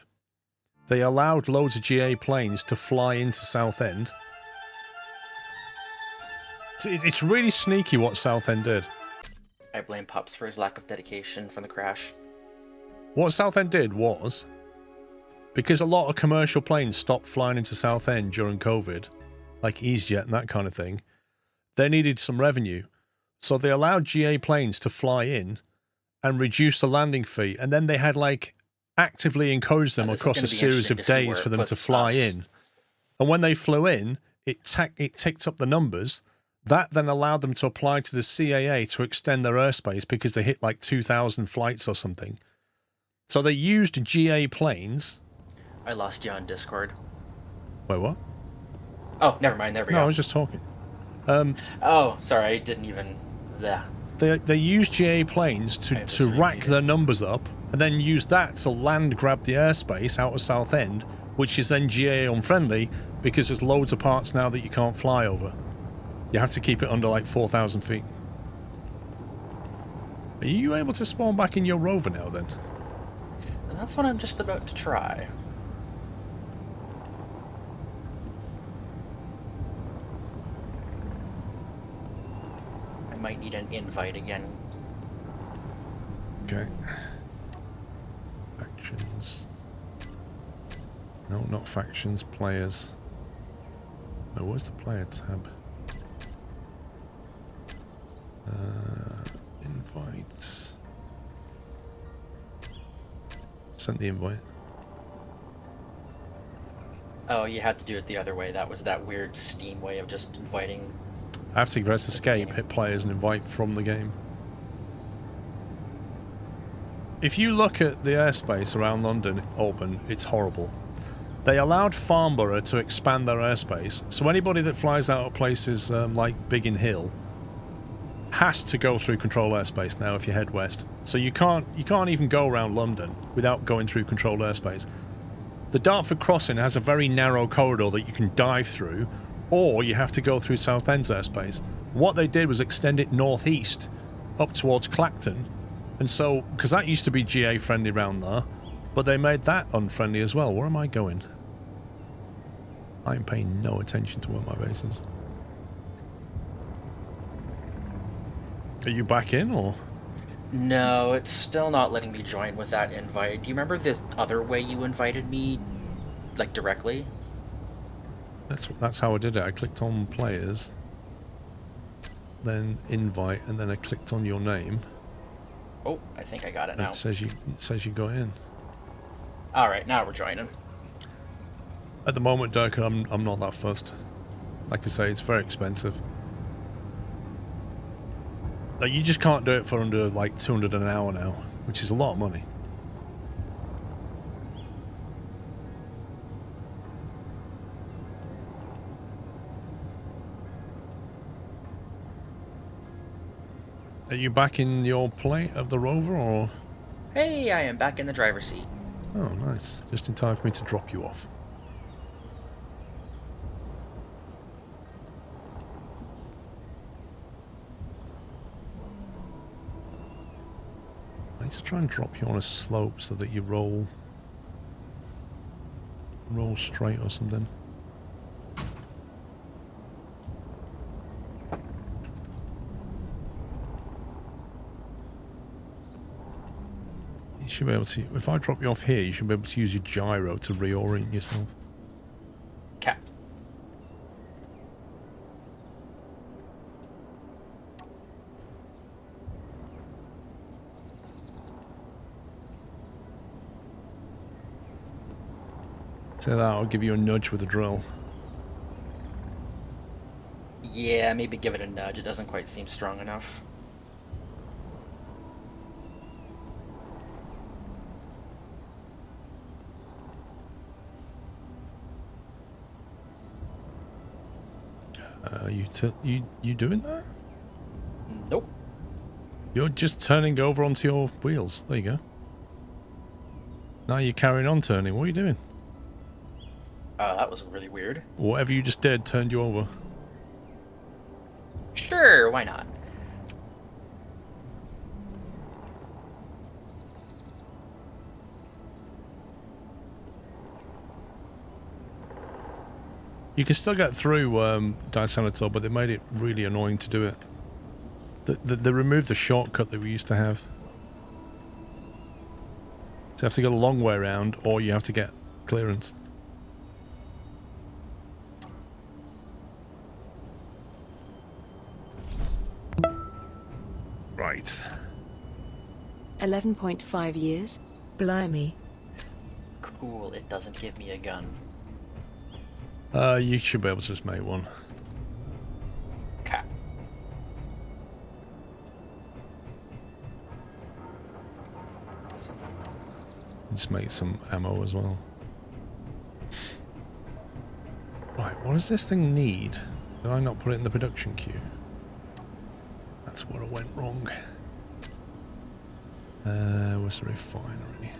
they allowed loads of GA planes to fly into Southend. It's really sneaky what Southend did. I blame Pups for his lack of dedication from the crash. What Southend did was, because a lot of commercial planes stopped flying into Southend during COVID, like EasyJet and that kind of thing, they needed some revenue. So they allowed GA planes to fly in and reduce the landing fee. And then they had like actively encouraged them across a series of days for them to fly in. And when they flew in, it ticked up the numbers. That then allowed them to apply to the CAA to extend their airspace because they hit like 2,000 flights or something. So they used GA planes. I lost you on Discord. Wait, what? Oh, never mind. There we go. No, I was just talking. Oh, sorry. I didn't even... Yeah. They used GA planes to rack their numbers up and then use that to land grab the airspace out of Southend, which is then GA unfriendly because there's loads of parts now that you can't fly over. You have to keep it under like 4,000 feet. Are you able to spawn back in your rover now then? And that's what I'm just about to try. I might need an invite again. Okay. Factions. No, not factions, players. No, where's the player tab? Invite. Sent the invite. Oh, you had to do it the other way. That was that weird Steam way of just inviting. I have to press escape, hit players, and invite from the game. If you look at the airspace around London open, it's horrible. They allowed Farnborough to expand their airspace, so anybody that flies out of places like Biggin Hill has to go through control airspace now if you head west. So you can't even go around London without going through controlled airspace. The Dartford crossing has a very narrow corridor that you can dive through, or you have to go through Southend's airspace. What they did was extend it northeast up towards Clacton, and so because that used to be GA friendly round there, but they made that unfriendly as well. Where am I going? I'm paying no attention to where my base is. Are you back in, or? No, it's still not letting me join with that invite. Do you remember the other way you invited me, like directly? That's how I did it. I clicked on players, then invite, and then I clicked on your name. Oh, I think I got it now. It says you got in. All right, now we're joining. At the moment, Dirk, I'm not that fussed. Like I say, it's very expensive. Like, you just can't do it for under like 200 an hour now, which is a lot of money. Are you back in your plate of the rover, or? Hey, I am back in the driver's seat. Oh, nice. Just in time for me to drop you off. I need to try and drop you on a slope so that you roll straight or something. You should be able to, if I drop you off here, you should be able to use your gyro to reorient yourself. Cap. So that'll give you a nudge with a drill. Yeah, maybe give it a nudge. It doesn't quite seem strong enough. You doing that? Nope. You're just turning over onto your wheels. There you go. Now you're carrying on turning. What are you doing? That was really weird. Whatever you just did turned you over. Sure, why not? You can still get through Disanator, but they made it really annoying to do it. They removed the shortcut that we used to have. So you have to go the long way around, or you have to get clearance. Right. 11.5 years? Blimey. Cool, it doesn't give me a gun. You should be able to just make one. Okay. Just make some ammo as well. Right, what does this thing need? Did I not put it in the production queue? That's where it went wrong. Where's the refinery?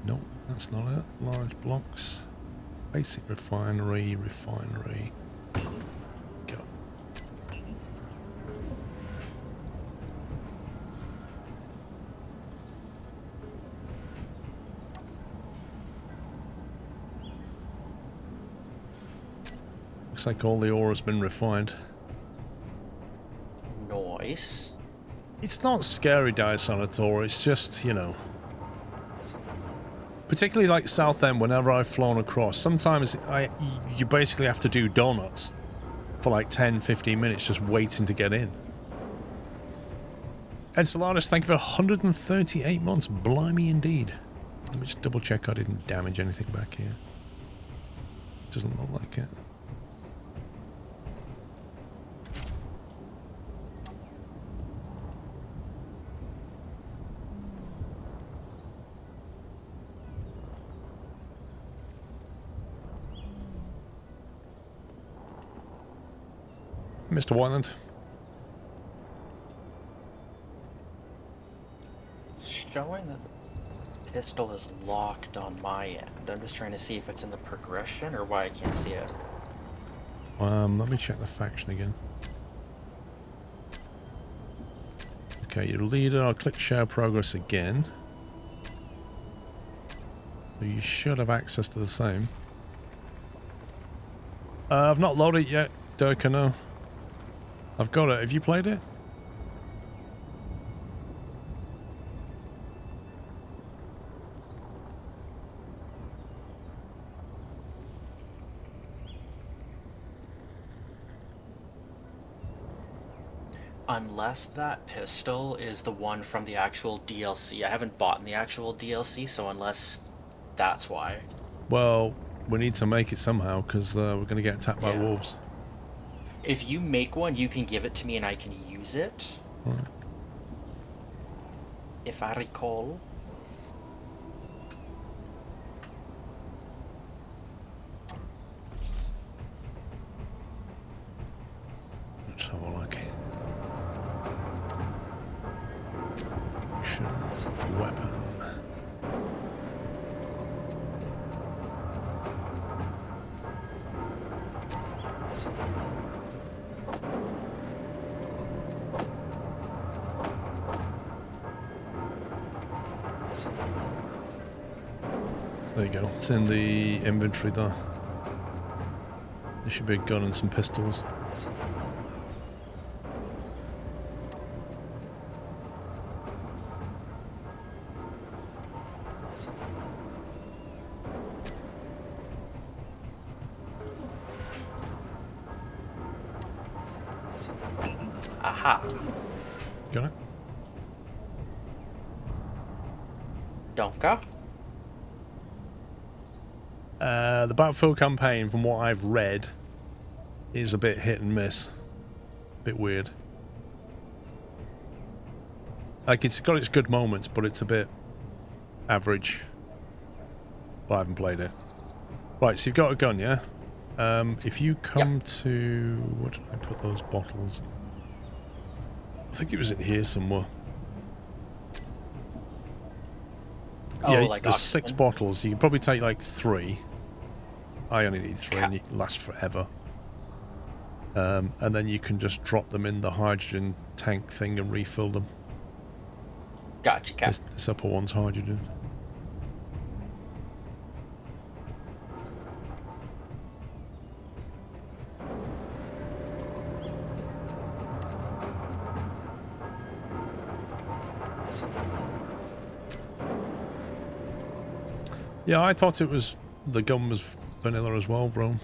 Nope, that's not it. Large blocks. Basic refinery. Go. Looks like all the ore has been refined. Nice. It's not scary, Disanator, it's just, you know... Particularly like Southend, whenever I've flown across, sometimes you basically have to do donuts for like 10-15 minutes just waiting to get in. Enceladus, thank you for 138 months. Blimey indeed. Let me just double check I didn't damage anything back here. Doesn't look like it. Mr. Wyland. It's showing that the pistol is locked on my end. I'm just trying to see if it's in the progression or why I can't see it. Let me check the faction again. Okay, your leader, I'll click share progress again. So you should have access to the same. I've not loaded it yet, Durka, no. I've got it. Have you played it? Unless that pistol is the one from the actual DLC. I haven't bought the actual DLC, so unless that's why. Well, we need to make it somehow, because we're going to get attacked by wolves. If you make one, you can give it to me and I can use it. Right. If I recall. Let's have a look. Action. Weapon. There you go. It's in the inventory there. There should be a gun and some pistols. Aha. Got it? Donka? The Battlefield campaign, from what I've read, is a bit hit and miss. A bit weird. Like, it's got its good moments, but it's a bit average. Well, I haven't played it. Right, so you've got a gun, yeah? If you come to... Where did I put those bottles? I think it was in here somewhere. Oh, Yeah, like there's oxygen? 6 bottles. You can probably take like 3. I only need 3 and Okay. it lasts forever. And then you can just drop them in the hydrogen tank thing and refill them. Gotcha, Cap. This upper one's hydrogen. Yeah, I thought it was... the gun was vanilla as well, bro.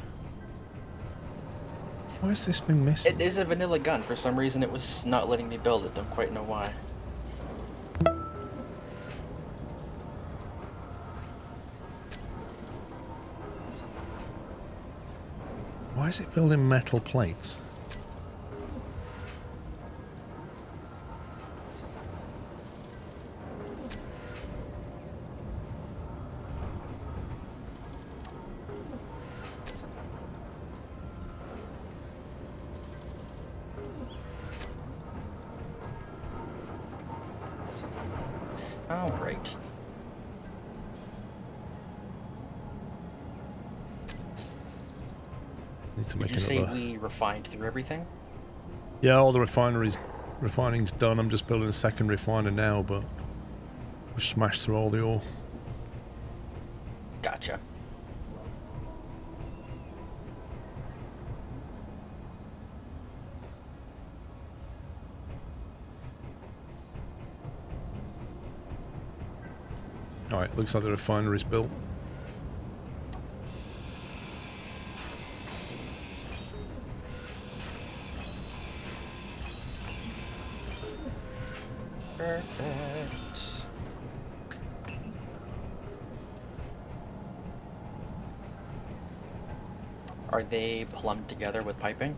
Why has this been missing? It is a vanilla gun. For some reason, it was not letting me build it. Don't quite know why. Why is it building metal plates? All right. Need to Did make you say another... we refined through everything? Yeah, all the refining's done. I'm just building a second refiner now, but we smashed through all the ore. Gotcha. Alright, looks like the refinery's built. Perfect. Are they plumbed together with piping?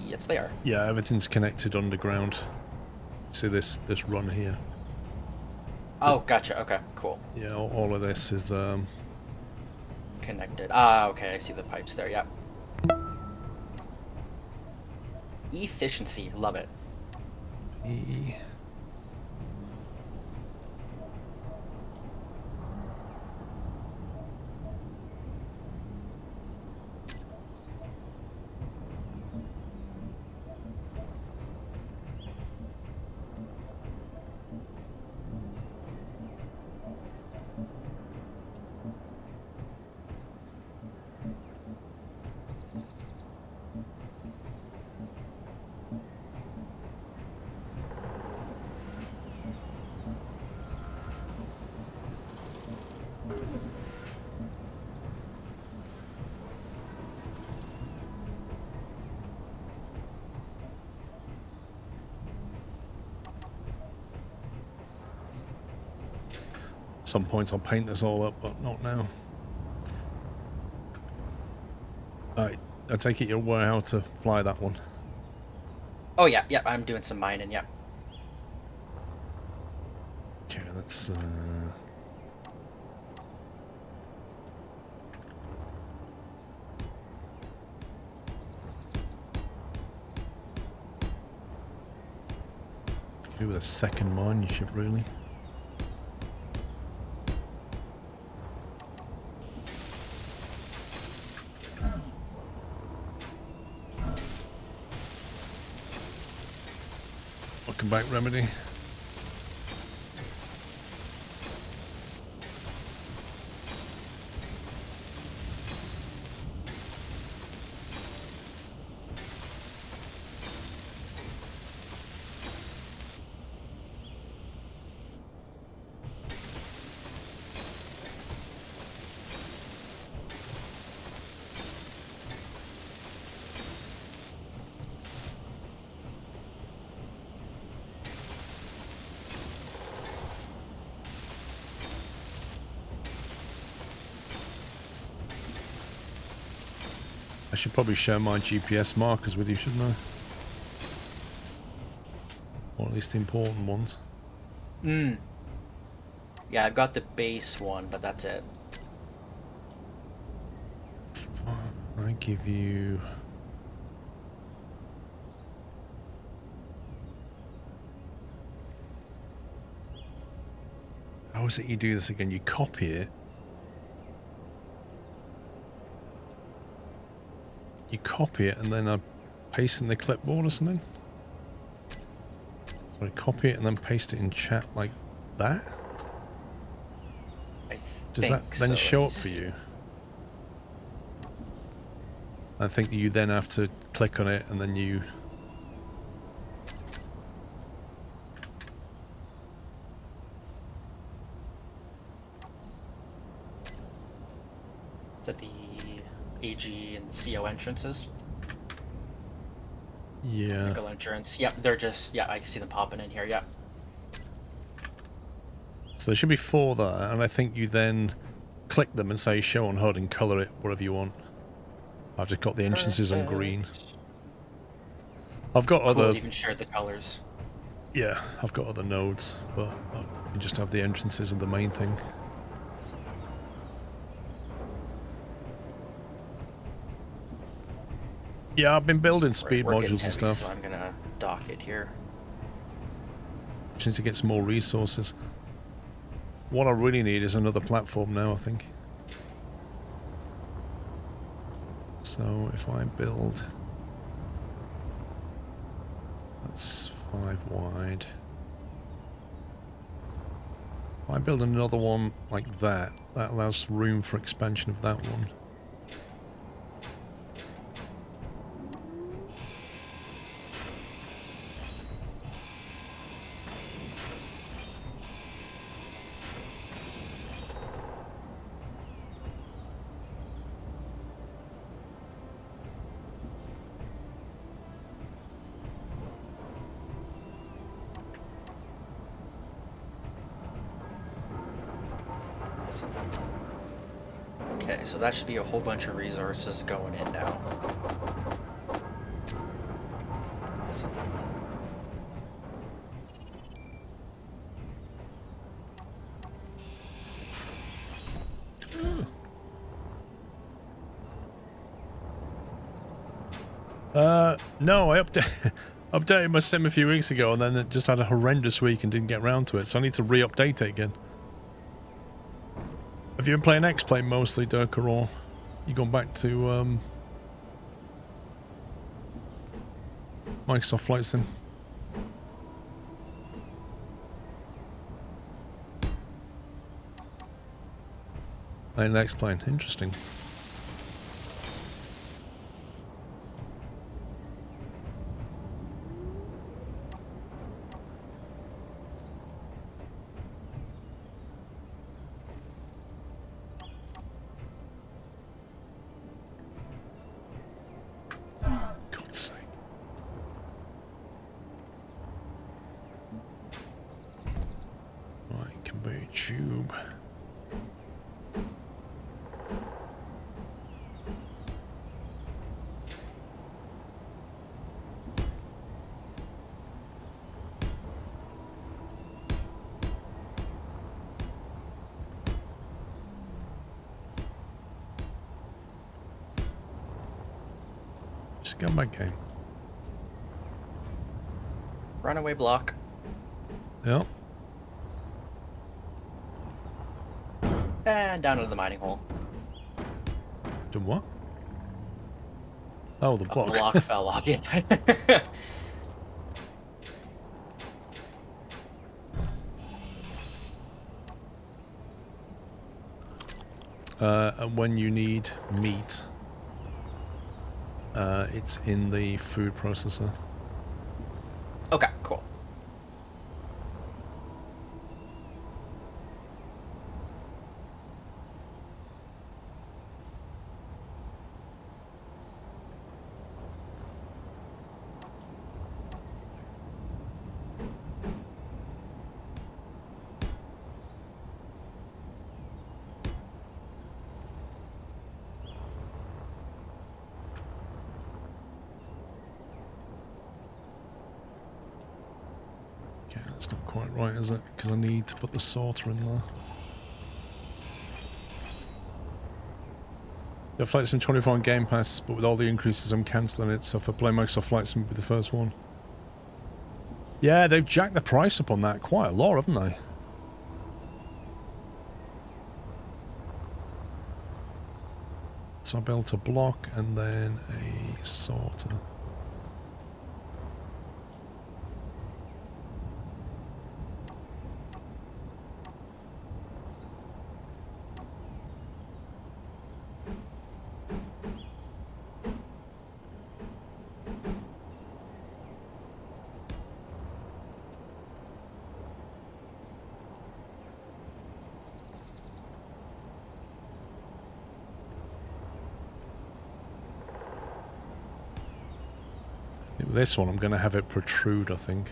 Yes, they are. Yeah, everything's connected underground. See this run here? Oh, gotcha. Okay, cool. Yeah, all of this is Connected. Ah, okay, I see the pipes there, yep. Efficiency, love it. E. At some point I'll paint this all up, but not now. Alright, I take it you're aware how to fly that one. Oh, yeah, yeah, I'm doing some mining, yeah. Okay, let's do with a second mine ship, really. Welcome back, Remedy. I should probably share my GPS markers with you, shouldn't I? Or at least the important ones. Hmm. Yeah, I've got the base one, but that's it. I give you... How is it you do this again? You copy it. You copy it and then I paste it in the clipboard or something? So I copy it and then paste it in chat like that? Does that then show up for you? I think you then have to click on it and then you... Is that the AG and CO entrances? Yeah. Nickel entrance. Yep, they're just... Yeah, I see them popping in here, yeah. So there should be 4 there, and I think you then click them and say show on HUD and colour it whatever you want. I've just got the entrances on green. I've got other... Cool, you even share the colors. Yeah, I've got other nodes, but I just have the entrances and the main thing. Yeah, I've been building speed We're getting modules and heavy, stuff. So I'm gonna dock it here. Just need to get some more resources. What I really need is another platform now, I think. So if I build... That's 5 wide. If I build another one like that, that allows room for expansion of that one. Okay, so that should be a whole bunch of resources going in now. No, I updated my sim a few weeks ago and then it just had a horrendous week and didn't get around to it, so I need to re-update it again. Have you been playing X-Plane mostly, Durka, or you gone back to Microsoft Flight Sim? Playing X-Plane, interesting. Tube. Just get my game. Runaway block. Yep. And down into the mining hole. The what? Oh, the block. The block fell off. Yeah. And when you need meat, it's in the food processor. Okay, cool. That's not quite right, is it? Because I need to put the sorter in there. Yeah, Flight Sim 24 on Game Pass, but with all the increases I'm cancelling it, so if I play Microsoft Flight Sim, it'll be the first one. Yeah, they've jacked the price up on that quite a lot, haven't they? So I built a block and then a sorter. With this one, I'm going to have it protrude, I think.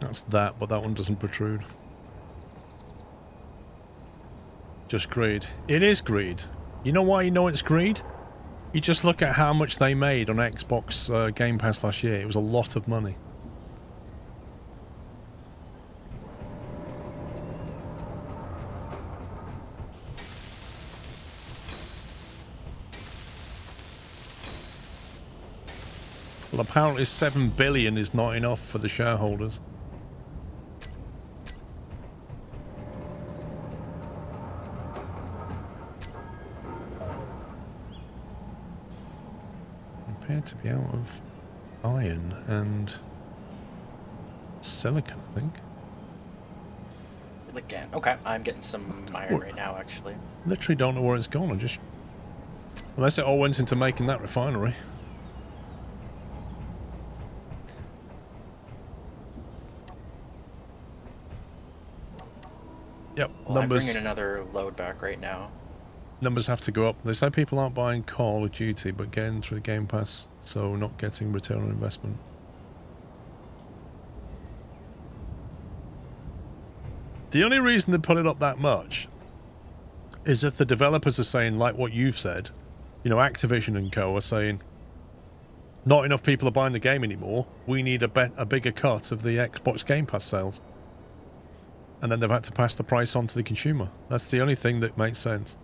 That's that, but that one doesn't protrude. Just greed. It is greed. You know why you know it's greed? You just look at how much they made on Xbox Game Pass last year. It was a lot of money. Well, apparently 7 billion is not enough for the shareholders. To be out of iron and silicon, I think. Again, okay, I'm getting some iron right now, actually. Literally don't know where it's gone. I just... Unless it all went into making that refinery. Yep, well, numbers... I'm bringing another load back right now. Numbers have to go up. They say people aren't buying Call of Duty, but getting through the Game Pass, so not getting return on investment. The only reason they put it up that much is if the developers are saying, like what you've said, you know, Activision and co are saying, not enough people are buying the game anymore, we need a bigger cut of the Xbox Game Pass sales. And then they've had to pass the price on to the consumer. That's the only thing that makes sense.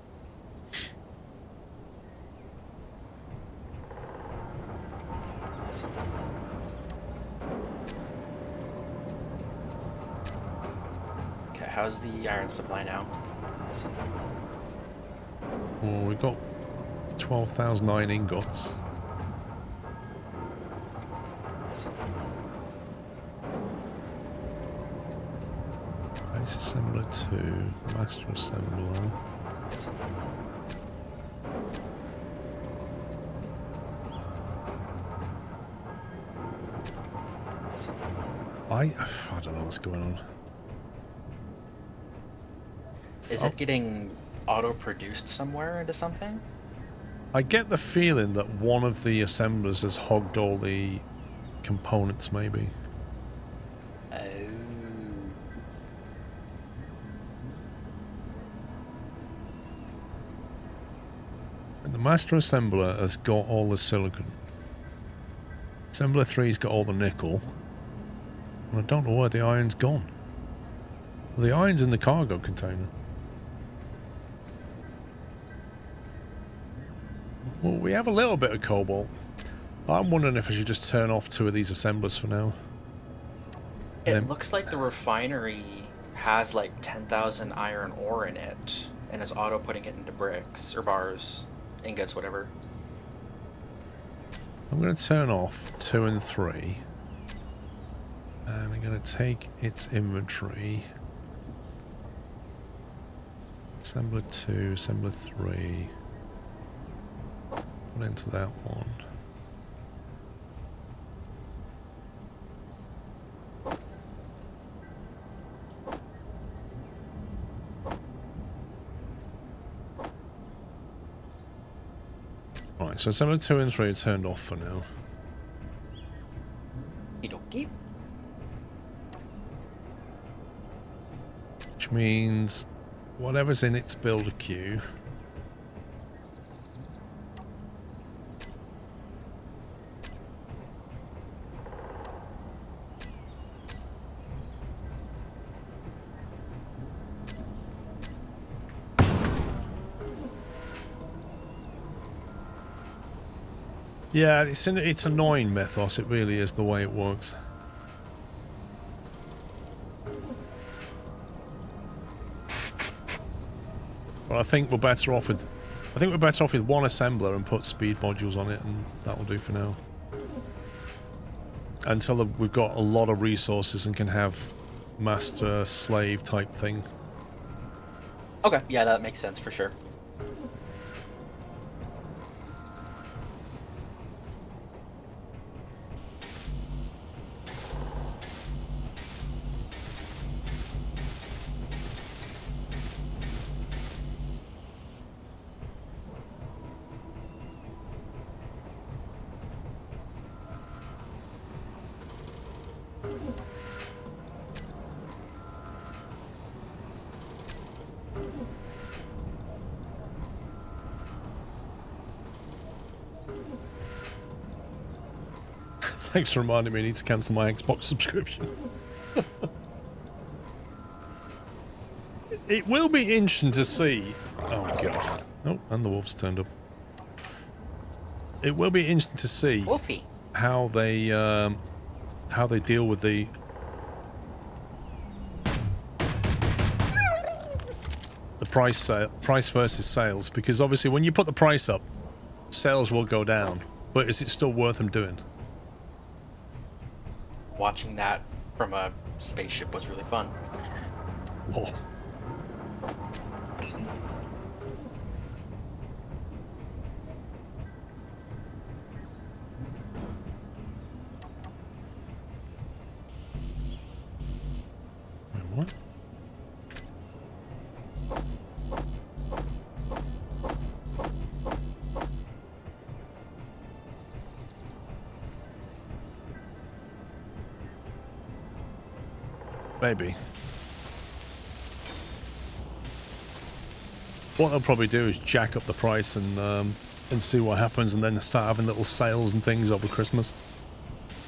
How's the iron supply now? Well, we've got 12,000 iron ingots. Base assembler 2, master assembler. I don't know what's going on. Is it getting auto-produced somewhere into something? I get the feeling that one of the assemblers has hogged all the components, maybe. Oh. And the master assembler has got all the silicon. Assembler 3's got all the nickel. And I don't know where the iron's gone. Well, the iron's in the cargo container. Well, we have a little bit of cobalt. I'm wondering if I should just turn off 2 of these assemblers for now. It looks like the refinery has like 10,000 iron ore in it, and is auto putting it into bricks, or bars, ingots, whatever. I'm going to turn off 2 and 3. And I'm going to take its inventory. Assembler 2, assembler 3. Put into that one. Right, so assembler 2 and 3 are turned off for now. Okie. Which means whatever's in its builder queue. Yeah, it's annoying, Mythos. It really is the way it works. But I think we're better off with one assembler and put speed modules on it, and that will do for now. Until we've got a lot of resources and can have master slave type thing. Okay, yeah, that makes sense for sure. Thanks for reminding me I need to cancel my Xbox subscription. It will be interesting to see... Oh, God. Oh, and the wolves turned up. It will be interesting to see Wolfie. how they deal with the price versus sales, because obviously when you put the price up, sales will go down, but is it still worth them doing? Watching that from a spaceship was really fun. Oh. What? Maybe. What they'll probably do is jack up the price and see what happens, and then start having little sales and things over Christmas.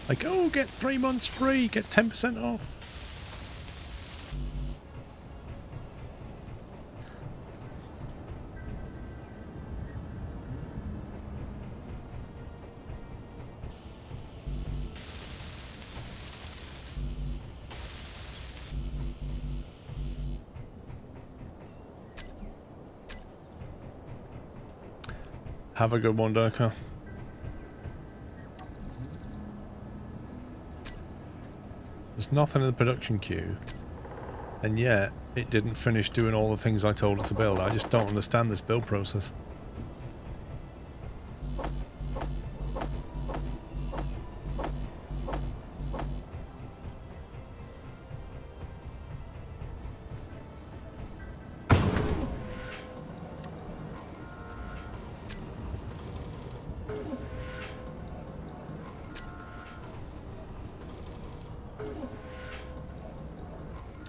Like, oh, get 3 months free, get 10% off. Have a good one, Durka. There's nothing in the production queue, and yet it didn't finish doing all the things I told it to build. I just don't understand this build process.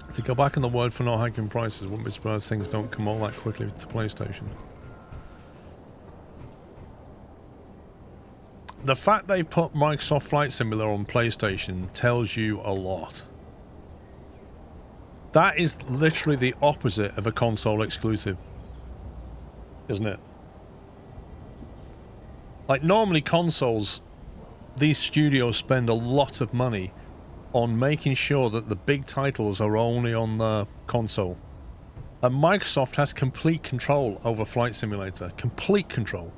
If you go back in the word for not hiking prices, wouldn't be surprised things don't come all that quickly to PlayStation. The fact they put Microsoft Flight Simulator on PlayStation tells you a lot. That is literally the opposite of a console exclusive, isn't it? Like, normally consoles, these studios spend a lot of money on making sure that the big titles are only on the console. And Microsoft has complete control over Flight Simulator. Complete control.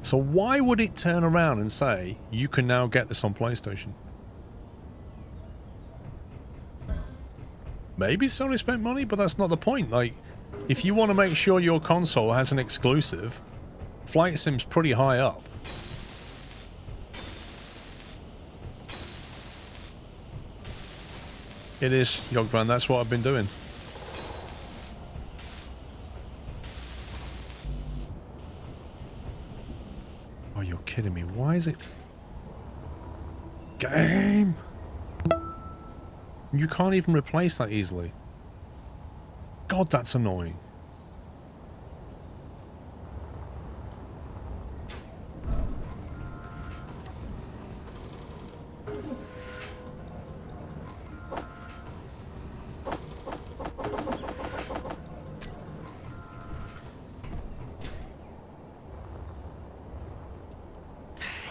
So why would it turn around and say, you can now get this on PlayStation? Maybe Sony spent money, but that's not the point. Like, if you want to make sure your console has an exclusive, Flight Sim's pretty high up. It is, Yogvan, that's what I've been doing. Oh, you're kidding me. Why is it... Game! You can't even replace that easily. God, that's annoying.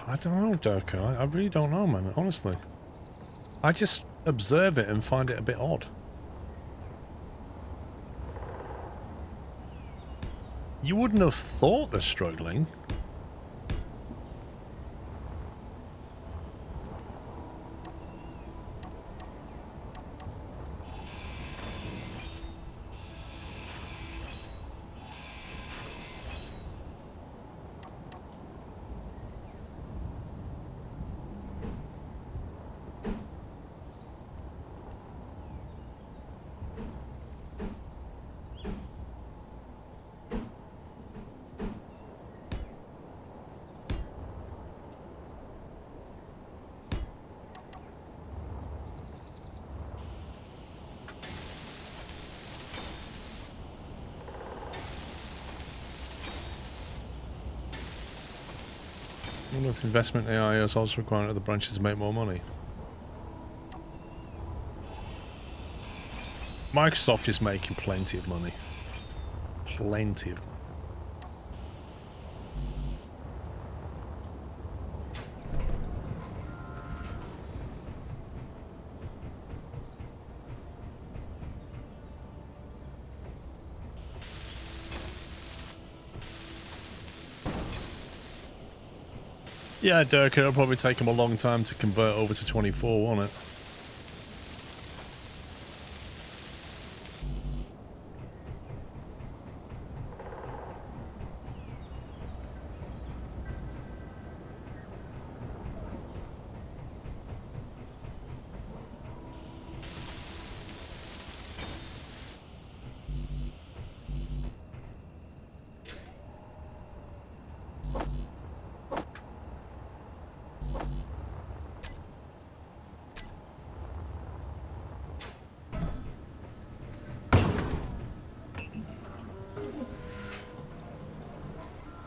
I don't know, Durka. I really don't know, man, honestly. I just observe it and find it a bit odd. You wouldn't have thought they're struggling. I wonder if investment AI is also requiring other branches to make more money. Microsoft is making plenty of money. Plenty of money. Yeah, Dirk, it'll probably take them a long time to convert over to 24, won't it?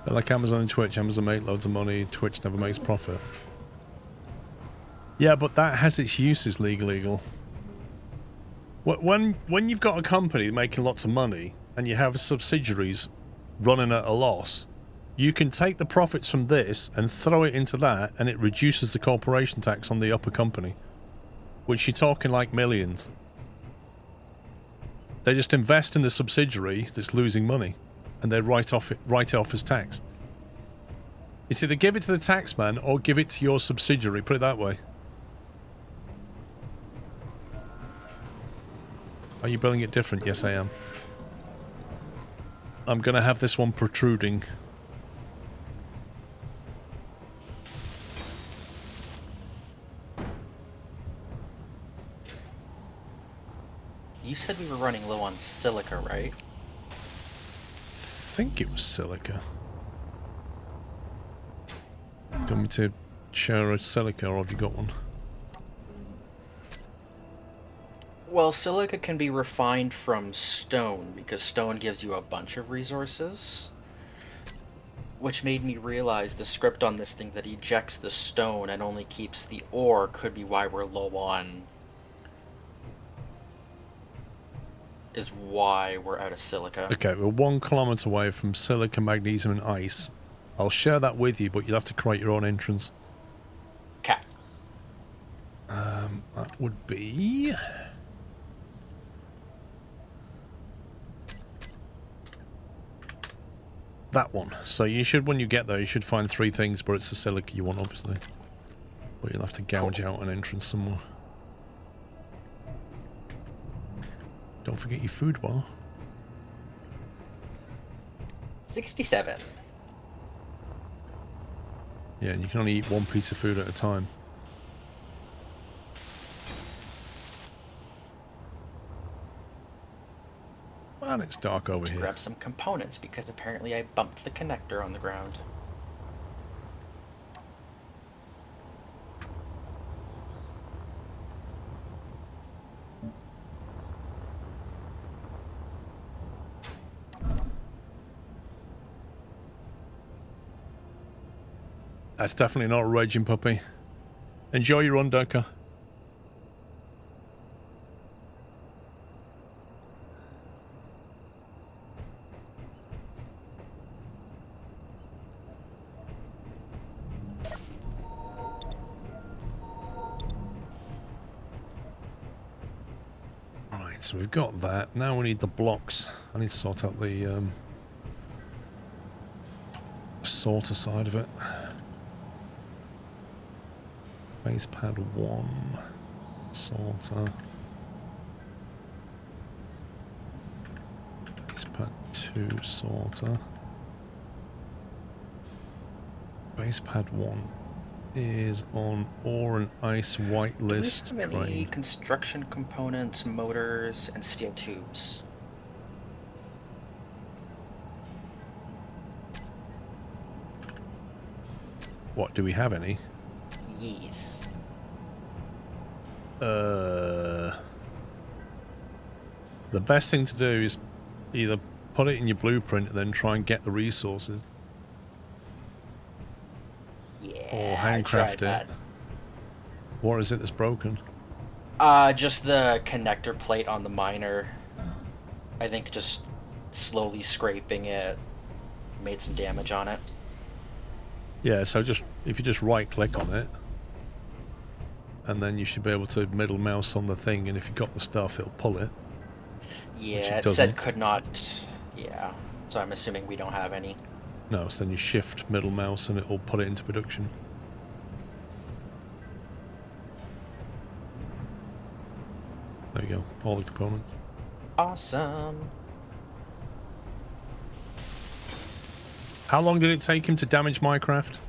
They're like Amazon and Twitch. Amazon make loads of money. Twitch never makes profit. Yeah, but that has its uses, legal. When you've got a company making lots of money and you have subsidiaries running at a loss, you can take the profits from this and throw it into that, and it reduces the corporation tax on the upper company, which you're talking like millions. They just invest in the subsidiary that's losing money, and they write it off as tax. It's either give it to the taxman or give it to your subsidiary, put it that way. Are you building it different? Yes, I am. I'm gonna have this one protruding. You said we were running low on silica, right? I think it was silica. Do you want me to share a silica, or have you got one? Well, silica can be refined from stone, because stone gives you a bunch of resources. Which made me realize the script on this thing that ejects the stone and only keeps the ore could be why we're low on... is why we're out of silica. Okay, we're 1 kilometer away from silica, magnesium, and ice. I'll share that with you, but you'll have to create your own entrance. Okay. That would be... that one. So you should, when you get there, you should find 3 things, but it's the silica you want, obviously. But you'll have to gouge out an entrance somewhere. Don't forget your food bar. 67. Yeah, and you can only eat 1 piece of food at a time. And it's dark over here. Grab some components because apparently I bumped the connector on the ground. That's definitely not a raging puppy. Enjoy your run, Ducker. Right, so we've got that. Now we need the blocks. I need to sort out the sorter side of it. Base pad 1. Sorter. Base pad 2. Sorter. Base pad 1 is on ore and ice whitelist Do we have any train. construction components, motors, and steel tubes? What, do we have any? Yes. The best thing to do is either put it in your blueprint and then try and get the resources, Yeah. or I handcraft tried it. What is it that's broken? that. Just the connector plate on the miner. I think just slowly scraping it made some damage on it. Yeah, so just if you just right click on it, and then you should be able to middle mouse on the thing, and if you've got the stuff, it'll pull it. Yeah, it doesn't. said could not. Yeah, so I'm assuming we don't have any. No, so then you shift middle mouse and it'll put it into production. There you go, all the components. Awesome. How long did it take him to damage my craft?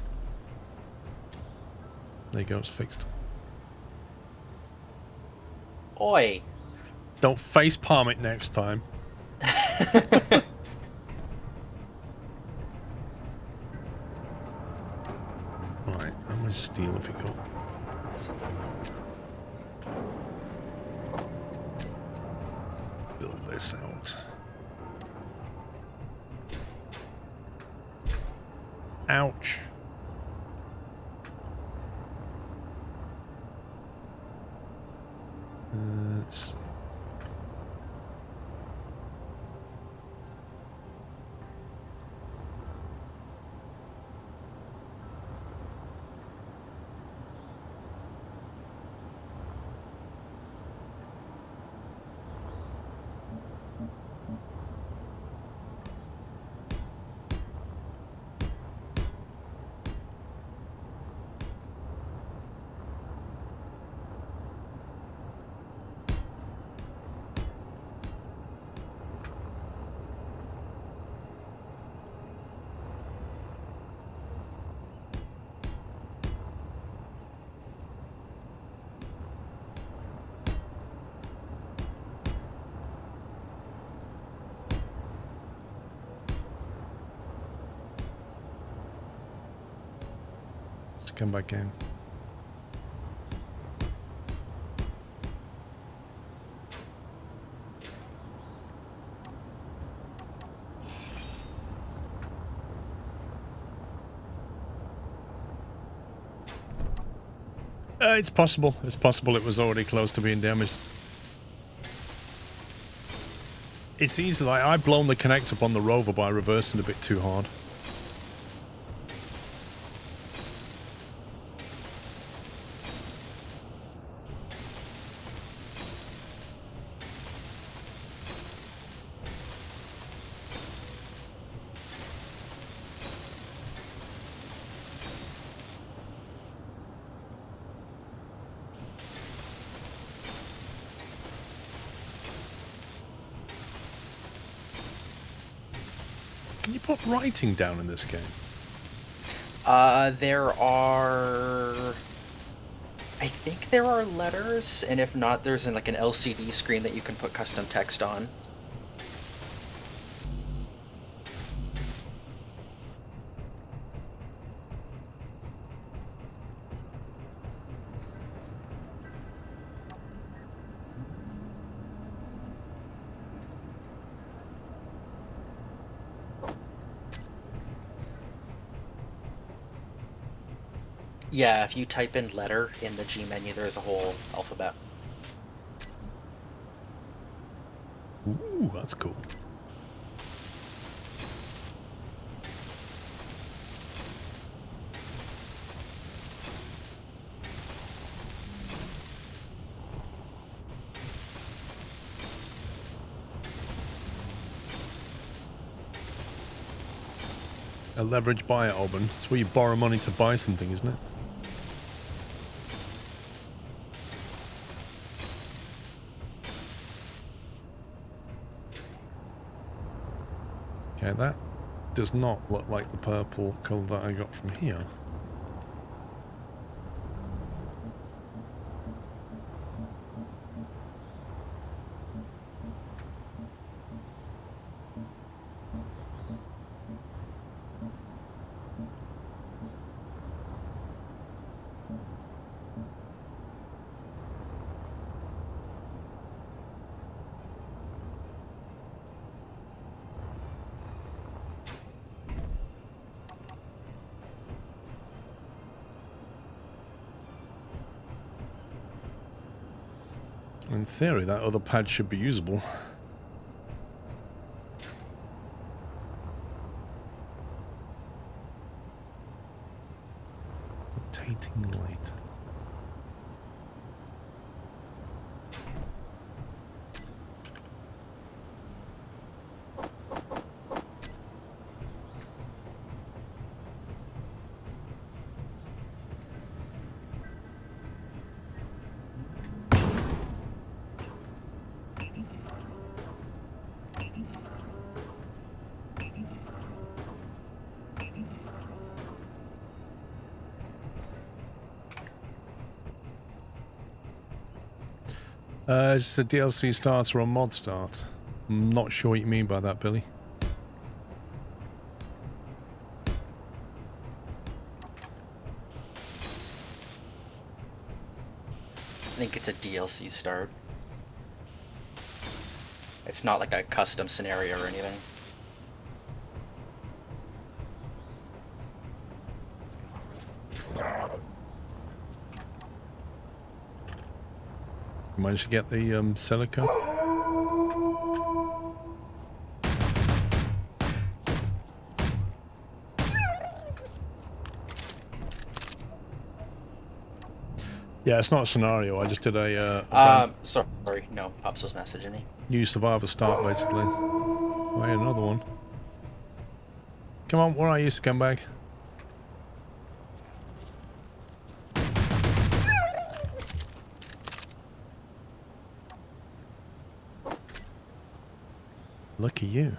There you go, it's fixed. Oi. Don't face palm it next time. Right, how much steel have we got? Build this out. Ouch. Let's see. Just come back in. It's possible. It's possible it was already close to being damaged. It's easy. Like, I've blown the connect up on the rover by reversing a bit too hard. Can you put writing down in this game? There are... I think there are letters, and if not, there's like an LCD screen that you can put custom text on. Yeah, if you type in letter in the G menu, there's a whole alphabet. Ooh, that's cool. A leverage buyer, Auburn. It's where you borrow money to buy something, isn't it? Okay, that does not look like the purple colour that I got from here. In theory, that other pad should be usable. Rotating light. Is this a DLC start or a mod start? I'm not sure what you mean by that, Billy. I think it's a DLC start. It's not like a custom scenario or anything. Managed to get the silica. Yeah, it's not a scenario. I just did a Sorry, no, Pops was messaging me. new survivor start, basically. Oh, yeah, another one. Come on, where are you, scumbag? Lucky you.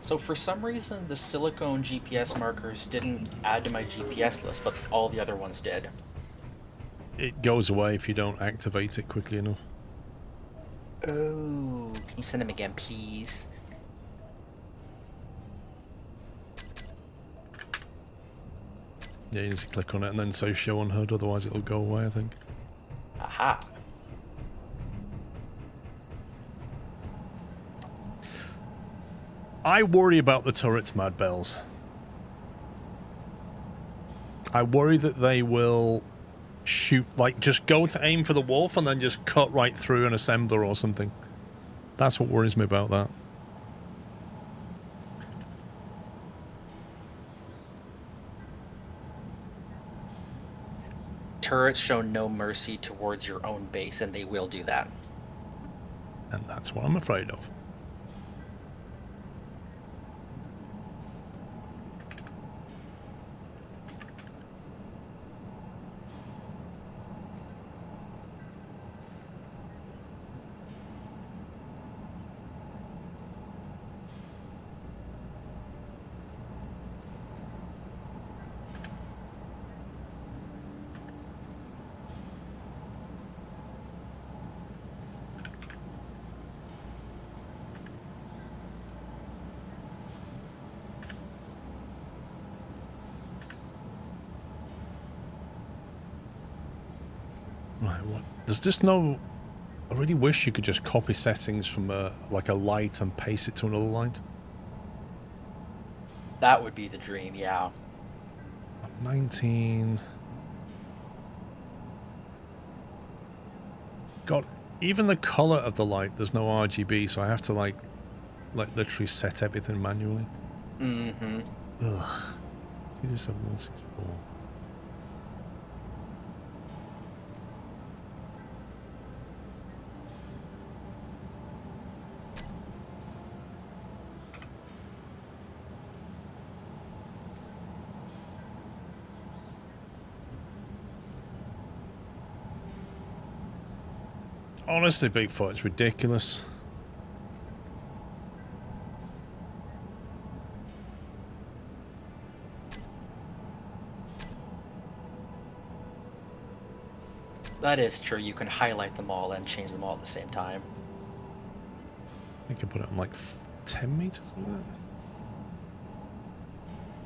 So for some reason, the silicone GPS markers didn't add to my GPS list, but all the other ones did. It goes away if you don't activate it quickly enough. Oh, can you send them again, please? Yeah, you just click on it and then say show on HUD, otherwise it'll go away, I think. Aha. I worry about the turrets, Mad Bells. I worry that they will shoot, like, just go to aim for the wolf and then just cut right through an assembler or something. That's what worries me about that. Turrets show no mercy towards your own base, and they will do that. And that's what I'm afraid of. Right, what? There's just no... I really wish you could just copy settings from like a light and paste it to another light. That would be the dream, yeah. 19. God, even the color of the light, there's no RGB, so I have to like literally set everything manually. Mm-hmm. Ugh. 27164. Honestly, Bigfoot, it's ridiculous. That is true. You can highlight them all and change them all at the same time. I can put it on like 10 meters with that.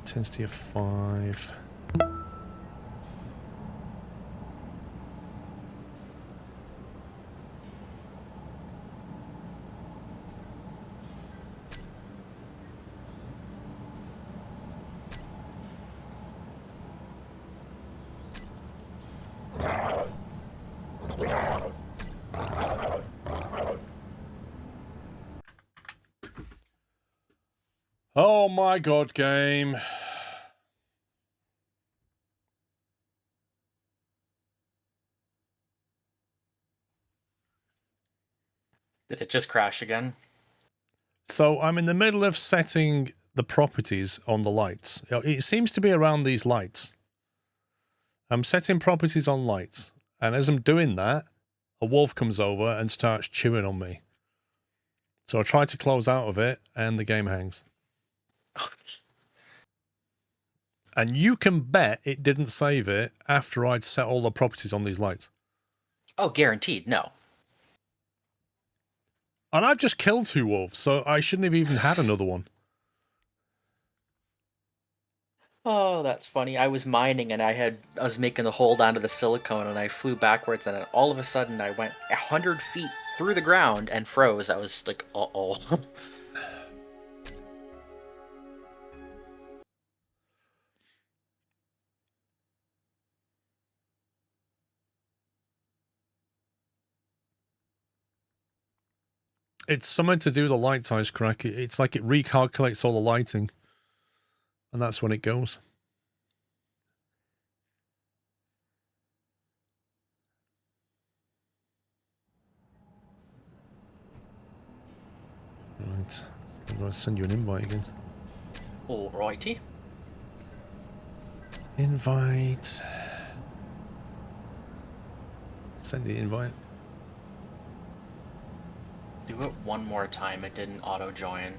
Intensity of 5. Oh my god, game. Did it just crash again? So I'm in the middle of setting the properties on the lights. It seems to be around these lights. I'm setting properties on lights. And as I'm doing that, a wolf comes over and starts chewing on me. So I try to close out of it, and the game hangs. And you can bet it didn't save it after I'd set all the properties on these lights. Oh, guaranteed. No. And I've just killed 2 wolves, so I shouldn't have even had another one. Oh, that's funny. I was mining and I was making the hole down to the silicone and I flew backwards and then all of a sudden I went 100 feet through the ground and froze. I was like, uh-oh. It's something to do with the light size crack. It's like it recalculates all the lighting. And that's when it goes. Right. I'm going to send you an invite again. Alrighty. Invite. Send the invite. Do it one more time. It didn't auto-join.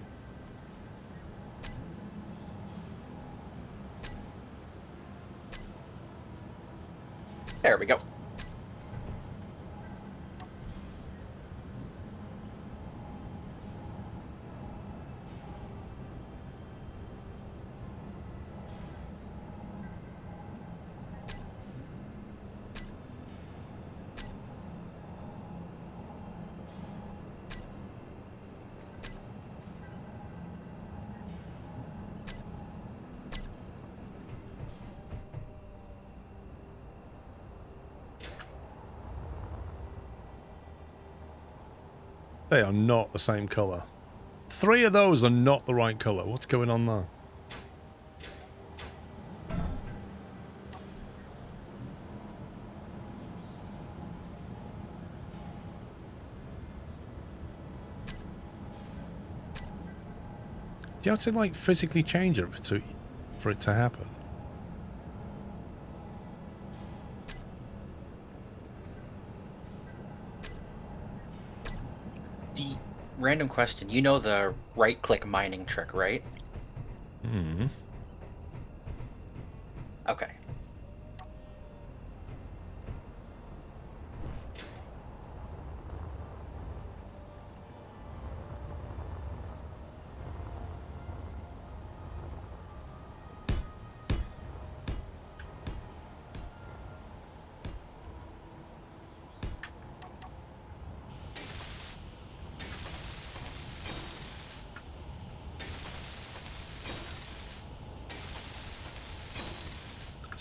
There we go. They are not the same colour. 3 of those are not the right colour. What's going on there? Do you have to like physically change it for it to happen? Random question. You know the right-click mining trick, right? Hmm. Okay.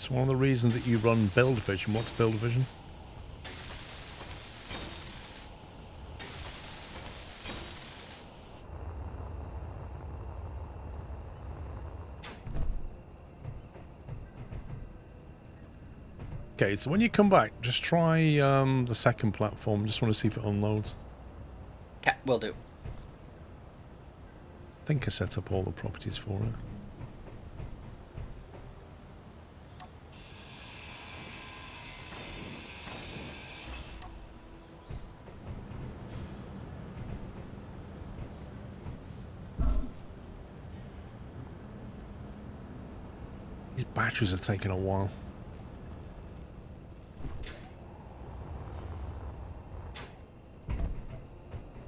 It's one of the reasons that you run Build Vision. What's Build Vision? Okay, so when you come back, just try the second platform. Just want to see if it unloads. Okay, will do. I think I set up all the properties for it. These batteries are taking a while.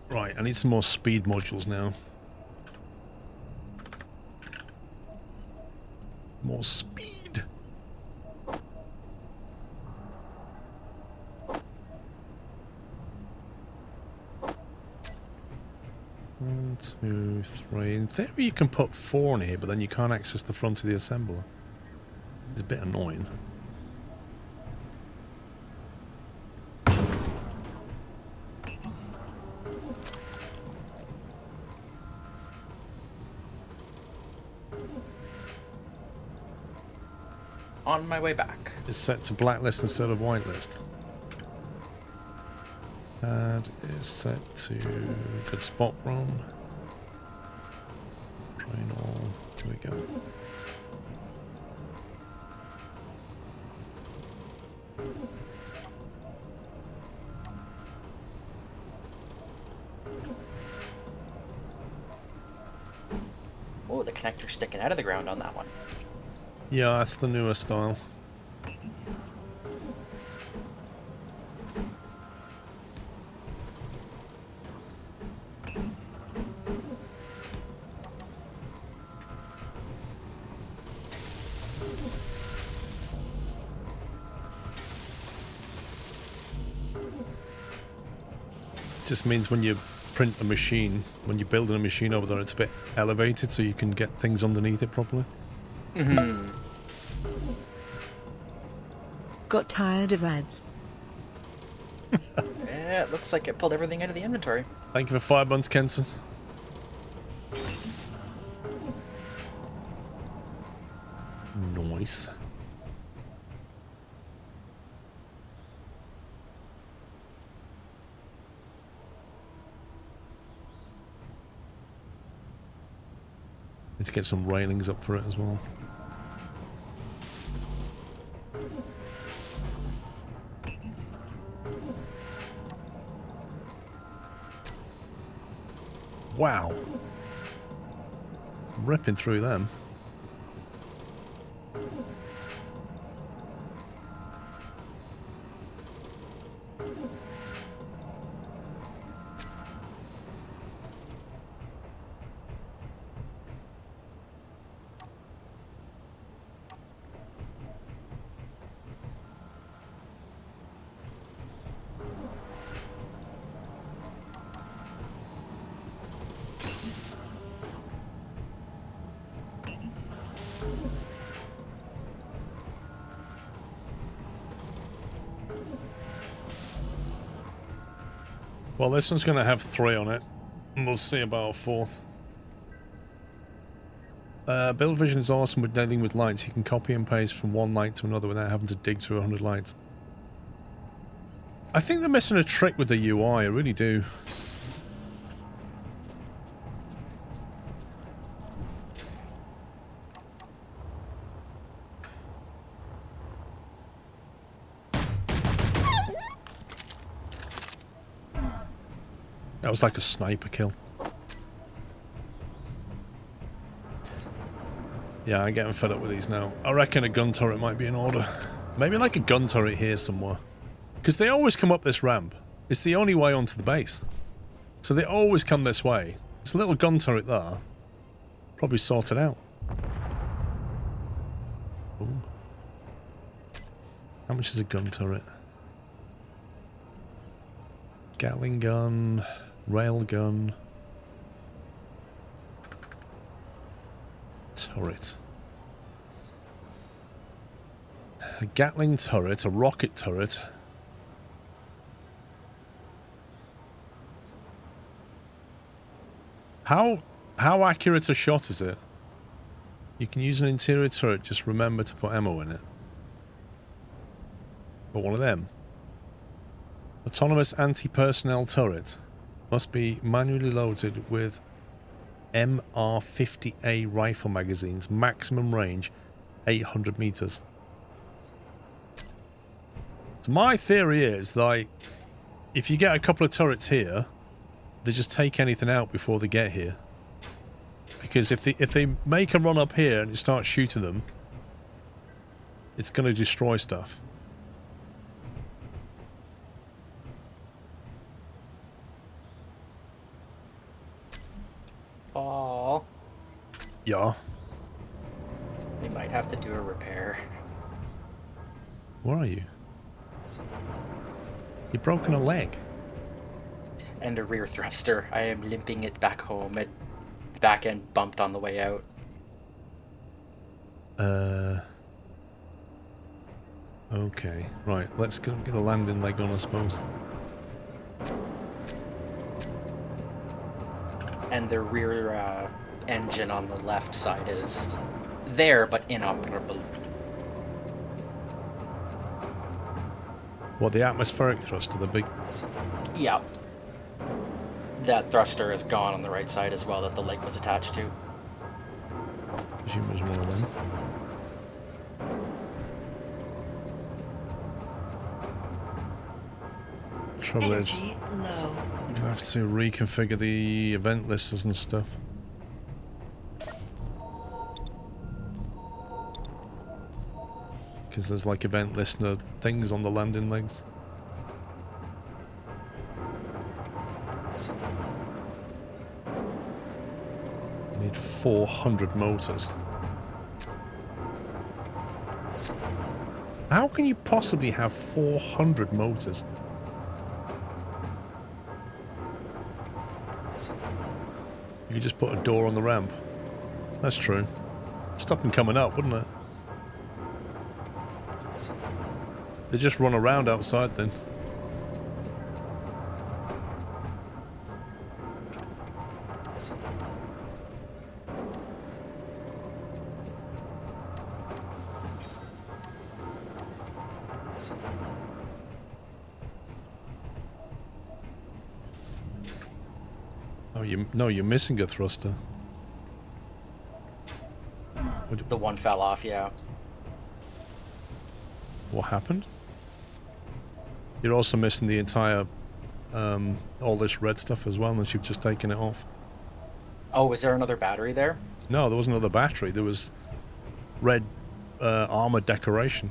Right, I need some more speed modules now. More speed. One, two, three. In theory, you can put 4 in here, but then you can't access the front of the assembler. It's a bit annoying. On my way back. It's set to blacklist instead of whitelist. That is set to good spot ROM. Train all. Here we go. Oh, the connector's sticking out of the ground on that one. Yeah, that's the newer style. Just means when you print a machine, when you're building a machine over there, it's a bit elevated so you can get things underneath it properly. Mm-hmm. Got tired of ads. Yeah, it looks like it pulled everything out of the inventory. Thank you for 5 months, Kenson. Nice. Let's get some railings up for it as well. Wow. Ripping through them. Well, this one's going to have 3 on it, and we'll see about a 4th. Build Vision is awesome with dealing with lights. You can copy and paste from one light to another without having to dig through 100 lights. I think they're missing a trick with the UI, I really do. That was like a sniper kill. Yeah, I'm getting fed up with these now. I reckon a gun turret might be in order. Maybe like a gun turret here somewhere. Because they always come up this ramp. It's the only way onto the base. So they always come this way. There's a little gun turret there. Probably sorted out. Ooh. How much is a gun turret? Gatling gun, rail gun, turret. A Gatling turret, a rocket turret. How accurate a shot is it? You can use an interior turret, just remember to put ammo in it. But one of them. Autonomous anti-personnel turret. Must be manually loaded with MR50A rifle magazines. Maximum range 800 meters. So my theory is, like, if you get a couple of turrets here, they just take anything out before they get here. Because if they make a run up here and you start shooting them, it's going to destroy stuff. Aw. Yeah. We might have to do a repair. Where are you? You've broken a leg. And a rear thruster. I am limping it back home. The back end bumped on the way out. Okay. Right, let's get the landing leg on, I suppose. And the rear engine on the left side is there, but inoperable. What, the atmospheric thruster, the big... Yeah. That thruster is gone on the right side as well that the leg was attached to. Presume there's more of them. Trouble is, Energy low. you have to reconfigure the event listers and stuff. Because there's like event listener things on the landing legs. You need 400 motors. How can you possibly have 400 motors? You could just put a door on the ramp. That's true. Stop them coming up, wouldn't it? They just run around outside then. Oh, you're missing a thruster. The one fell off, yeah. What happened? You're also missing the entire, all this red stuff as well, unless you've just taken it off. Oh, is there another battery there? No, there wasn't another battery. There was red armor decoration.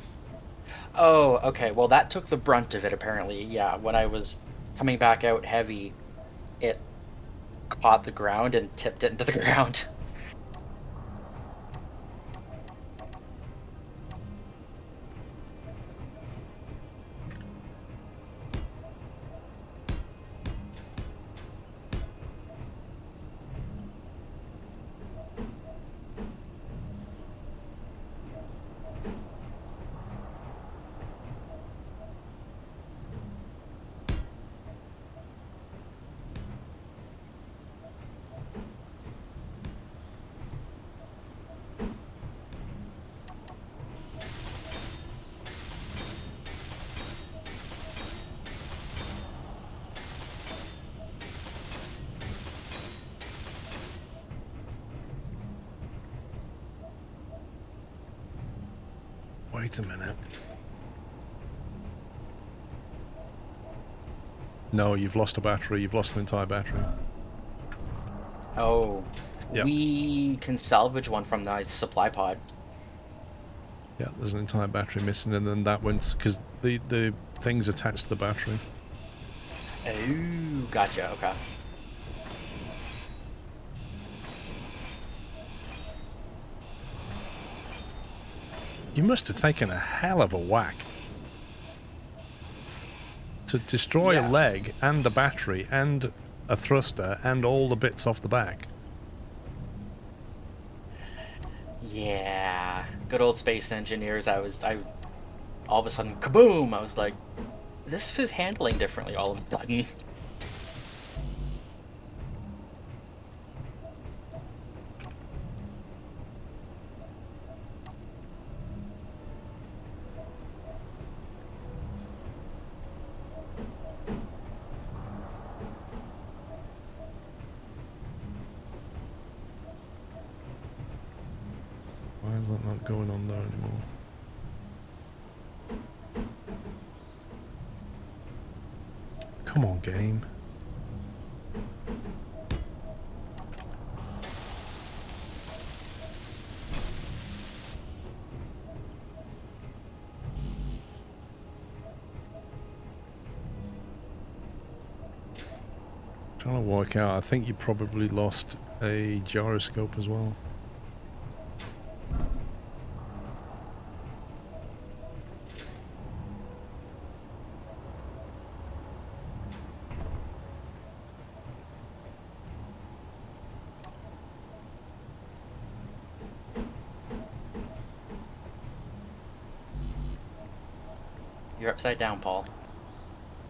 Oh, okay. Well, that took the brunt of it, apparently. Yeah, when I was coming back out heavy, it caught the ground and tipped it into the ground. Wait a minute. No, you've lost a battery. You've lost an entire battery. Oh, Yep. we can salvage one from the supply pod. Yeah, there's an entire battery missing, and then that went because the thing's attached to the battery. Oh, gotcha. Okay. You must have taken a hell of a whack to destroy Yeah. a leg and a battery and a thruster and all the bits off the back. Yeah, good old space engineers. I all of a sudden, kaboom! I was like, this is handling differently all of a sudden. Why is that not going on there anymore? Come on, game. Trying to work out, I think you probably lost a gyroscope as well. You're upside down, Paul.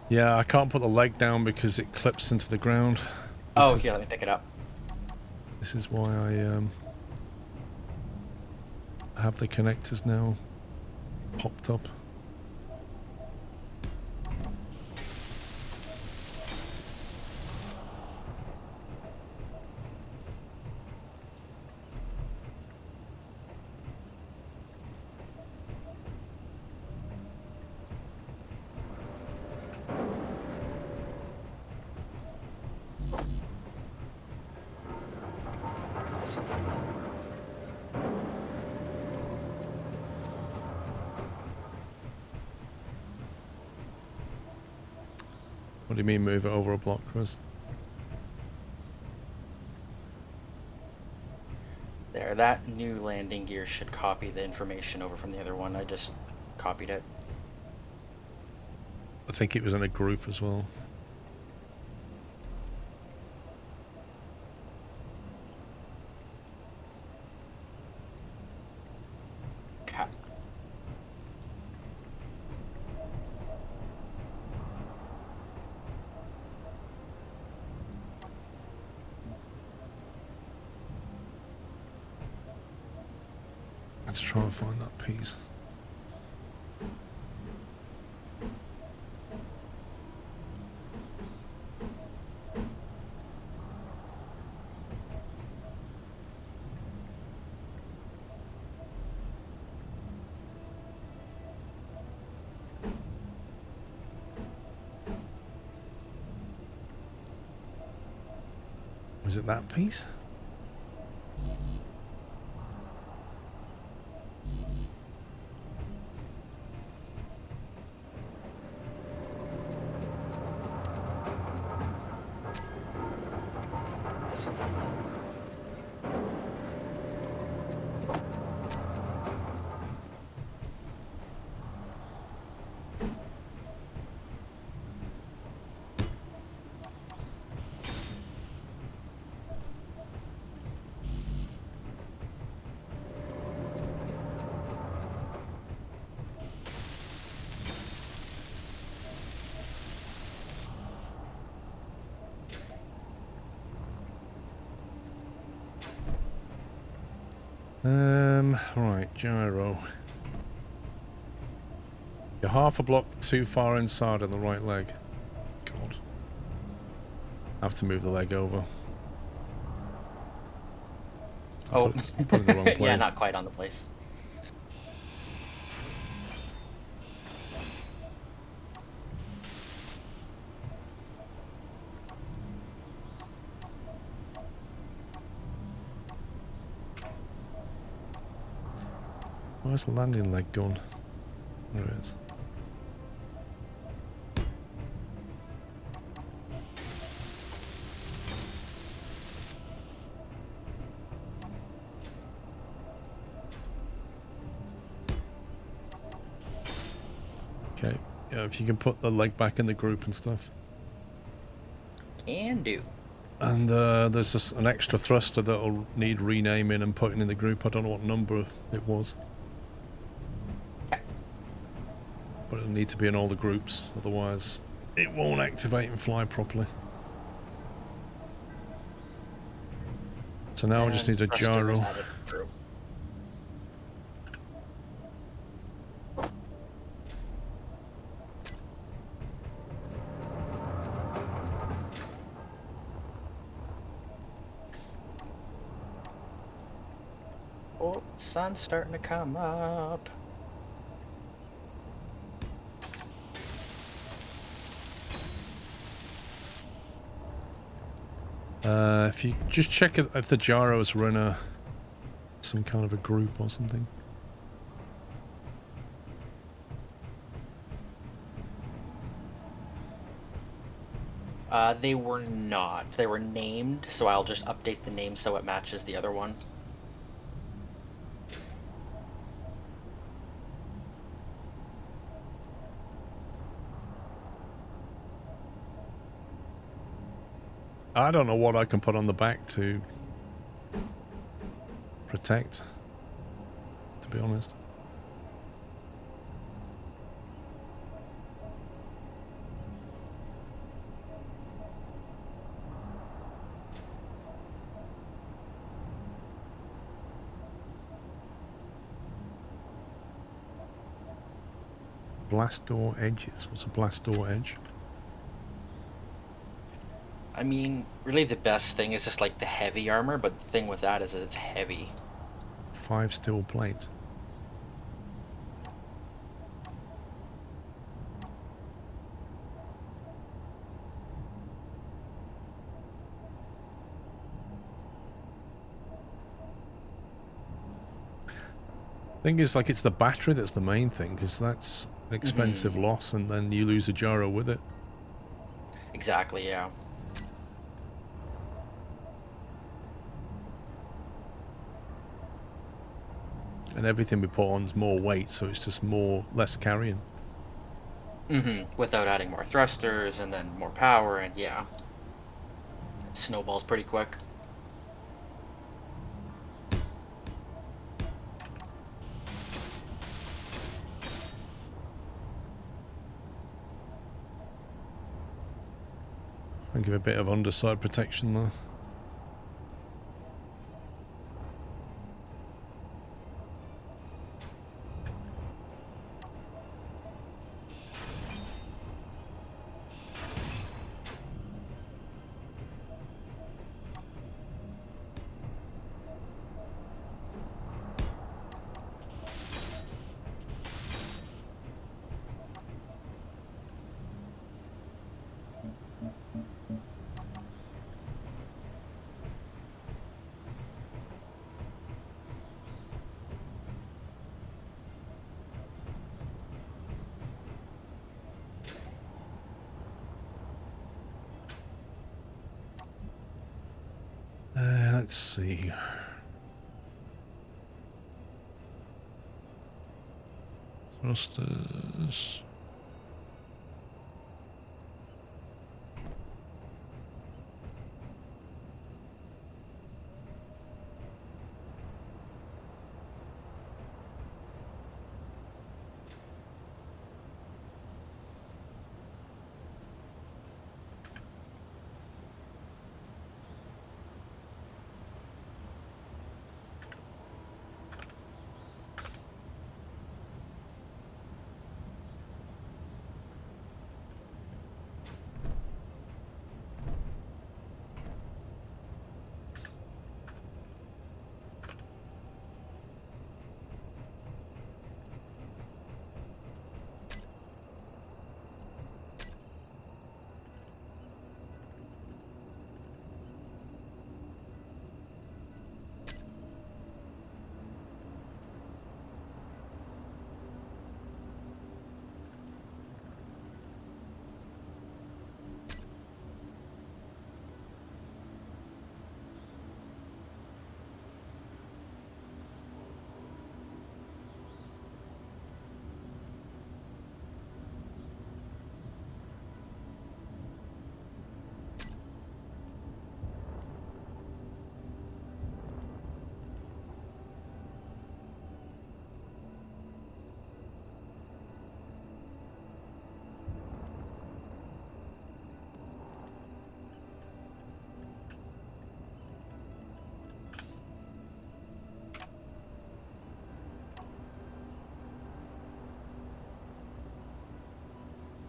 Yeah, I can't put the leg down because it clips into the ground. Oh, here, let me pick it up. This is why I have the connectors now popped up. What do you mean move it over a block, Chris? There, that new landing gear should copy the information over from the other one. I just copied it. I think it was in a group as well. Okay. Let's try and find that piece. Was it that piece? Right, gyro. You're half a block too far inside on the right leg. God. I have to move the leg over. Oh, Put it in the wrong place. yeah, not quite on the place. Where's the landing leg gone? There it is. Okay, yeah, if you can put the leg back in the group and stuff. Can do. And there's just an extra thruster that'll need renaming and putting in the group. I don't know what number it was. but it'll need to be in all the groups, otherwise it won't activate and fly properly. So now I just need a Thruster is gyro. added through. Oh, sun's starting to come up. If you just check if the gyros run some kind of a group or something. They were not. They were named, so I'll just update the name so it matches the other one. I don't know what I can put on the back to protect, to be honest. Blast door edges. What's a blast door edge? I mean, really the best thing is just like the heavy armor, but the thing with that is that it's heavy. 5 steel plates. Thing is, like, it's the battery that's the main thing, because that's an expensive loss, and then you lose a gyro with it. Exactly, yeah. And everything we put on is more weight, so it's just less carrying. Without adding more thrusters and then more power, and yeah. It snowballs pretty quick. And give a bit of underside protection there. Let's see. Thrusters.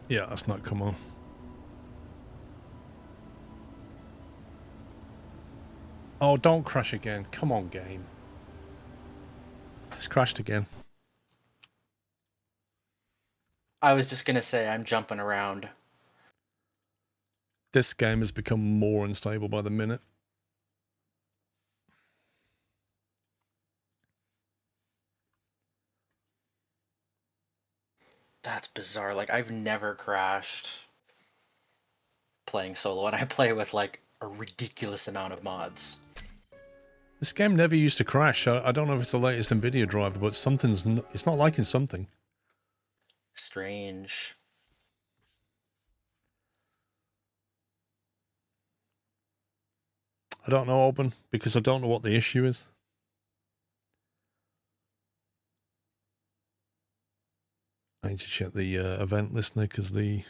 Yeah, that's not come on. Oh, don't crash again. Come on, game. It's crashed again. I was just gonna say I'm jumping around. This game has become more unstable by the minute. That's bizarre. Like, I've never crashed playing solo, and I play with, like, a ridiculous amount of mods. This game never used to crash. I don't know if it's the latest NVIDIA driver, but it's not liking something. Strange. I don't know, Open, because I don't know what the issue is. I need to check the event listener, because when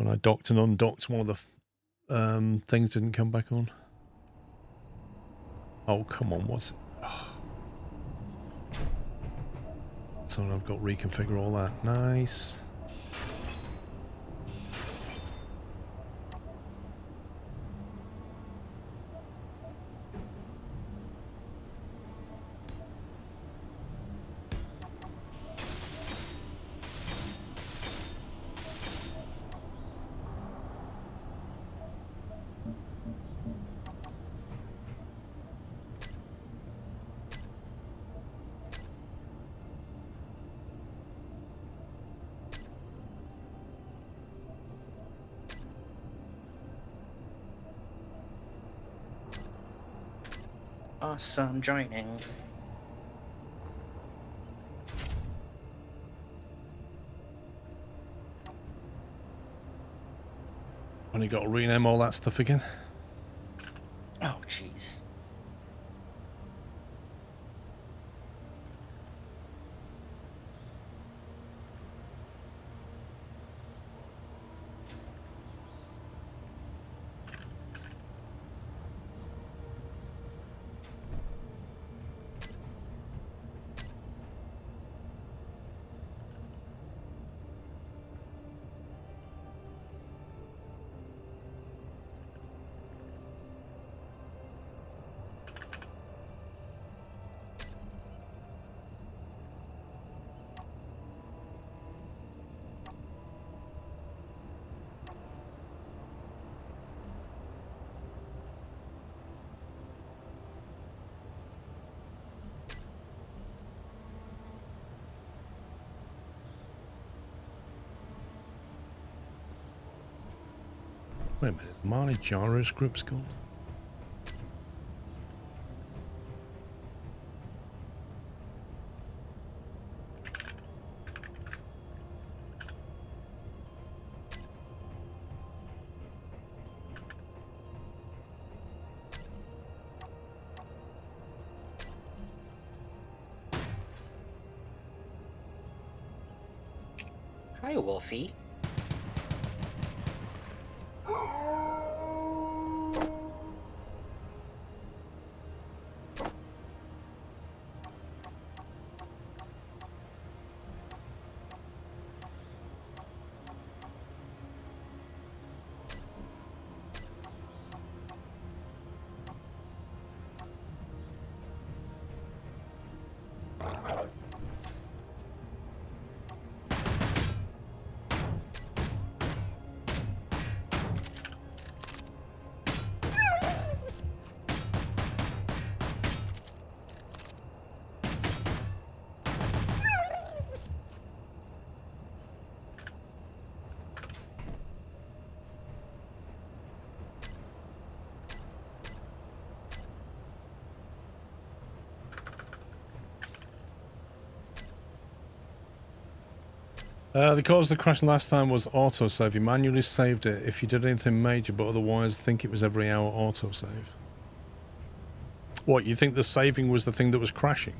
I docked and undocked, one of the things didn't come back on. Oh, come on, what's it? Oh. So I've got to reconfigure all that. Nice. Awesome joining. When you got to rename all that stuff again. Oh, jeez. Wait a minute, Marley Jaro's group's gone. Hi, Wolfie. The cause of the crash last time was autosave. You manually saved it if you did anything major, but otherwise I think it was every hour autosave. What, you think the saving was the thing that was crashing?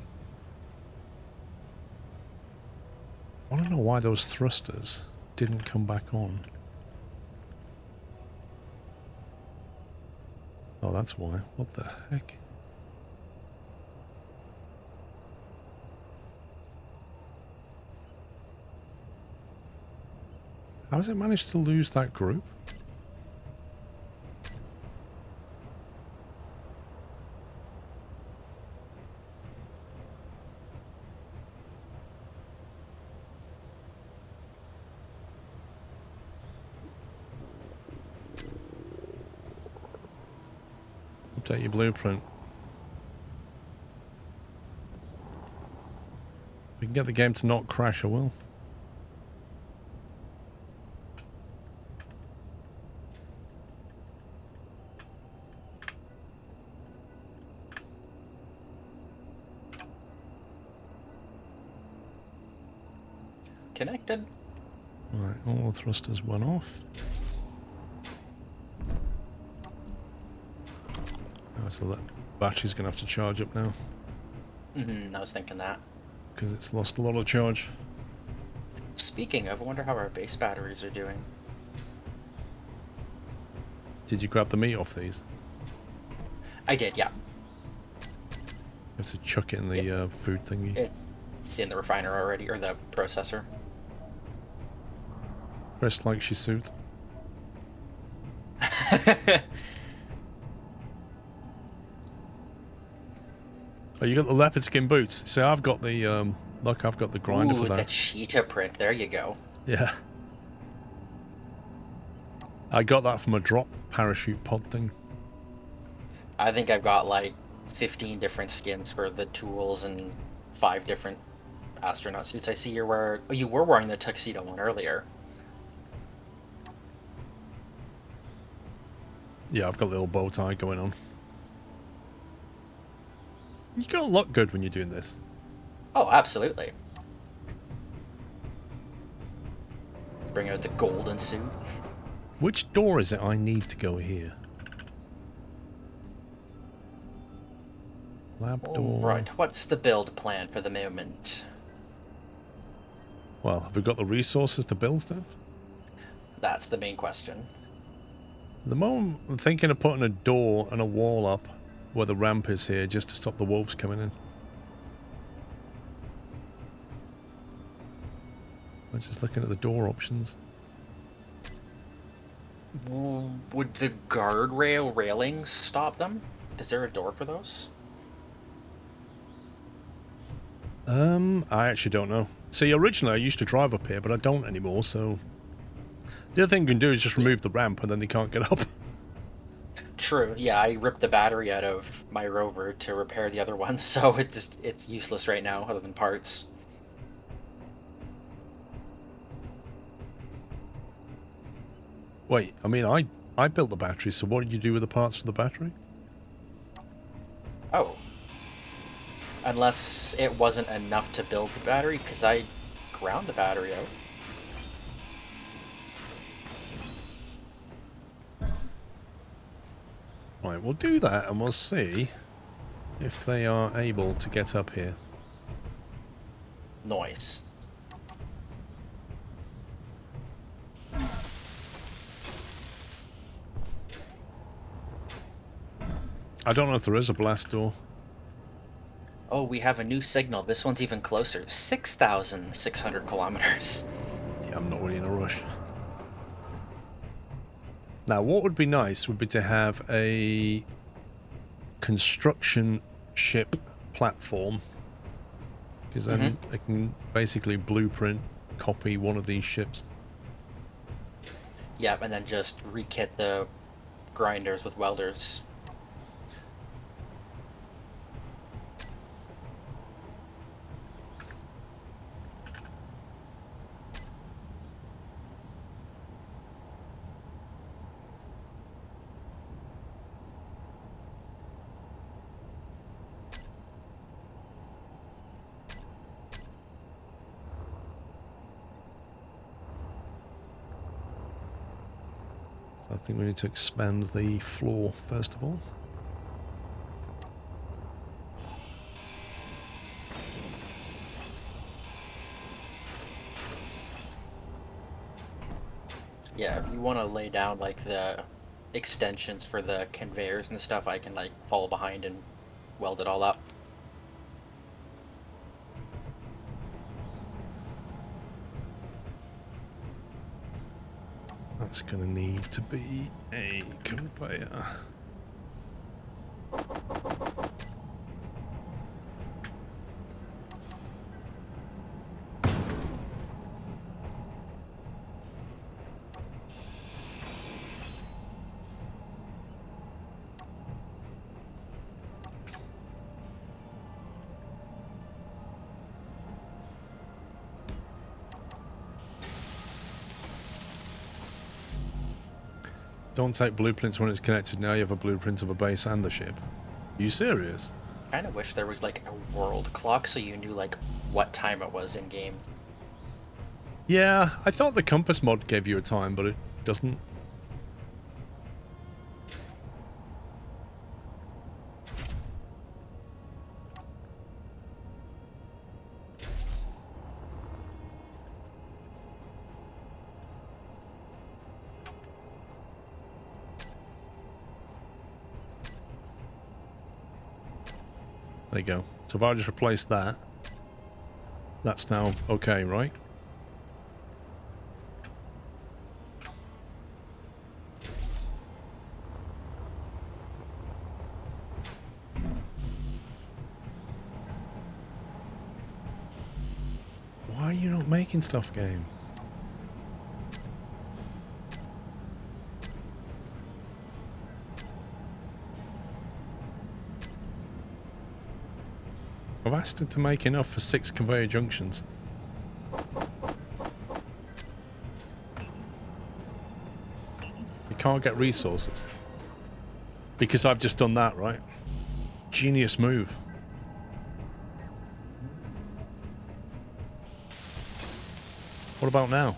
I want to know why those thrusters didn't come back on. Oh, that's why. What the heck? How has it managed to lose that group? Update your blueprint. If we can get the game to not crash, I will. Connected. Alright, all the thrusters went off. Oh, so that battery's going to have to charge up now. I was thinking that. Because it's lost a lot of charge. Speaking of, I wonder how our base batteries are doing. Did you grab the meat off these? I did, yeah. You have to chuck it in the food thingy. It's in the refiner already, or the processor. Dressed like she suit. Oh, you got the leopard skin boots. See, I've got the look, I've got the grinder for that. The cheetah print. There you go. Yeah. I got that from a drop parachute pod thing. I think I've got like 15 different skins for the tools and 5 different astronaut suits. I see you were wearing the tuxedo one earlier. Yeah, I've got a little bow tie going on. You gotta look good when you're doing this. Oh, absolutely. Bring out the golden suit. Which door is it I need to go here? Lab door. Right, what's the build plan for the moment? Well, have we got the resources to build stuff? That's the main question. At the moment, I'm thinking of putting a door and a wall up where the ramp is here, just to stop the wolves coming in. I'm just looking at the door options. Would the guardrail railings stop them? Is there a door for those? I actually don't know. See, originally I used to drive up here, but I don't anymore, so... The other thing you can do is just remove the ramp and then they can't get up. True, yeah, I ripped the battery out of my rover to repair the other one, so it's useless right now, other than parts. Wait, I mean, I built the battery, so what did you do with the parts for the battery? Oh. Unless it wasn't enough to build the battery, because I ground the battery out. Right, we'll do that and we'll see if they are able to get up here. Noise. I don't know if there is a blast door. Oh, we have a new signal. This one's even closer. 6,600 kilometers. Yeah, I'm not really in a rush. Now, what would be nice would be to have a construction ship platform. Because then I can basically blueprint copy one of these ships. Yep, and then just re-kit the grinders with welders. I think we need to expand the floor first of all. Yeah, if you want to lay down like the extensions for the conveyors and stuff, I can like follow behind and weld it all up. that's going to need to be a conveyor. Don't take blueprints when it's connected. Now you have a blueprint of a base and the ship. Are you serious? I kind of wish there was like a world clock so you knew like what time it was in game. Yeah, I thought the compass mod gave you a time, but it doesn't. There you go. So if I just replace that, that's now okay, right? Why are you not making stuff, game? I've asked it to make enough for 6 conveyor junctions. You can't get resources. Because I've just done that, right? Genius move. What about now?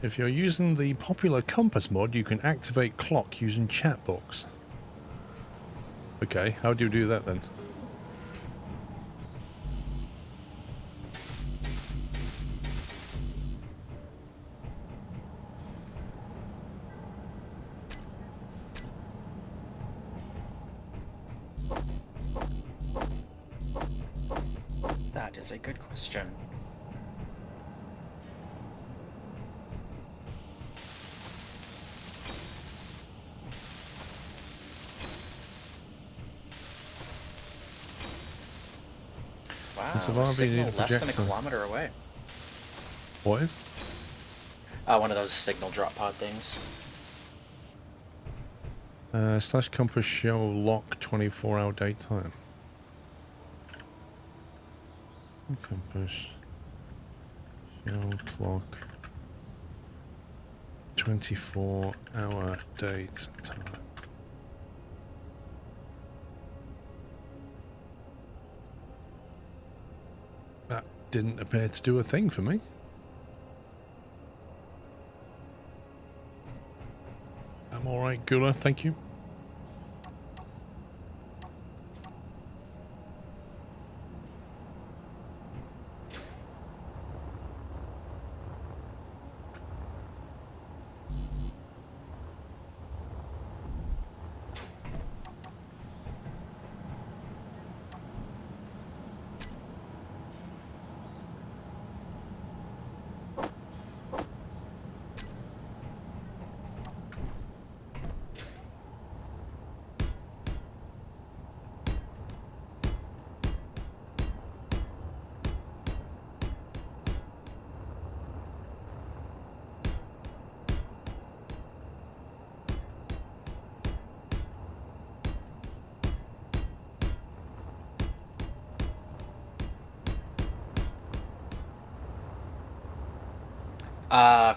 If you're using the popular compass mod, you can activate clock using chat box. Okay, how do you do that then? That is a good question. Wow, survivor, you need a signal less than a projector. kilometer away. What is? One of those signal drop pod things. Slash compass show lock 24-hour daytime. Compass show clock 24-hour date time. That didn't appear to do a thing for me. I'm alright, Gula, thank you.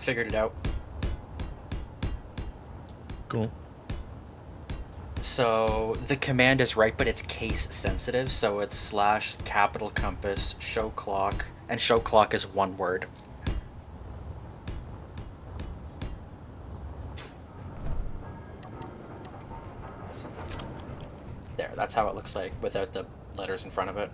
Figured it out. Cool. So the command is right, but it's case sensitive. So it's / capital compass show clock, and show clock is one word. There, that's how it looks like without the letters in front of it.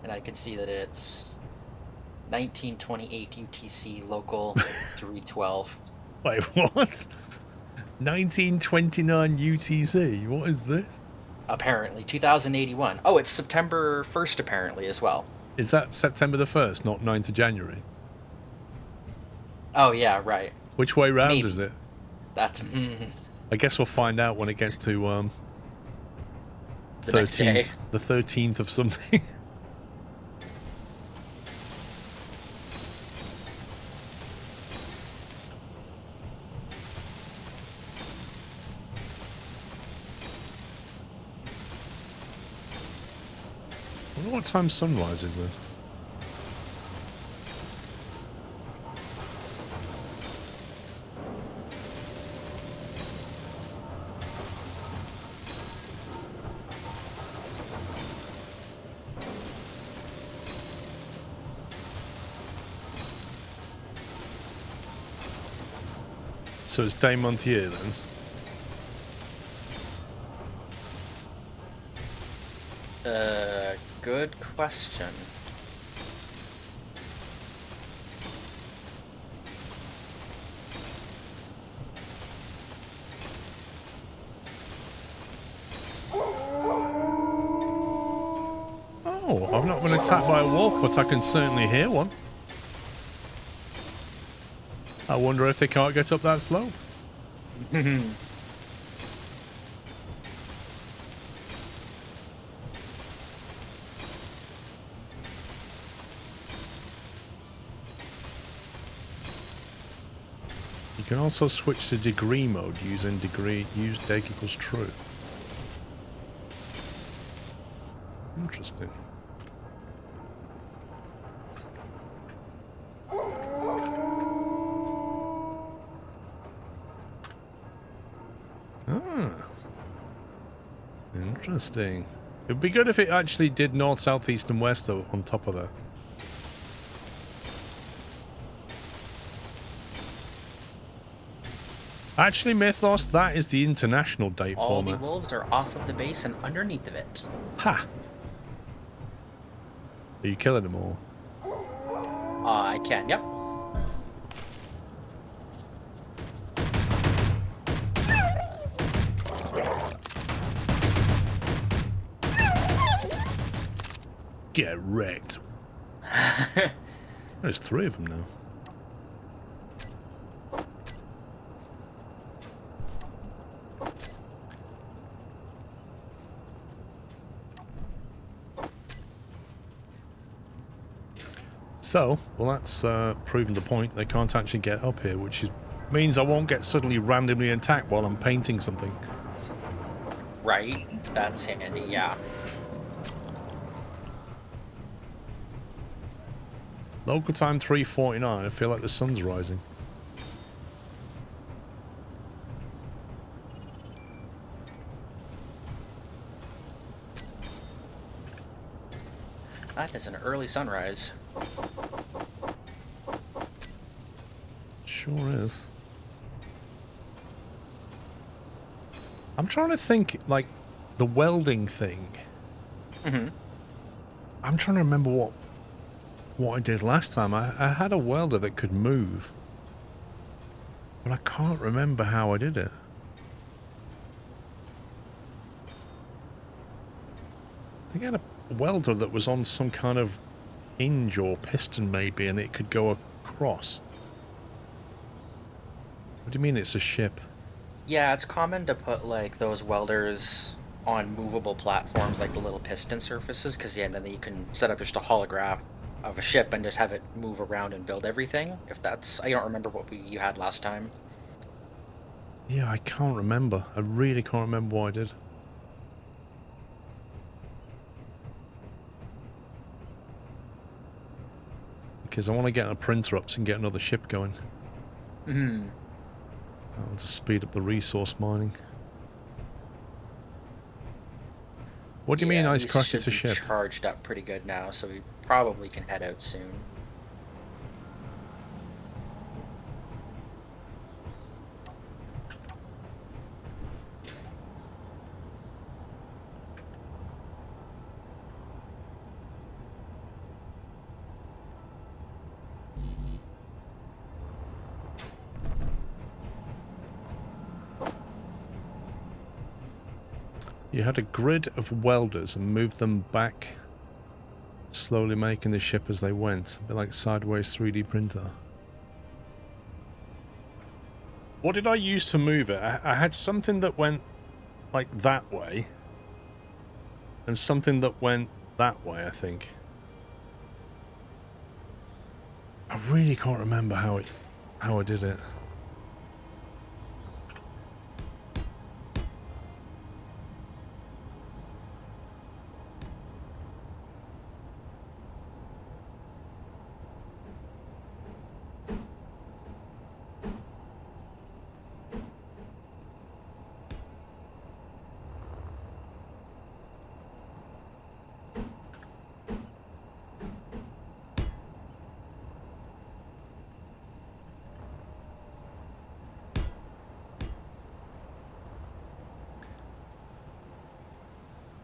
And I can see that it's 1928 UTC local 312. Wait, what? 1929 UTC? What is this? Apparently, 2081. Oh, it's September 1st apparently as well. Is that September the 1st, not 9th of January? Oh yeah, right. Which way round Maybe. is it? That's I guess we'll find out when it gets to The next day. the 13th of something. I wonder what time sunrise is then. So it's day, month, year then? Good question. Oh, I've not been attacked by a wolf, but I can certainly hear one. I wonder if they can't get up that slope. You can also switch to degree mode using use deg equals true. Interesting. Ah. Interesting. It'd be good if it actually did north, south, east, and west though, on top of that. Actually, Mythos, that is the international date All format. the wolves are off of the base and underneath of it. Ha! Are you killing them all? I can, yep. Get wrecked. There's 3 of them now. So, well, that's proven the point. They can't actually get up here, which means I won't get suddenly randomly attacked while I'm painting something. Right, that's handy, yeah. Local time 3:49. I feel like the sun's rising. That is an early sunrise. Sure is. I'm trying to think, like, the welding thing. Mm-hmm. I'm trying to remember what I did last time. I had a welder that could move, but I can't remember how I did it. I think I had a welder that was on some kind of hinge or piston maybe, and it could go across. What do you mean it's a ship? Yeah, it's common to put like those welders on movable platforms like the little piston surfaces, because yeah, then you can set up just a holograph of a ship and just have it move around and build everything. If that's, I don't remember what you had last time. Yeah, I can't remember. I really can't remember what I did. Because I want to get a printer up and get another ship going. Hmm. I'll just speed up the resource mining. What do you mean, Ice Crack? It's a ship. Charged up pretty good now, so we probably can head out soon. You had a grid of welders and moved them back, slowly making the ship as they went. A bit like sideways 3D printer. What did I use to move it? I had something that went like that way. And something that went that way, I think. I really can't remember how I did it.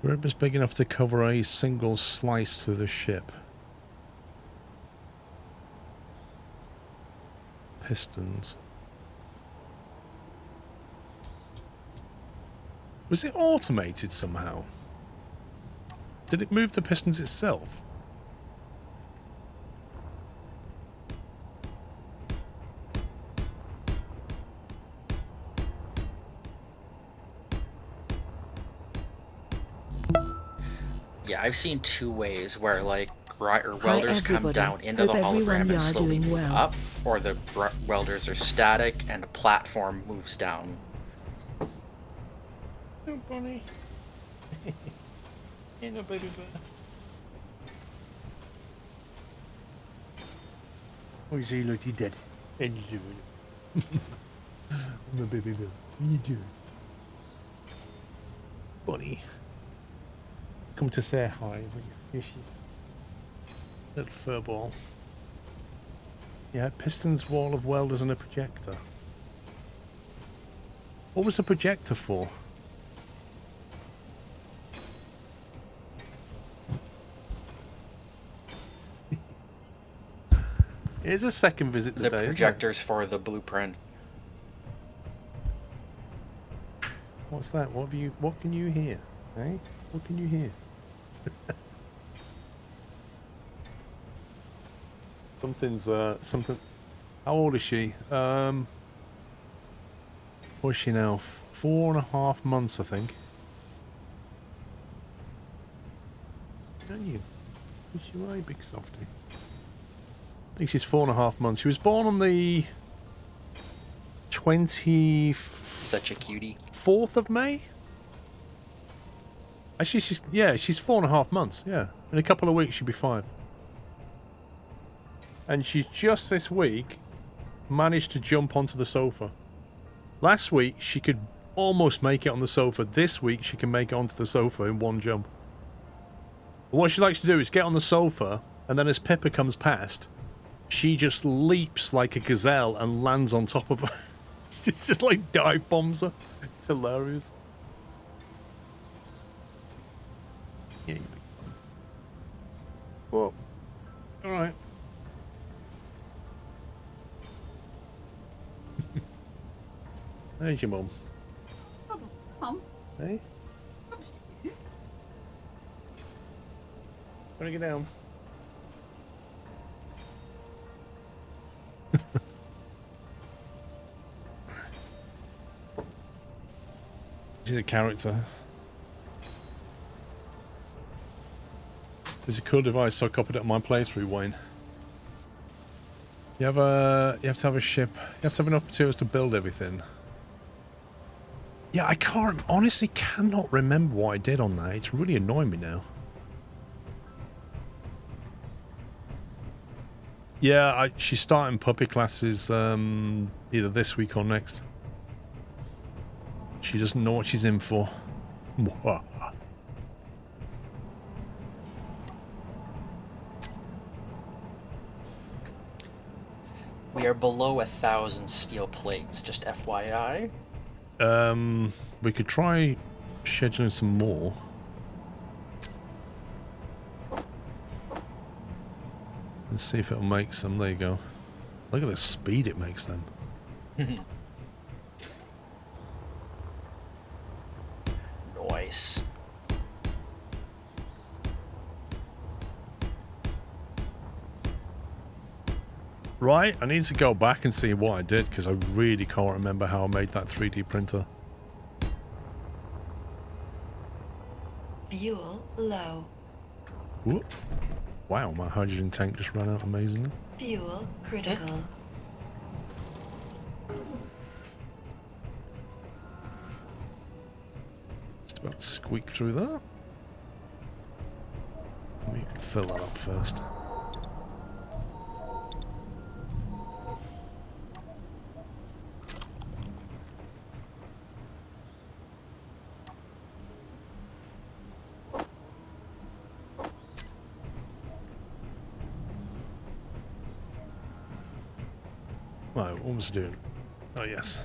Rib is big enough to cover a single slice through the ship. Pistons. Was it automated somehow? Did it move the pistons itself? Yeah, I've seen two ways where like welders come everybody. down into Hope the hologram everyone and you are slowly doing move well. up, or the welders are static and a platform moves down. Oh, bunny. Ain't no baby bear. Oh, you say, look, you dead. And you do it. No baby bear. You do it. Bunny. Come to say hi. Here she little furball. Yeah, pistons, wall of welders, and a projector. What was the projector for? Here's a second visit today. The projector's for the blueprint. What's that? What can you hear? Eh? What can you hear? Something. How old is she? What's she now? 4.5 months, I think. Can you? Is she right, big softy? I think she's 4.5 months. She was born on the 24th Such a cutie. of May. Actually, she's 4.5 months. Yeah, in a couple of weeks she'll be 5. And she's just this week managed to jump onto the sofa. Last week she could almost make it on the sofa. This week she can make it onto the sofa in one jump. But what she likes to do is get on the sofa, and then as Pippa comes past, she just leaps like a gazelle and lands on top of her. She's just like dive bombs her. It's hilarious. Yeah, you big fun. Whoa. Alright. There's your mum. Hold on, Mum. Hey? Wanna get down? She's a character. It's a cool device, so I copied it on my playthrough, Wayne. You have to have a ship. You have to have enough materials to build everything. Yeah, I honestly cannot remember what I did on that. It's really annoying me now. Yeah, she's starting puppy classes either this week or next. She doesn't know what she's in for. We are below 1,000 steel plates, just FYI. We could try scheduling some more. Let's see if it'll make some. There you go. Look at the speed it makes them. Nice. Right, I need to go back and see what I did because I really can't remember how I made that 3D printer. Fuel low. Whoop. Wow, my hydrogen tank just ran out amazingly. Fuel critical. Just about to squeak through that. Let me fill that up first. Right, what was I doing? Oh, yes.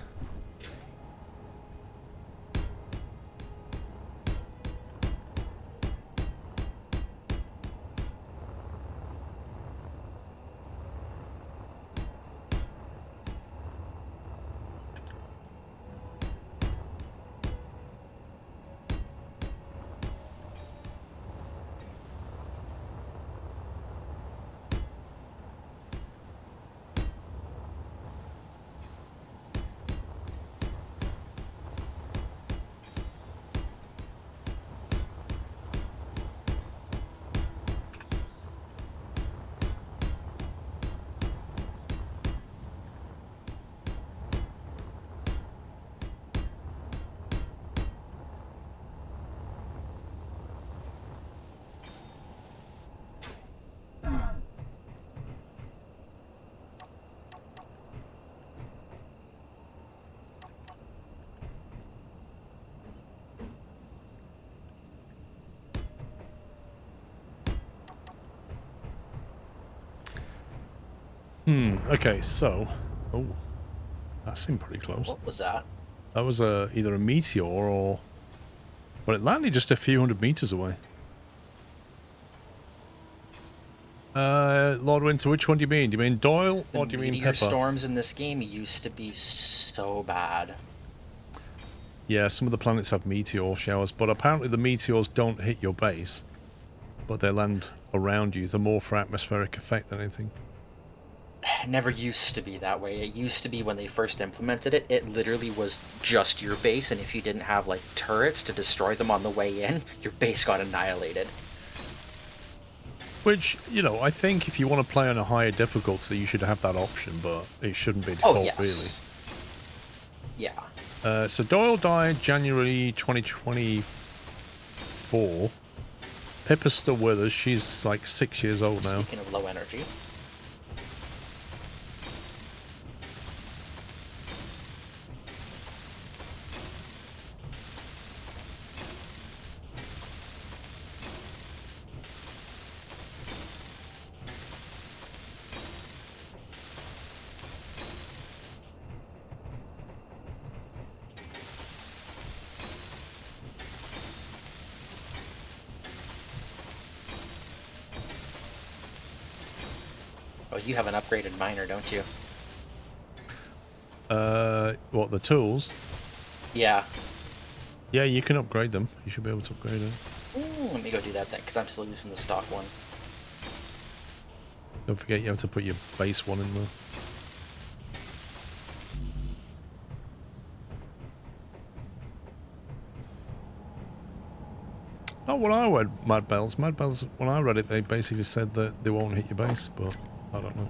Okay, so... Oh, that seemed pretty close. What was that? That was either a meteor or... But it landed just a few hundred meters away. Lord Winter, which one do you mean? Do you mean Doyle or do you mean Meteor Pepper? storms in this game used to be so bad. Yeah, some of the planets have meteor showers, but apparently the meteors don't hit your base. But they land around you. They're more for atmospheric effect than anything. It never used to be that way. It used to be when they first implemented it, it literally was just your base, and if you didn't have, like, turrets to destroy them on the way in, your base got annihilated. Which, you know, I think if you want to play on a higher difficulty, you should have that option, but it shouldn't be default, really. Yeah. So Doyle died January 2024. Pippa's still with us. She's like 6 years old now. Speaking of low energy. Oh, you have an upgraded miner, don't you? What, the tools? Yeah. Yeah, you can upgrade them. You should be able to upgrade them. Ooh, let me go do that then, because I'm still using the stock one. Don't forget you have to put your base one in there. Not when I read Mad Bells. Mad Bells, when I read it, they basically said that they won't hit your base, but I don't know.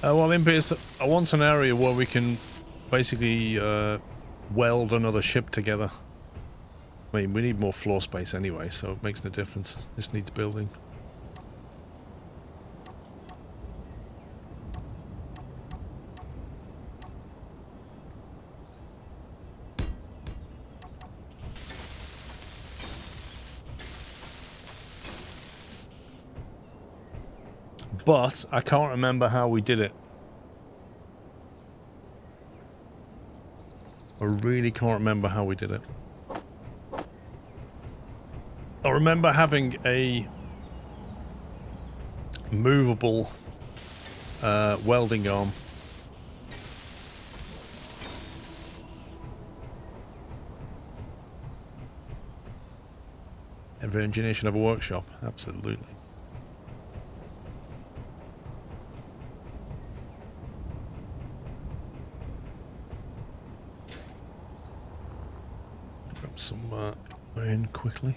Well, Impious, I want an area where we can basically weld another ship together. I mean, we need more floor space anyway, so it makes no difference. This needs building. But I can't remember how we did it. I really can't remember how we did it. I remember having a movable welding arm. Every engineer should have a workshop. Absolutely. Grab some iron quickly.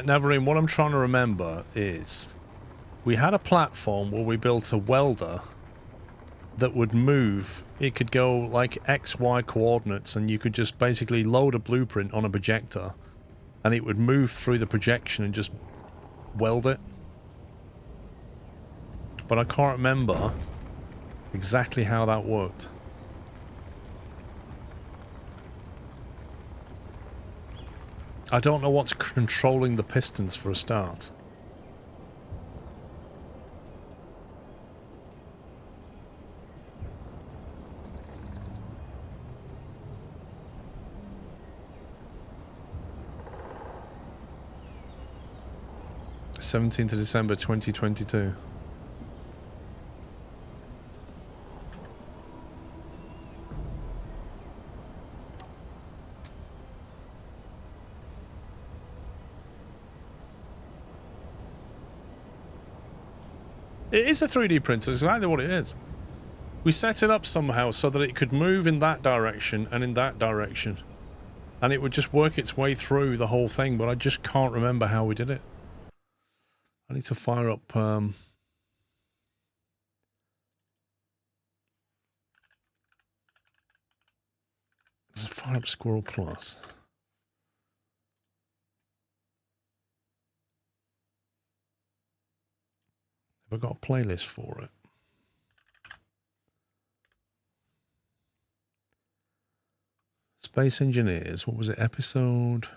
Navarine, what I'm trying to remember is we had a platform where we built a welder that would move. It could go like XY coordinates, and you could just basically load a blueprint on a projector and it would move through the projection and just weld it. But I can't remember exactly how that worked. I don't know what's controlling the pistons for a start. (17th of December 2022). It is a 3D printer, it's exactly what it is. We set it up somehow so that it could move in that direction and in that direction. And it would just work its way through the whole thing, but I just can't remember how we did it. I need to fire up... Let's fire up SquirrelPlus. Have I got a playlist for it? Space Engineers, what was it? Episode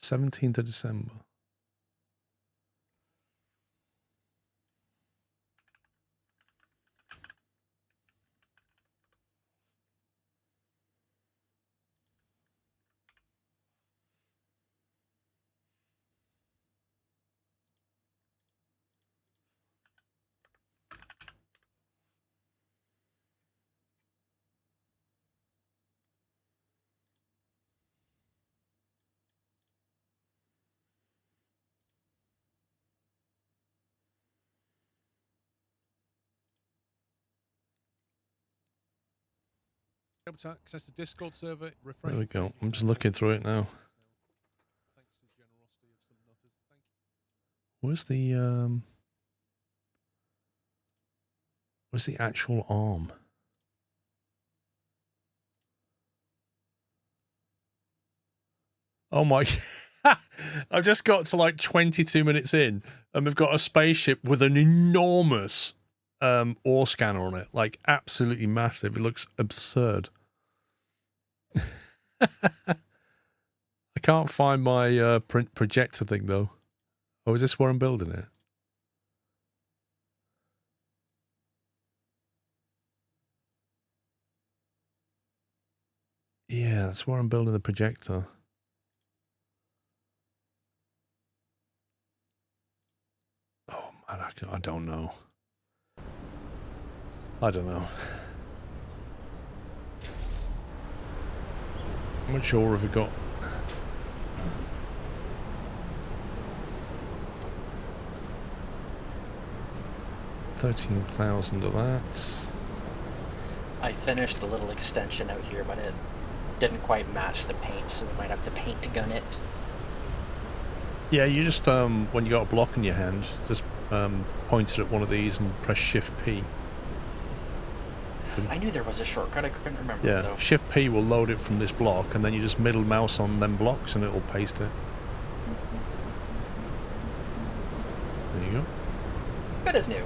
17th of December. Able to access the Discord server. Refresh. There we go. I'm just looking through it now. Where's the actual arm? Oh my. I've just got to like 22 minutes in and we've got a spaceship with an enormous ore scanner on it. Like absolutely massive. It looks absurd. I can't find my projector thing though. Oh, is this where I'm building it? Yeah, that's where I'm building the projector. Oh man, I don't know. I don't know. I'm not sure if we got 13,000 of that. I finished the little extension out here, but it didn't quite match the paint, so we might have to paint to gun it. Yeah, you just, when you got a block in your hand, just point it at one of these and press Shift P. I knew there was a shortcut, I couldn't remember it though. Yeah, Shift P will load it from this block, and then you just middle mouse on them blocks and it will paste it. There you go. Good as new.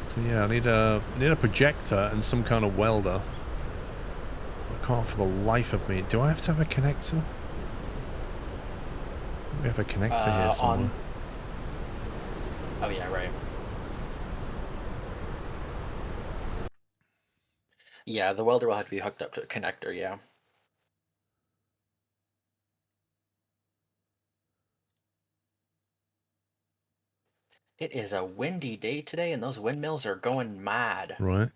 So yeah, I need a projector and some kind of welder. I can't for the life of me. Do I have to have a connector? We have a connector here somewhere. Oh yeah, right. Yeah, the welder will have to be hooked up to a connector, yeah. It is a windy day today, and those windmills are going mad. Right.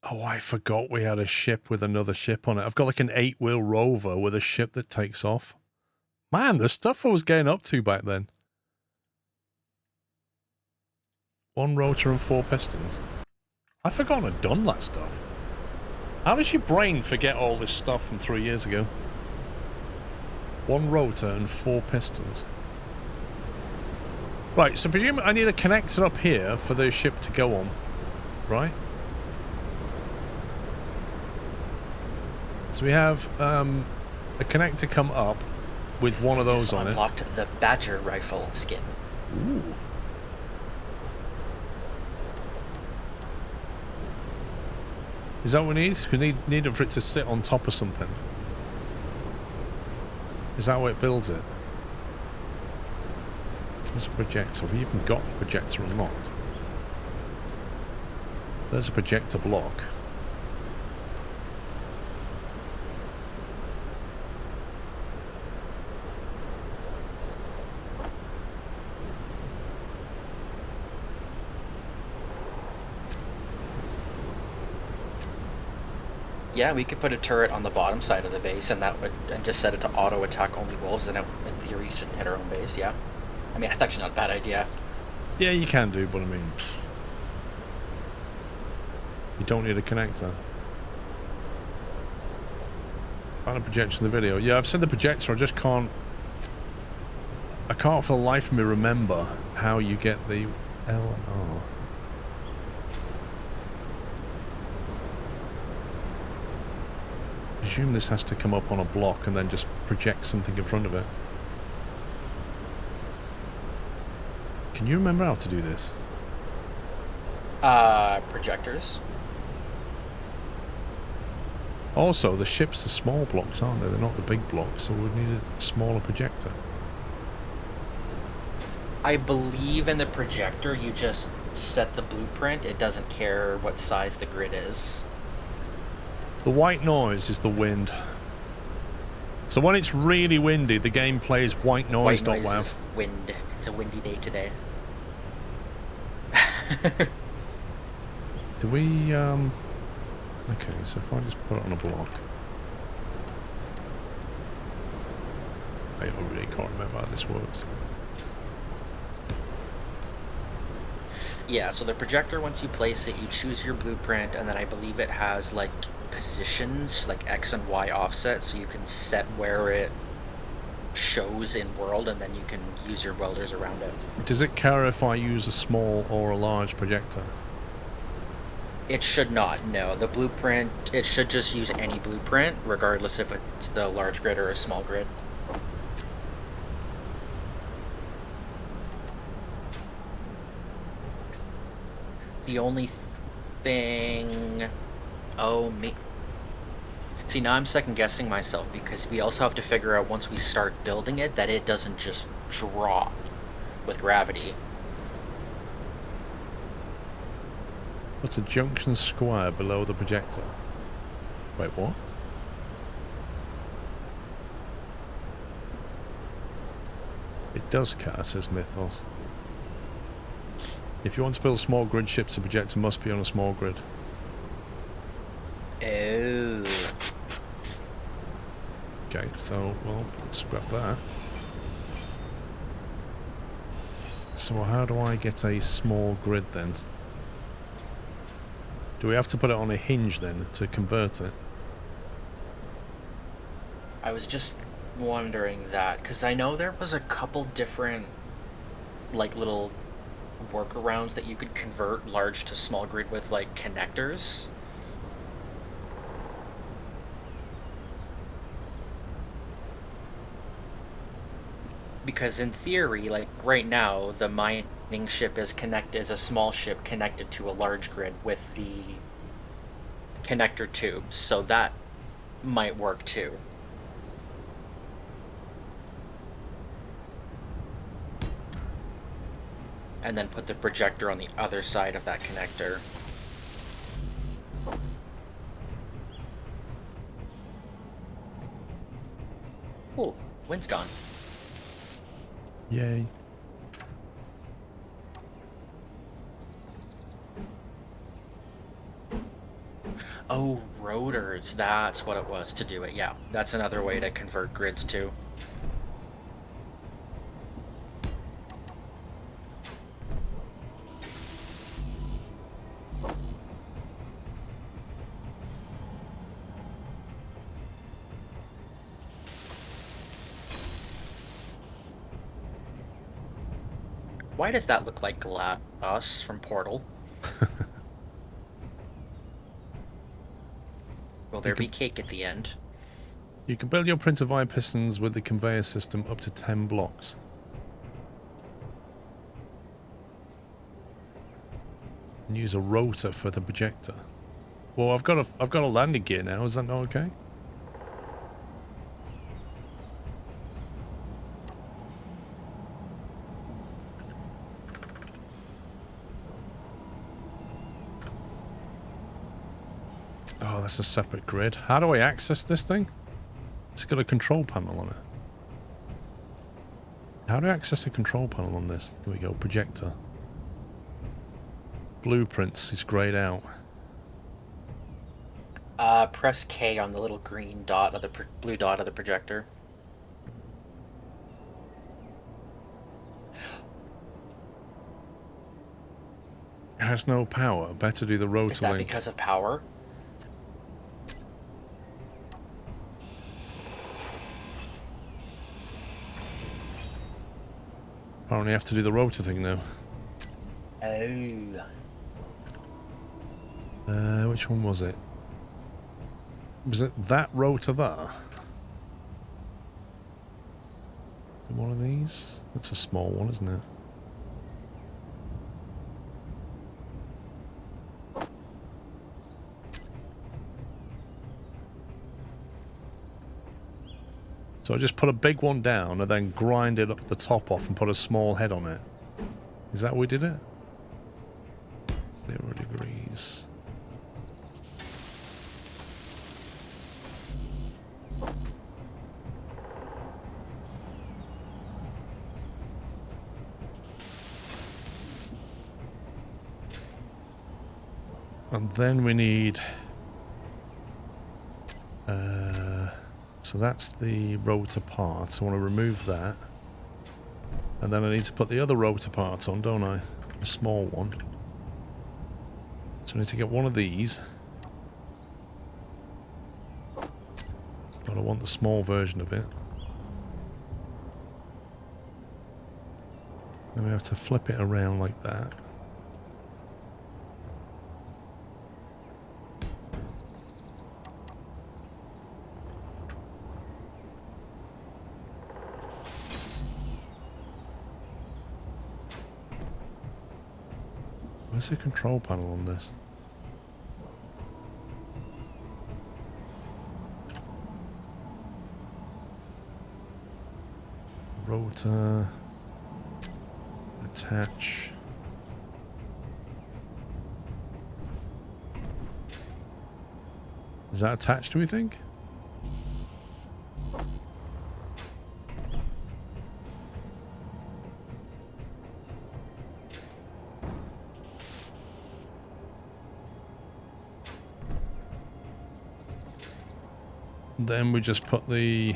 Oh, I forgot we had a ship with another ship on it. I've got like an 8-wheel rover with a ship that takes off. Man, the stuff I was getting up to back then. 1 rotor and 4 pistons. I've forgotten I'd done that stuff. How does your brain forget all this stuff from 3 years ago? 1 rotor and 4 pistons. Right, so presume I need a connector up here for the ship to go on. Right? So we have a connector come up with one of those on it. Unlocked the Badger rifle skin. Ooh. Is that what we need? We need it for it to sit on top of something. Is that what it builds it? There's a projector. Have we even got the projector unlocked? There's a projector block. Yeah, we could put a turret on the bottom side of the base, and that would just set it to auto attack only wolves, and it, in theory, shouldn't hit our own base. Yeah, I mean that's actually not a bad idea. Yeah, you can do, but I mean, you don't need a connector. Find a projector in the video. Yeah, I've seen the projector. I just can't. I can't for the life of me remember how you get the L and R. I presume this has to come up on a block and then just project something in front of it. Can you remember how to do this? Projectors. Also, the ships are small blocks, aren't they? They're not the big blocks, so we need a smaller projector. I believe in the projector, you just set the blueprint. It doesn't care what size the grid is. The white noise is the wind. So when it's really windy, the game plays white noise. White noise is wind. It's a windy day today. Do we, okay, so if I just put it on a block. I really can't remember how this works. Yeah, so the projector, once you place it, you choose your blueprint, and then I believe it has like positions, like X and Y offset, so you can set where it shows in world, and then you can use your welders around it. Does it care if I use a small or a large projector? It should not, no. The blueprint, it should just use any blueprint, regardless if it's the large grid or a small grid. The only thing... Oh, me... See, now I'm second-guessing myself, because we also have to figure out, once we start building it, that it doesn't just drop with gravity. What's a junction square below the projector? Wait, what? It does care, says Mythos. If you want to build small grid ships, the projector must be on a small grid. Oh. Okay, so, well, let's scrap that. So how do I get a small grid then? Do we have to put it on a hinge then to convert it? I was just wondering that, because I know there was a couple different, like, little workarounds that you could convert large to small grid with, like, connectors. Because in theory, like, right now, the mining ship is a small ship connected to a large grid with the connector tubes, so that might work too. And then put the projector on the other side of that connector. Cool. Wind's gone. Yay. Oh, rotors. That's what it was to do it. Yeah, that's another way to convert grids too. Why does that look like glass from Portal? Will there be cake at the end? You can build your printer via pistons with the conveyor system up to 10 blocks. And use a rotor for the projector. Well, I've got a landing gear now. Is that not okay? Oh, that's a separate grid. How do I access this thing? It's got a control panel on it. How do I access a control panel on this? Here we go, projector. Blueprints is grayed out. Press K on the little green dot of the blue dot of the projector. It has no power. Better do the rotor Is that link. because of power? Apparently I have to do the rotor thing now. Oh. Which one was it? Was it that rotor there? One of these? That's a small one, isn't it? So I just put a big one down and then grinded up the top off and put a small head on it. Is that how we did it? 0 degrees. And then we need So that's the rotor part. I want to remove that. And then I need to put the other rotor part on, don't I? A small one. So I need to get one of these. But I want the small version of it. Then we have to flip it around like that. Where's the control panel on this? Rotor. Attach. Is that attached, do we think? Then we just put the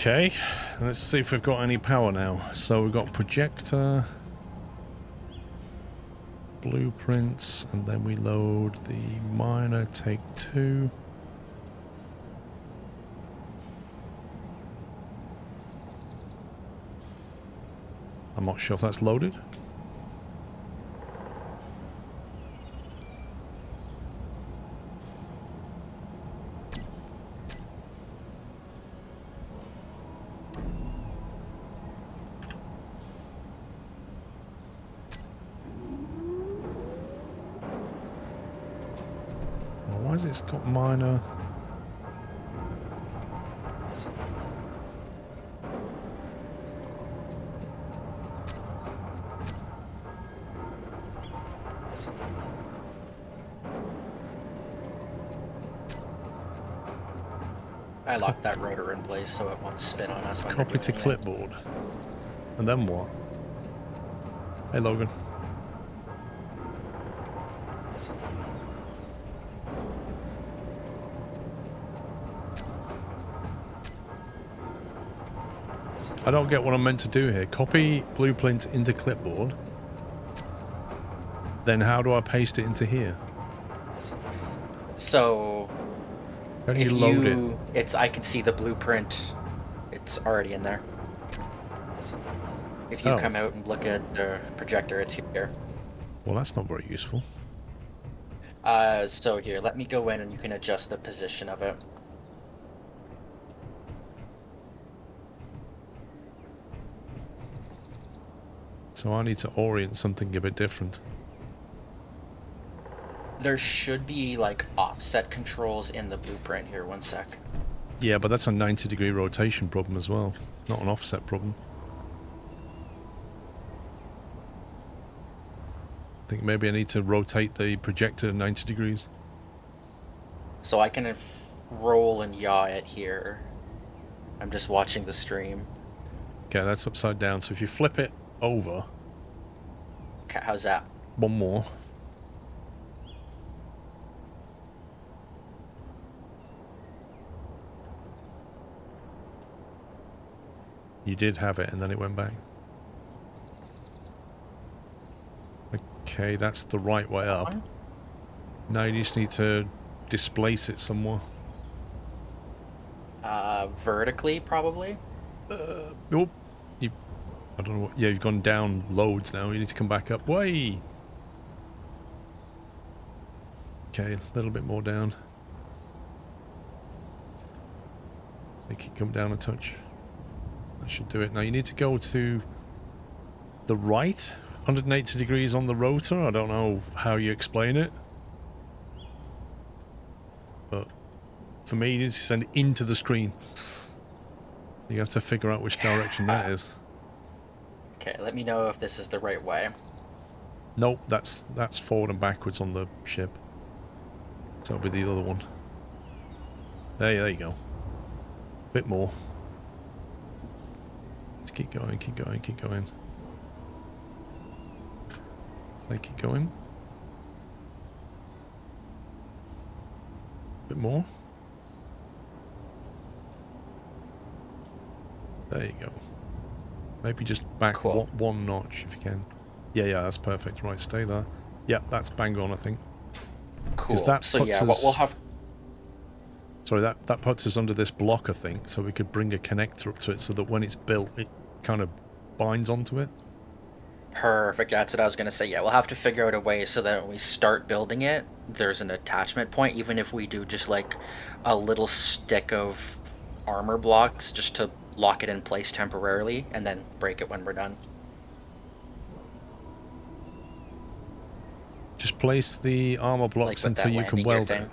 okay, let's see if we've got any power now. So we've got projector, blueprints, and then we load the miner, take 2. I'm not sure if that's loaded. Why has it got miner? I locked that rotor in place so it won't spin on us when we're Copy to doing it. clipboard. And then what? Hey Logan. I don't get what I'm meant to do here. Copy blueprint into clipboard. Then how do I paste it into here? So How do if you load it? it's I can see the blueprint. It's already in there. If you Oh. come out and look at the projector, it's here. Well, that's not very useful. So here, let me go in and you can adjust the position of it. So I need to orient something a bit different. There should be like offset controls in the blueprint here. One sec. Yeah, but that's a 90-degree rotation problem as well, not an offset problem. I think maybe I need to rotate the projector 90 degrees. So I can roll and yaw it here. I'm just watching the stream. Okay, that's upside down. So if you flip it over, Okay, how's that? one more. You did have it and then it went back. Okay, that's the right way up. Now you just need to displace it somewhere. Vertically, probably. Oh, I don't know what. Yeah, you've gone down loads now. You need to come back up. Way. Okay, a little bit more down. So you can come down a touch. That should do it. Now you need to go to the right, 180 degrees on the rotor. I don't know how you explain it, but for me, you need to send it into the screen. So you have to figure out which direction that is. Okay, let me know if this is the right way. Nope, that's forward and backwards on the ship. So it'll be the other one. There you go. Bit more. Just keep going, keep going, keep going. So keep going. Bit more. There you go. Maybe just back Cool. one notch if you can. Yeah, that's perfect. Right, stay there. Yep, that's bang on, I think. Cool. That So puts yeah, us, we'll have... Sorry, that puts us under this block, I think, so we could bring a connector up to it so that when it's built, it kind of binds onto it. Perfect, that's what I was going to say. Yeah, we'll have to figure out a way so that when we start building it, there's an attachment point, even if we do just like a little stick of armor blocks just to lock it in place temporarily and then break it when we're done. Just place the armor blocks Like with until that you can landing gear weld thing. it.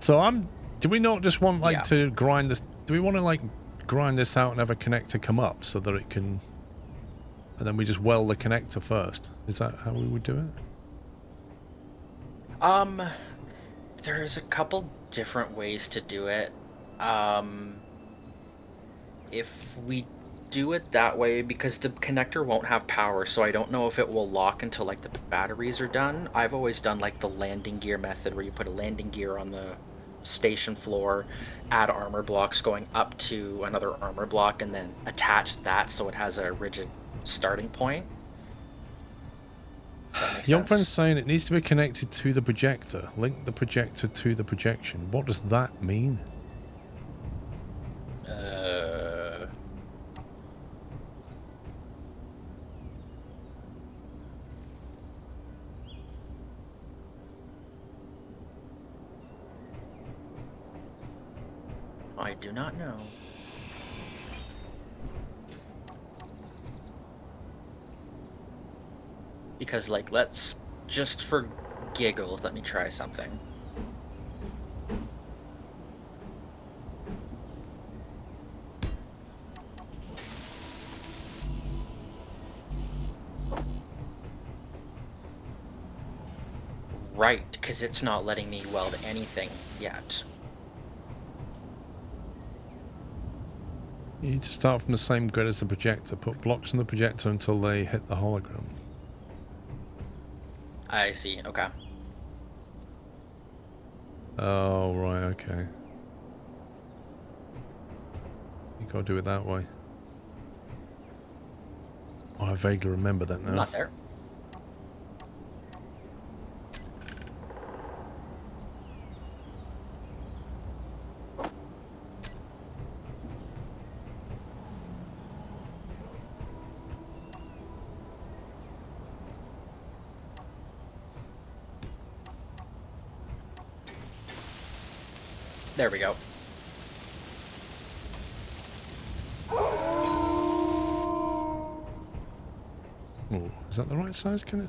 So do we not just want like to grind this? Do we want to like grind this out and have a connector come up so that it can, and then we just weld the connector first? Is that how we would do it? There's a couple different ways to do it. If we do it that way, because the connector won't have power, so I don't know if it will lock until like the batteries are done. I've always done like the landing gear method where you put a landing gear on the station floor, add armor blocks going up to another armor block, and then attach that so it has a rigid starting point. Young friend's saying it needs to be connected to the projector. Link the projector to the projection. What does that mean? I do not know. Because, like, let's just for giggles, let me try something. Right, because it's not letting me weld anything yet. You need to start from the same grid as the projector. Put blocks on the projector until they hit the hologram. I see, okay. Oh, right, okay. You gotta do it that way. Oh, I vaguely remember that now. Not there. There we go. Oh, is that the right size? Can it?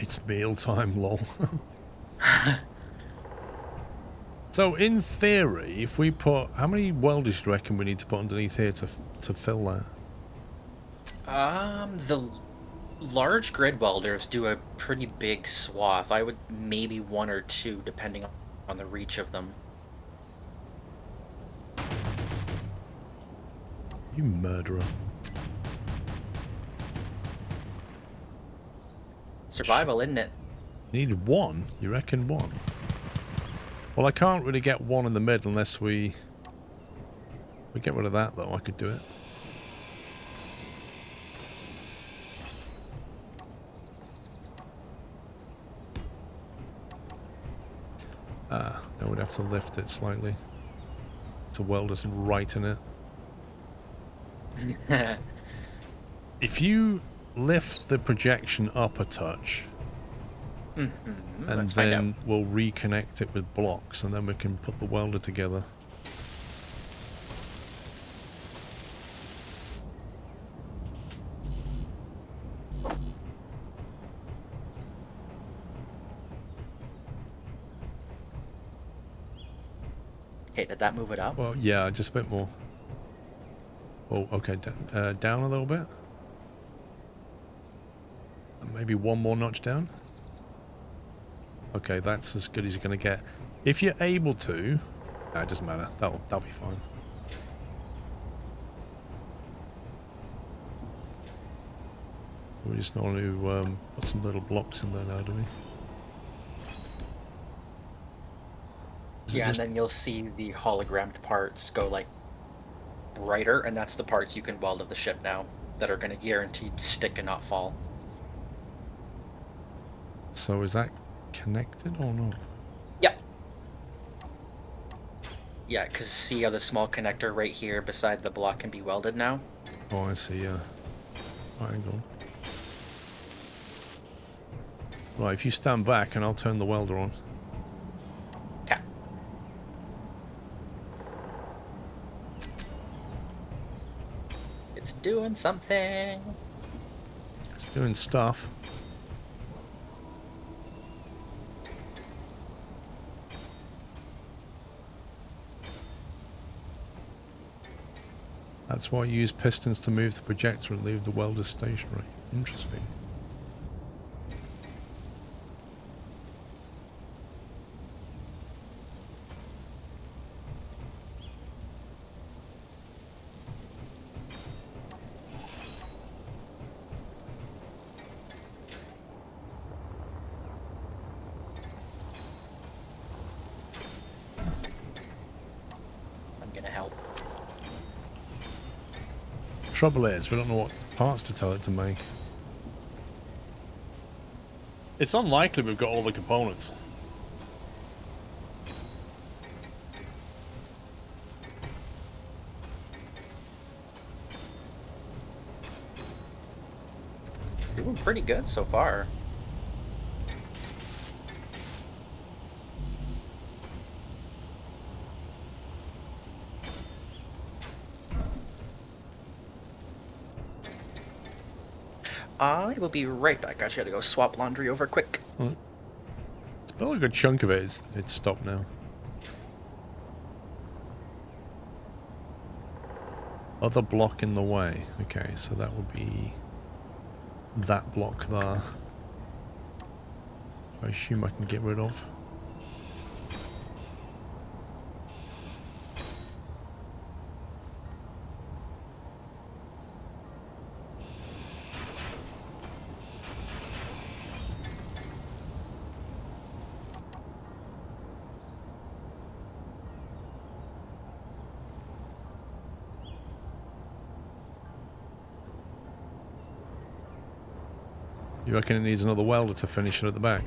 It's mealtime, lol. So, in theory, if we put... How many welders do you reckon we need to put underneath here to fill that? The large grid welders do a pretty big swath. I would maybe 1 or 2, depending on the reach of them. You murderer. Survival, isn't it? Need 1? You reckon 1? Well, I can't really get 1 in the middle unless we get rid of that, though. I could do it. Ah, no, we'd have to lift it slightly. To weld us right in it. If you lift the projection up a touch, and then we'll reconnect it with blocks, and then we can put the welder together. Okay, did that move it up? Well, yeah, just a bit more. Oh, okay, down a little bit. And maybe one more notch down. Okay, that's as good as you're going to get. If you're able to... No, it doesn't matter. That'll be fine. So we just want to put some little blocks in there now, do we? Yeah, and then you'll see the hologrammed parts go, like, brighter, and that's the parts you can weld of the ship now that are going to guaranteed stick and not fall. So is that connected or not? Yep. Yeah, because see how the small connector right here beside the block can be welded now? Oh, I see, yeah. Right, hang on. Right, if you stand back and I'll turn the welder on. Okay. It's doing something. It's doing stuff. That's why you use pistons to move the projector and leave the welder stationary. Interesting. I'm gonna help. Trouble is, we don't know what parts to tell it to make. It's unlikely we've got all the components. Doing pretty good so far. I will be right back. I just gotta go swap laundry over quick. It's about a good chunk of it. It's stopped now. Other block in the way. Okay, so that will be that block there. I assume I can get rid of. You reckon it needs another welder to finish it at the back?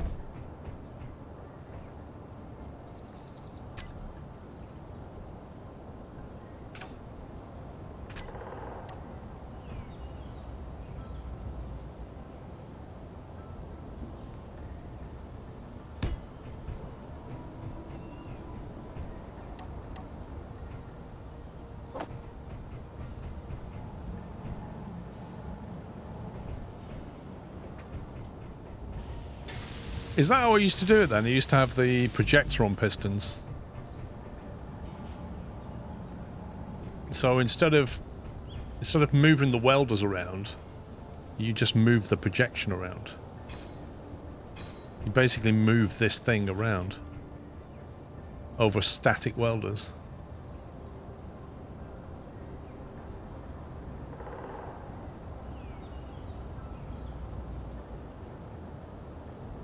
Is that how I used to do it then? I used to have the projector on pistons. So instead of moving the welders around, you just move the projection around. You basically move this thing around over static welders.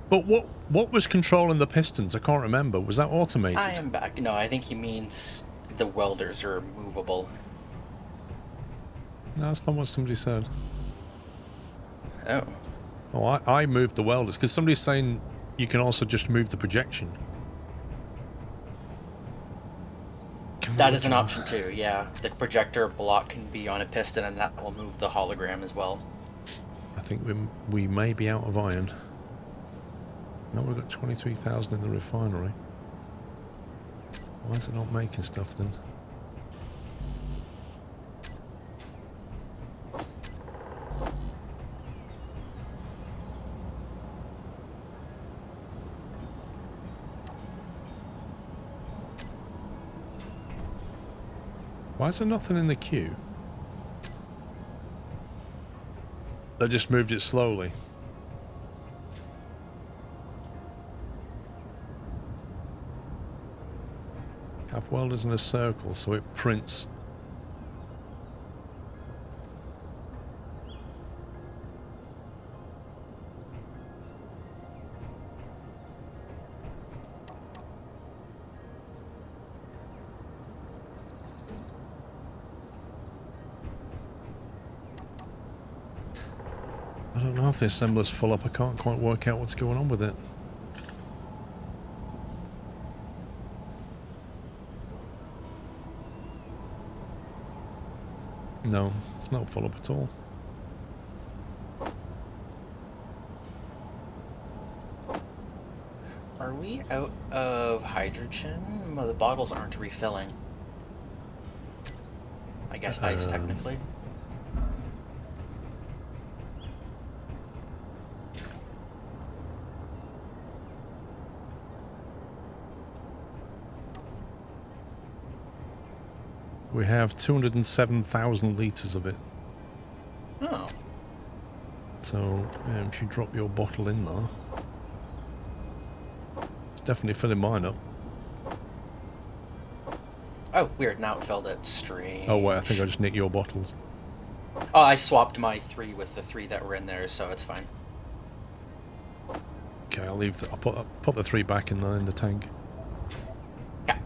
But what was controlling the pistons? I can't remember. Was that automated? I am back. No, I think he means the welders are movable. No, that's not what somebody said. Oh. Oh, I moved the welders because somebody's saying you can also just move the projection. That is an option too, yeah. The projector block can be on a piston and that will move the hologram as well. I think we may be out of iron. No, we've got 23,000 in the refinery. Why is it not making stuff then? Why is there nothing in the queue? They just moved it slowly. Have welders in a circle so it prints. I don't know if the assembler's full up. I can't quite work out what's going on with it. No, it's not full up at all. Are we out of hydrogen? Well, the bottles aren't refilling. I guess ice, technically. We have 207,000 litres of it. Oh. So, yeah, if you drop your bottle in there, it's definitely filling mine up. Oh, weird. Now it filled it. Strange. Oh wait, I think I just nicked your bottles. Oh, I swapped my 3 with the 3 that were in there, so it's fine. Okay, I'll leave. I'll put the 3 back in the tank. Yeah.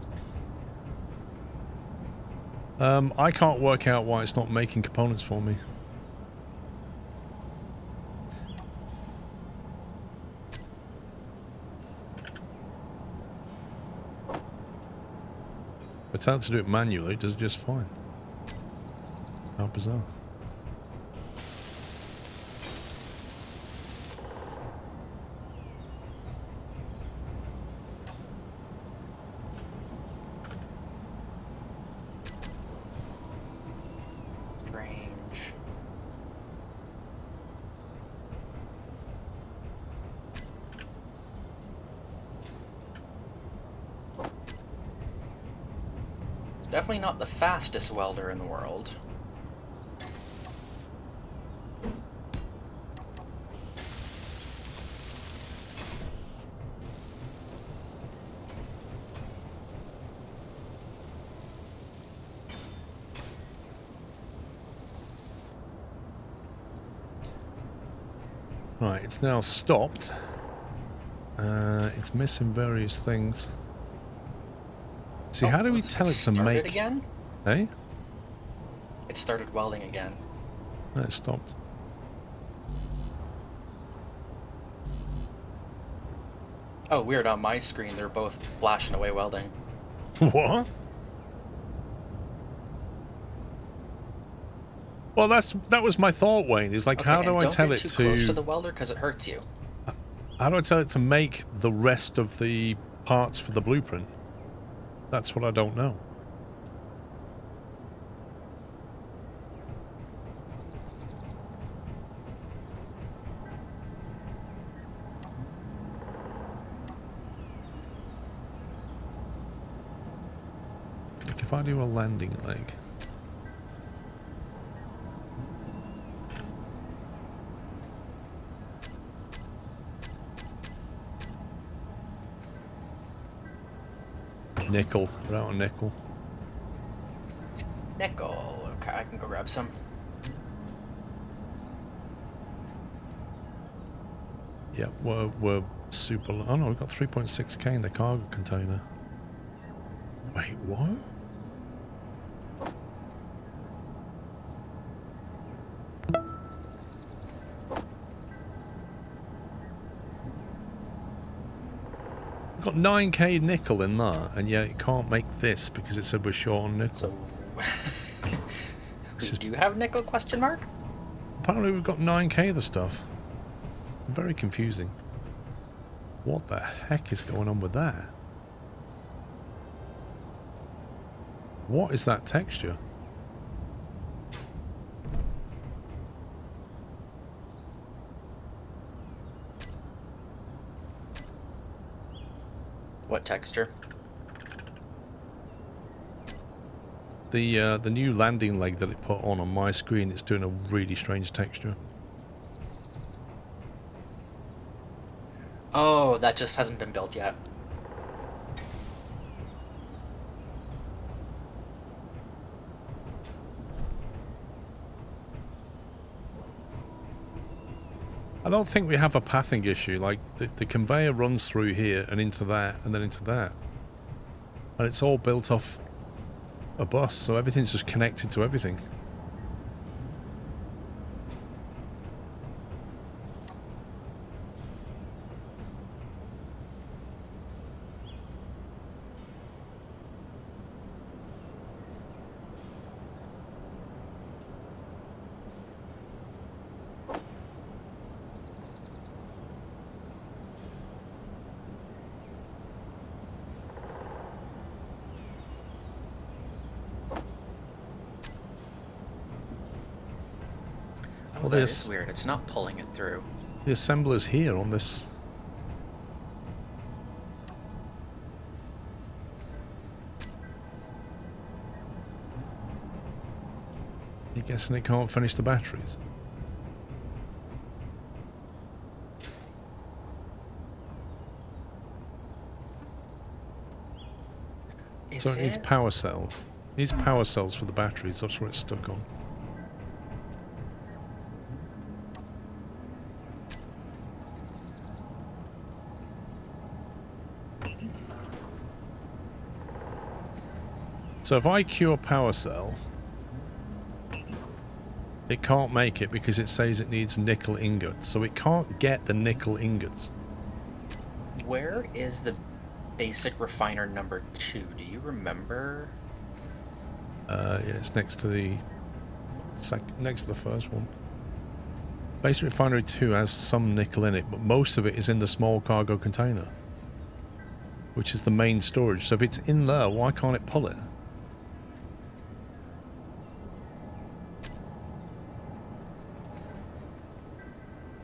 I can't work out why it's not making components for me. If I tell it to do it manually, it does it just fine. How bizarre. Strange. It's definitely not the fastest welder in the world. Right, it's now stopped. It's missing various things. See, how do we tell it to make... It again? Eh? It started welding again. No, it stopped. Oh, weird. On my screen, they're both flashing away welding. What? Well, that was my thought, Wayne. Is like, Okay, how do I tell it too to... close to the welder because it hurts you. How do I tell it to make the rest of the parts for the blueprint? That's what I don't know. Like if I do a landing leg... Nickel. We're out on nickel. Nickel. Okay, I can go grab some. Yeah, we're super... Oh no, we've got 3.6k in the cargo container. Wait, what? We've got 9k nickel in that, and yet it can't make this because it said we're short on nickel. So, we do have nickel, question mark? Apparently we've got 9k of the stuff. Very confusing. What the heck is going on with that? What is that texture? What texture? the new landing leg that it put on my screen, it's doing a really strange texture. Oh, that just hasn't been built yet. I don't think we have a pathing issue. Like, the conveyor runs through here and into that and then into that. And it's all built off a bus, so everything's just connected to everything. Oh, that is weird. It's not pulling it through. The assembler's here on this. You guessing it can't finish the batteries? So it needs power cells. It needs power cells for the batteries. That's what it's stuck on. So if I cue a power cell, it can't make it because it says it needs nickel ingots. So it can't get the nickel ingots. Where is the basic refiner number 2? Do you remember? Yeah, it's next to the first one. Basic refinery 2 has some nickel in it, but most of it is in the small cargo container, which is the main storage. So if it's in there, why can't it pull it?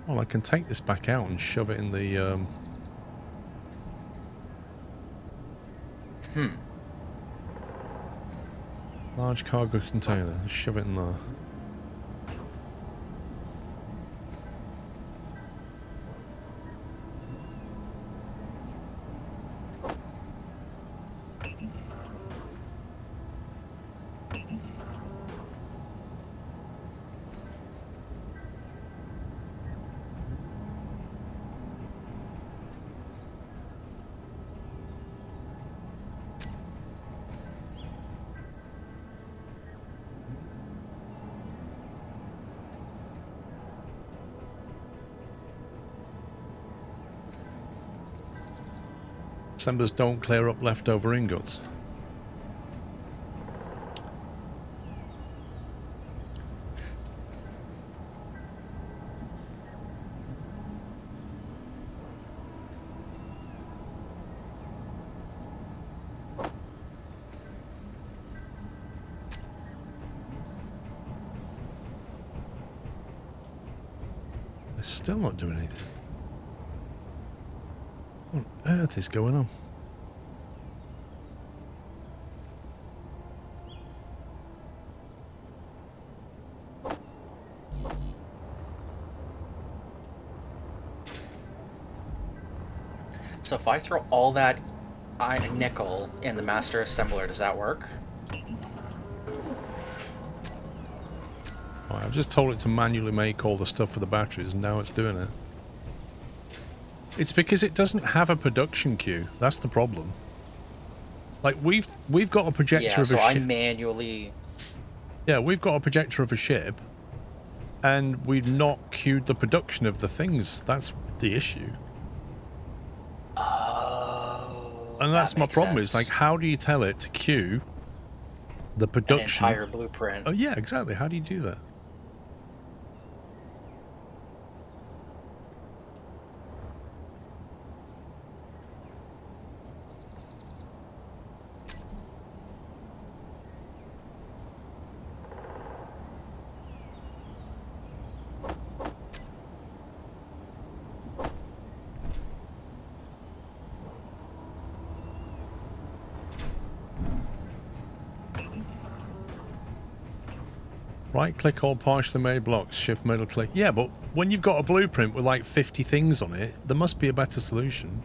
Well, I can take this back out and shove it in the large cargo container. Shove it in there. Assemblers don't clear up leftover ingots. They're still not doing anything. What on earth is going on? So if I throw all that nickel in the master assembler, does that work? I've just told it to manually make all the stuff for the batteries, and now it's doing it. It's because it doesn't have a production queue. That's the problem. Like, we've got a projector of a ship. Yeah, so I manually... Yeah, we've got a projector of a ship, and we've not queued the production of the things. That's the issue. Oh, and that's my problem. Sense. Is like, how do you tell it to queue the production? An entire blueprint. Oh yeah, exactly. How do you do that? Right click all partially made blocks, shift middle click. Yeah, but when you've got a blueprint with like 50 things on it, there must be a better solution.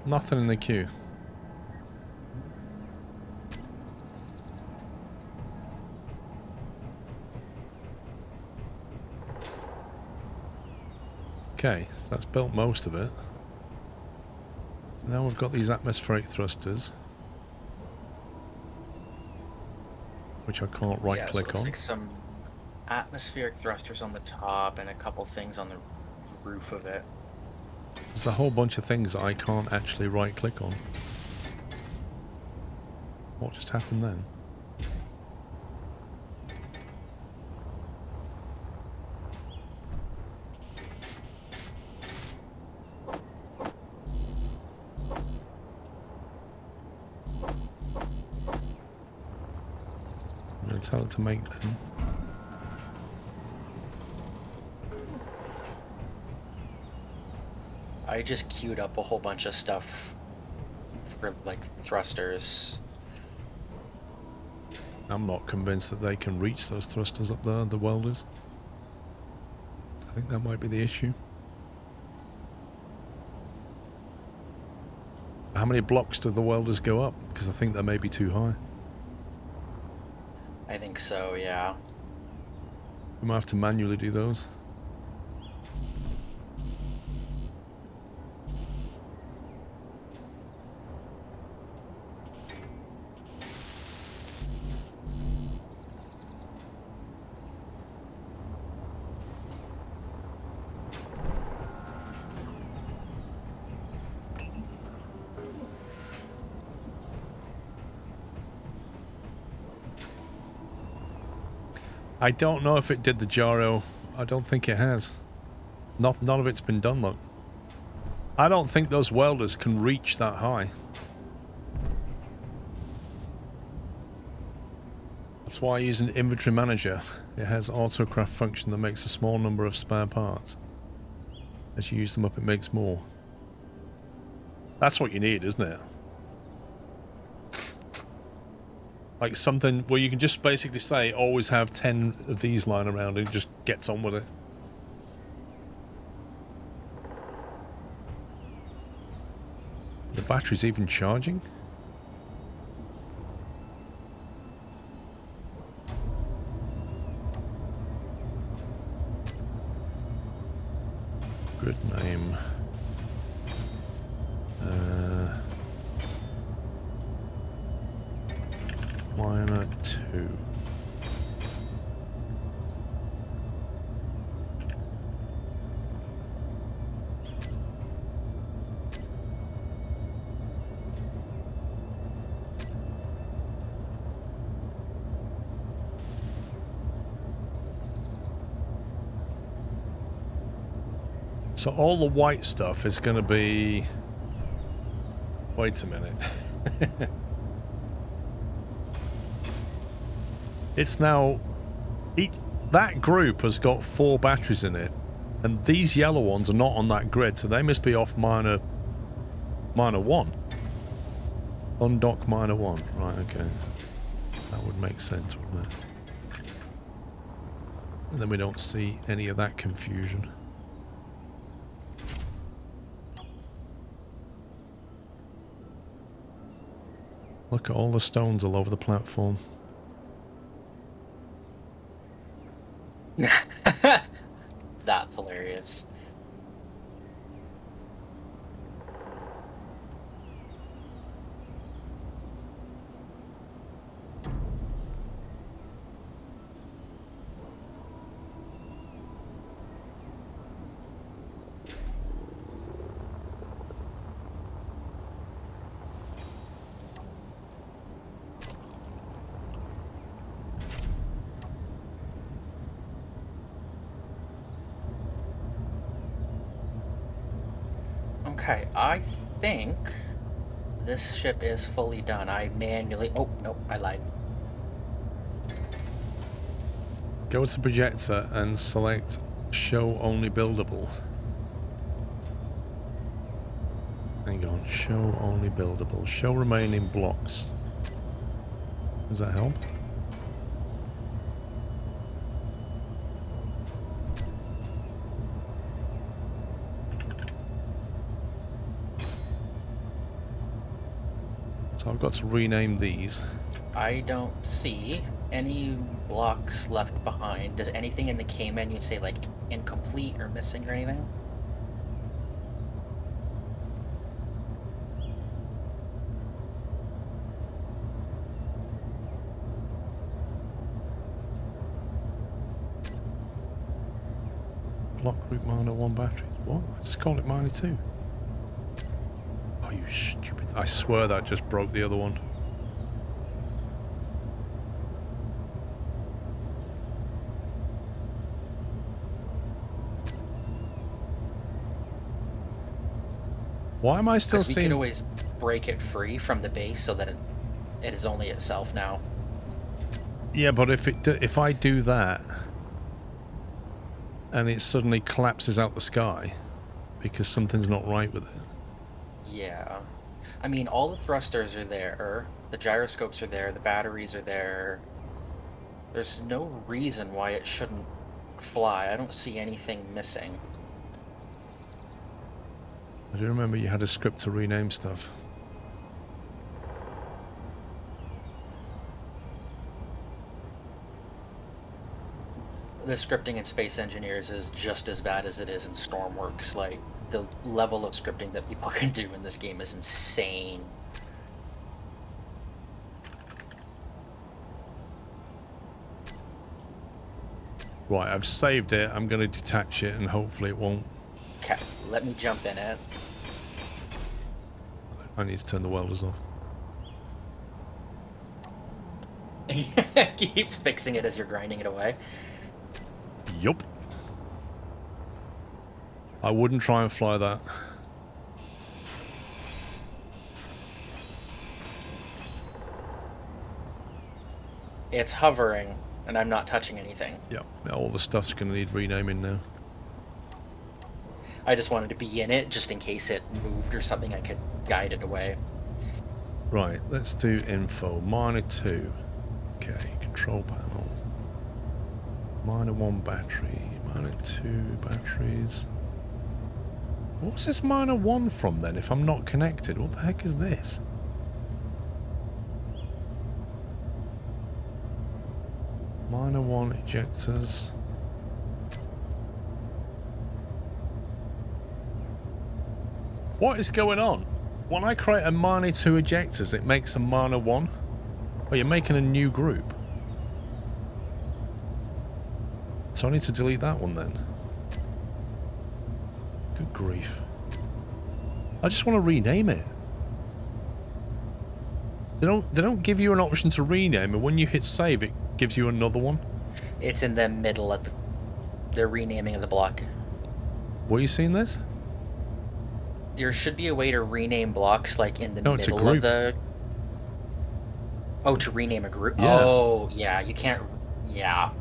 Nothing in the queue. Okay, so that's built most of it. So now we've got these atmospheric thrusters, which I can't right click looks on. like some atmospheric thrusters on the top and a couple things on the roof of it. There's a whole bunch of things that I can't actually right click on. What just happened then? It's hard to make them. I just queued up a whole bunch of stuff for like thrusters. I'm not convinced that they can reach those thrusters up there, the welders. I think that might be the issue. How many blocks do the welders go up? Because I think they may be too high. I think so, yeah. We might have to manually do those. I don't know if it did the gyro. I don't think it has. None of it's been done, look. I don't think those welders can reach that high. That's why I use an inventory manager. It has autocraft function that makes a small number of spare parts. As you use them up, it makes more. That's what you need, isn't it? Like something where you can just basically say, always have 10 of these lying around, and it just gets on with it. The battery's even charging? Grid name. Miner 2. So all the white stuff is going to be... Wait a minute. It's now... That group has got 4 batteries in it, and these yellow ones are not on that grid, so they must be off miner 1. Undock miner 1. Right, okay. That would make sense, wouldn't it? And then we don't see any of that confusion. Look at all the stones all over the platform. That's hilarious. Okay, I think this ship is fully done. I manually... Oh, no, I lied. Go to projector and select show only buildable. Hang on, show only buildable. Show remaining blocks. Does that help? So I've got to rename these. I don't see any blocks left behind. Does anything in the K menu say like incomplete or missing or anything? Block group minor 1 batteries. What? I just called it minor 2. Oh, you stupid. I swear that just broke the other one. Why am I still Because we seeing... could always break it free from the base so that it is only itself now. Yeah, but if I do that and it suddenly collapses out the sky because something's not right with it. Yeah. I mean, all the thrusters are there, the gyroscopes are there, the batteries are there. There's no reason why it shouldn't fly. I don't see anything missing. I do remember you had a script to rename stuff. The scripting in Space Engineers is just as bad as it is in Stormworks. Like, the level of scripting that people can do in this game is insane. Right, I've saved it. I'm going to detach it and hopefully it won't... Okay, let me jump in it. I need to turn the welders off. Keeps fixing it as you're grinding it away. Yup. I wouldn't try and fly that. It's hovering, and I'm not touching anything. Yep, all the stuff's going to need renaming now. I just wanted to be in it, just in case it moved or something, I could guide it away. Right, let's do info. Minor 2. Okay, control panel. Minor 1 battery. Minor 2 batteries. What's this minor 1 from then if I'm not connected? What the heck is this? Minor 1 ejectors. What is going on? When I create a minor 2 ejectors, it makes a minor 1? Oh, you're making a new group. So I need to delete that one then. Good grief. I just want to rename it. They don't give you an option to rename, and when you hit save, it gives you another one. It's in the middle of the renaming of the block. Were you seeing this? There should be a way to rename blocks, like in the No, it's a middle of group. the... Oh, to rename a group? Yeah. Oh, yeah, you can't... Yeah.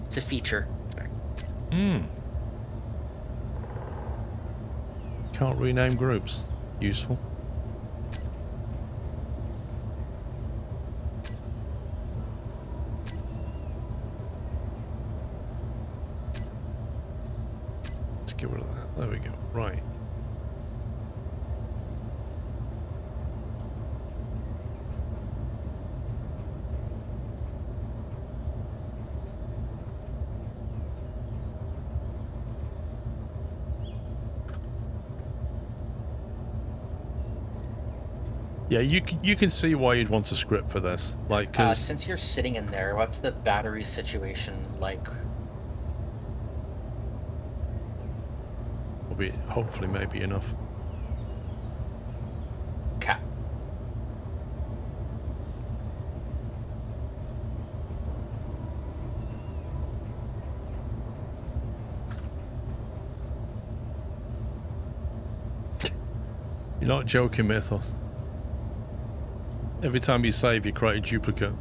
It's a feature. Can't rename groups. Useful. Let's get rid of that. There we go. Right. Yeah, you can see why you'd want a script for this. Like, cause Since you're sitting in there, what's the battery situation like? will be hopefully maybe enough. Okay. You're not joking, Mythos. Every time you save, you create a duplicate.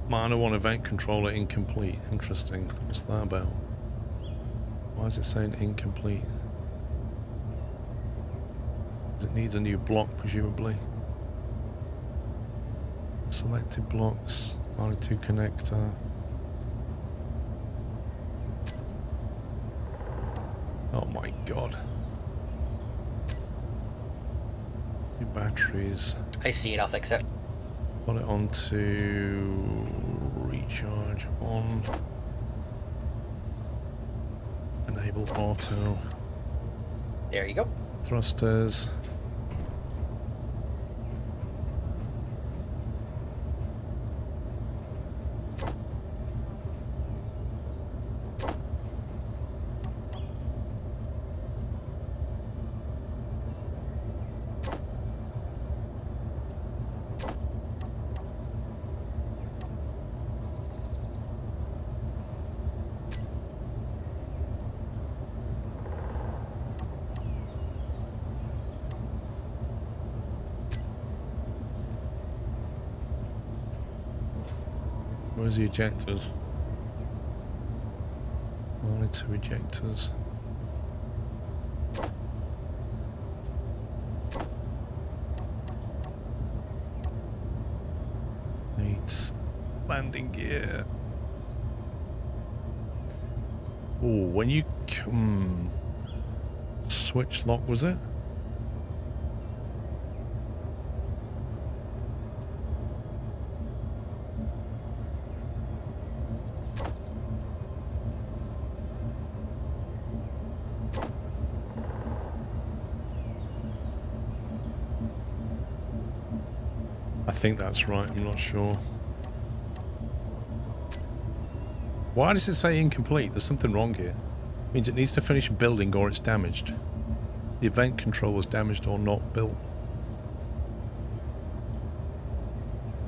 Minor 1 event controller incomplete. Interesting. What's that about? Why is it saying incomplete? It needs a new block, presumably. Selected blocks. R2 connector. Oh my god. 2 batteries. I see it, I'll fix it. Got it onto recharge on. Enable auto. There you go. Thrusters. Where's the ejectors? Monitor ejectors. 8 landing gear. Oh, when you switch lock, was it? I think that's right, I'm not sure. Why does it say incomplete? There's something wrong here. It means it needs to finish building or it's damaged. The event control is damaged or not built.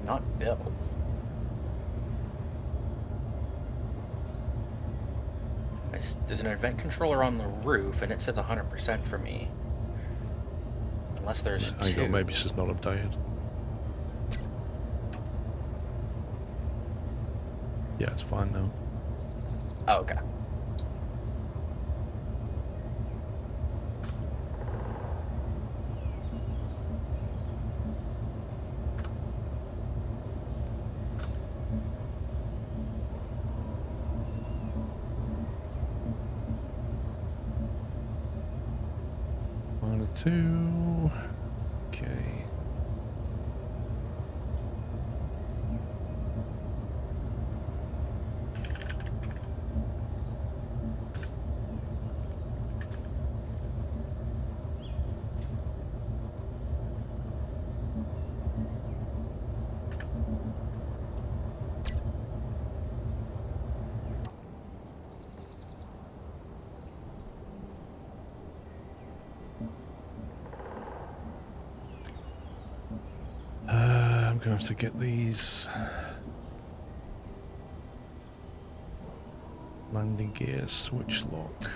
Not built. There's an event controller on the roof and it says 100% for me. Unless there's Hang two. on, maybe it's just not updated. Yeah, it's fine now. Oh, okay. One or two. Okay. I'm gonna have to get these landing gear switch lock.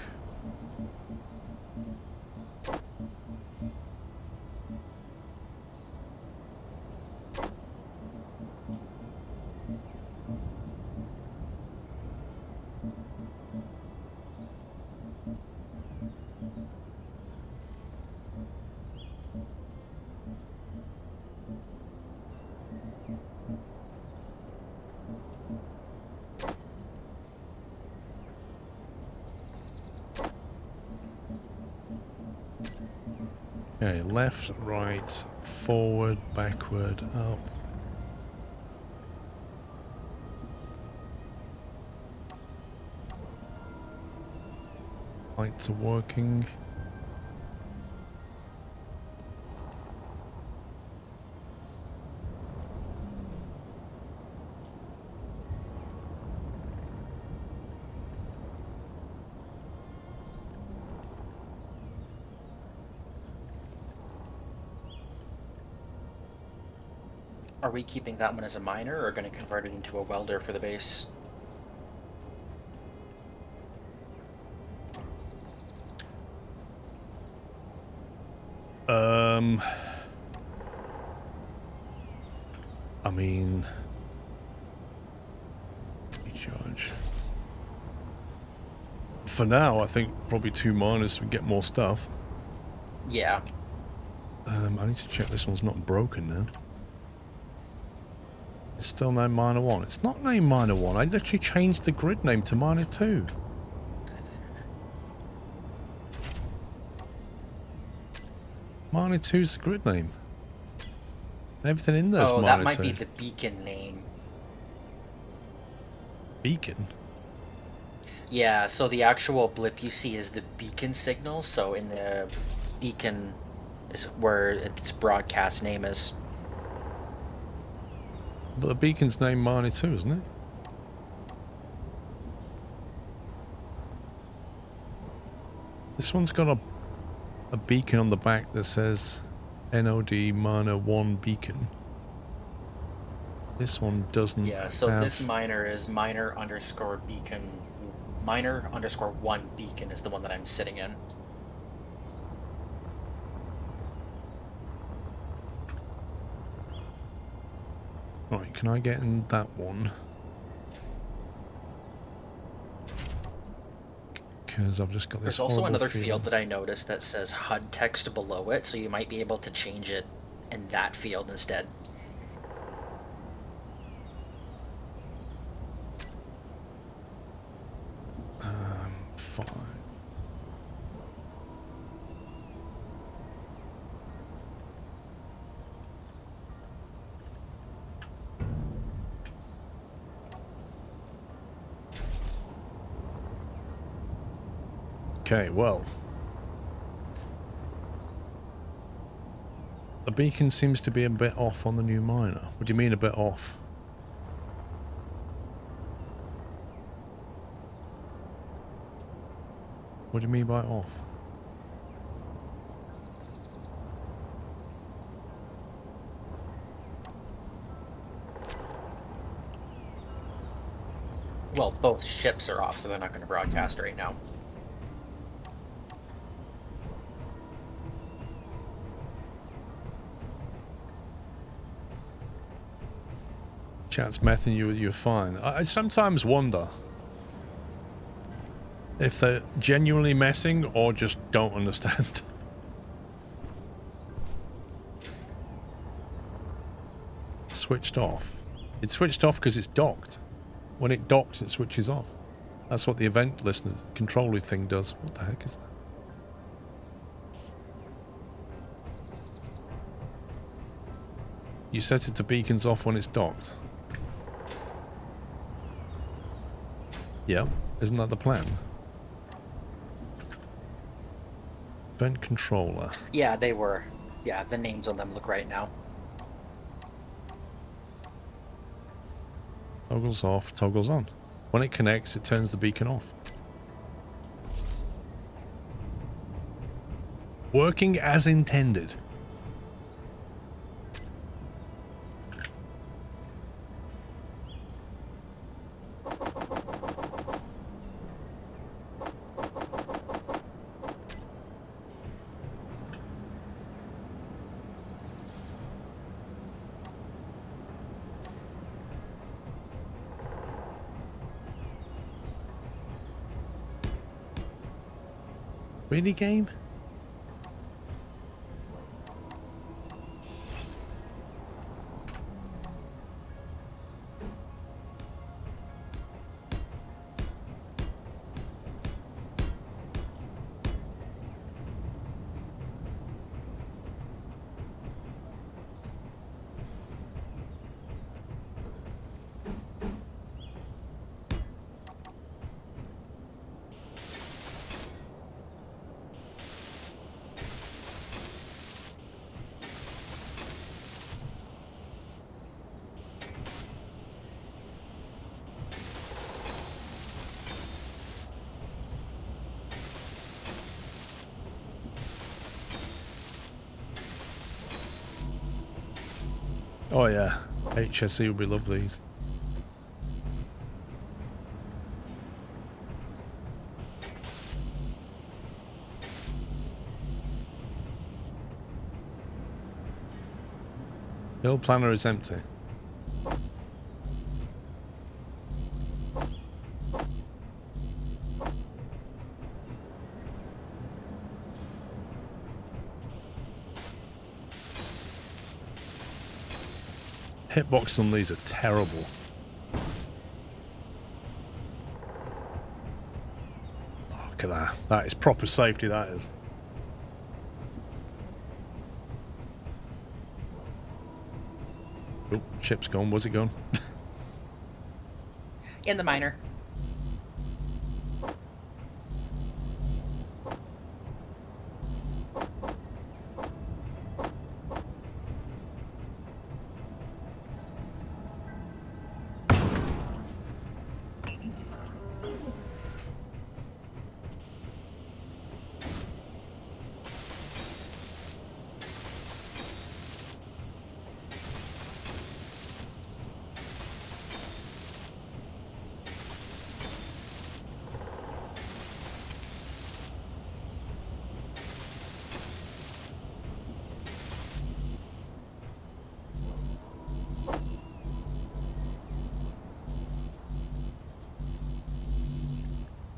Okay, left, right, forward, backward, up. Lights are working. Are we keeping that one as a miner or going to convert it into a welder for the base? I mean, recharge. For now, I think probably 2 miners so we get more stuff. Yeah. I need to check this one's not broken now. It's still named Miner 1. It's not named Miner 1. I actually changed the grid name to Miner 2. Miner 2's the grid name. Everything in there's Oh, Miner that might 2. be the beacon name. Beacon? Yeah, so the actual blip you see is the beacon signal, so in the beacon is where its broadcast name is. But the beacon's named Miner 2, isn't it? This one's got a beacon on the back that says NOD Miner 1 beacon. This one doesn't. Yeah, so have... this miner is miner_beacon. Miner_1 beacon is the one that I'm sitting in. Right, can I get in that one? Because I've just got this. There's also another feeling. field that I noticed that says HUD text below it, so you might be able to change it in that field instead. Fine. Okay, well. The beacon seems to be a bit off on the new miner. What do you mean a bit off? What do you mean by off? Well, both ships are off, so they're not going to broadcast right now. Chat's messing you, you're fine. I sometimes wonder if they're genuinely messing or just don't understand. Switched off. It's switched off because it's docked. When it docks, it switches off. That's what the event listener controller thing does. What the heck is that? You set it to beacons off when it's docked. Yeah, isn't that the plan? Event controller. Yeah, they were. Yeah, the names on them look right now. Toggles off, toggles on. When it connects, it turns the beacon off. Working as intended. Really, game? Oh yeah, HSE would be love these. Build planner is empty. Hitboxes on these are terrible. Oh, look at that. That is proper safety, that is. Oh, ship's gone. Was it gone? In the minor.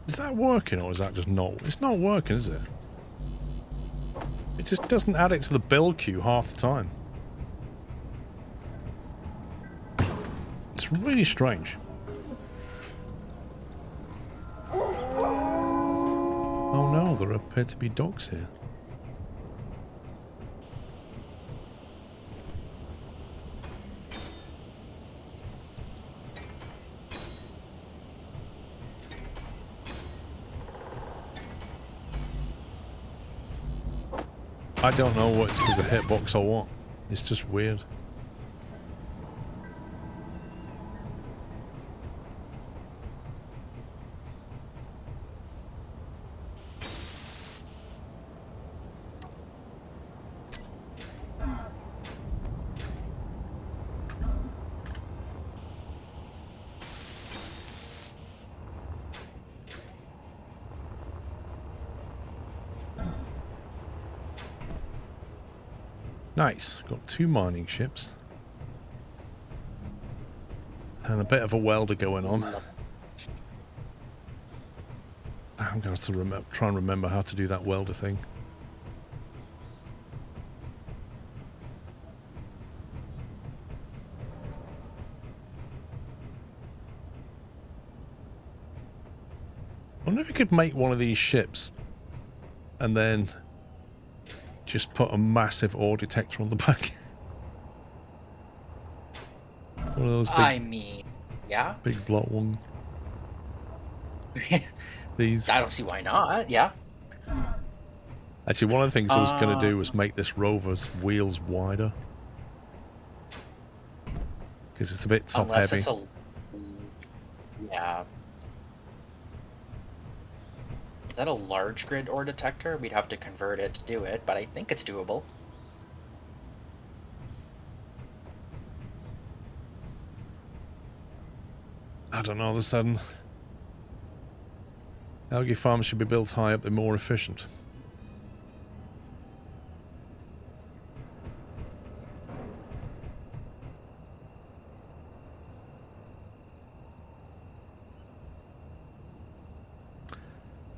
Is that working or is that just not? It's not working, is it? It just doesn't add it to the build queue half the time. It's really strange. Oh no, there appear to be dogs here. I don't know what it's because of hitbox or what. It's just weird. Nice. Got 2 mining ships. And a bit of a welder going on. I'm going to have to try and remember how to do that welder thing. I wonder if you could make one of these ships and then just put a massive ore detector on the back. One of those big, I mean, yeah. big block ones. These. I don't see why not. Yeah. Actually, one of the things I was going to do was make this rover's wheels wider. Because it's a bit top Unless heavy. it's a... Yeah. Is that a large grid ore detector? We'd have to convert it to do it, but I think it's doable. I don't know, all of a sudden. Algae farms should be built high up, they're more efficient.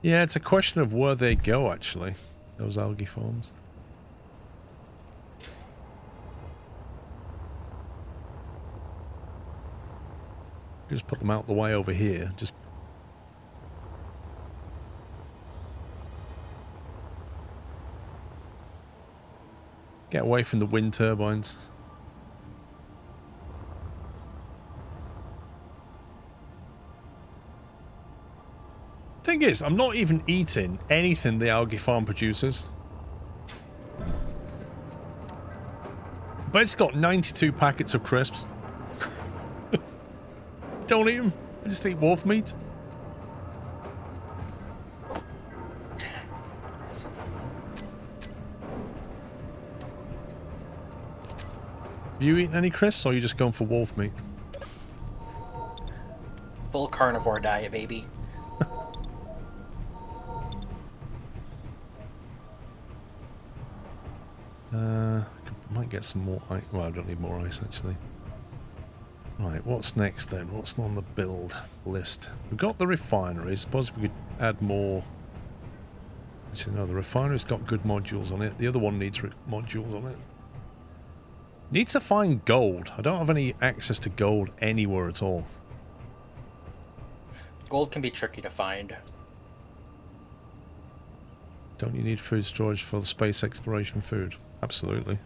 Yeah, it's a question of where they go, actually, those algae farms. Just put them out the way over here. Just get away from the wind turbines. Thing is, I'm not even eating anything the algae farm produces. But it's got 92 packets of crisps. Don't eat them. I just eat wolf meat. Have you eaten any crisps, or are you just going for wolf meat? Full carnivore diet, baby. I might get some more ice. Well, I don't need more ice, actually. Right, what's next then? What's on the build list? We've got the refinery. Suppose we could add more. Actually, no, the refinery's got good modules on it. The other one needs modules on it. Need to find gold. I don't have any access to gold anywhere at all. Gold can be tricky to find. Don't you need food storage for the space exploration food? Absolutely.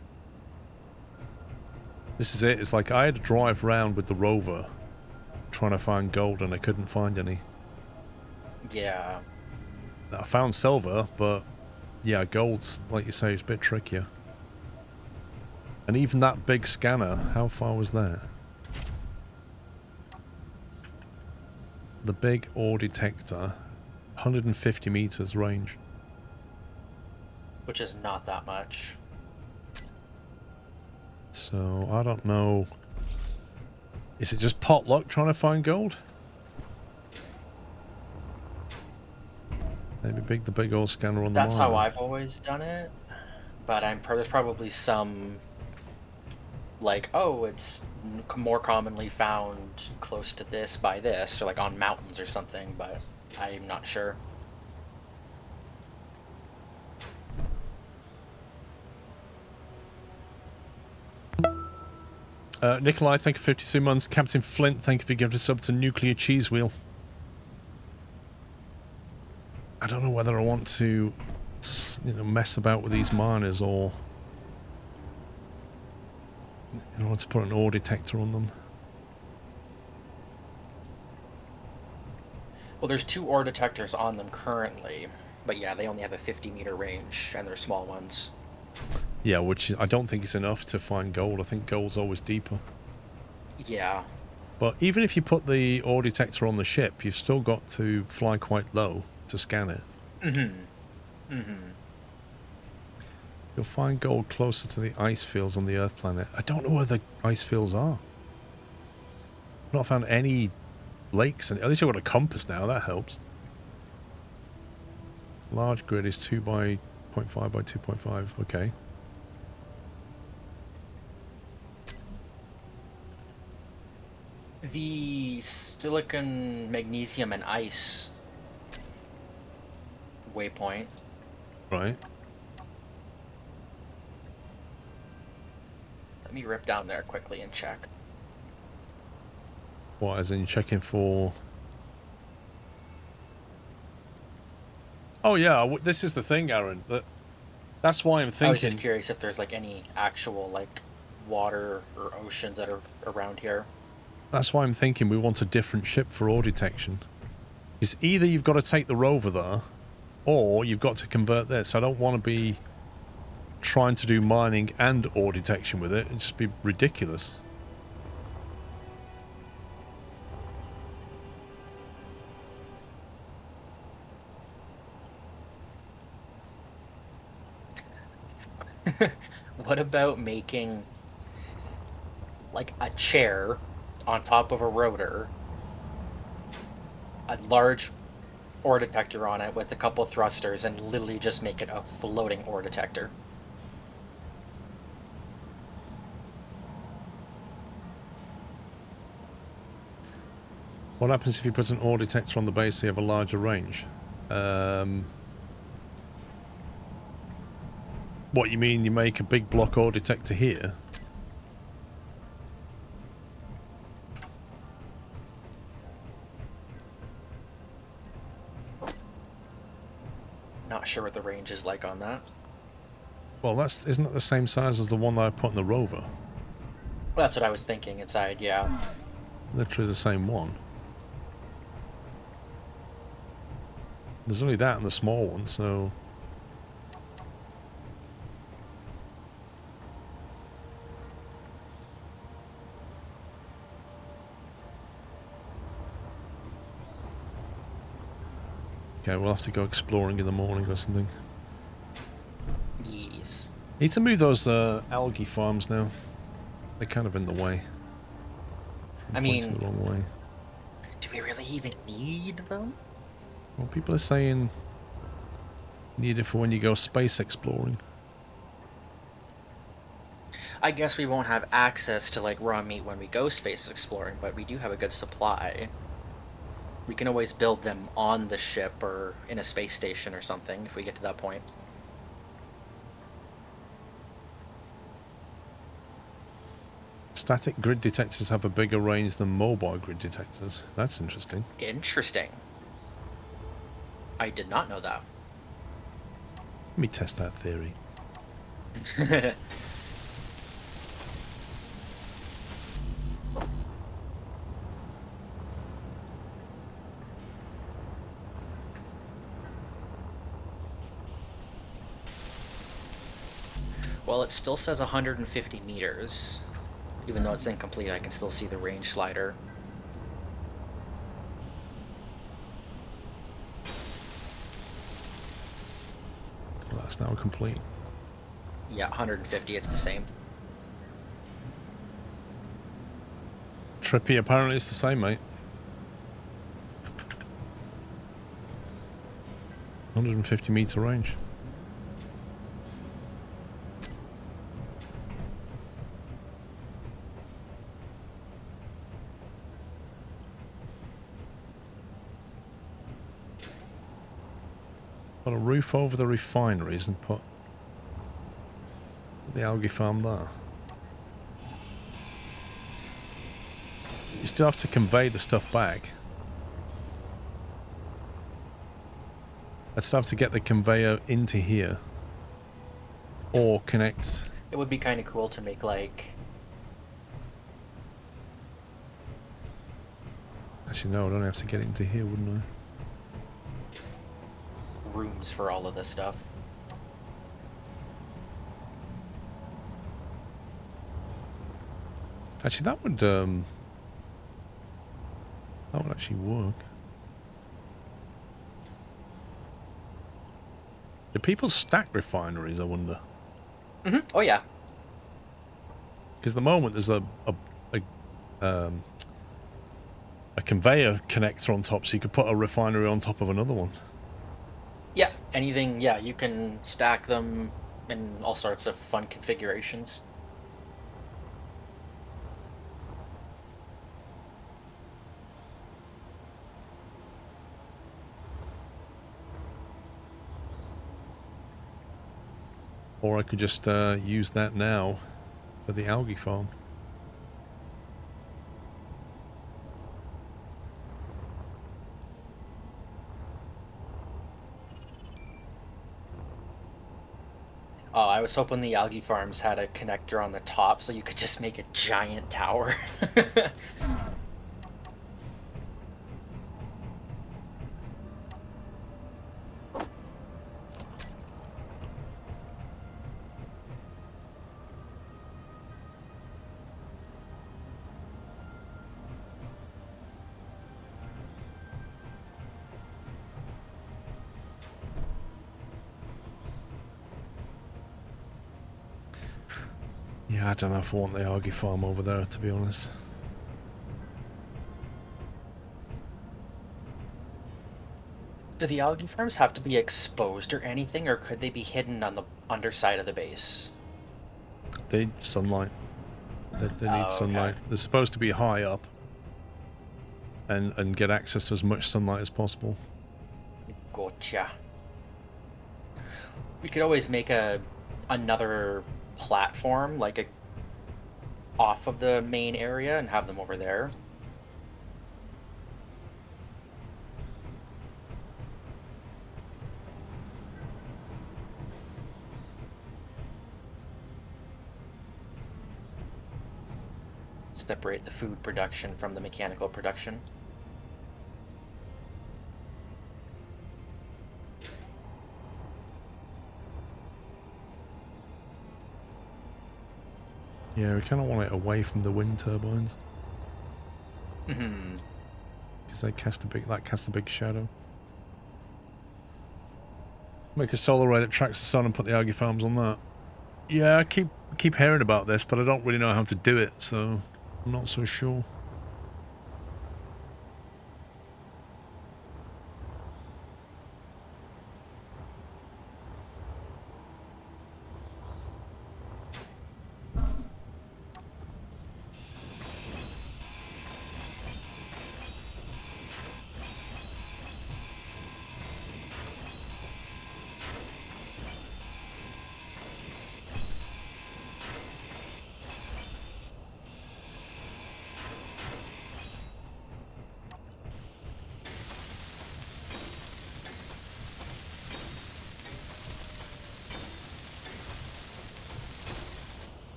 This is it. It's like I had to drive around with the rover trying to find gold and I couldn't find any. Yeah. I found silver, but yeah, gold's, like you say, is a bit trickier. And even that big scanner, how far was that? The big ore detector, 150 meters range. Which is not that much. So, I don't know. Is it just pot luck trying to find gold? Maybe the big old scanner on the That's mine. how I've always done it. But there's probably some, like, oh, it's more commonly found close to this by this, or like on mountains or something, but I'm not sure. Nikolai, thank you for 52 months. Captain Flint, thank you for giving us up to Nuclear Cheese Wheel. I don't know whether I want to, mess about with these miners or I want to put an ore detector on them. Well, there's 2 ore detectors on them currently, but yeah, they only have a 50-meter range, and they're small ones. Yeah, which I don't think is enough to find gold. I think gold's always deeper. Yeah. But even if you put the ore detector on the ship, you've still got to fly quite low to scan it. You'll find gold closer to the ice fields on the Earth planet. I don't know where the ice fields are. I've not found any lakes. At least I've got a compass now. That helps. Large grid is 2 by 0.5 by 2.5. Okay. The silicon, magnesium, and ice waypoint. Right. Let me rip down there quickly and check. What, as in checking for... Oh yeah, this is the thing, Aaron. That's why I'm thinking... I was just curious if there's like any actual like water or oceans that are around here. That's why I'm thinking we want a different ship for ore detection. It's either you've got to take the rover there, or you've got to convert this. I don't want to be trying to do mining and ore detection with it. It'd just be ridiculous. What about making like a chair on top of a rotor, a large ore detector on it with a couple thrusters, and literally just make it a floating ore detector? What happens if you put an ore detector on the base so you have a larger range? What, you mean you make a big block ore detector here? Not sure what the range is like on that. Well, isn't that the same size as the one that I put in the rover? Well, that's what I was thinking inside, yeah. Literally the same one. There's only that and the small one, so... Okay, we'll have to go exploring in the morning or something. Yes. Need to move those algae farms now. They're kind of in the way. I Points mean, the wrong way. do we really even need them? Well, people are saying need it for when you go space exploring. I guess we won't have access to like raw meat when we go space exploring, but we do have a good supply. We can always build them on the ship or in a space station or something if we get to that point. Static grid detectors have a bigger range than mobile grid detectors. That's interesting. Interesting. I did not know that. Let me test that theory. Well, it still says 150 meters. Even though it's incomplete, I can still see the range slider. Well, that's now complete. Yeah, 150, it's the same. Trippy, apparently it's the same, mate. 150-meter range. Put a roof over the refineries and put the algae farm there. You still have to convey the stuff back. I still have to get the conveyor into here. Or connect. It would be kind of cool to make like... Actually, no, I'd only have to get it into here, wouldn't I? rooms for all of this stuff. Actually, that would actually work. Do people stack refineries, I wonder? Mm-hmm. Oh yeah. Because at the moment there's a conveyor connector on top, so you could put a refinery on top of another one. Yeah, anything, yeah, you can stack them in all sorts of fun configurations. Or I could just use that now for the algae farm. Oh, I was hoping the algae farms had a connector on the top so you could just make a giant tower. Yeah, I don't know if I want the algae farm over there, to be honest. Do the algae farms have to be exposed or anything, or could they be hidden on the underside of the base? They need sunlight. They need sunlight. Okay. They're supposed to be high up and get access to as much sunlight as possible. Gotcha. We could always make another platform, like a off of the main area, and have them over there. Separate the food production from the mechanical production. Yeah, we kind of want it away from the wind turbines. Mm-hmm. Because that casts a big shadow. Make a solar array that tracks the sun and put the algae farms on that. Yeah, I keep hearing about this, but I don't really know how to do it, so I'm not so sure.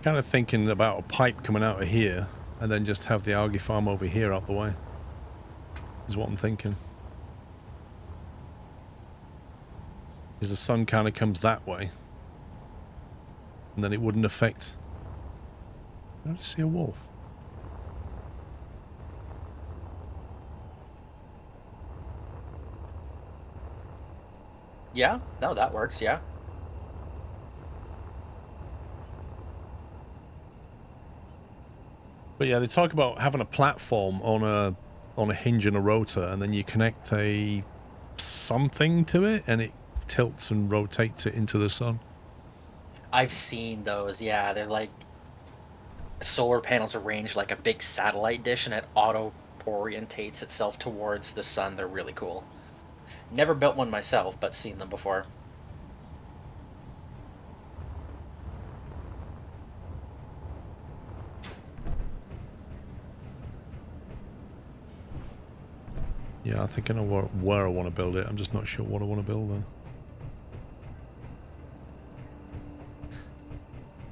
Kind of thinking about a pipe coming out of here and then just have the algae farm over here out the way. Is what I'm thinking. Because the sun kind of comes that way. And then it wouldn't affect... I don't see a wolf. Yeah, no, that works, yeah. But yeah, they talk about having a platform on a hinge and a rotor, and then you connect a something to it, and it tilts and rotates it into the sun. I've seen those, yeah. They're like solar panels arranged like a big satellite dish, and it auto-orientates itself towards the sun. They're really cool. Never built one myself, but seen them before. Yeah, I think I know where I want to build it. I'm just not sure what I want to build though.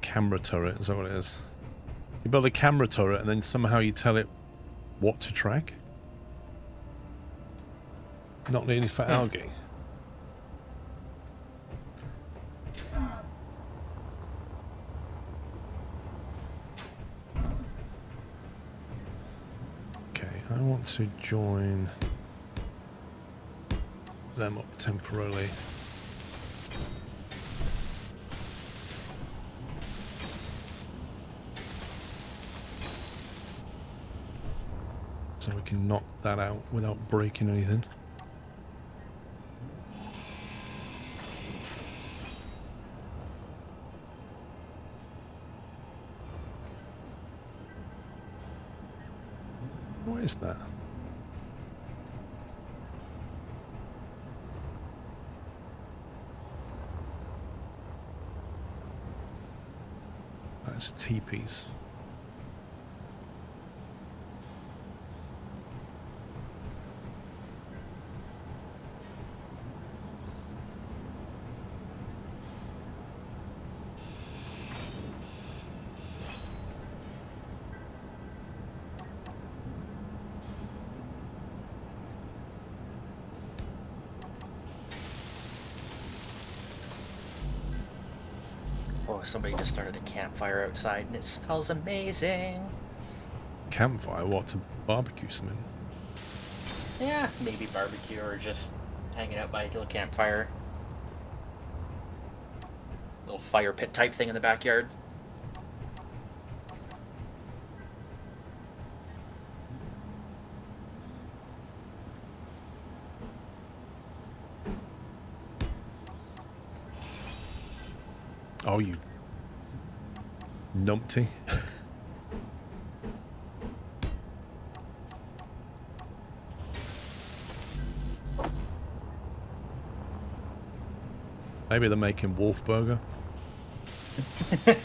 Camera turret, is that what it is? You build a camera turret and then somehow you tell it what to track? Not nearly for algae. Okay, I want to join them up temporarily. So we can knock that out without breaking anything. What is that? That's a teepees. Oh, somebody just started a campfire outside and it smells amazing. Campfire? What, to barbecue something? Yeah, maybe barbecue or just hanging out by a little campfire. Little fire pit type thing in the backyard. Oh, you numpty. Maybe they're making wolf burger. I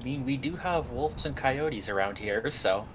mean, we do have wolves and coyotes around here, so...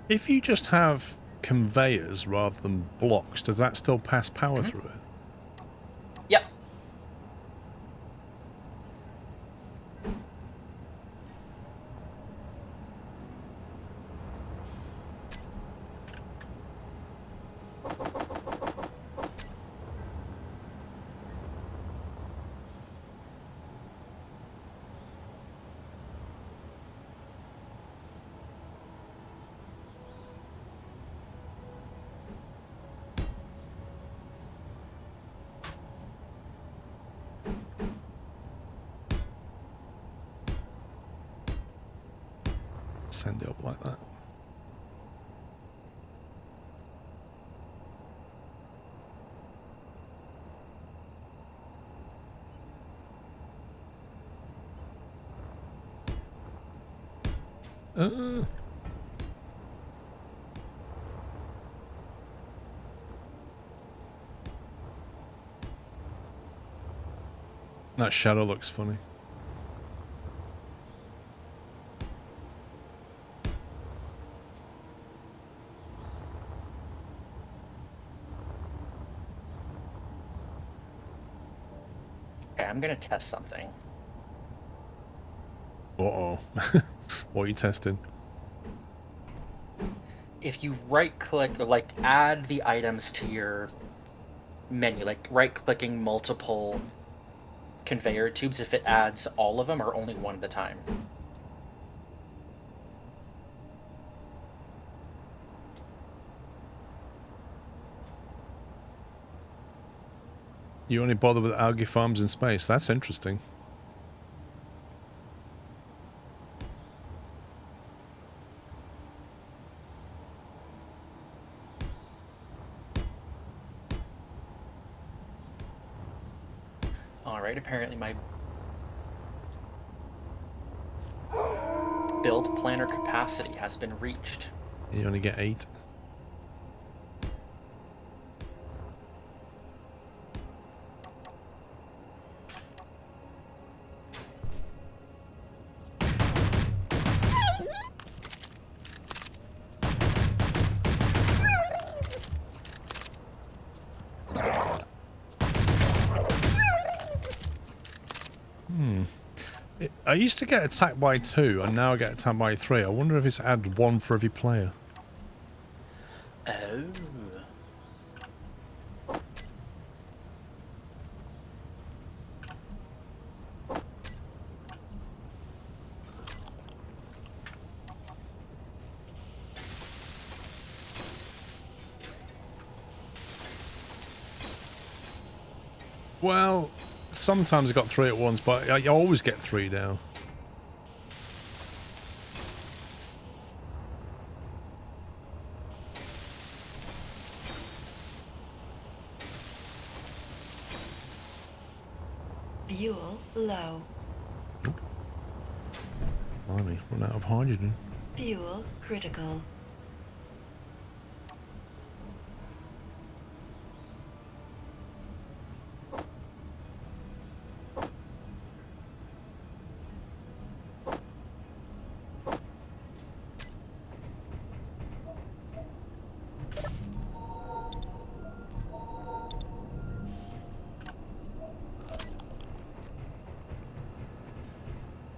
If you just have conveyors rather than blocks, does that still pass power through it? Yep. Send it up like that. That shadow looks funny. Okay, I'm gonna test something. Uh-oh. What are you testing? If you right-click, or like add the items to your menu, like right-clicking multiple conveyor tubes, if it adds all of them or only one at a time. You only bother with algae farms in space. That's interesting. Alright, apparently my build planner capacity has been reached. You only get 8. I used to get attacked by 2, and now I get attacked by 3. I wonder if it's add 1 for every player. Oh. Well, sometimes I got 3 at once, but I always get 3 now. Fuel low. Blimey, run out of hydrogen. Fuel critical.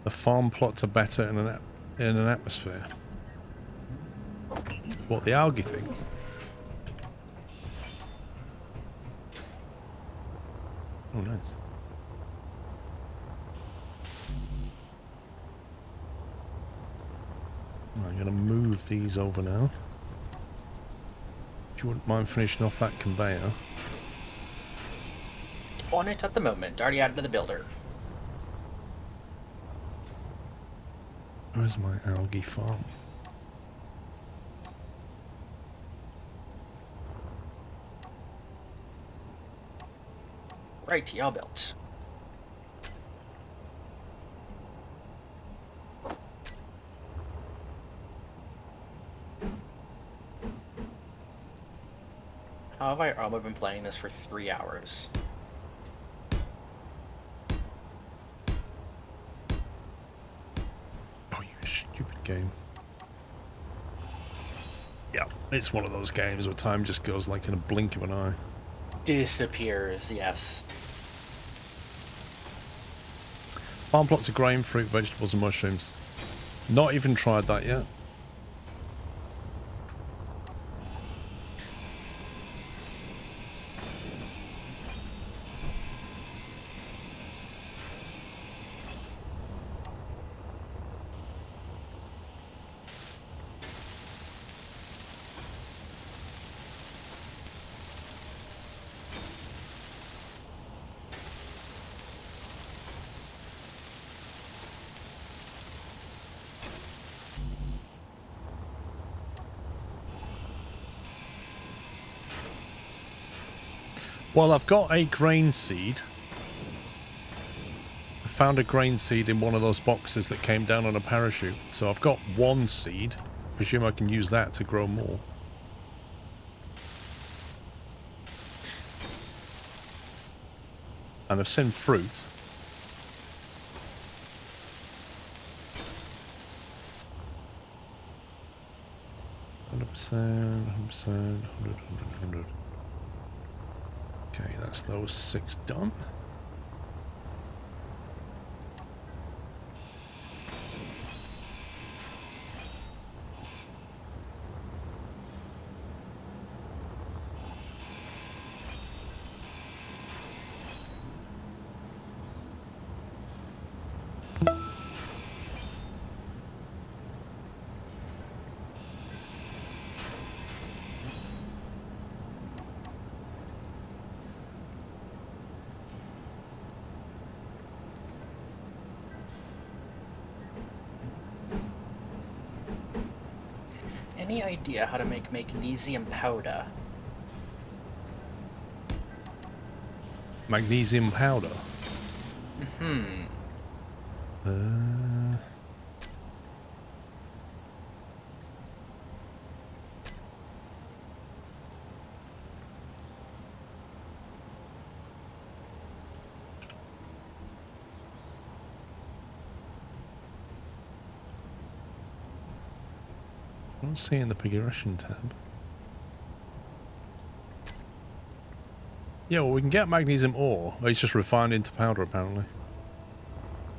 The farm plots are better in an atmosphere. What, the algae things? Oh, nice. Right, I'm going to move these over now. If you wouldn't mind finishing off that conveyor. On it at the moment. Already added to the builder. Where's my algae farm? Right, y'all built. How have I only been playing this for 3 hours? Oh, you stupid game. Yeah, it's one of those games where time just goes like in a blink of an eye. Disappears, yes. Farm plots of grain, fruit, vegetables and mushrooms. Not even tried that yet. Well, I've got a grain seed, a found a grain seed in one of those boxes that came down on a parachute. So I've got one seed. Presume I can use that to grow more. And I've seen fruit. %, 100%, 100. Okay, that's those 6 done. Any idea how to make magnesium powder? Magnesium powder. I don't see it in the progression tab. Yeah, well, we can get magnesium ore. It's just refined into powder, apparently.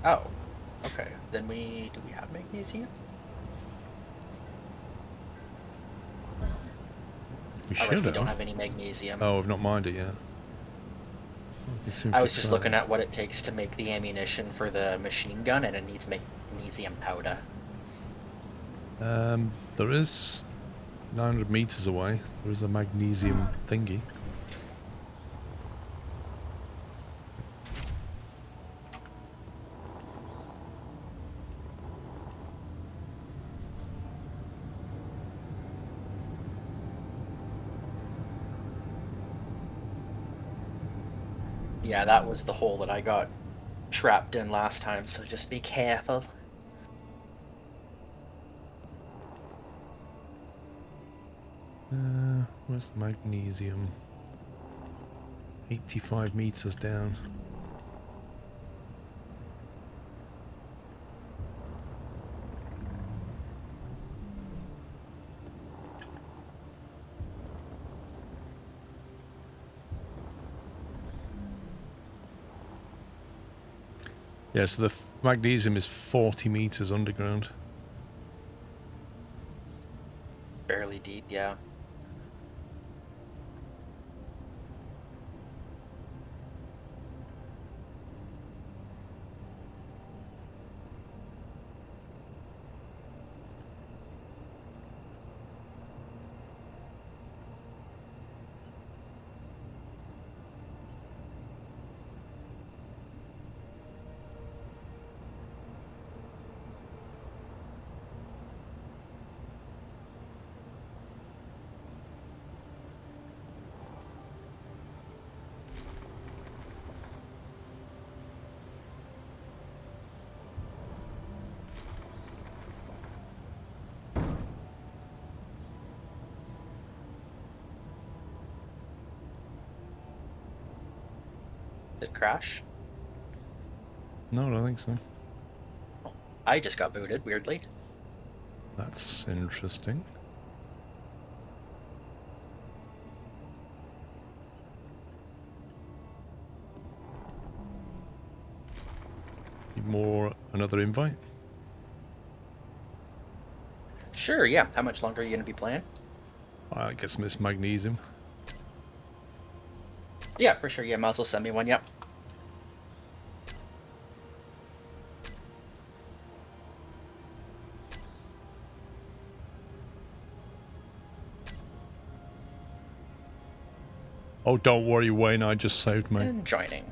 Oh, okay. Then do we have magnesium? We Alright, should we have. don't have any magnesium. Oh, I've not mined it yet. I was just looking at what it takes to make the ammunition for the machine gun, and it needs magnesium powder. There is 900 meters away. There is a magnesium thingy. Yeah, that was the hole that I got trapped in last time, so just be careful. Where's the magnesium? 85 meters down. Yeah, so the magnesium is 40 meters underground. Fairly deep, yeah. Did it crash? No, I don't think so. I just got booted, weirdly. That's interesting. Need another invite? Sure, yeah. How much longer are you going to be playing? I get some of this magnesium. Yeah, for sure. Yeah, might as well send me one, yep. Oh, don't worry, Wayne, I just saved me. And joining.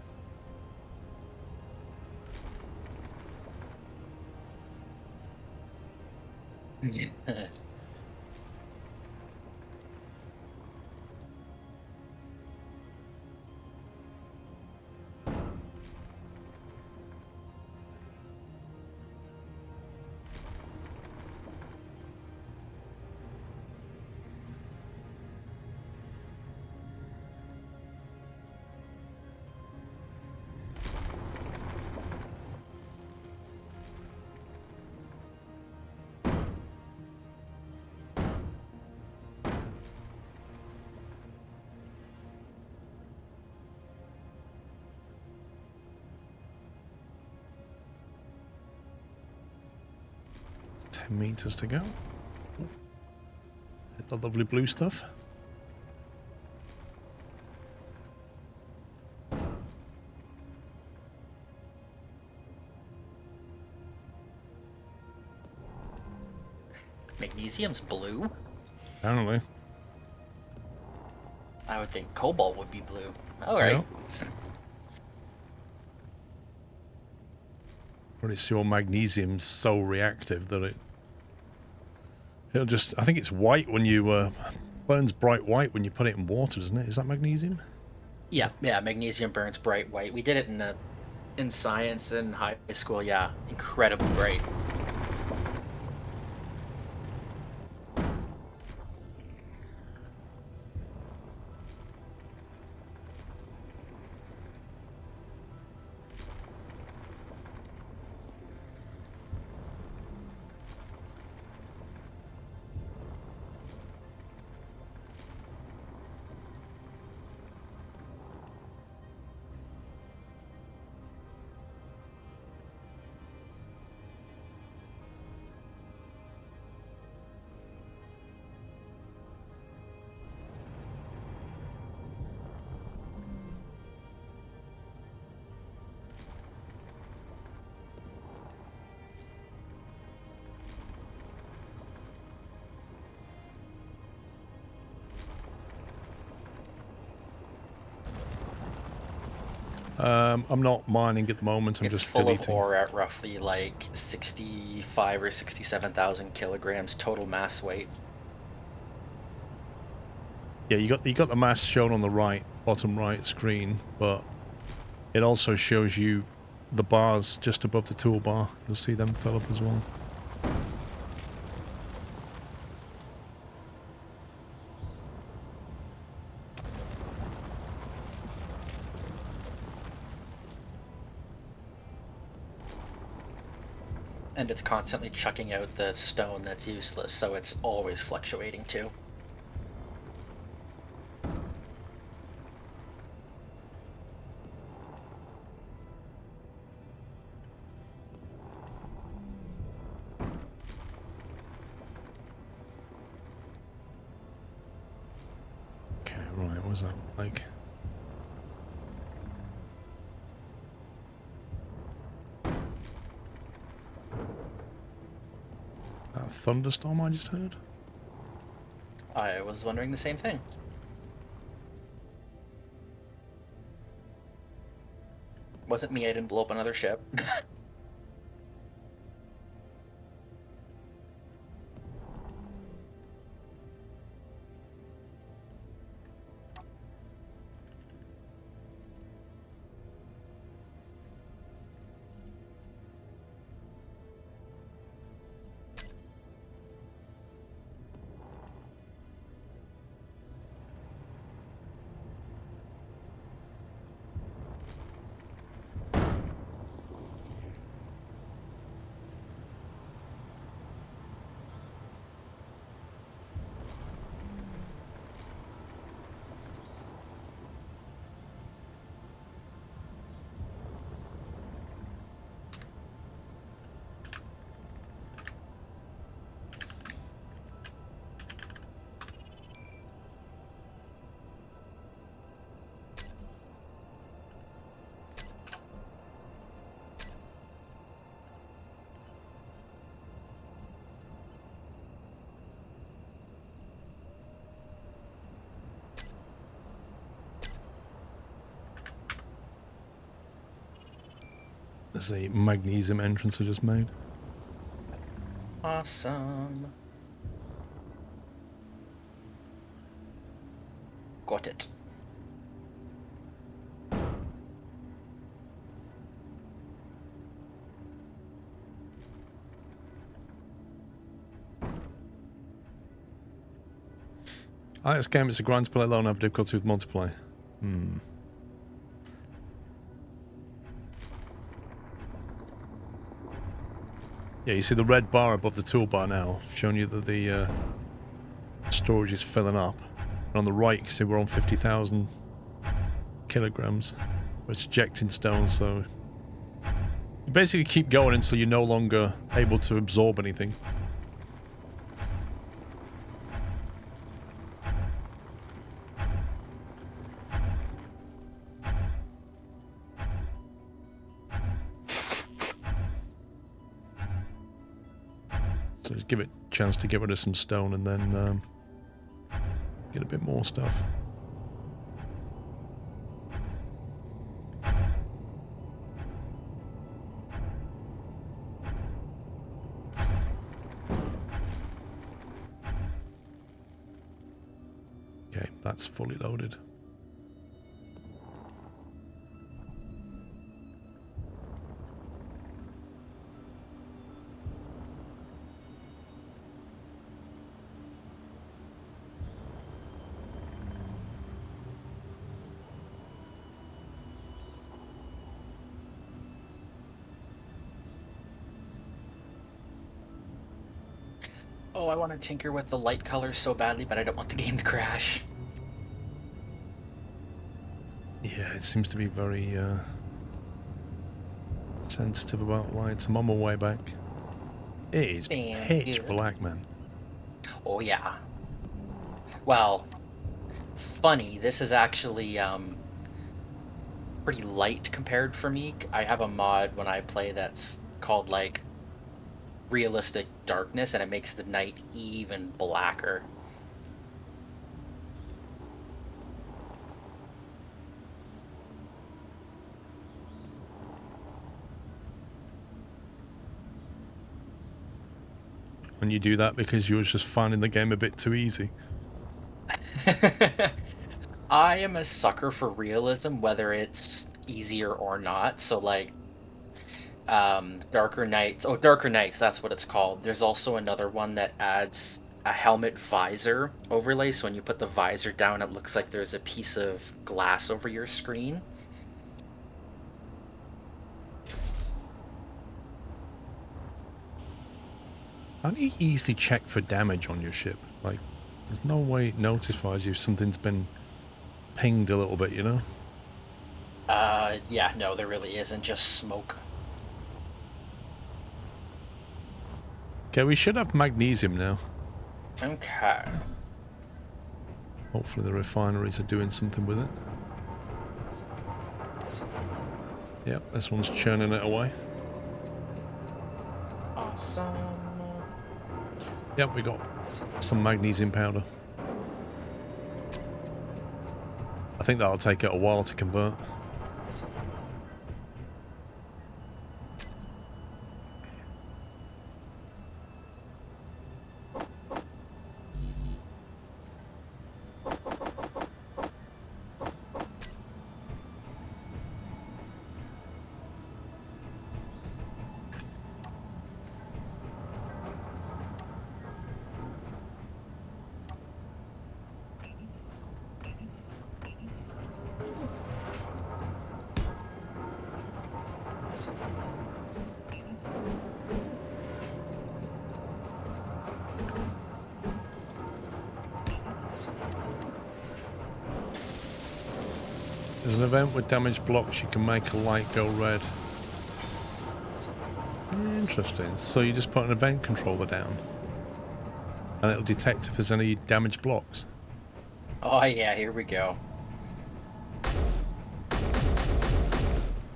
10 meters to go. Hit the lovely blue stuff. Magnesium's blue? Apparently. I would think cobalt would be blue. Alright. Yeah. But it's your magnesium's so reactive that it'll just... I think it's white when you... burns bright white when you put it in water, doesn't it? Is that magnesium? Yeah, magnesium burns bright white. We did it in science in high school, yeah. Incredibly bright. I'm not mining at the moment. I'm It's just full deleting. of ore at roughly like 65 or 67,000 kilograms total mass weight. Yeah, you got the mass shown on the right, bottom right screen, but it also shows you the bars just above the toolbar. You'll see them fill up as well. And it's constantly chucking out the stone that's useless, so it's always fluctuating too. Okay, right, what was that like? That thunderstorm I just heard? I was wondering the same thing. Wasn't me, I didn't blow up another ship. There's a magnesium entrance I just made. Awesome. Got it. This game is a grind to play alone, have difficulty with multiplayer. Yeah, you see the red bar above the toolbar now, showing you that the storage is filling up. And on the right, you can see we're on 50,000 kilograms. It's ejecting stone, so you basically keep going until you're no longer able to absorb anything. So just give it a chance to get rid of some stone and then get a bit more stuff. Okay, that's fully loaded. Oh, I want to tinker with the light colors so badly, but I don't want the game to crash. Yeah, it seems to be very sensitive about lights. I'm on my way back. It is Damn pitch good. black, man. Oh yeah. Well, funny, this is actually pretty light compared for me. I have a mod when I play that's called like realistic darkness, and it makes the night even blacker. And you do that because you were just finding the game a bit too easy. I am a sucker for realism, whether it's easier or not. So like Darker Nights. Oh, Darker Nights, that's what it's called. There's also another one that adds a helmet visor overlay, so when you put the visor down, it looks like there's a piece of glass over your screen. How do you easily check for damage on your ship? Like, there's no way it notifies you if something's been pinged a little bit, you know? Yeah, no, there really isn't, just smoke. Okay, we should have magnesium now. Okay. Hopefully the refineries are doing something with it. Yep, this one's churning it away. Awesome. Yep, we got some magnesium powder. I think that'll take it a while to convert. There's an event with damaged blocks, you can make a light go red. Interesting. So you just put an event controller down and it'll detect if there's any damaged blocks. Oh yeah, here we go.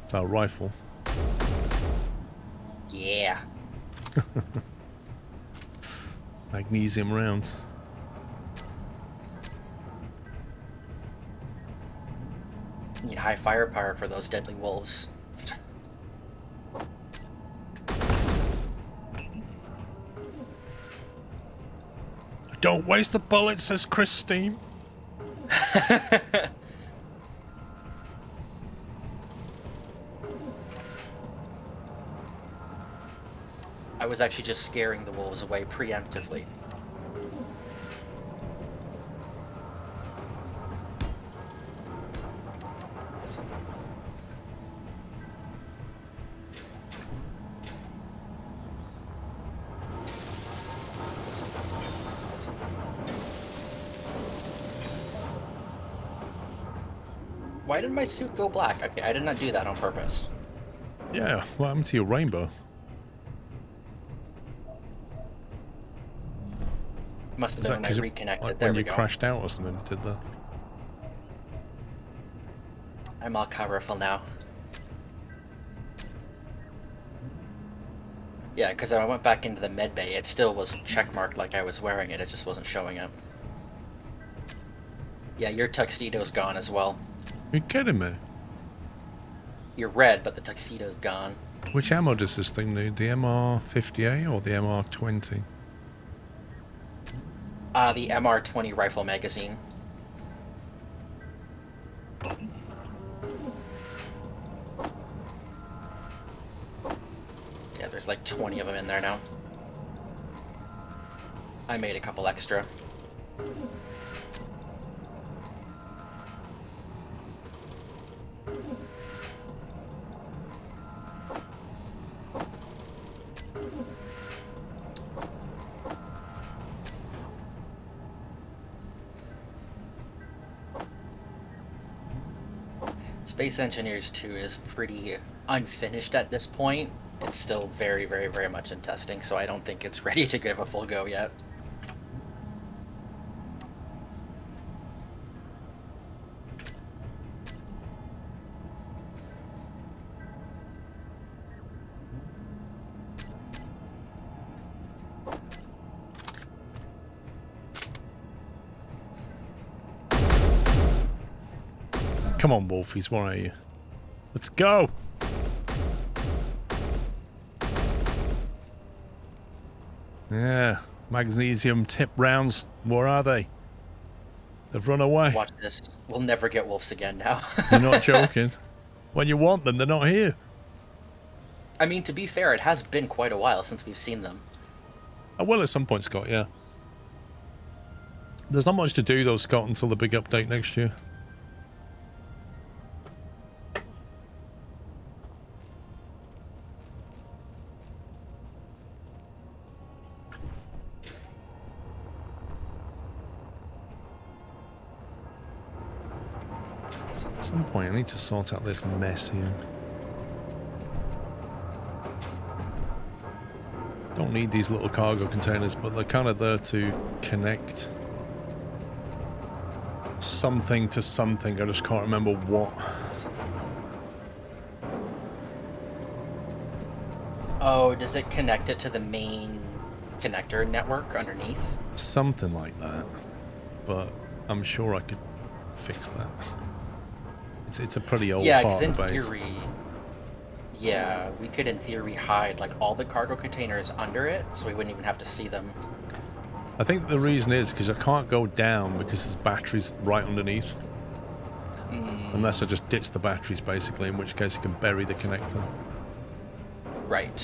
It's our rifle. Yeah. Magnesium rounds. Need high firepower for those deadly wolves. Don't waste the bullets, says Christine. I was actually just scaring the wolves away preemptively. Why did my suit go black? Okay, I did not do that on purpose. Yeah, what happened to your rainbow? Must have Is been that when I 'cause it- reconnected. like There when we you go. crashed out or something, it did that? I'm all colorful now. Yeah, because I went back into the med bay. It still was checkmarked like I was wearing it. It just wasn't showing up. Yeah, your tuxedo's gone as well. You kidding me? You're red, but the tuxedo's gone. Which ammo does this thing need? The MR50A or the MR20? The MR20 rifle magazine. Yeah, there's like 20 of them in there now. I made a couple extra. Space Engineers 2 is pretty unfinished at this point. It's still very, very, very much in testing, so I don't think it's ready to give a full go yet. Come on, Wolfies, where are you? Let's go! Yeah, magnesium tip rounds. Where are they? They've run away. Watch this. We'll never get wolves again now. You're not joking. When you want them, they're not here. I mean, to be fair, it has been quite a while since we've seen them. I will at some point, Scott, yeah. There's not much to do, though, Scott, until the big update next year. At some point, I need to sort out this mess here. Don't need these little cargo containers, but they're kind of there to connect something to something. I just can't remember what. Oh, does it connect it to the main connector network underneath? Something like that. But I'm sure I could fix that. It's a pretty old Yeah, part because of the in base. theory, yeah, we could in theory hide like all the cargo containers under it, so we wouldn't even have to see them. I think the reason is because I can't go down because there's batteries right underneath. Unless I just ditch the batteries, basically, in which case I can bury the connector. Right.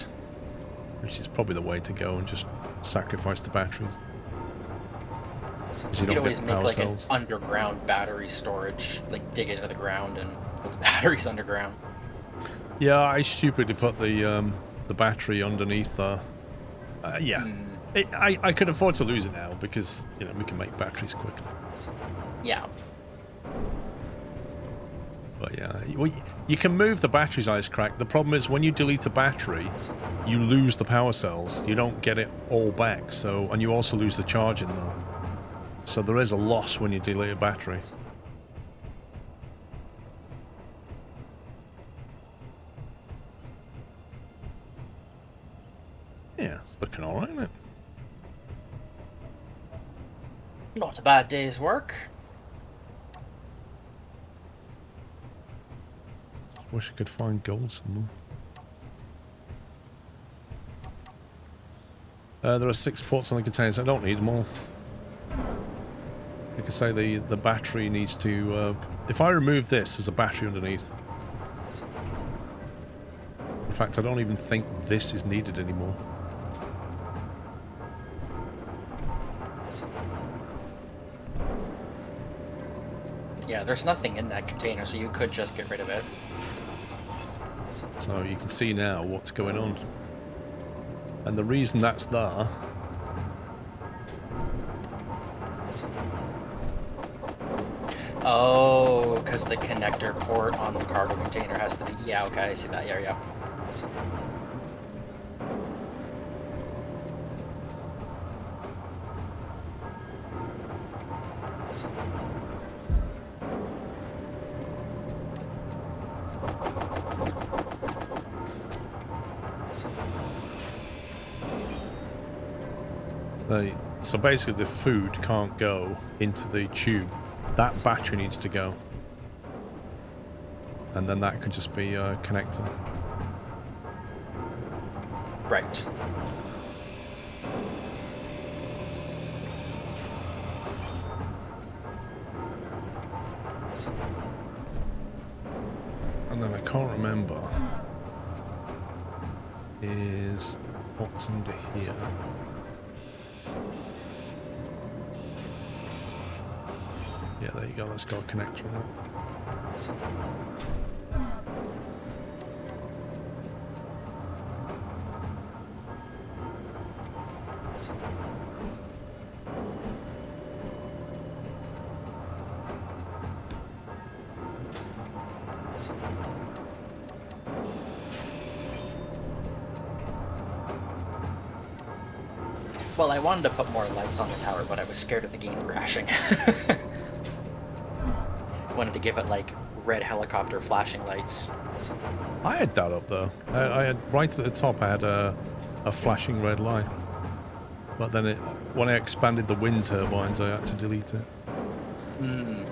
Which is probably the way to go, and just sacrifice the batteries. Because You could don't always get make power like cells. an underground battery storage, like dig into the ground and put the batteries underground. Yeah, I stupidly put the battery underneath there. Yeah. I could afford to lose it now because, you know, we can make batteries quickly. Yeah. But yeah, you can move the batteries, Ice Crack. The problem is when you delete a battery, you lose the power cells. You don't get it all back. So, and you also lose the charge in there. So there is a loss when you delete a battery. Yeah, it's looking alright, isn't it? Not a bad day's work. Wish I could find gold somewhere. There are 6 ports on the containers. I don't need them all. Like I say, the battery needs to... if I remove this, there's a battery underneath. In fact, I don't even think this is needed anymore. Yeah, there's nothing in that container, so you could just get rid of it. So you can see now what's going on. And the reason that's there... Oh, because the connector port on the cargo container has to be... Yeah, okay, I see that. Yeah, yeah. So basically the food can't go into the tube. That battery needs to go. And then that could just be a connector. Right. And then I can't remember is what's under here. Yeah, there you go. Let's go connector on it. Well, I wanted to put more lights on the tower, but I was scared of the game crashing. Wanted to give it, like, red helicopter flashing lights. I had that up though. I had right at the top. I had a flashing red light, but then when I expanded the wind turbines, I had to delete it. Hmm.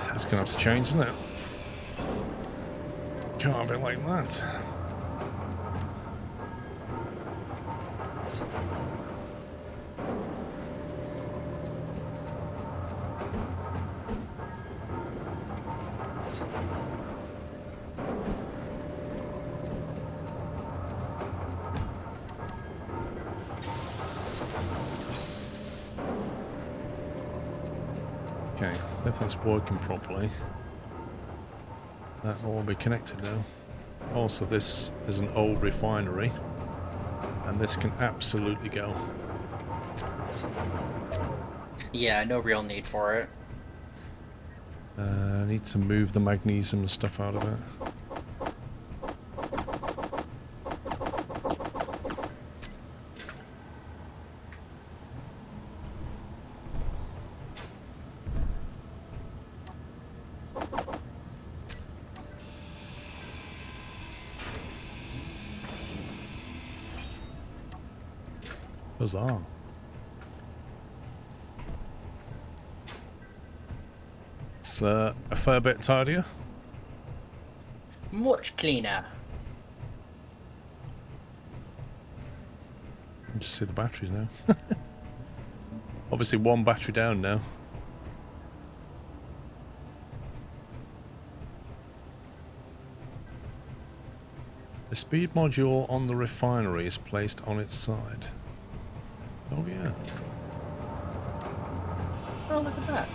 That's gonna have to change, isn't it? Can't have it like that. Okay, if that's working properly, that will all be connected now. Also, this is an old refinery, and this can absolutely go. Yeah, no real need for it. I need to move the magnesium and stuff out of it. Bizarre. It's a fair bit tidier. Much cleaner. You can just see the batteries now. Obviously one battery down now. The speed module on the refinery is placed on its side. Oh yeah. Oh, look at that.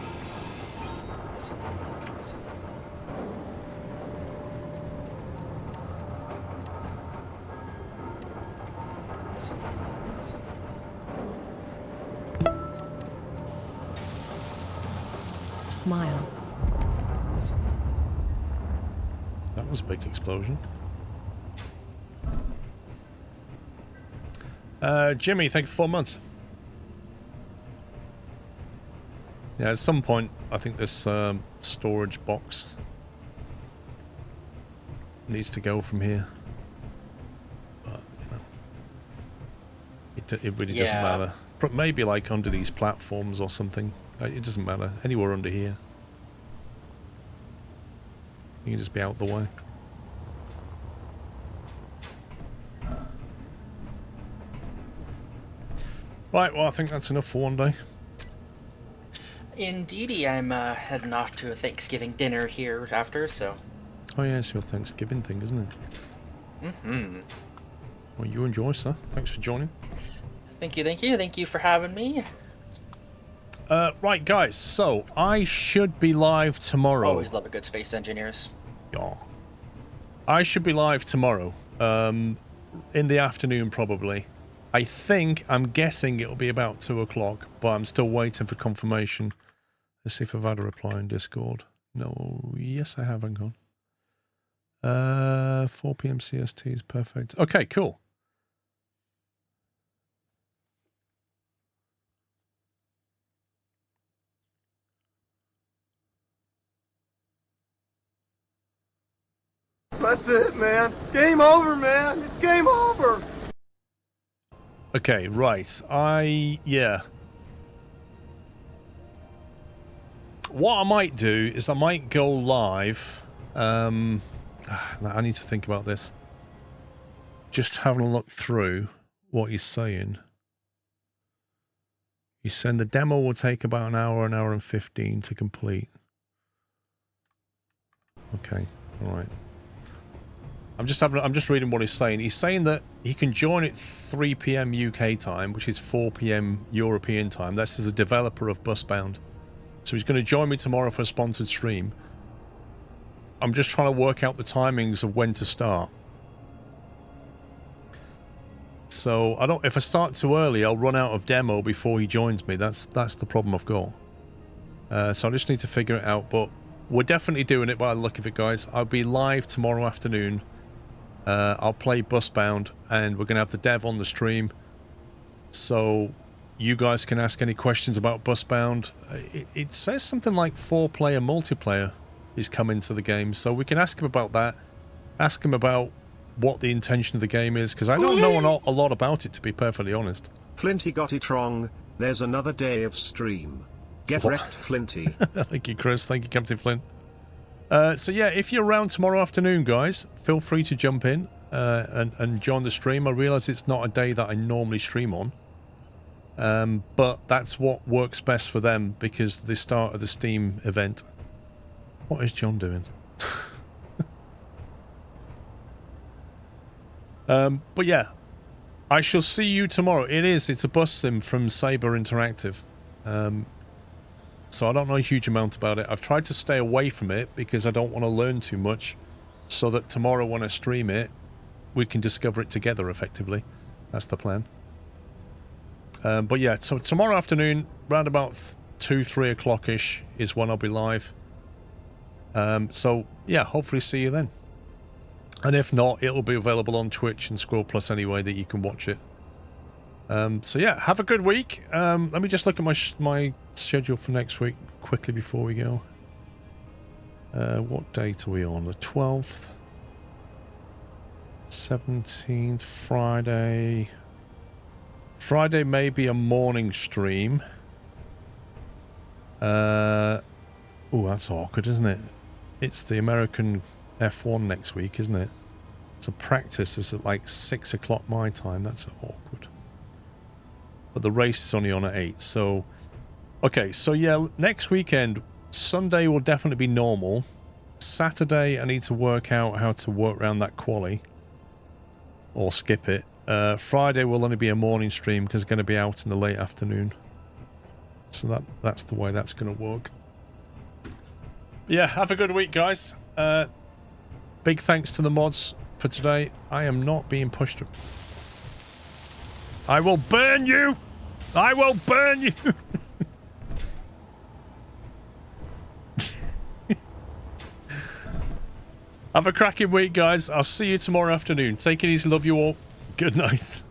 Smile. That was a big explosion. Jimmy, thank you for 4 months. Yeah, at some point, I think this storage box needs to go from here. But, you know, it really doesn't Yeah. matter. Maybe like under these platforms or something. It doesn't matter. Anywhere under here. You can just be out the way. Right, well, I think that's enough for one day. Indeedy, I'm heading off to a Thanksgiving dinner here after, so... Oh, yeah, it's your Thanksgiving thing, isn't it? Mm-hmm. Well, you enjoy, sir. Thanks for joining. Thank you, thank you. Thank you for having me. Right, guys, so I should be live tomorrow. Always love a good space engineers. Yeah. I should be live tomorrow. In the afternoon, probably. I'm guessing it'll be about 2 o'clock, but I'm still waiting for confirmation. Let's see if I've had a reply in Discord. No, yes, I have. Hang on. 4 p.m. CST is perfect. Okay, cool. That's it, man. Game over, man. It's game over. Okay, right. Yeah. What I might do is I might go live. I need to think about this. Just having a look through what he's saying. He's saying the demo will take about an hour and 15 to complete. Okay, all right. I'm just reading what he's saying. He's saying that he can join at 3 p.m. UK time, which is 4 p.m. European time. This is a developer of Busbound. So he's going to join me tomorrow for a sponsored stream. I'm just trying to work out the timings of when to start. So if I start too early, I'll run out of demo before he joins me. That's the problem I've got. So I just need to figure it out. But we're definitely doing it by the look of it, guys. I'll be live tomorrow afternoon. I'll play Busbound, and we're going to have the dev on the stream. So you guys can ask any questions about Busbound. It says something like 4-player multiplayer is coming to the game, so we can ask him about that. Ask him about what the intention of the game is, because I don't know a lot about it, to be perfectly honest. Flinty got it wrong. There's another day of stream. Get wrecked, Flinty. Thank you, Chris. Thank you, Captain Flint. So yeah, if you're around tomorrow afternoon, guys, feel free to jump in and join the stream. I realise it's not a day that I normally stream on. But that's what works best for them, because the start of the Steam event. What is John doing? But yeah, I shall see you tomorrow. It's a bus sim from Saber Interactive. So I don't know a huge amount about it. I've tried to stay away from it because I don't want to learn too much, so that tomorrow when I stream it, we can discover it together effectively. That's the plan. But yeah, so tomorrow afternoon, around about 2-3 o'clock-ish is when I'll be live. So yeah, hopefully see you then. And if not, it'll be available on Twitch and SquirrelPlus anyway, that you can watch it. So yeah, have a good week. Let me just look at my schedule for next week quickly before we go. What date are we on? The 12th? 17th, Friday. Friday may be a morning stream. Oh, that's awkward, isn't it? It's the American F1 next week, isn't it? So practice is at like 6 o'clock my time. That's awkward. But the race is only on at 8. So, okay. So yeah, next weekend, Sunday will definitely be normal. Saturday, I need to work out how to work around that quali. Or skip it. Friday will only be a morning stream because it's going to be out in the late afternoon. So that's the way that's going to work. Yeah, have a good week, guys. Big thanks to the mods for today. I am not being pushed. I will burn you! I will burn you! Have a cracking week, guys. I'll see you tomorrow afternoon. Take it easy. Love you all. Good night.